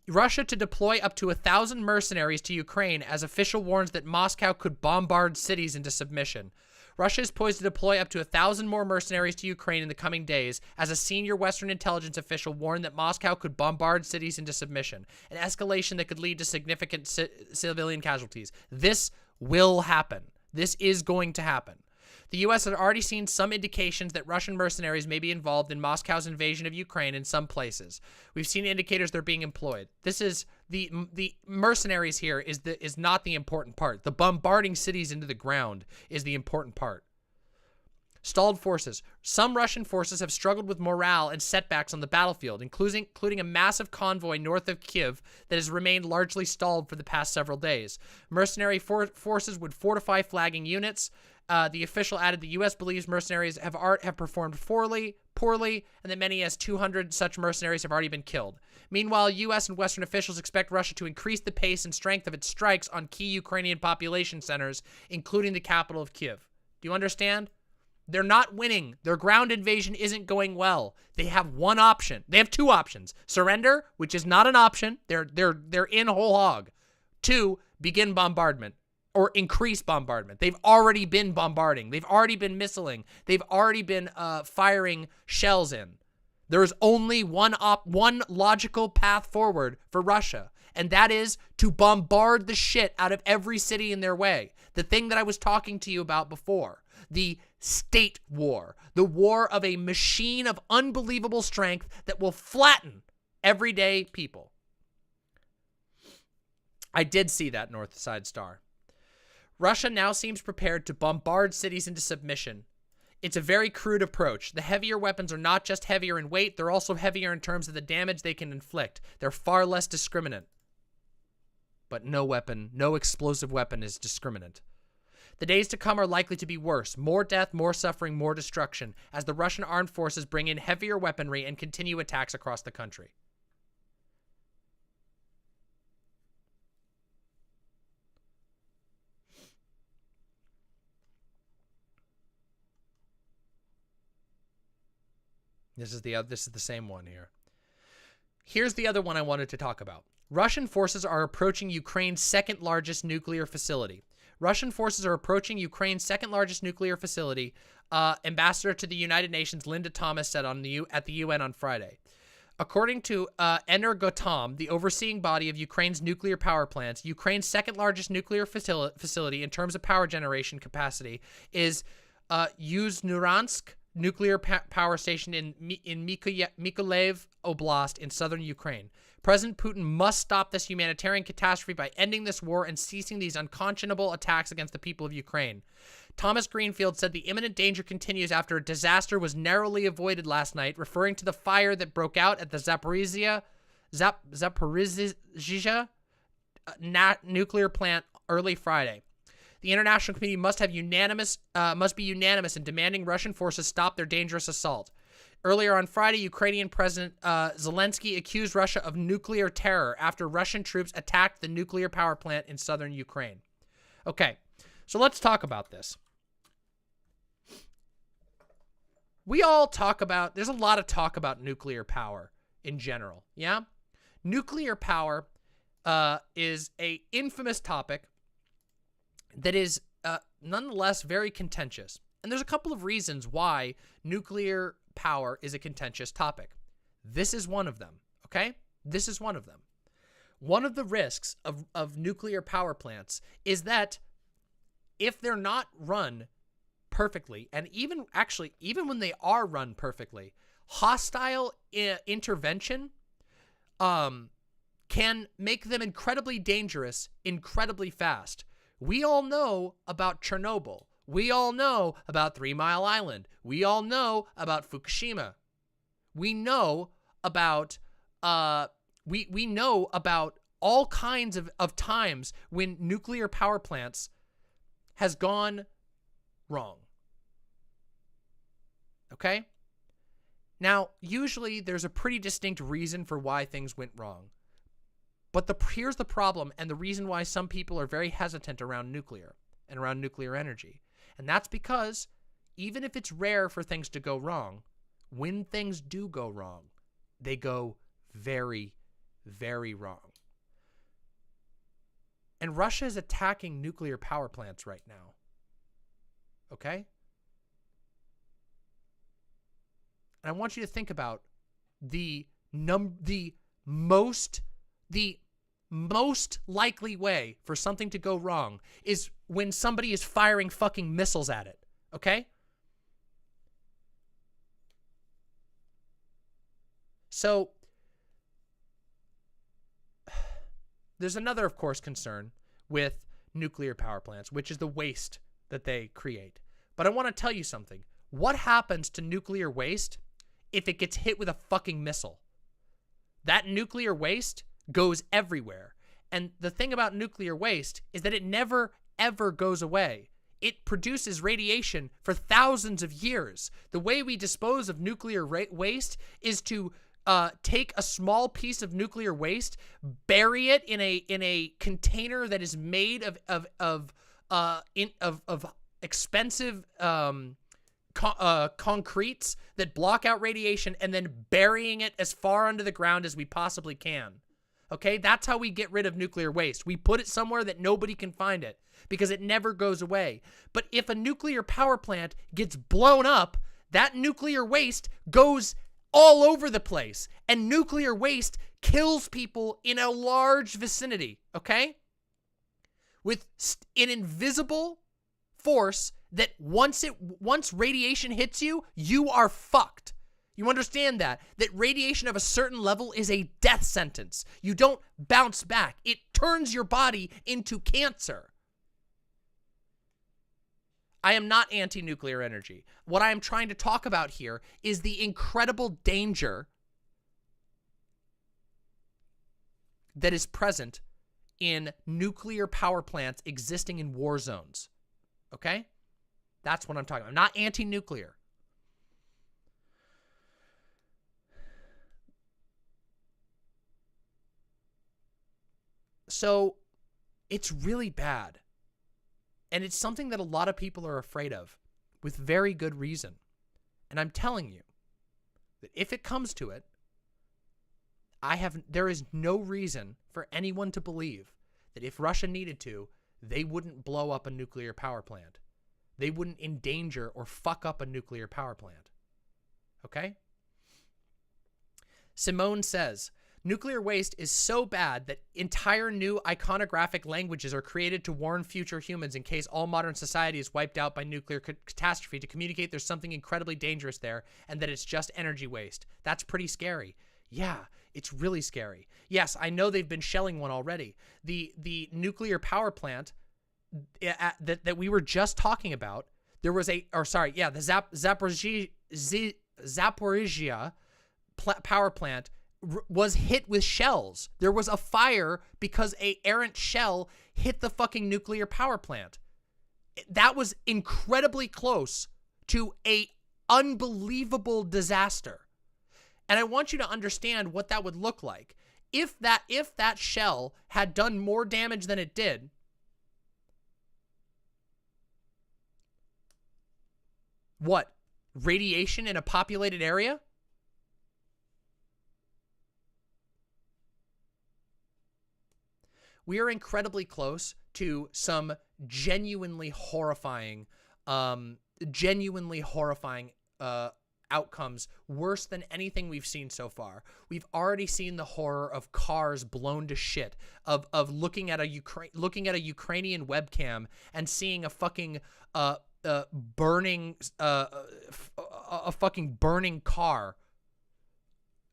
Russia to deploy up to 1,000 mercenaries to Ukraine as official warns that Moscow could bombard cities into submission. Russia is poised to deploy up to 1,000 more mercenaries to Ukraine in the coming days as a senior Western intelligence official warned that Moscow could bombard cities into submission, an escalation that could lead to significant civilian casualties. This will happen. This is going to happen. The U.S. had already seen some indications that Russian mercenaries may be involved in Moscow's invasion of Ukraine in some places. We've seen indicators they're being employed. This is the mercenaries here is not the important part. The bombarding cities into the ground is the important part. Stalled forces. Some Russian forces have struggled with morale and setbacks on the battlefield, including a massive convoy north of Kyiv that has remained largely stalled for the past several days. Mercenary forces would fortify flagging units. The official added the U.S. believes mercenaries have performed poorly, and that many as 200 such mercenaries have already been killed. Meanwhile, U.S. and Western officials expect Russia to increase the pace and strength of its strikes on key Ukrainian population centers, including the capital of Kyiv. Do you understand? They're not winning. Their ground invasion isn't going well. They have one option. They have two options. Surrender, which is not an option. They're in whole hog. 2, begin bombardment. Or increase bombardment. They've already been bombarding. They've already been missiling. They've already been firing shells in. There is only one logical path forward for Russia, and that is to bombard the shit out of every city in their way. The thing that I was talking to you about before. The state war. The war of a machine of unbelievable strength that will flatten everyday people. I did see that North Side Star. Russia now seems prepared to bombard cities into submission. It's a very crude approach. The heavier weapons are not just heavier in weight, they're also heavier in terms of the damage they can inflict. They're far less discriminate. But no explosive weapon is discriminate. The days to come are likely to be worse. More death, more suffering, more destruction, as the Russian armed forces bring in heavier weaponry and continue attacks across the country. This is the same one here. here's the other one I wanted to talk about. Russian forces are approaching Ukraine's second largest nuclear facility. Russian forces are approaching Ukraine's second largest nuclear facility. Ambassador to the United Nations Linda Thomas said at the UN on Friday. According to Energoatom, the overseeing body of Ukraine's nuclear power plants, Ukraine's second largest nuclear facility in terms of power generation capacity is Yuzhnoransk nuclear power station in Mykolaiv Oblast in southern Ukraine. President Putin must stop this humanitarian catastrophe by ending this war and ceasing these unconscionable attacks against the people of Ukraine. Thomas Greenfield said the imminent danger continues after a disaster was narrowly avoided last night, referring to the fire that broke out at the Zaporizhia nuclear plant early Friday. The international community must be unanimous in demanding Russian forces stop their dangerous assault. Earlier on Friday, Ukrainian President Zelensky accused Russia of nuclear terror after Russian troops attacked the nuclear power plant in southern Ukraine. Okay, so let's talk about this. We all talk about, there's a lot of talk about nuclear power in general, yeah? Nuclear power is a infamous topic that is nonetheless very contentious. And there's a couple of reasons why nuclear power is a contentious topic. This is one of them, okay? This is one of them. One of the risks of nuclear power plants is that if they're not run perfectly, and even when they are run perfectly, hostile intervention can make them incredibly dangerous, incredibly fast. We all know about Chernobyl. We all know about 3 Mile Island. We all know about Fukushima. We know about we know about all kinds of times when nuclear power plants has gone wrong. Okay? Now, usually there's a pretty distinct reason for why things went wrong. But here's the problem, and the reason why some people are very hesitant around nuclear and around nuclear energy. And that's because even if it's rare for things to go wrong, when things do go wrong, they go very, very wrong. And Russia is attacking nuclear power plants right now. Okay? And I want you to think about the most likely way for something to go wrong is when somebody is firing fucking missiles at it, okay? So, there's another, of course, concern with nuclear power plants, which is the waste that they create. But I want to tell you something. What happens to nuclear waste if it gets hit with a fucking missile? That nuclear waste goes everywhere. And the thing about nuclear waste is that it never, ever goes away. It produces radiation for thousands of years. The way we dispose of nuclear waste is to take a small piece of nuclear waste, bury it in a container that is made of expensive concretes that block out radiation, and then burying it as far under the ground as we possibly can. Okay, that's how we get rid of nuclear waste. We put it somewhere that nobody can find it because it never goes away. But if a nuclear power plant gets blown up, that nuclear waste goes all over the place, and nuclear waste kills people in a large vicinity, okay? With an invisible force that once radiation hits you, you are fucked. You understand that radiation of a certain level is a death sentence. You don't bounce back. It turns your body into cancer. I am not anti-nuclear energy. What I am trying to talk about here is the incredible danger that is present in nuclear power plants existing in war zones. Okay? That's what I'm talking about. I'm not anti-nuclear. So, it's really bad. And it's something that a lot of people are afraid of, with very good reason. And I'm telling you that if it comes to it, there is no reason for anyone to believe that if Russia needed to, they wouldn't blow up a nuclear power plant. They wouldn't endanger or fuck up a nuclear power plant. Okay? Simone says, nuclear waste is so bad that entire new iconographic languages are created to warn future humans in case all modern society is wiped out by nuclear catastrophe to communicate there's something incredibly dangerous there and that it's just energy waste. That's pretty scary. Yeah, it's really scary. Yes, I know they've been shelling one already. The nuclear power plant that we were just talking about, there was the Zaporizhia power plant was hit with shells. There was a fire because a errant shell hit the fucking nuclear power plant. That was incredibly close to a unbelievable disaster. And I want you to understand what that would look like. If that shell had done more damage than it did, what? Radiation in a populated area? We are incredibly close to some genuinely horrifying outcomes, worse than anything we've seen so far. We've already seen the horror of cars blown to shit, of looking at a Ukrainian webcam and seeing a fucking burning car,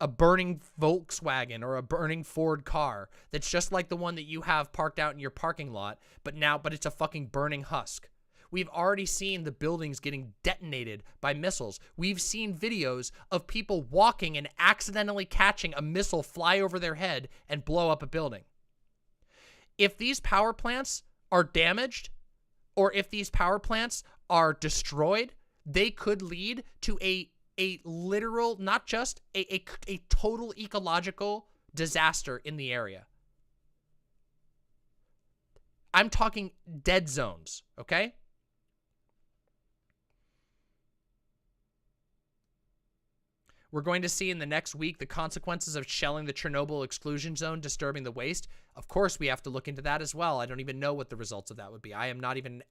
a burning Volkswagen or a burning Ford car that's just like the one that you have parked out in your parking lot, but it's a fucking burning husk. We've already seen the buildings getting detonated by missiles. We've seen videos of people walking and accidentally catching a missile fly over their head and blow up a building. If these power plants are damaged, or if these power plants are destroyed, they could lead to a literal, not just a total ecological disaster in the area. I'm talking dead zones, okay? We're going to see in the next week the consequences of shelling the Chernobyl exclusion zone, disturbing the waste. Of course, we have to look into that as well. I don't even know what the results of that would be. I'm not even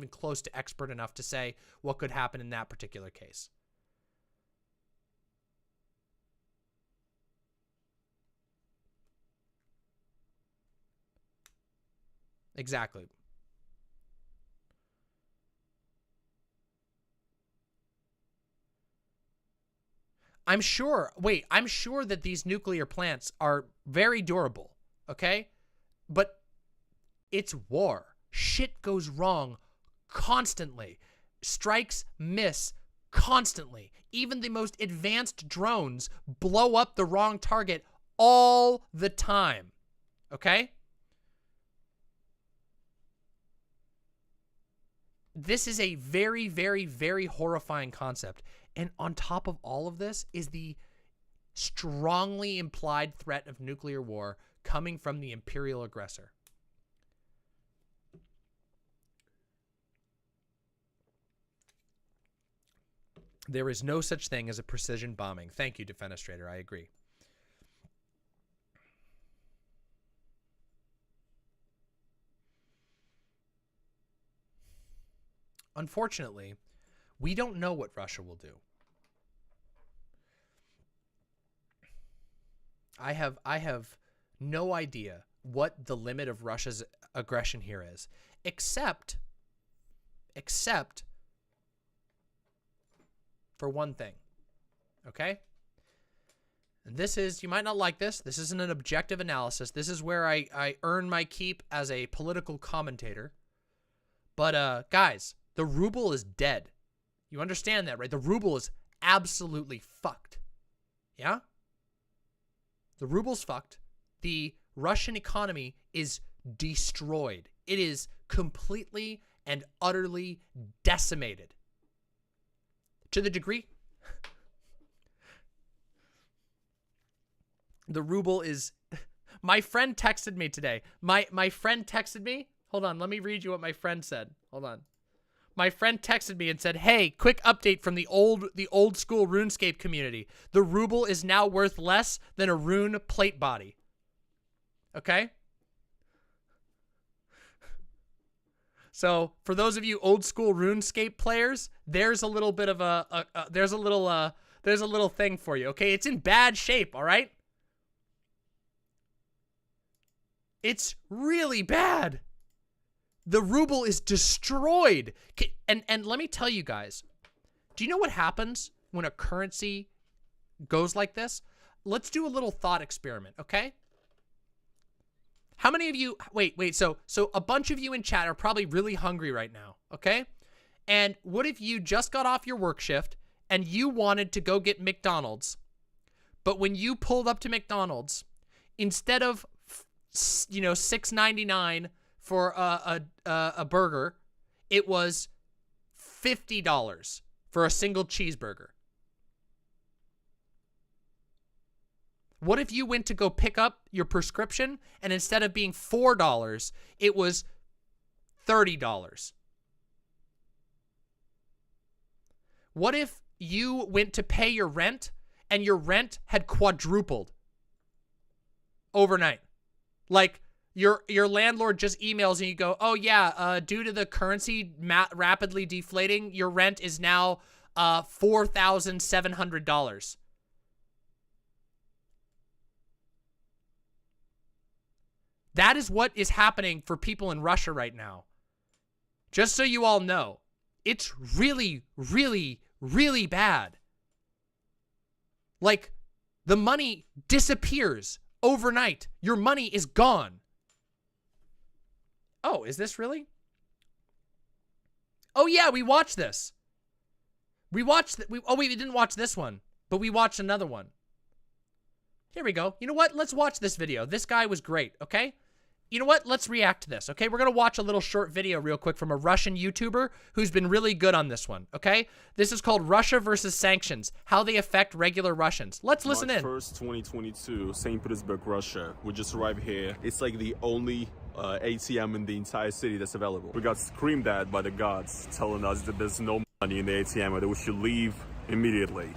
close to expert enough to say what could happen in that particular case. Exactly. I'm sure that these nuclear plants are very durable, okay? But it's war. Shit goes wrong constantly. Strikes miss constantly. Even the most advanced drones blow up the wrong target all the time, okay? This is a very, very, very horrifying concept. And on top of all of this is the strongly implied threat of nuclear war coming from the imperial aggressor. There is no such thing as a precision bombing. Thank you, Defenestrator. I agree. Unfortunately, we don't know what Russia will do. I have no idea what the limit of Russia's aggression here is, except for one thing, okay? And this is, you might not like this. This isn't an objective analysis. This is where I earn my keep as a political commentator. But guys, the ruble is dead. You understand that, right? The ruble is absolutely fucked. Yeah? The ruble's fucked. The Russian economy is destroyed. It is completely and utterly decimated. To the degree the ruble is... My friend texted me today. My friend texted me. Hold on, let me read you what my friend said. Hold on. My friend texted me and said, "Hey, quick update from the old school RuneScape community. The ruble is now worth less than a rune plate body." Okay? So, for those of you old school RuneScape players, there's a little bit of there's a little thing for you, okay? It's in bad shape, all right? It's really bad. The ruble is destroyed. And let me tell you guys, do you know what happens when a currency goes like this? Let's do a little thought experiment, okay? How many of you, wait, so a bunch of you in chat are probably really hungry right now, okay? And what if you just got off your work shift and you wanted to go get McDonald's, but when you pulled up to McDonald's, instead of, you know, $6.99 for a burger, it was $50 for a single cheeseburger? What if you went to go pick up your prescription and instead of being $4, it was $30? What if you went to pay your rent and your rent had quadrupled overnight? Like your landlord just emails and you go, "Oh yeah, due to the currency rapidly deflating, your rent is now $4,700. That is what is happening for people in Russia right now. Just so you all know, it's really, really, really bad. Like, the money disappears overnight. Your money is gone. Oh, is this really? Oh yeah, we watched this. We watched, we didn't watch this one, but we watched another one. Here we go. You know what? Let's watch this video. This guy was great, okay? You know what? Let's react to this, okay? We're going to watch a little short video real quick from a Russian YouTuber who's been really good on this one, okay? This is called Russia versus Sanctions, How They Affect Regular Russians. Let's listen in. March 1st, 2022, St. Petersburg, Russia. We just arrived here. It's like the only ATM in the entire city that's available. We got screamed at by the guards, telling us that there's no money in the ATM and that we should leave immediately.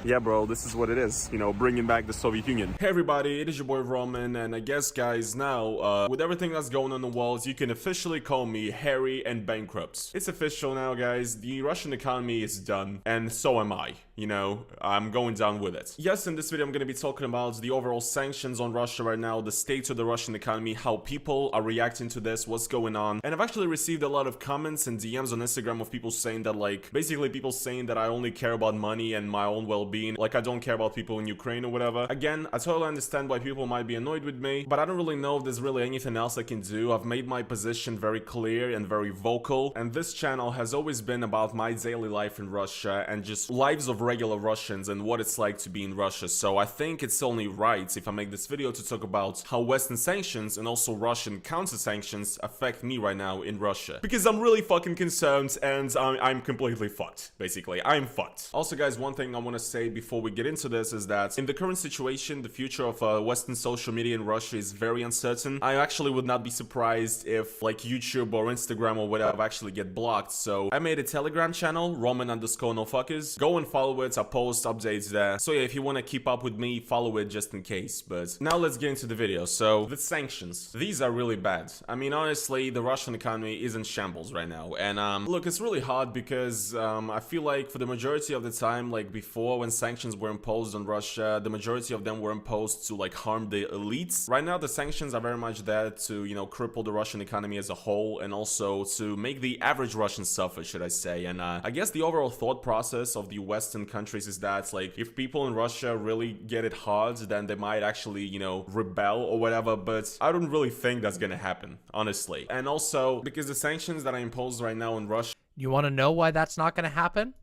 Yeah, bro, this is what it is. You know, bringing back the Soviet Union. Hey everybody, it is your boy Roman, and I guess guys now, with everything that's going on in the world, you can officially call me hairy and bankrupt. It's official now, guys. The Russian economy is done, and so am I. You know, I'm going down with it. Yes, in this video I'm going to be talking about the overall sanctions on Russia right now, the state of the Russian economy, how people are reacting to this, what's going on. And I've actually received a lot of comments and DMs on Instagram of people saying that, like, basically people saying that I only care about money and my own well-being, like I don't care about people in Ukraine or whatever. Again, I totally understand why people might be annoyed with me, but I don't really know if there's really anything else I can do. I've made my position very clear and very vocal, and this channel has always been about my daily life in Russia and just lives of regular Russians and what it's like to be in Russia. So I think it's only right if I make this video to talk about how Western sanctions and also Russian counter-sanctions affect me right now in Russia. Because I'm really fucking concerned and I'm completely fucked, basically. I'm fucked. Also guys, one thing I want to say before we get into this is that in the current situation, the future of Western social media in Russia is very uncertain. I actually would not be surprised if like YouTube or Instagram or whatever actually get blocked. So I made a Telegram channel, Roman_nofuckers. Go and follow it. I post updates there. So yeah, if you want to keep up with me, follow it just in case. But now let's get into the video. So the sanctions, these are really bad. I mean, honestly, the Russian economy is in shambles right now. And look, it's really hard because I feel like for the majority of the time, like before when sanctions were imposed on Russia, the majority of them were imposed to like harm the elites. Right now, the sanctions are very much there to, you know, cripple the Russian economy as a whole and also to make the average Russian suffer, should I say. And I guess the overall thought process of the Western countries is that like if people in Russia really get it hard, then they might actually, you know, rebel or whatever, but I don't really think that's gonna happen, honestly. And also because the sanctions that I impose right now in Russia. You want to know why that's not going to happen?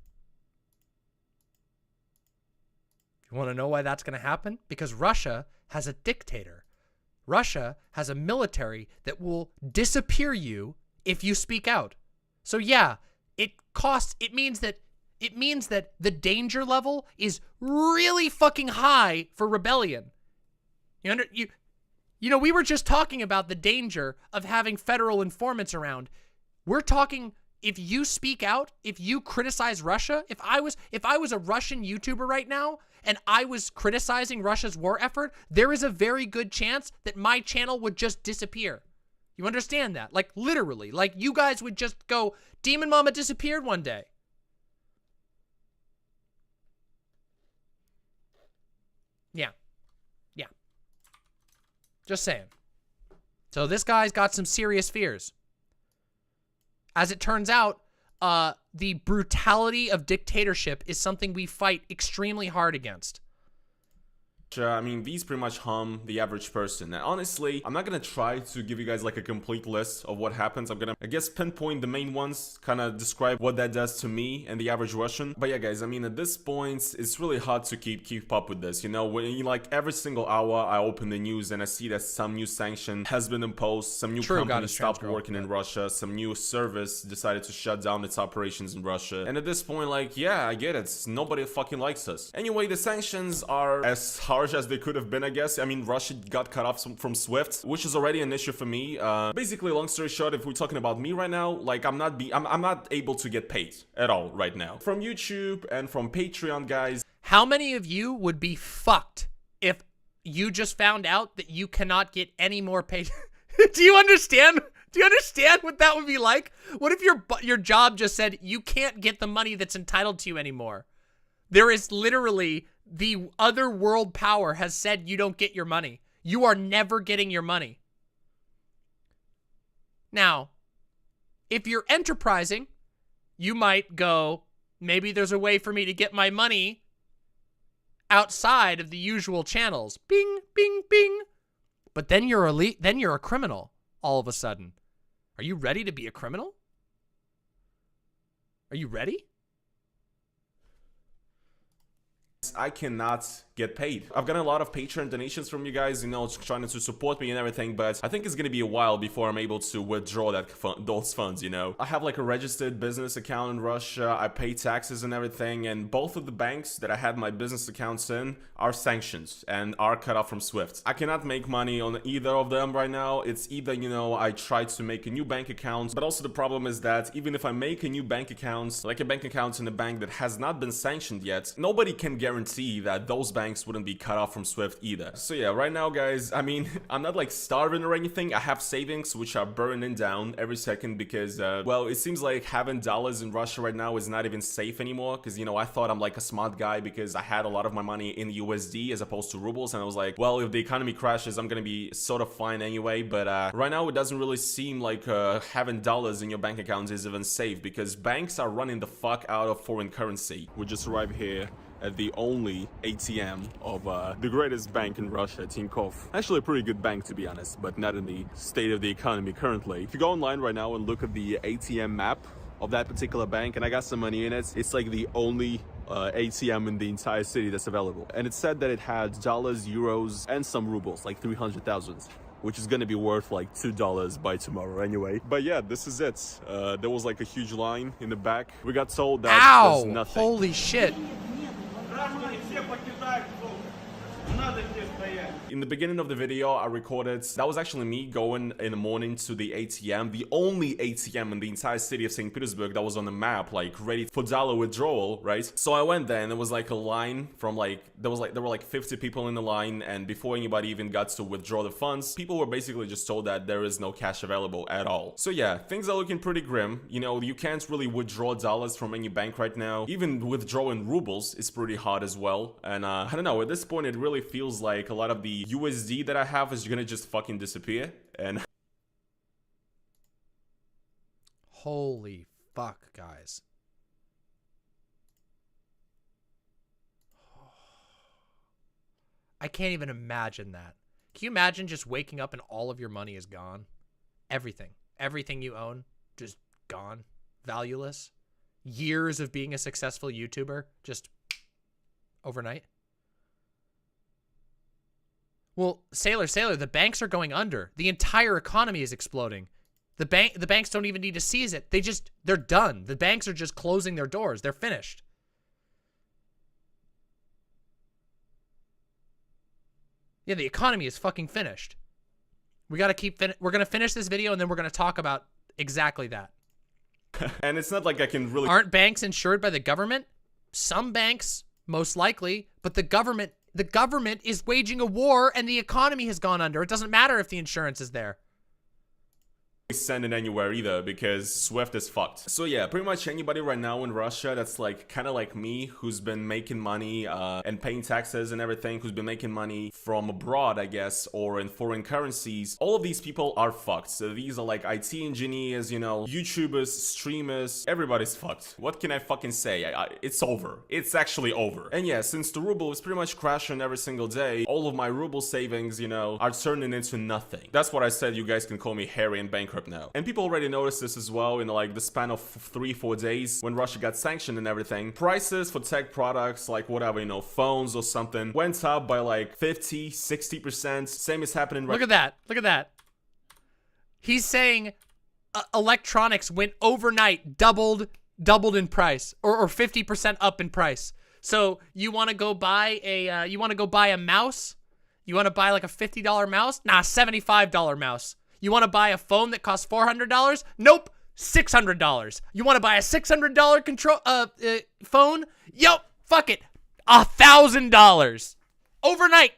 You want to know why that's going to happen? Because Russia has a dictator. Russia has a military that will disappear you if you speak out. So yeah, it means that the danger level is really fucking high for rebellion. You know, we were just talking about the danger of having federal informants around. We're talking, if you speak out, if you criticize Russia, if I was a Russian YouTuber right now and I was criticizing Russia's war effort, there is a very good chance that my channel would just disappear. You understand that? Like, literally. Like, you guys would just go, Demon Mama disappeared one day. Yeah. Yeah. Just saying. So this guy's got some serious fears. As it turns out, the brutality of dictatorship is something we fight extremely hard against. I mean, these pretty much harm the average person. And honestly, I'm not gonna try to give you guys like a complete list of what happens. I'm gonna, I guess, pinpoint the main ones, kind of describe what that does to me and the average Russian. But yeah, guys, I mean, at this point, it's really hard to keep up with this. You know, when you, like, every single hour I open the news and I see that some new sanction has been imposed, some new company stopped working in Russia, some new service decided to shut down its operations in Russia. And at this point, like, yeah, I get it. Nobody fucking likes us. Anyway, the sanctions are as hard as they could have been, I guess. I mean, Russia got cut off from SWIFT, which is already an issue for me. Basically, long story short, if we're talking about me right now, like, I'm not able to get paid at all right now from YouTube and from Patreon, guys. How many of you would be fucked if you just found out that you cannot get any more pay? Do you understand? Do you understand what that would be like? What if your job just said you can't get the money that's entitled to you anymore? There is literally, the other world power has said you don't get your money. You are never getting your money. Now, if you're enterprising, you might go, maybe there's a way for me to get my money outside of the usual channels. Bing, bing, bing. But then you're a criminal all of a sudden. Are you ready to be a criminal? Are you ready? I cannot get paid. I've gotten a lot of Patreon donations from you guys, you know, trying to support me and everything, but I think it's gonna be a while before I'm able to withdraw those funds, you know. I have like a registered business account in Russia, I pay taxes and everything, and both of the banks that I had my business accounts in are sanctions and are cut off from SWIFT. I cannot make money on either of them right now. It's either, you know, I try to make a new bank account, but also the problem is that even if I make a new bank account, like a bank account in a bank that has not been sanctioned yet, nobody can guarantee that those banks wouldn't be cut off from SWIFT either. So yeah, right now, guys, I mean, I'm not like starving or anything. I have savings which are burning down every second because, well, it seems like having dollars in Russia right now is not even safe anymore because, you know, I thought I'm like a smart guy because I had a lot of my money in USD as opposed to rubles, and I was like, well, if the economy crashes, I'm gonna be sort of fine anyway. But right now, it doesn't really seem like having dollars in your bank account is even safe because banks are running the fuck out of foreign currency. We just arrived here at the only ATM of the greatest bank in Russia, Tinkoff. Actually a pretty good bank, to be honest, but not in the state of the economy currently. If you go online right now and look at the ATM map of that particular bank, and I got some money in it, it's like the only ATM in the entire city that's available. And it said that it had dollars, euros, and some rubles, like 300,000. Which is gonna be worth like $2 by tomorrow anyway. But yeah, this is it. There was like a huge line in the back. We got told that there's nothing. Holy shit. In the beginning of the video, I recorded, that was actually me going in the morning to the ATM, the only ATM in the entire city of St. Petersburg that was on the map, like ready for dollar withdrawal, right? So I went there and there was like a line from like, there were like 50 people in the line, and before anybody even got to withdraw the funds, people were basically just told that there is no cash available at all. So yeah, things are looking pretty grim. You know, you can't really withdraw dollars from any bank right now. Even withdrawing rubles is pretty hard as well. And I don't know, at this point it really feels like a lot of the USD that I have is gonna just fucking disappear. And holy fuck, guys. I can't even imagine that. Can you imagine just waking up and all of your money is gone? Everything. Everything you own, just gone. Valueless. Years of being a successful YouTuber, just overnight. Well, Sailor, the banks are going under. The entire economy is exploding. The banks don't even need to seize it. They're done. The banks are just closing their doors. They're finished. Yeah, the economy is fucking finished. We got to keep, we're going to finish this video and then we're going to talk about exactly that. And it's not like I can really... Aren't banks insured by the government? Some banks, most likely, but the government is waging a war and the economy has gone under. It doesn't matter if the insurance is there. Send it anywhere either because Swift is fucked. So yeah, pretty much anybody right now in Russia that's like kind of like me, who's been making money and paying taxes and everything, who's been making money from abroad, I guess, or in foreign currencies, all of these people are fucked. So these are like IT engineers, you know, YouTubers, streamers, everybody's fucked. What can I fucking say? It's over. It's actually over. And yeah, since the ruble is pretty much crashing every single day, all of my ruble savings, you know, are turning into nothing. That's what I said. You guys can call me hairy and bankrupt now. And people already noticed this as well in like the span of 3-4 days when Russia got sanctioned and everything. Prices for tech products, like whatever, you know, phones or something, went up by like 50-60%. Same is happening right... Look at that. Look at that. He's saying electronics went overnight, doubled in price, or 50% up in price. So you want to go buy a you want to buy a mouse? You want to buy like a $50 mouse? Nah, $75 mouse. You want to buy a phone that costs $400? Nope, $600. You want to buy a $600 phone? Yup, fuck it, $1,000 overnight.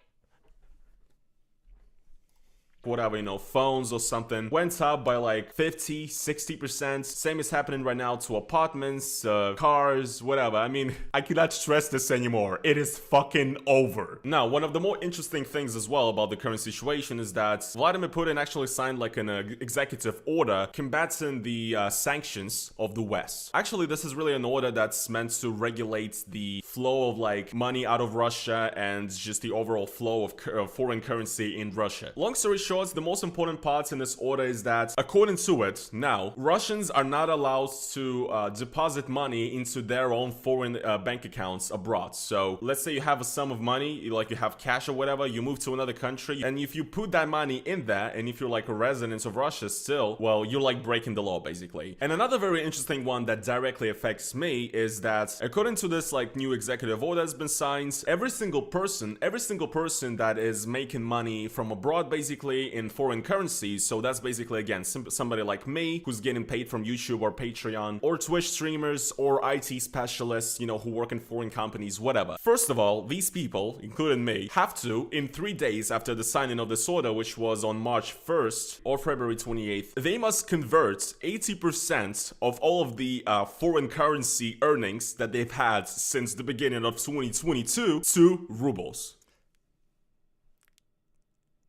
Whatever, you know, phones or something, went up by like 50-60%. Same is happening right now to apartments, cars, whatever. I mean, I cannot stress this anymore. It is fucking over. Now, one of the more interesting things as well about the current situation is that Vladimir Putin actually signed like an executive order combating the sanctions of the West. Actually, this is really an order that's meant to regulate the flow of like money out of Russia and just the overall flow of foreign currency in Russia. Long story short, the most important parts in this order is that, according to it, now, Russians are not allowed to deposit money into their own foreign bank accounts abroad. So, let's say you have a sum of money, like you have cash or whatever, you move to another country, and if you put that money in there, and if you're like a resident of Russia still, well, you're like breaking the law, basically. And another very interesting one that directly affects me is that, according to this like new executive order that's been signed, every single person that is making money from abroad, basically, in foreign currencies, so that's basically again somebody like me who's getting paid from YouTube or Patreon or Twitch streamers or IT specialists, you know, who work in foreign companies, whatever. First of all, these people, including me, have to, in 3 days after the signing of this order, which was on March 1st or February 28th, they must convert 80% of all of the foreign currency earnings that they've had since the beginning of 2022 to rubles.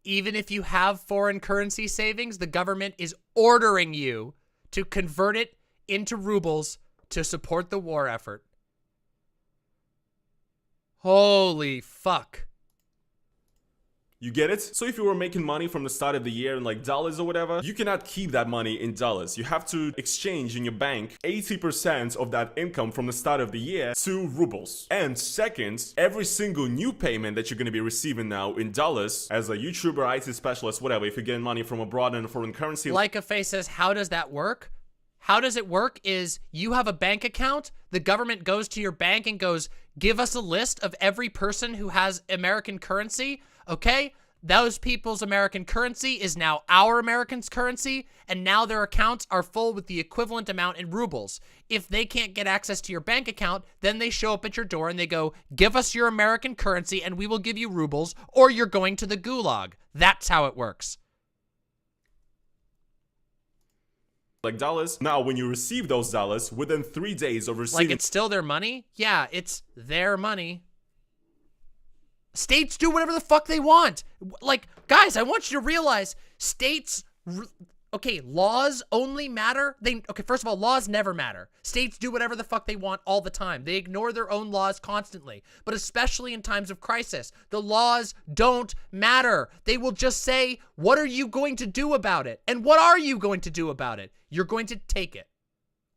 Even if you have foreign currency savings, the government is ordering you to convert it into rubles to support the war effort. Holy fuck. You get it? So if you were making money from the start of the year in like dollars or whatever, you cannot keep that money in dollars. You have to exchange in your bank 80% of that income from the start of the year to rubles. And second, every single new payment that you're going to be receiving now in dollars as a YouTuber, IT specialist, whatever, if you're getting money from abroad in a foreign currency. Like a face says, how does that work? How does it work is you have a bank account, the government goes to your bank and goes, give us a list of every person who has American currency. Okay, those people's American currency is now our American currency, and now their accounts are full with the equivalent amount in rubles. If they can't get access to your bank account, then they show up at your door and they go, give us your American currency and we will give you rubles, or you're going to the gulag. That's how it works. Like dollars. Now, when you receive those dollars, within 3 days of receiving... Like it's still their money? Yeah, it's their money. States do whatever the fuck they want. Like, guys, I want you to realize states, okay, laws only matter. Okay, first of all, laws never matter. States do whatever the fuck they want all the time. They ignore their own laws constantly, but especially in times of crisis, the laws don't matter. They will just say, what are you going to do about it? And what are you going to do about it? You're going to take it,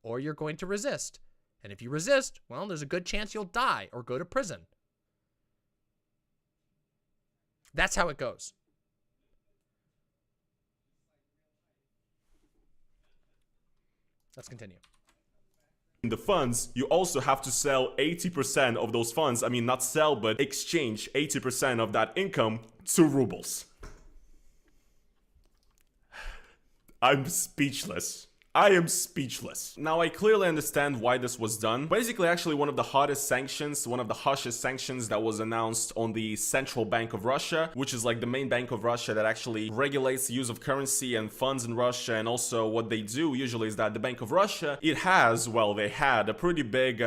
or you're going to resist. And if you resist, well, there's a good chance you'll die or go to prison. That's how it goes. Let's continue. The funds, you also have to sell 80% of those funds. I mean, not sell, but exchange 80% of that income to rubles. I'm speechless. I am speechless. Now, I clearly understand why this was done. Basically, actually, one of the hottest sanctions, one of the harshest sanctions that was announced on the Central Bank of Russia, which is like the main bank of Russia that actually regulates the use of currency and funds in Russia. And also what they do usually is that the Bank of Russia, it has, well, they had a pretty big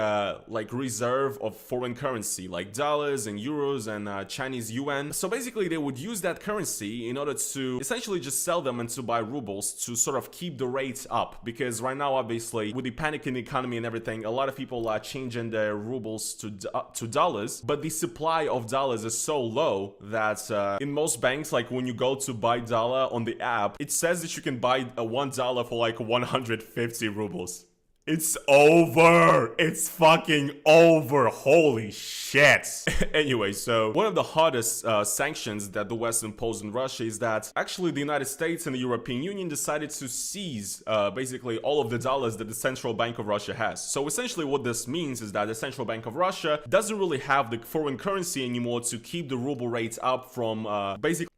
like reserve of foreign currency, like dollars and euros and Chinese yuan. So basically, they would use that currency in order to essentially just sell them and to buy rubles to sort of keep the rates up. Because right now, obviously, with the panic in the economy and everything, a lot of people are changing their rubles to dollars, but the supply of dollars is so low that in most banks, like when you go to buy dollar on the app, it says that you can buy a $1 for like 150 rubles. It's over. It's fucking over. Holy shit. Anyway, so one of the hardest sanctions that the West imposed on Russia is that actually the United States and the European Union decided to seize basically all of the dollars that the Central Bank of Russia has. So essentially what this means is that the Central Bank of Russia doesn't really have the foreign currency anymore to keep the ruble rates up from basically...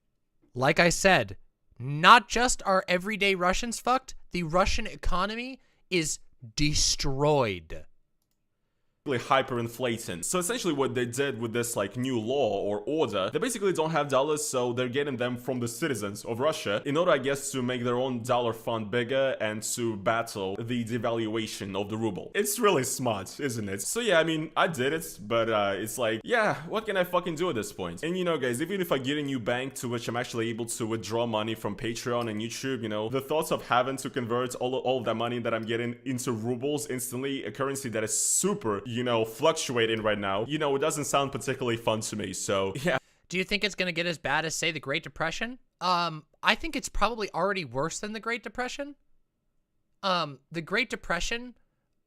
Like I said, not just are everyday Russians fucked, the Russian economy is destroyed. Hyperinflating. So essentially what they did with this like new law or order, they basically don't have dollars, so they're getting them from the citizens of Russia in order, I guess, to make their own dollar fund bigger and to battle the devaluation of the ruble. It's really smart, isn't it? So yeah, I mean, I did it, but it's like, yeah, what can I fucking do at this point? And you know, guys, even if I get a new bank to which I'm actually able to withdraw money from Patreon and YouTube, you know, the thoughts of having to convert all of that money that I'm getting into rubles instantly, a currency that is super, you know, fluctuating right now, you know, it doesn't sound particularly fun to me. So yeah. Do you think it's going to get as bad as, say, the Great Depression? I think it's probably already worse than the Great Depression. The Great Depression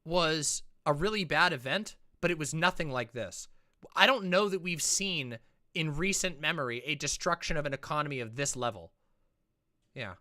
was a really bad event, but it was nothing like this. I don't know that we've seen in recent memory a destruction of an economy of this level. Yeah.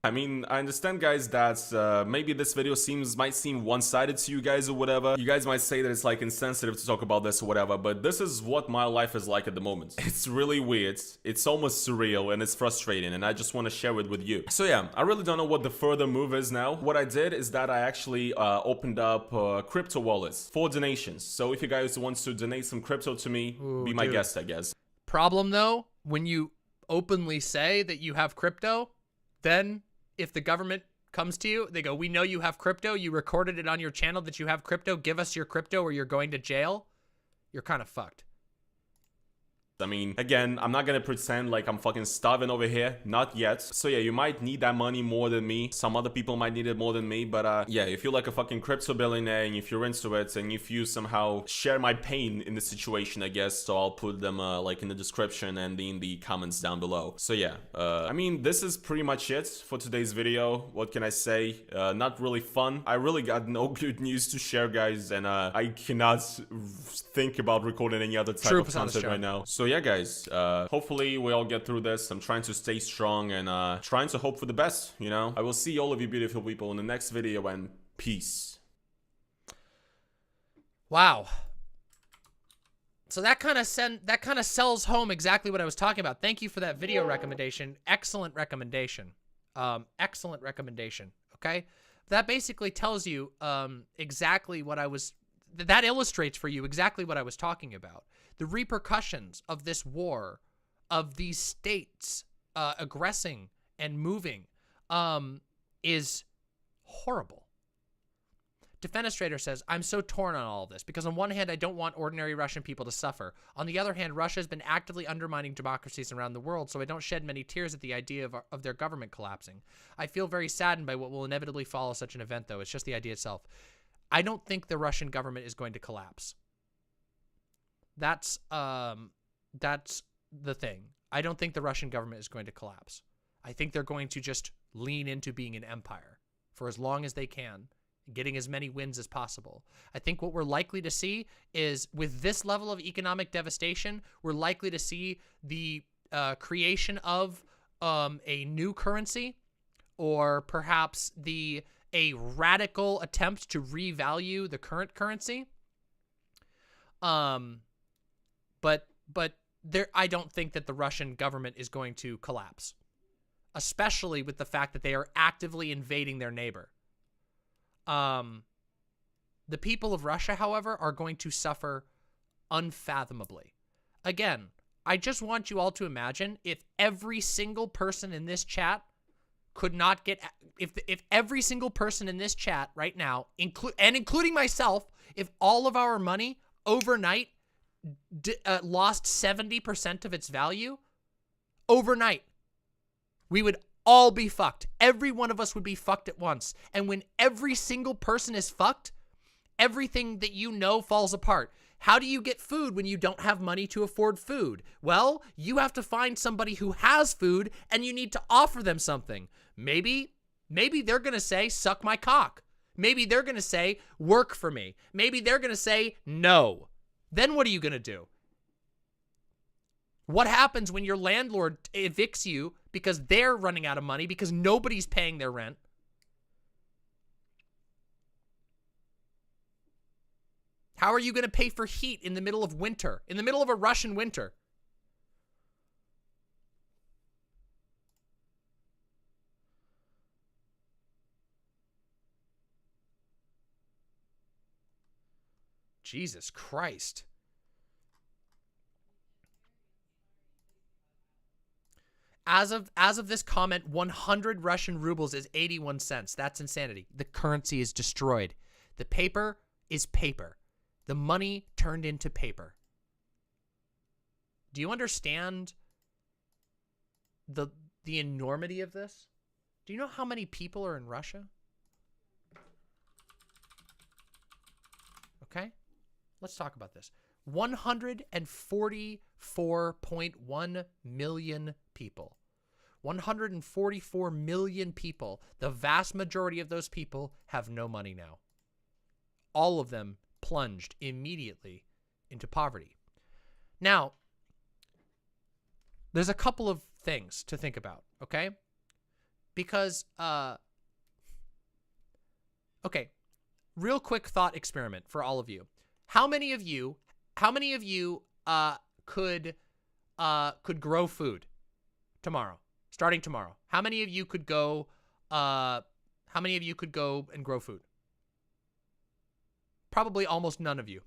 I mean, I understand, guys, that maybe this video might seem one-sided to you guys or whatever. You guys might say that it's like insensitive to talk about this or whatever, but this is what my life is like at the moment. It's really weird, it's almost surreal, and it's frustrating, and I just want to share it with you. So yeah, I really don't know what the further move is now. What I did is that I actually opened up crypto wallets for donations. So if you guys want to donate some crypto to me, be my guest, I guess. Problem though, when you openly say that you have crypto, then if the government comes to you, they go, we know you have crypto. You recorded it on your channel that you have crypto. Give us your crypto or you're going to jail. You're kind of fucked. I mean, again, I'm not gonna pretend like I'm fucking starving over here. Not yet. So yeah, you might need that money more than me. Some other people might need it more than me. But yeah, if you're like a fucking crypto billionaire and if you're into it and if you somehow share my pain in the situation, I guess, so I'll put them like in the description and in the comments down below. So yeah, I mean, this is pretty much it for today's video. What can I say? Not really fun. I really got no good news to share, guys, and I cannot think about recording any other type of content right now. So yeah, guys, hopefully we all get through this. I'm trying to stay strong and trying to hope for the best, you know. I will see all of you beautiful people in the next video, and peace. Wow. So that kind of sells home exactly what I was talking about. Thank you for that video recommendation. Excellent recommendation. Excellent recommendation. Okay? That basically tells you exactly what I was... That illustrates for you exactly what I was talking about. The repercussions of this war, of these states aggressing and moving, is horrible. Defenestrator says, I'm so torn on all of this because on one hand, I don't want ordinary Russian people to suffer. On the other hand, Russia has been actively undermining democracies around the world, so I don't shed many tears at the idea of their government collapsing. I feel very saddened by what will inevitably follow such an event, though. It's just the idea itself. I don't think the Russian government is going to collapse. That's the thing. I don't think the Russian government is going to collapse. I think they're going to just lean into being an empire for as long as they can, getting as many wins as possible. I think what we're likely to see is, with this level of economic devastation, we're likely to see the creation of a new currency, or perhaps a radical attempt to revalue the current currency. But there, I don't think that the Russian government is going to collapse. especially with the fact that they are actively invading their neighbor. The people of Russia, however, are going to suffer unfathomably. Again, I just want you all to imagine if every single person in this chat could not get, if every single person in this chat right now, including myself, if all of our money overnight lost 70% of its value, overnight, we would all be fucked. Every one of us would be fucked at once. And when every single person is fucked, everything that you know falls apart. How do you get food when you don't have money to afford food? Well, you have to find somebody who has food and you need to offer them something. Maybe they're going to say, suck my cock. Maybe they're going to say, work for me. Maybe they're going to say, no. Then what are you going to do? What happens when your landlord evicts you because they're running out of money because nobody's paying their rent? How are you going to pay for heat in the middle of winter, in the middle of a Russian winter? Jesus Christ. As of this comment, 100 Russian rubles is 81 cents. That's insanity. The currency is destroyed. The paper is paper. The money turned into paper. Do you understand the enormity of this? Do you know how many people are in Russia? Okay, let's talk about this. 144.1 million people. 144 million people. The vast majority of those people have no money now. All of them plunged immediately into poverty. Now, there's a couple of things to think about, okay? Because, okay, real quick thought experiment for all of you. How many of you could grow food tomorrow, starting tomorrow? How many of you could go and grow food? Probably almost none of you.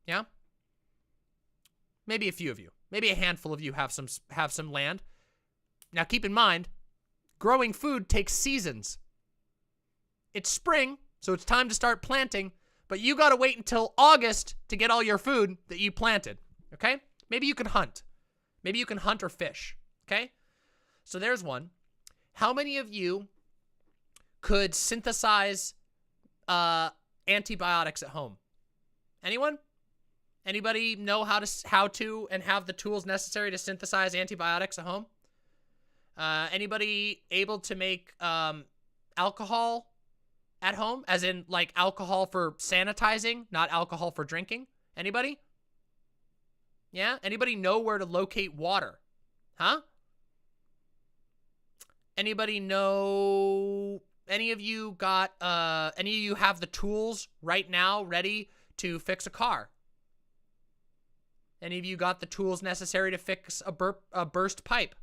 Yeah? Maybe a few of you. Maybe a handful of you have some land. Now keep in mind, growing food takes seasons. It's spring, so it's time to start planting, but you got to wait until August to get all your food that you planted, okay? Maybe you can hunt. Maybe you can hunt or fish, okay? So there's one. How many of you could synthesize antibiotics at home? Anyone? Anybody know how to and have the tools necessary to synthesize antibiotics at home? Anybody able to make alcohol at home, as in like alcohol for sanitizing, not alcohol for drinking? Anybody? Yeah? Anybody know where to locate water? Huh? Anybody know? Any of you have the tools right now ready to fix a car? Any of you got the tools necessary to fix a burst pipe?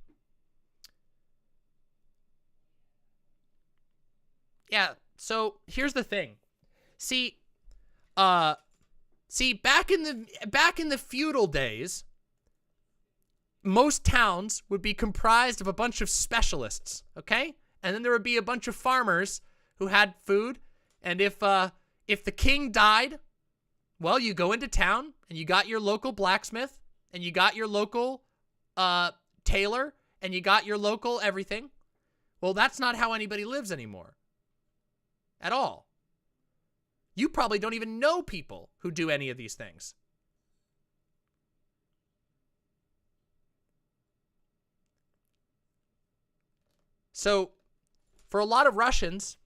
Yeah, so here's the thing. See, back in the feudal days, most towns would be comprised of a bunch of specialists, okay? And then there would be a bunch of farmers who had food, and if the king died, well, you go into town and you got your local blacksmith and you got your local tailor and you got your local everything. Well, that's not how anybody lives anymore. At all. You probably don't even know people who do any of these things. So, for a lot of Russians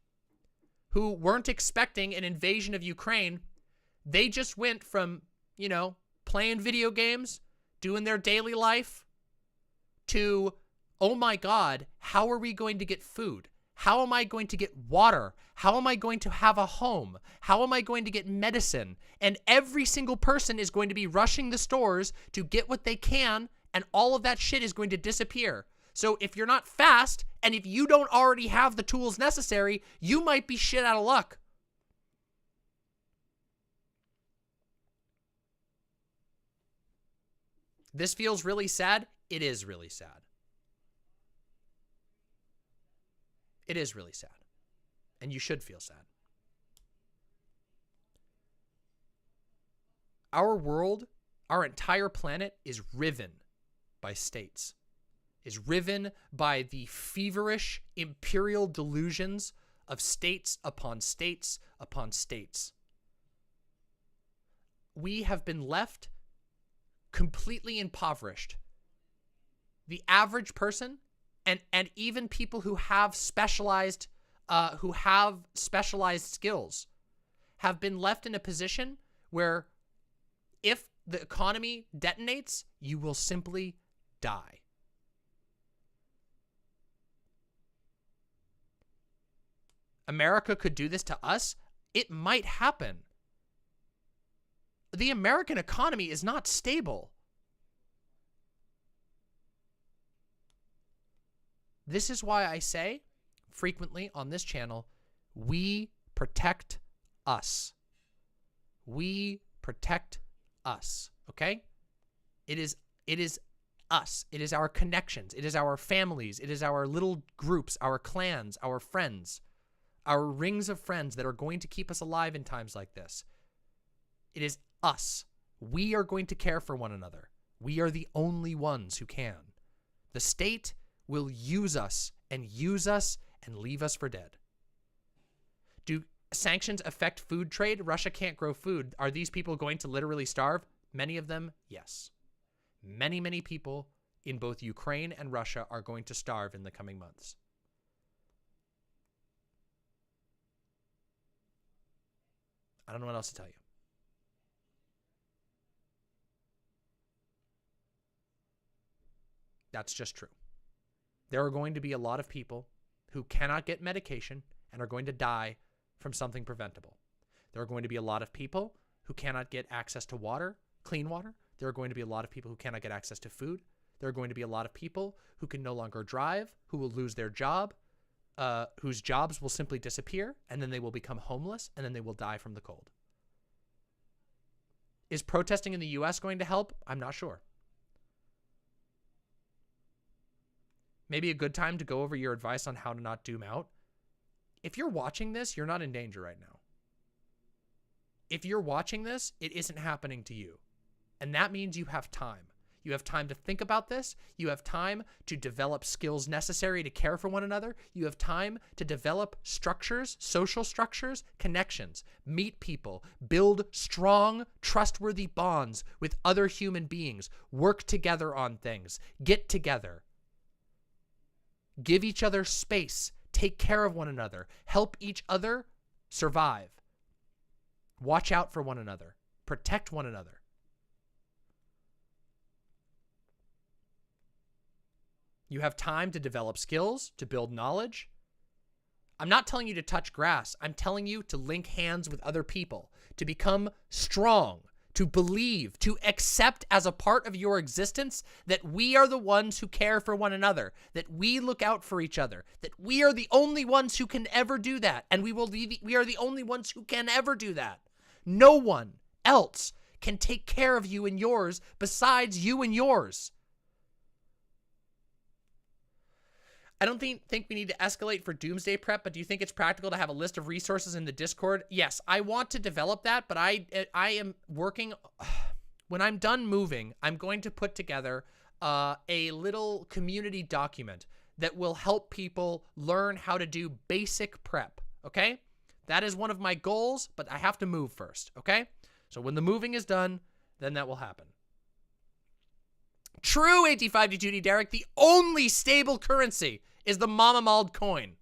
who weren't expecting an invasion of Ukraine, they just went from, you know, playing video games, doing their daily life, to, oh my God, how are we going to get food? How am I going to get water? How am I going to have a home? How am I going to get medicine? And every single person is going to be rushing the stores to get what they can, and all of that shit is going to disappear. So if you're not fast, and if you don't already have the tools necessary, you might be shit out of luck. This feels really sad. It is really sad. It is really sad. And you should feel sad. Our world, our entire planet is riven by states, is riven by the feverish imperial delusions of states upon states upon states. We have been left completely impoverished. The average person and even people who have specialized skills have been left in a position where if the economy detonates, you will simply die. America could do this to us. It might happen. The American economy is not stable. This is why I say frequently on this channel, we protect us. We protect us, okay? It is us. It is our connections. It is our families. It is our little groups, our clans, our friends, our rings of friends that are going to keep us alive in times like this. It is us. We are going to care for one another. We are the only ones who can. The state will use us and leave us for dead. Do sanctions affect food trade? Russia can't grow food. Are these people going to literally starve? Many of them, yes. Many, many people in both Ukraine and Russia are going to starve in the coming months. I don't know what else to tell you. That's just true. There are going to be a lot of people who cannot get medication and are going to die from something preventable. There are going to be a lot of people who cannot get access to water, clean water. There are going to be a lot of people who cannot get access to food. There are going to be a lot of people who can no longer drive, who will lose their job, whose jobs will simply disappear, and then they will become homeless, and then they will die from the cold. Is protesting in the US going to help? I'm not sure. Maybe a good time to go over your advice on how to not doom out. If you're watching this, you're not in danger right now. If you're watching this, it isn't happening to you. And that means you have time. You have time to think about this. You have time to develop skills necessary to care for one another. You have time to develop structures, social structures, connections, meet people, build strong, trustworthy bonds with other human beings, work together on things, get together. Give each other space, take care of one another, help each other survive. Watch out for one another, protect one another. You have time to develop skills, to build knowledge. I'm not telling you to touch grass. I'm telling you to link hands with other people, to become strong, to believe, to accept as a part of your existence that we are the ones who care for one another, that we look out for each other, that we are the only ones who can ever do that, and we are the only ones who can ever do that. No one else can take care of you and yours besides you and yours. I don't think we need to escalate for doomsday prep, but do you think it's practical to have a list of resources in the Discord? Yes, I want to develop that, but I am working. When I'm done moving, I'm going to put together a little community document that will help people learn how to do basic prep, okay? That is one of my goals, but I have to move first, okay? So when the moving is done, then that will happen. True, 85D2D Derek, the only stable currency is the Mama Mald coin.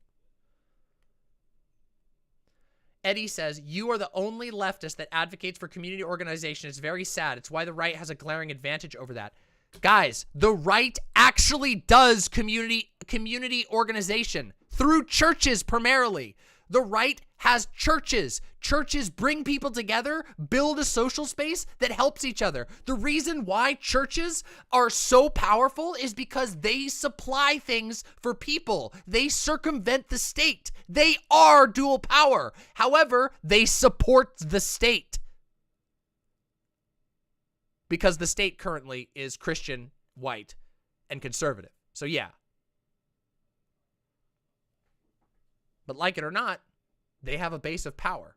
Eddie says, you are the only leftist that advocates for community organization. It's very sad. It's why the right has a glaring advantage over that. Guys, the right actually does community organization through churches primarily. The right has churches. Churches bring people together, build a social space that helps each other. The reason why churches are so powerful is because they supply things for people. They circumvent the state. They are dual power. However, they support the state. Because the state currently is Christian, white, and conservative. So yeah. But like it or not, they have a base of power.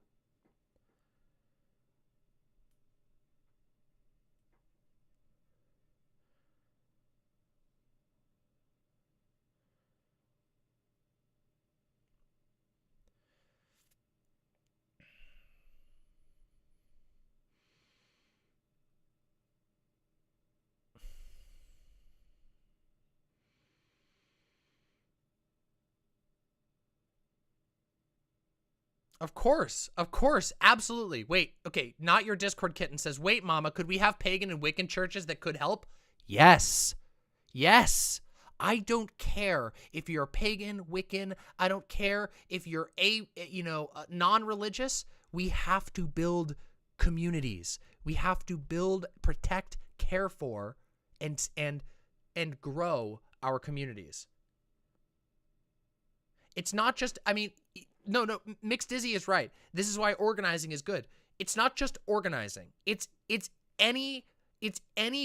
Of course, absolutely. Wait, okay, not your Discord kitten says, wait, Mama, could we have pagan and Wiccan churches that could help? Yes. Yes. I don't care if you're pagan, Wiccan. I don't care if you're non-religious. We have to build communities. We have to build, protect, care for, and grow our communities. It's not just, I mean, no, Mixed Dizzy is right. This is why organizing is good. It's not just organizing. It's any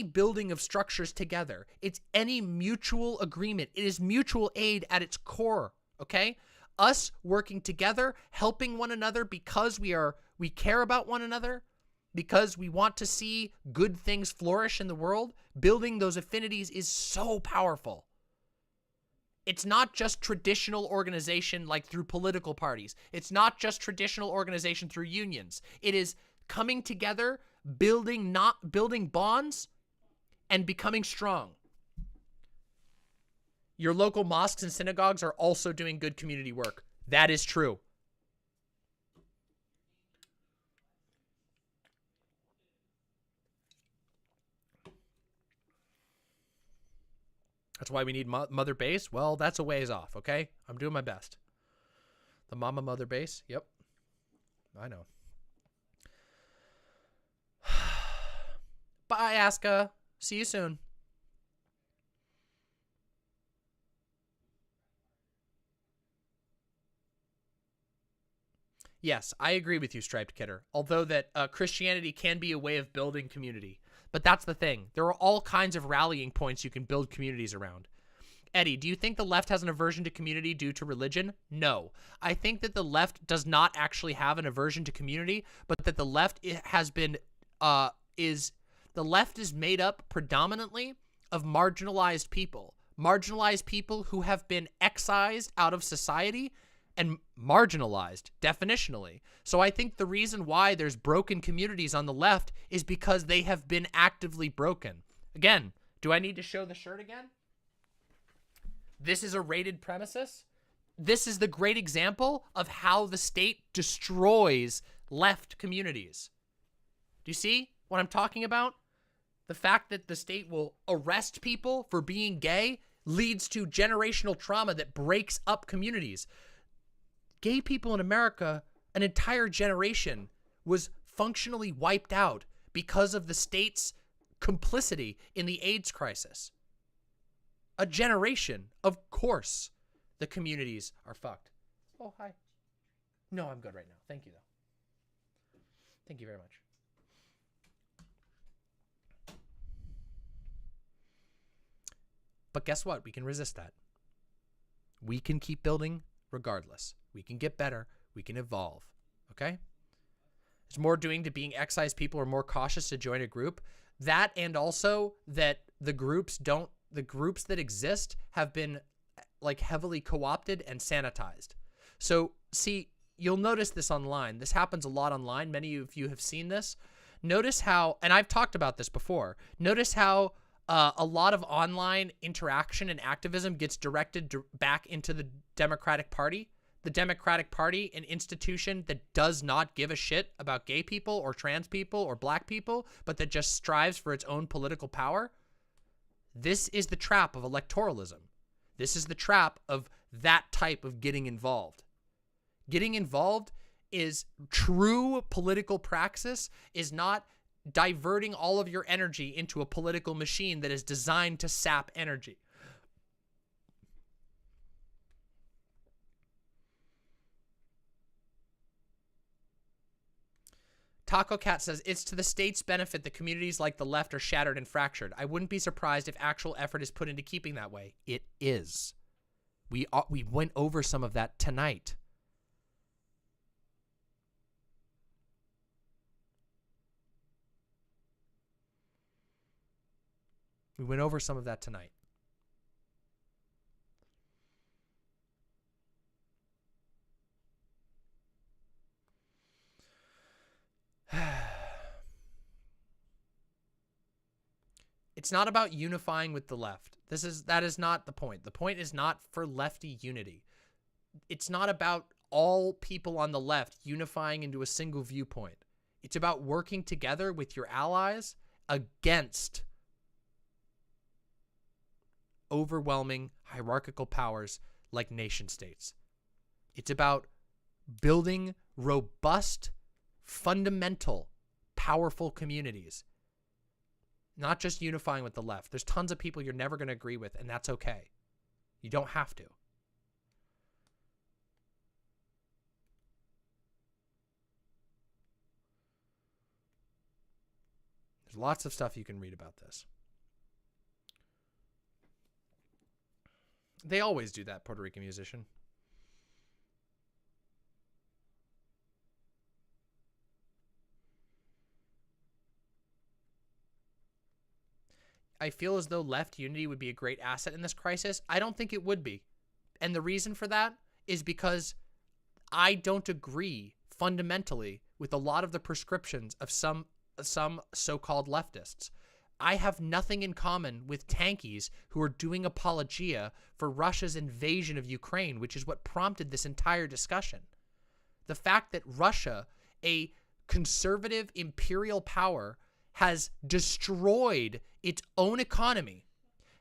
building of structures together. It's any mutual agreement. It is mutual aid at its core, okay? Us working together, helping one another because we care about one another, because we want to see good things flourish in the world. Building those affinities is so powerful. It's not just traditional organization like through political parties. It's not just traditional organization through unions. It is coming together, building bonds, and becoming strong. Your local mosques and synagogues are also doing good community work. That is true. That's why we need mother base. Well, that's a ways off, okay? I'm doing my best. The mama mother base. Yep. I know. Bye, Aska. See you soon. Yes, I agree with you, Striped Kidder. Although that Christianity can be a way of building community. But that's the thing. There are all kinds of rallying points you can build communities around. Eddie, do you think the left has an aversion to community due to religion? No. I think that the left does not actually have an aversion to community, but that the left has been, the left is made up predominantly of marginalized people who have been excised out of society and marginalized, definitionally. So I think the reason why there's broken communities on the left is because they have been actively broken. Again, do I need to show the shirt again? This is a rated premises. This is the great example of how the state destroys left communities. Do you see what I'm talking about? The fact that the state will arrest people for being gay leads to generational trauma that breaks up communities. Gay people in America, an entire generation was functionally wiped out because of the state's complicity in the AIDS crisis. A generation. Of course, the communities are fucked. Oh, hi. No, I'm good right now. Thank you, though. Thank you very much. But guess what? We can resist that. We can keep building regardless. We can get better. We can evolve. Okay? There's more doing to being excised. People are more cautious to join a group. That, and also that the groups that exist have been like heavily co-opted and sanitized. So see, you'll notice this online. This happens a lot online. Many of you have seen this. Notice how, and I've talked about this before, notice how a lot of online interaction and activism gets directed back into the Democratic Party. The Democratic Party, an institution that does not give a shit about gay people or trans people or black people, but that just strives for its own political power. This is the trap of electoralism. This is the trap of that type of getting involved. Getting involved is true political praxis, is not diverting all of your energy into a political machine that is designed to sap energy. Taco Cat says, it's to the state's benefit that communities like the left are shattered and fractured. I wouldn't be surprised if actual effort is put into keeping that way. It is. We went over some of that tonight. We went over some of that tonight. It's not about unifying with the left. That is not the point. The point is not for lefty unity. It's not about all people on the left unifying into a single viewpoint. It's about working together with your allies against overwhelming hierarchical powers like nation states. It's about building robust, fundamental, powerful communities. Not just unifying with the left. There's tons of people you're never going to agree with, and that's okay. You don't have to. There's lots of stuff you can read about this. They always do that, Puerto Rican musician. I feel as though left unity would be a great asset in this crisis. I don't think it would be. And the reason for that is because I don't agree fundamentally with a lot of the prescriptions of some so-called leftists. I have nothing in common with tankies who are doing apologia for Russia's invasion of Ukraine, which is what prompted this entire discussion. The fact that Russia, a conservative imperial power, has destroyed its own economy,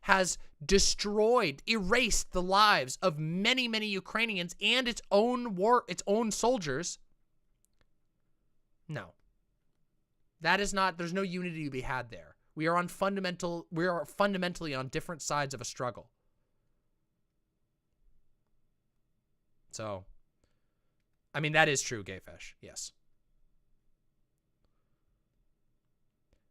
has destroyed, erased the lives of many, many Ukrainians and its own soldiers. No. That is not, there's no unity to be had there. We are fundamentally on different sides of a struggle. So, I mean, that is true, Gayfish. Yes.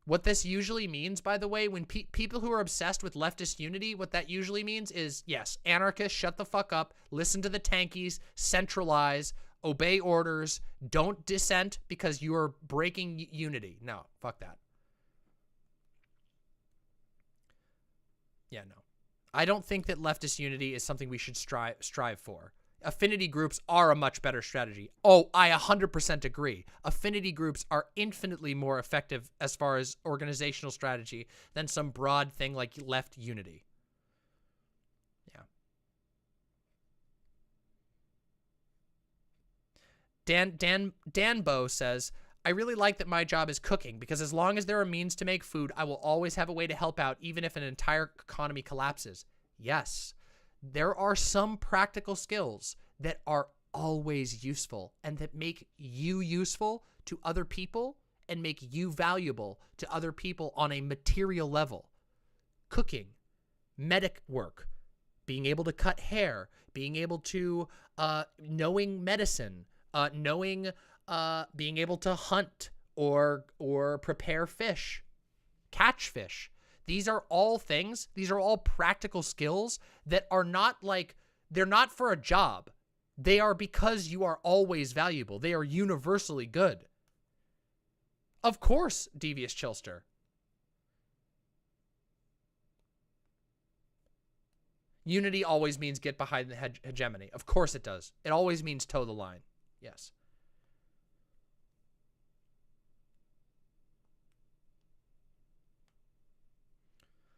What this usually means, by the way, when people who are obsessed with leftist unity, what that usually means is, yes, anarchists, shut the fuck up, listen to the tankies, centralize, obey orders, don't dissent because you are breaking unity. No, fuck that. Yeah, no. I don't think that leftist unity is something we should strive for. Affinity groups are a much better strategy. Oh, I 100% agree. Affinity groups are infinitely more effective as far as organizational strategy than some broad thing like left unity. Yeah. Danbo says, I really like that my job is cooking because as long as there are means to make food, I will always have a way to help out even if an entire economy collapses. Yes. There are some practical skills that are always useful and that make you useful to other people and make you valuable to other people on a material level. Cooking, medic work, being able to cut hair, being able to, knowing medicine, being able to hunt or prepare fish, catch fish. These are all things, these are all practical skills that are not like, they're not for a job. They are because you are always valuable. They are universally good. Of course, Devious Chilster. Unity always means get behind the hegemony. Of course it does. It always means toe the line. Yes.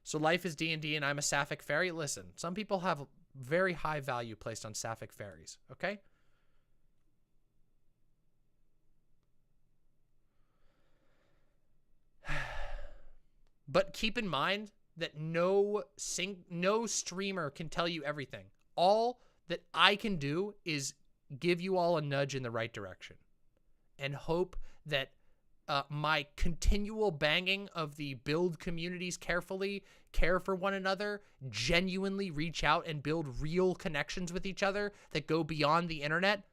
So life is D&D and I'm a sapphic fairy. Listen, some people have very high value placed on sapphic fairies, okay? But keep in mind that no streamer can tell you everything. All that I can do is give you all a nudge in the right direction and hope that my continual banging of the build communities carefully, care for one another, genuinely reach out and build real connections with each other that go beyond the internet.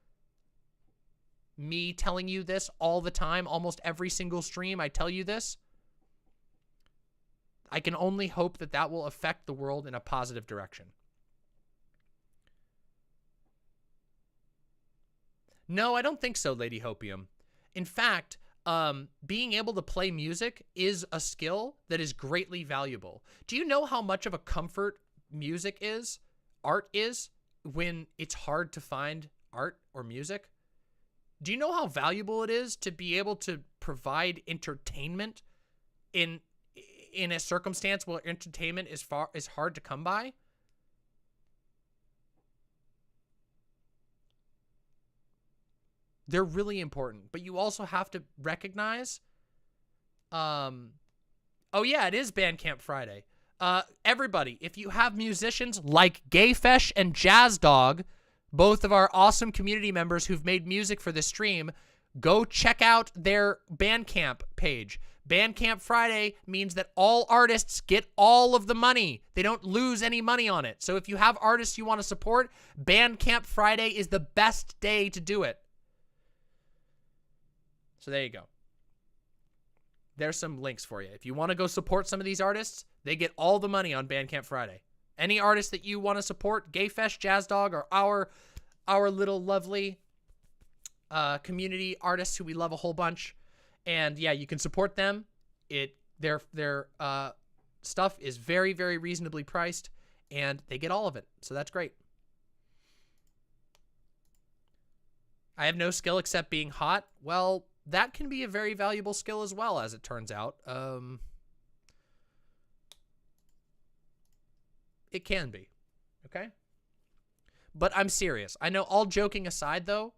Me telling you this all the time, almost every single stream, I tell you this. I can only hope that that will affect the world in a positive direction. No, I don't think so, Lady Hopium. In fact, being able to play music is a skill that is greatly valuable. Do you know how much of a comfort music is, art is, when it's hard to find art or music? Do you know how valuable it is to be able to provide entertainment in a circumstance where entertainment is hard to come by? They're really important, but you also have to recognize, oh yeah, it is Bandcamp Friday. Everybody, if you have musicians like Gayfesh and Jazz Dog, both of our awesome community members who've made music for this stream, go check out their Bandcamp page. Bandcamp Friday means that all artists get all of the money. They don't lose any money on it. So if you have artists you want to support, Bandcamp Friday is the best day to do it. So there you go. There's some links for you. If you want to go support some of these artists, they get all the money on Bandcamp Friday. Any artist that you want to support, Gayfesh, Jazz Dog, or our little lovely community artists who we love a whole bunch. And yeah, you can support them. Their stuff is very, very reasonably priced, and they get all of it. So that's great. I have no skill except being hot. Well, that can be a very valuable skill as well, as it turns out. It can be. Okay? But I'm serious. I know, all joking aside, though,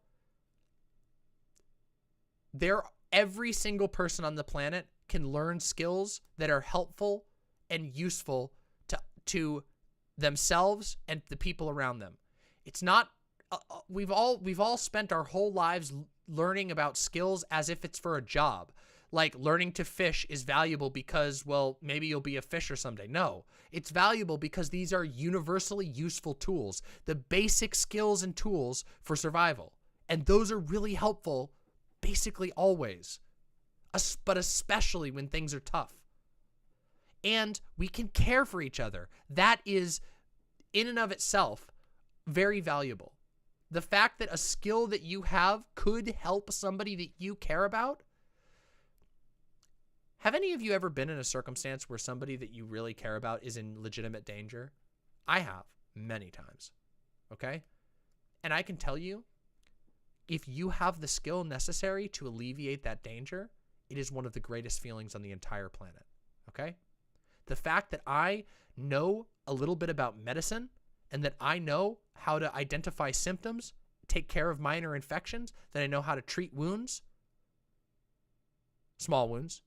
every single person on the planet can learn skills that are helpful and useful to themselves and the people around them. It's not we've all spent our whole lives learning about skills as if it's for a job. Like learning to fish is valuable because, well, maybe you'll be a fisher someday. No, it's valuable because these are universally useful tools, the basic skills and tools for survival. And those are really helpful basically always, but especially when things are tough. And we can care for each other. That is, in and of itself, very valuable. The fact that a skill that you have could help somebody that you care about. Have any of you ever been in a circumstance where somebody that you really care about is in legitimate danger? I have, many times. Okay? And I can tell you, if you have the skill necessary to alleviate that danger, it is one of the greatest feelings on the entire planet. Okay? The fact that I know a little bit about medicine and that I know how to identify symptoms, take care of minor infections, that I know how to treat wounds, small wounds,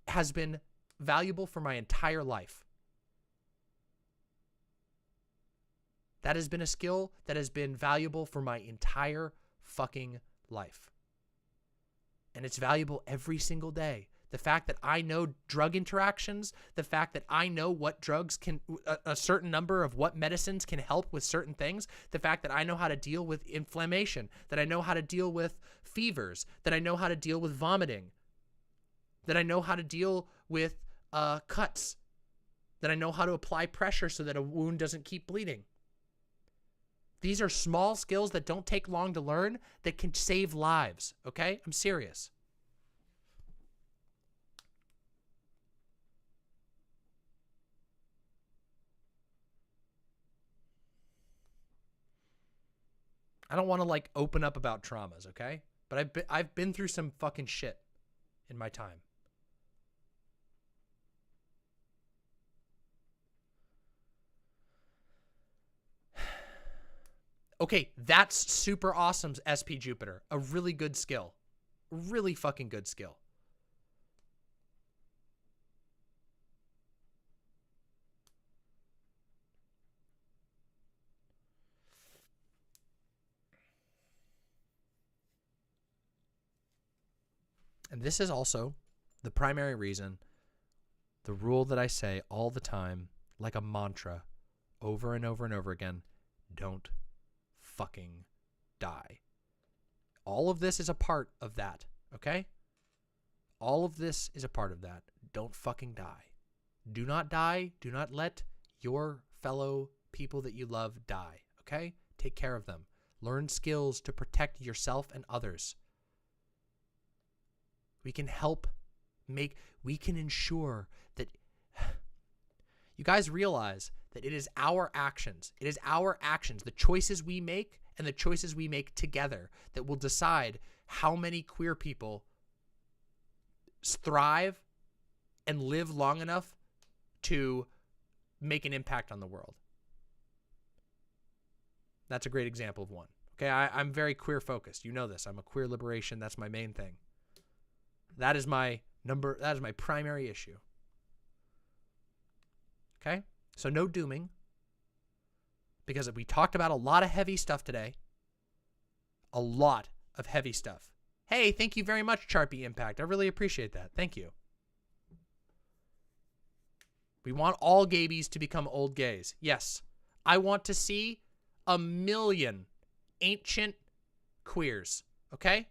has been valuable for my entire life. That has been a skill that has been valuable for my entire fucking life. And it's valuable every single day. The fact that I know drug interactions, the fact that I know what drugs can, a certain number of what medicines can help with certain things, the fact that I know how to deal with inflammation, that I know how to deal with fevers, that I know how to deal with vomiting, that I know how to deal with cuts, that I know how to apply pressure so that a wound doesn't keep bleeding. These are small skills that don't take long to learn that can save lives, okay? I'm serious. I don't want to like open up about traumas, okay? But I've been through some fucking shit in my time. Okay, that's super awesome, SP Jupiter. A really good skill. Really fucking good skill. And this is also the primary reason, the rule that I say all the time, like a mantra, over and over and over again, don't fucking die. All of this is a part of that, okay? All of this is a part of that. Don't fucking die. Do not die. Do not let your fellow people that you love die, okay? Take care of them. Learn skills to protect yourself and others. We can help we can ensure that you guys realize that it is our actions. It is our actions, the choices we make and the choices we make together that will decide how many queer people thrive and live long enough to make an impact on the world. That's a great example of one. Okay, I'm very queer focused. You know this. I'm a queer liberation. That's my main thing. That is my primary issue. Okay? So no dooming. Because we talked about a lot of heavy stuff today. A lot of heavy stuff. Hey, thank you very much, Charpy Impact. I really appreciate that. Thank you. We want all gaybies to become old gays. Yes. I want to see 1 million ancient queers. Okay?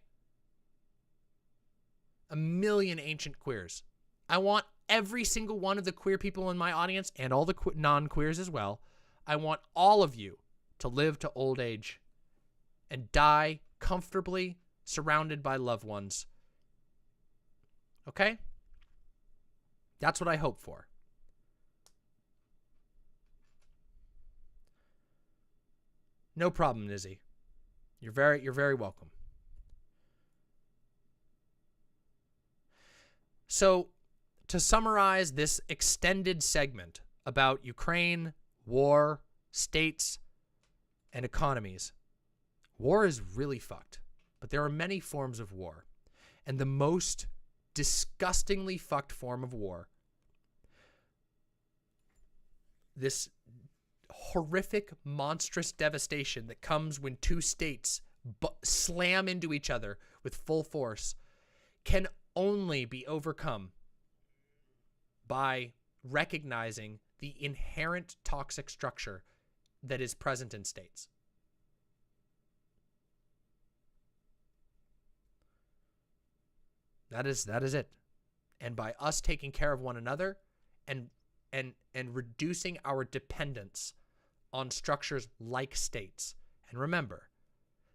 1 million ancient queers. I want every single one of the queer people in my audience and all the non-queers as well. I want all of you to live to old age and die comfortably surrounded by loved ones. Okay? That's what I hope for. No problem, Nizzy. You're very welcome. So, to summarize this extended segment about Ukraine, war, states, and economies, war is really fucked. But there are many forms of war. And the most disgustingly fucked form of war, this horrific, monstrous devastation that comes when two states slam into each other with full force, can only be overcome by recognizing the inherent toxic structure that is present in states. That is it. And by us taking care of one another and reducing our dependence on structures like states. And remember,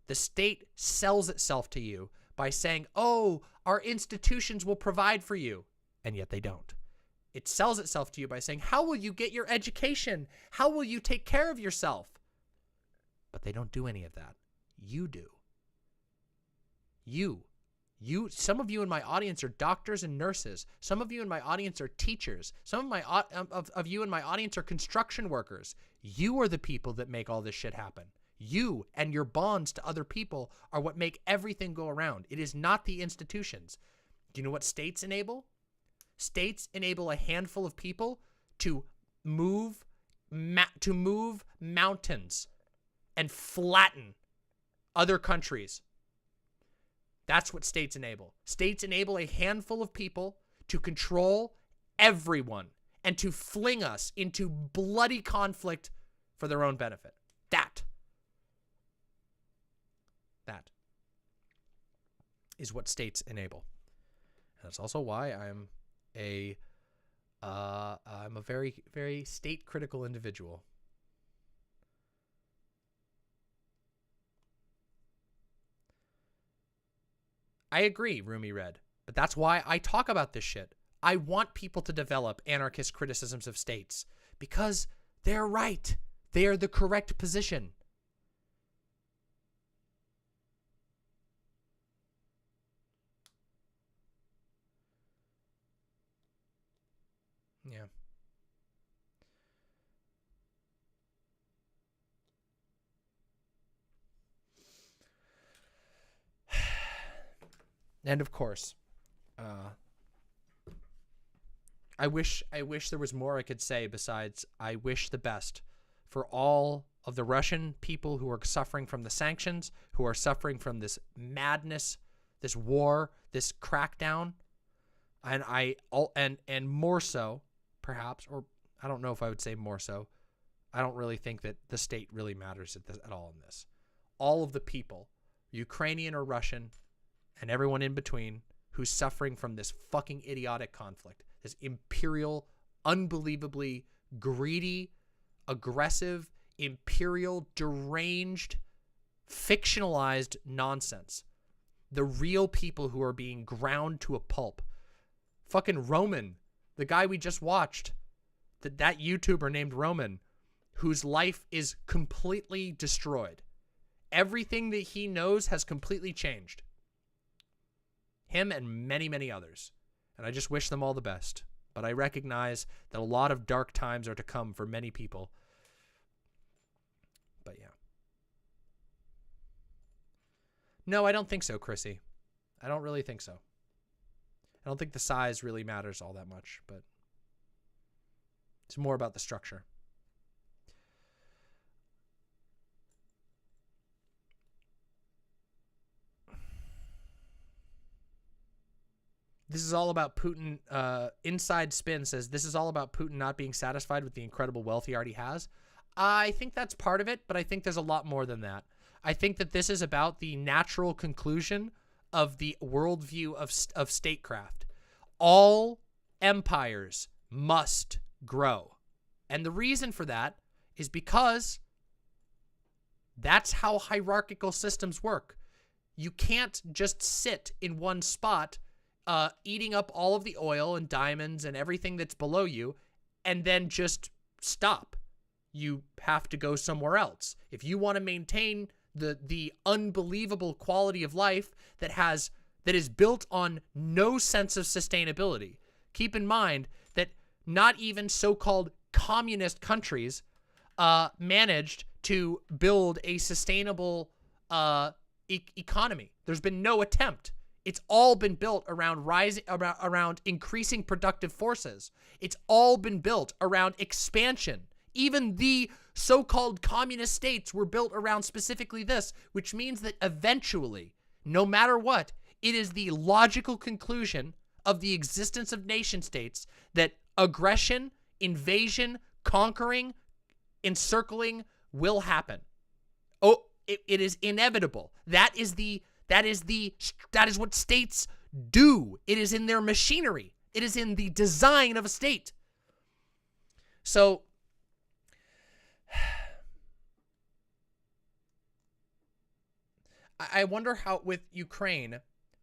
the state sells itself to you by saying, oh, our institutions will provide for you. And yet they don't. It sells itself to you by saying, how will you get your education? How will you take care of yourself? But they don't do any of that. You do. Some of you in my audience are doctors and nurses. Some of you in my audience are teachers. Some of you in my audience are construction workers. You are the people that make all this shit happen. You and your bonds to other people are what make everything go around. It is not the institutions. Do you know what states enable? States enable a handful of people to move mountains and flatten other countries. That's what states enable. States enable a handful of people to control everyone and to fling us into bloody conflict for their own benefit. That is what states enable. And that's also why I'm a very, very state critical individual. I agree, Rumi Red, but that's why I talk about this shit. I want people to develop anarchist criticisms of states because they're right. They are the correct position. Yeah. And of course, I wish there was more I could say besides I wish the best for all of the Russian people who are suffering from the sanctions, who are suffering from this madness this war, this crackdown, and more so, perhaps, or I don't know if I would say more so. I don't really think that the state really matters at all in this. All of the people, Ukrainian or Russian, and everyone in between, who's suffering from this fucking idiotic conflict, this imperial, unbelievably greedy, aggressive, imperial, deranged, fictionalized nonsense. The real people who are being ground to a pulp. Fucking Roman, the guy we just watched, that YouTuber named Roman, whose life is completely destroyed. Everything that he knows has completely changed. Him and many, many others. And I just wish them all the best. But I recognize that a lot of dark times are to come for many people. But yeah. No, I don't think so, Chrissy. I don't really think so. I don't think the size really matters all that much, but it's more about the structure. This is all about Putin. Inside Spin says, this is all about Putin not being satisfied with the incredible wealth he already has. I think that's part of it, but I think there's a lot more than that. I think that this is about the natural conclusion of the worldview of statecraft. All empires must grow. And the reason for that is because that's how hierarchical systems work. You can't just sit in one spot eating up all of the oil and diamonds and everything that's below you and then just stop. You have to go somewhere else. If you want to maintain the unbelievable quality of life that is built on no sense of sustainability. Keep in mind that not even so-called communist countries managed to build a sustainable economy. There's been no attempt. It's all been built around increasing productive forces. It's all been built around expansion. Even the so-called communist states were built around specifically this, which means that eventually, no matter what, it is the logical conclusion of the existence of nation states that aggression, invasion, conquering, encircling will happen. Oh, it is inevitable. That is what states do. It is in their machinery. It is in the design of a state. So I wonder how with Ukraine,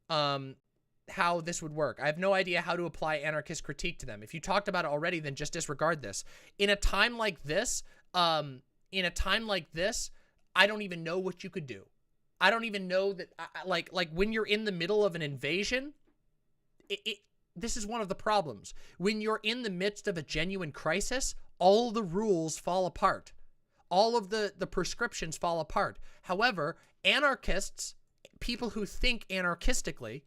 how this would work. I have no idea how to apply anarchist critique to them. If you talked about it already, then just disregard this. In a time like this, I don't even know what you could do. I don't even know that, like when you're in the middle of an invasion, this is one of the problems. When you're in the midst of a genuine crisis, all the rules fall apart. All of the prescriptions fall apart. However, anarchists, people who think anarchistically,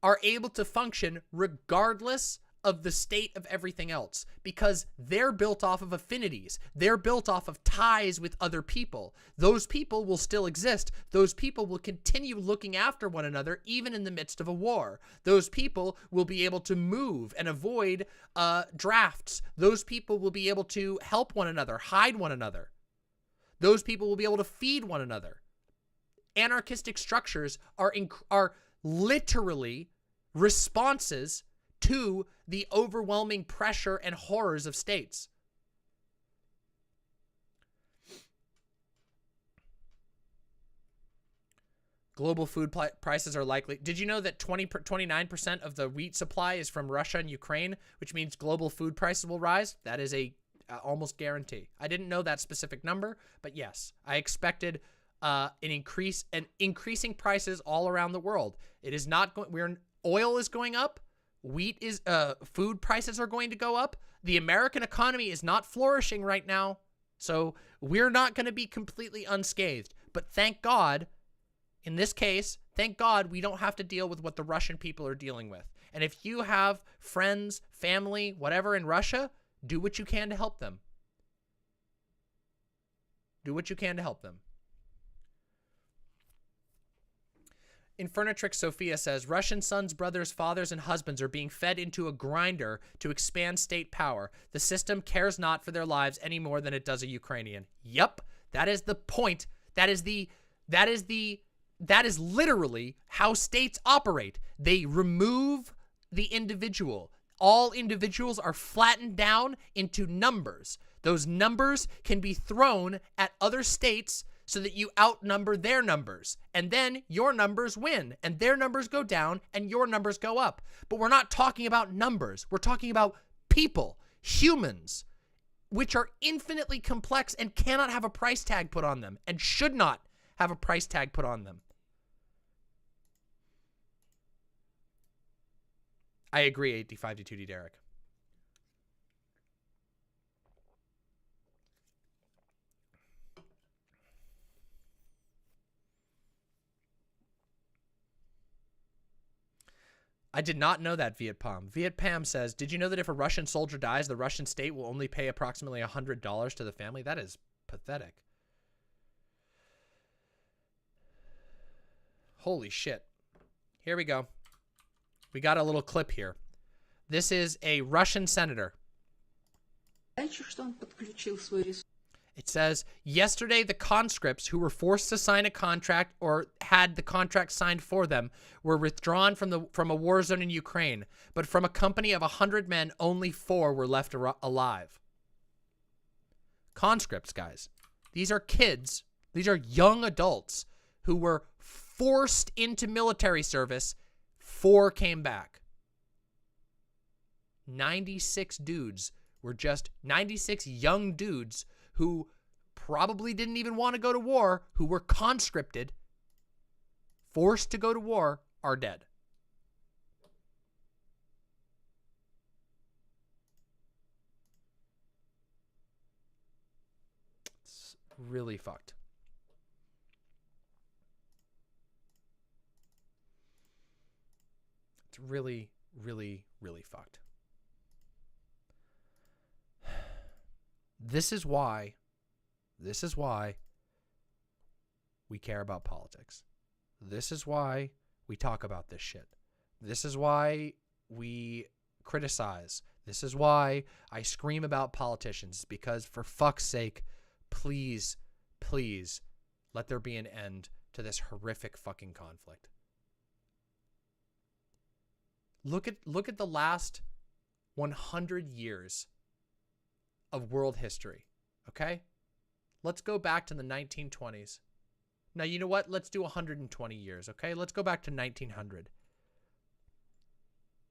are able to function regardless of the state of everything else because they're built off of affinities. They're built off of ties with other people. Those people will still exist. Those people will continue looking after one another even in the midst of a war. Those people will be able to move and avoid drafts. Those people will be able to help one another, hide one another. Those people will be able to feed one another. Anarchistic structures are literally responses to the overwhelming pressure and horrors of states. Global food prices are likely. Did you know that 29% of the wheat supply is from Russia and Ukraine, which means global food prices will rise? That is a almost guarantee. I didn't know that specific number, but yes, I expected increasing prices all around the world. It is not going. Oil is going up. Wheat is food prices are going to go up. The American economy is not flourishing right now, so we're not going to be completely unscathed. But thank God, in this case, thank God we don't have to deal with what the Russian people are dealing with. And if you have friends, family, whatever in Russia, do what you can to help them. Do what you can to help them. Infernatrix Sophia says, Russian sons, brothers, fathers, and husbands are being fed into a grinder to expand state power. The system cares not for their lives any more than it does a Ukrainian. Yep, that is the point. That is literally how states operate. They remove the individual. All individuals are flattened down into numbers. Those numbers can be thrown at other states so that you outnumber their numbers. And then your numbers win. And their numbers go down and your numbers go up. But we're not talking about numbers. We're talking about people, humans, which are infinitely complex and cannot have a price tag put on them and should not have a price tag put on them. I agree, 85 to 2D Derek. I did not know that, Viet Pam. Viet Pam says, did you know that if a Russian soldier dies, the Russian state will only pay approximately $100 to the family? That is pathetic. Holy shit. Here we go. We got a little clip here. This is a Russian senator. It says, yesterday the conscripts who were forced to sign a contract or had the contract signed for them were withdrawn from a war zone in Ukraine, but from a company of 100 men, only 4 were left alive. Conscripts, guys. These are kids. These are young adults who were forced into military service. 4 came back. 96 dudes were just 96 young dudes who probably didn't even want to go to war, who were conscripted, forced to go to war, are dead. It's really fucked. It's really, really, really fucked. This is why we care about politics. This is why we talk about this shit. This is why we criticize. This is why I scream about politicians, because for fuck's sake, please, please let there be an end to this horrific fucking conflict. Look at the last 100 years of world history, okay? Let's go back to the 1920s. Now, you know what? Let's do 120 years, okay? Let's go back to 1900.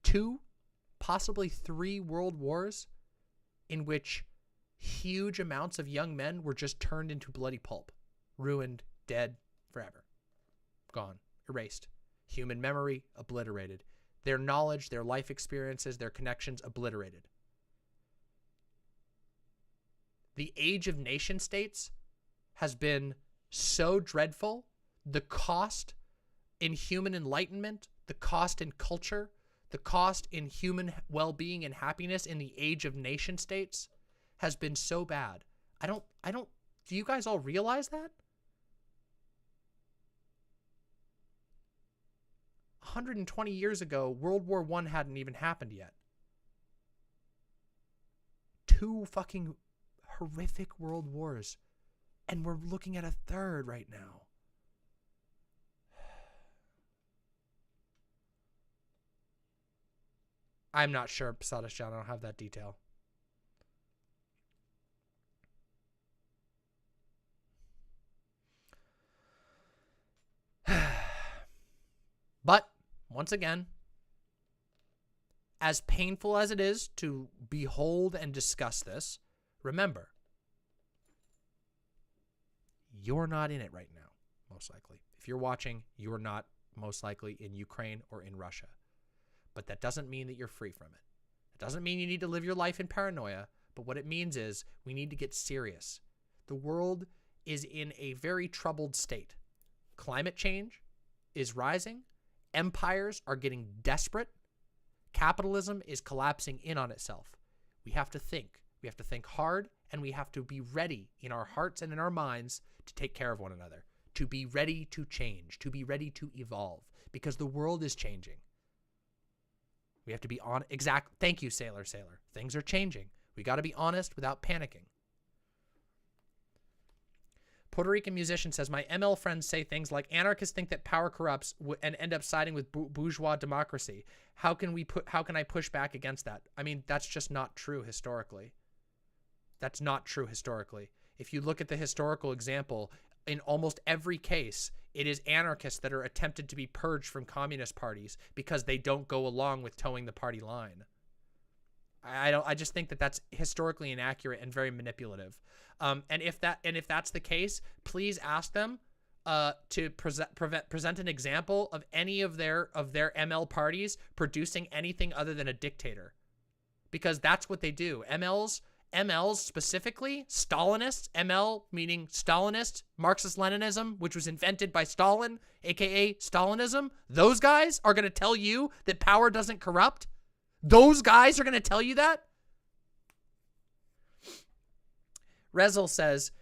2, possibly 3 world wars in which huge amounts of young men were just turned into bloody pulp, ruined, dead, forever, gone, erased. Human memory, obliterated. Their knowledge, their life experiences, their connections, obliterated. The age of nation states has been so dreadful. The cost in human enlightenment, the cost in culture, the cost in human well-being and happiness in the age of nation states has been so bad. Do you guys all realize that? 120 years ago, World War I hadn't even happened yet. 2 fucking horrific world wars. And we're looking at a 3rd right now. I'm not sure, Posadas John. I don't have that detail. But, once again, as painful as it is to behold and discuss this, remember, you're not in it right now, most likely. If you're watching, you're not most likely in Ukraine or in Russia. But that doesn't mean that you're free from it. It doesn't mean you need to live your life in paranoia, but what it means is we need to get serious. The world is in a very troubled state. Climate change is rising. Empires are getting desperate. Capitalism is collapsing in on itself. We have to think. We have to think hard, and we have to be ready in our hearts and in our minds to take care of one another, to be ready to change, to be ready to evolve, because the world is changing. We have to be on exact. Thank you, Sailor. Things are changing. We got to be honest without panicking. Puerto Rican musician says, my ML friends say things like anarchists think that power corrupts and end up siding with bourgeois democracy. How can I push back against that? I mean, that's just not true historically. That's not true historically. If you look at the historical example, in almost every case, it is anarchists that are attempted to be purged from communist parties because they don't go along with towing the party line. I just think that that's historically inaccurate and very manipulative. And if that's the case, please ask them to present an example of any of their ML parties producing anything other than a dictator, because that's what they do. MLs specifically, Stalinists, ML meaning Stalinist, Marxist-Leninism, which was invented by Stalin, aka Stalinism. Those guys are going to tell you that power doesn't corrupt. Those guys are going to tell you that? Rezel says,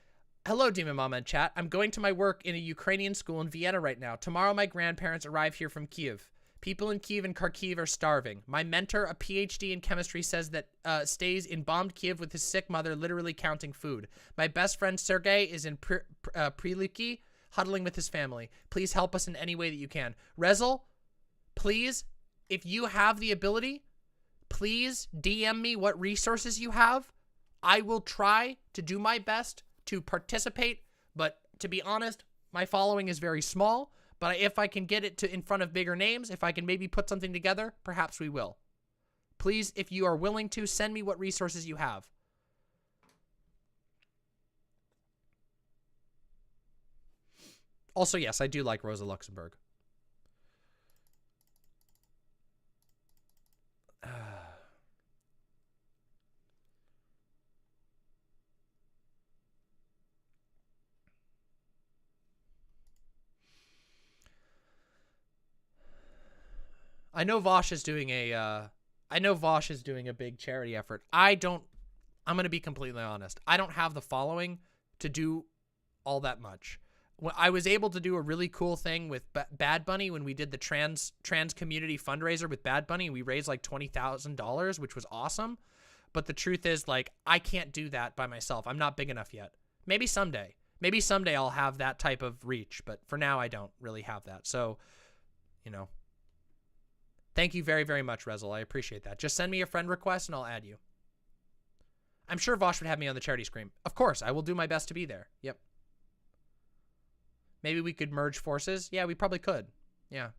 hello, DramaMama in chat. I'm going to my work in a Ukrainian school in Vienna right now. Tomorrow, my grandparents arrive here from Kiev. People in Kiev and Kharkiv are starving. My mentor, a PhD in chemistry, says that stays in bombed Kiev with his sick mother, literally counting food. My best friend, Sergey, is in Prilivki, huddling with his family. Please help us in any way that you can. Rezel, please, if you have the ability, please DM me what resources you have. I will try to do my best to participate, but to be honest, my following is very small. But if I can get it to in front of bigger names, if I can maybe put something together, perhaps we will. Please, if you are willing to, send me what resources you have. Also, yes, I do like Rosa Luxemburg. I know Vosh is doing a big charity effort. I'm going to be completely honest. I don't have the following to do all that much. I was able to do a really cool thing with Bad Bunny when we did the trans community fundraiser with Bad Bunny. We raised like $20,000, which was awesome. But the truth is, like, I can't do that by myself. I'm not big enough yet. Maybe someday. Maybe someday I'll have that type of reach. But for now, I don't really have that. So, you know. Thank you very, very much, Rezel. I appreciate that. Just send me a friend request and I'll add you. I'm sure Vosh would have me on the charity screen. Of course, I will do my best to be there. Yep. Maybe we could merge forces. Yeah, we probably could. Yeah.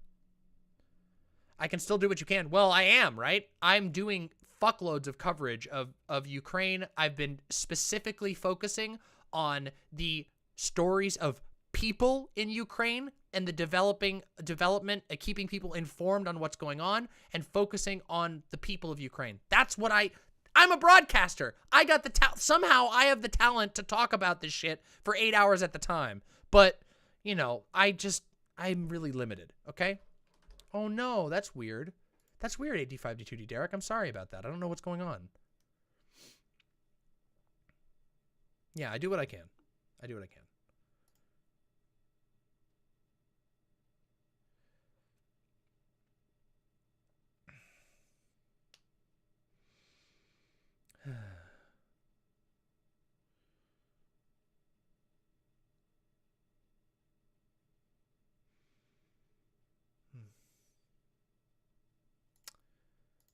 I can still do what you can. Well, I am, right? I'm doing fuckloads of coverage of Ukraine. I've been specifically focusing on the stories of people in Ukraine and the development, keeping people informed on what's going on and focusing on the people of Ukraine. That's what I'm a broadcaster. I got the somehow I have the talent to talk about this shit for 8 hours at the time. But, you know, I'm really limited, okay? Oh no, that's weird. That's weird, 85D2D Derek. I'm sorry about that. I don't know what's going on. Yeah, I do what I can. I do what I can.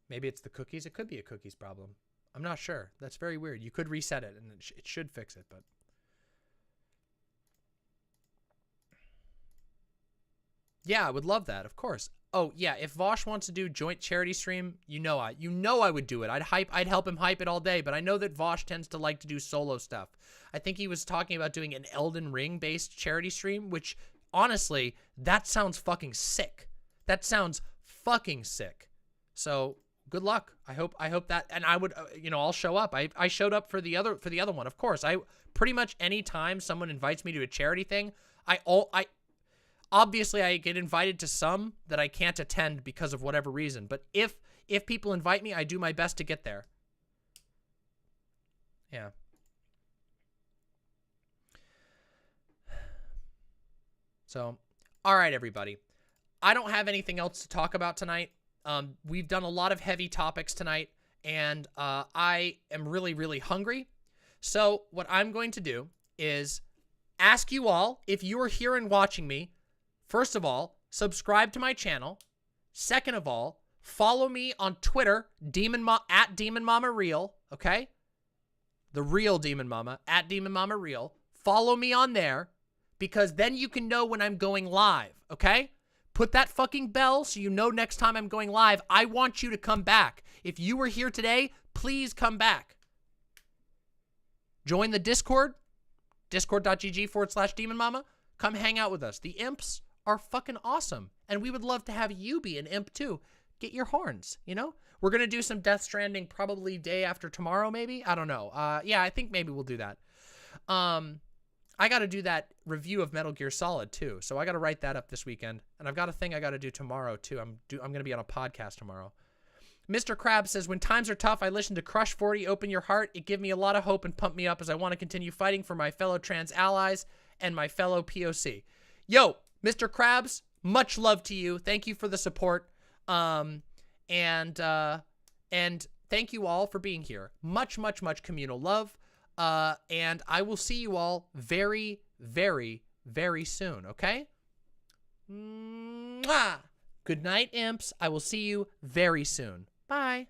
Maybe it's the cookies. It could be a cookies problem. I'm not sure. That's very weird. You could reset it, and it should fix it, but... Yeah, I would love that, of course. Oh, yeah, if Vosh wants to do joint charity stream, you know I would do it. I'd help him hype it all day, but I know that Vosh tends to like to do solo stuff. I think he was talking about doing an Elden Ring-based charity stream, which, honestly, that sounds fucking sick. That sounds fucking sick. So... good luck. I hope that, and I would, you know, I'll show up. I showed up for the other one. Of course, I pretty much any time someone invites me to a charity thing, obviously I get invited to some that I can't attend because of whatever reason. But if people invite me, I do my best to get there. Yeah. So, all right, everybody. I don't have anything else to talk about tonight. We've done a lot of heavy topics tonight, and I am really, really hungry. So what I'm going to do is ask you all, if you are here and watching me, first of all, subscribe to my channel. Second of all, follow me on Twitter, at Demon Mama Real, okay? The real Demon Mama, at Demon Mama Real. Follow me on there, because then you can know when I'm going live, okay? Put that fucking bell so you know next time I'm going live. I want you to come back. If you were here today, please come back. Join the Discord, discord.gg/Demon Mama. Come hang out with us. The imps are fucking awesome, and we would love to have you be an imp too. Get your horns, you know? We're going to do some Death Stranding probably day after tomorrow, maybe? I don't know. Yeah, I think maybe we'll do that. I got to do that review of Metal Gear Solid too, so I got to write that up this weekend, and I've got a thing I got to do tomorrow too. I'm going to be on a podcast tomorrow. Mr. Krabs says, when times are tough, I listen to Crush 40, Open Your Heart. It gives me a lot of hope and pump me up as I want to continue fighting for my fellow trans allies and my fellow POC. Yo, Mr. Krabs, much love to you. Thank you for the support. And thank you all for being here. Much, much, much communal love. And I will see you all very, very, very soon, okay? Mwah! Good night, imps. I will see you very soon. Bye.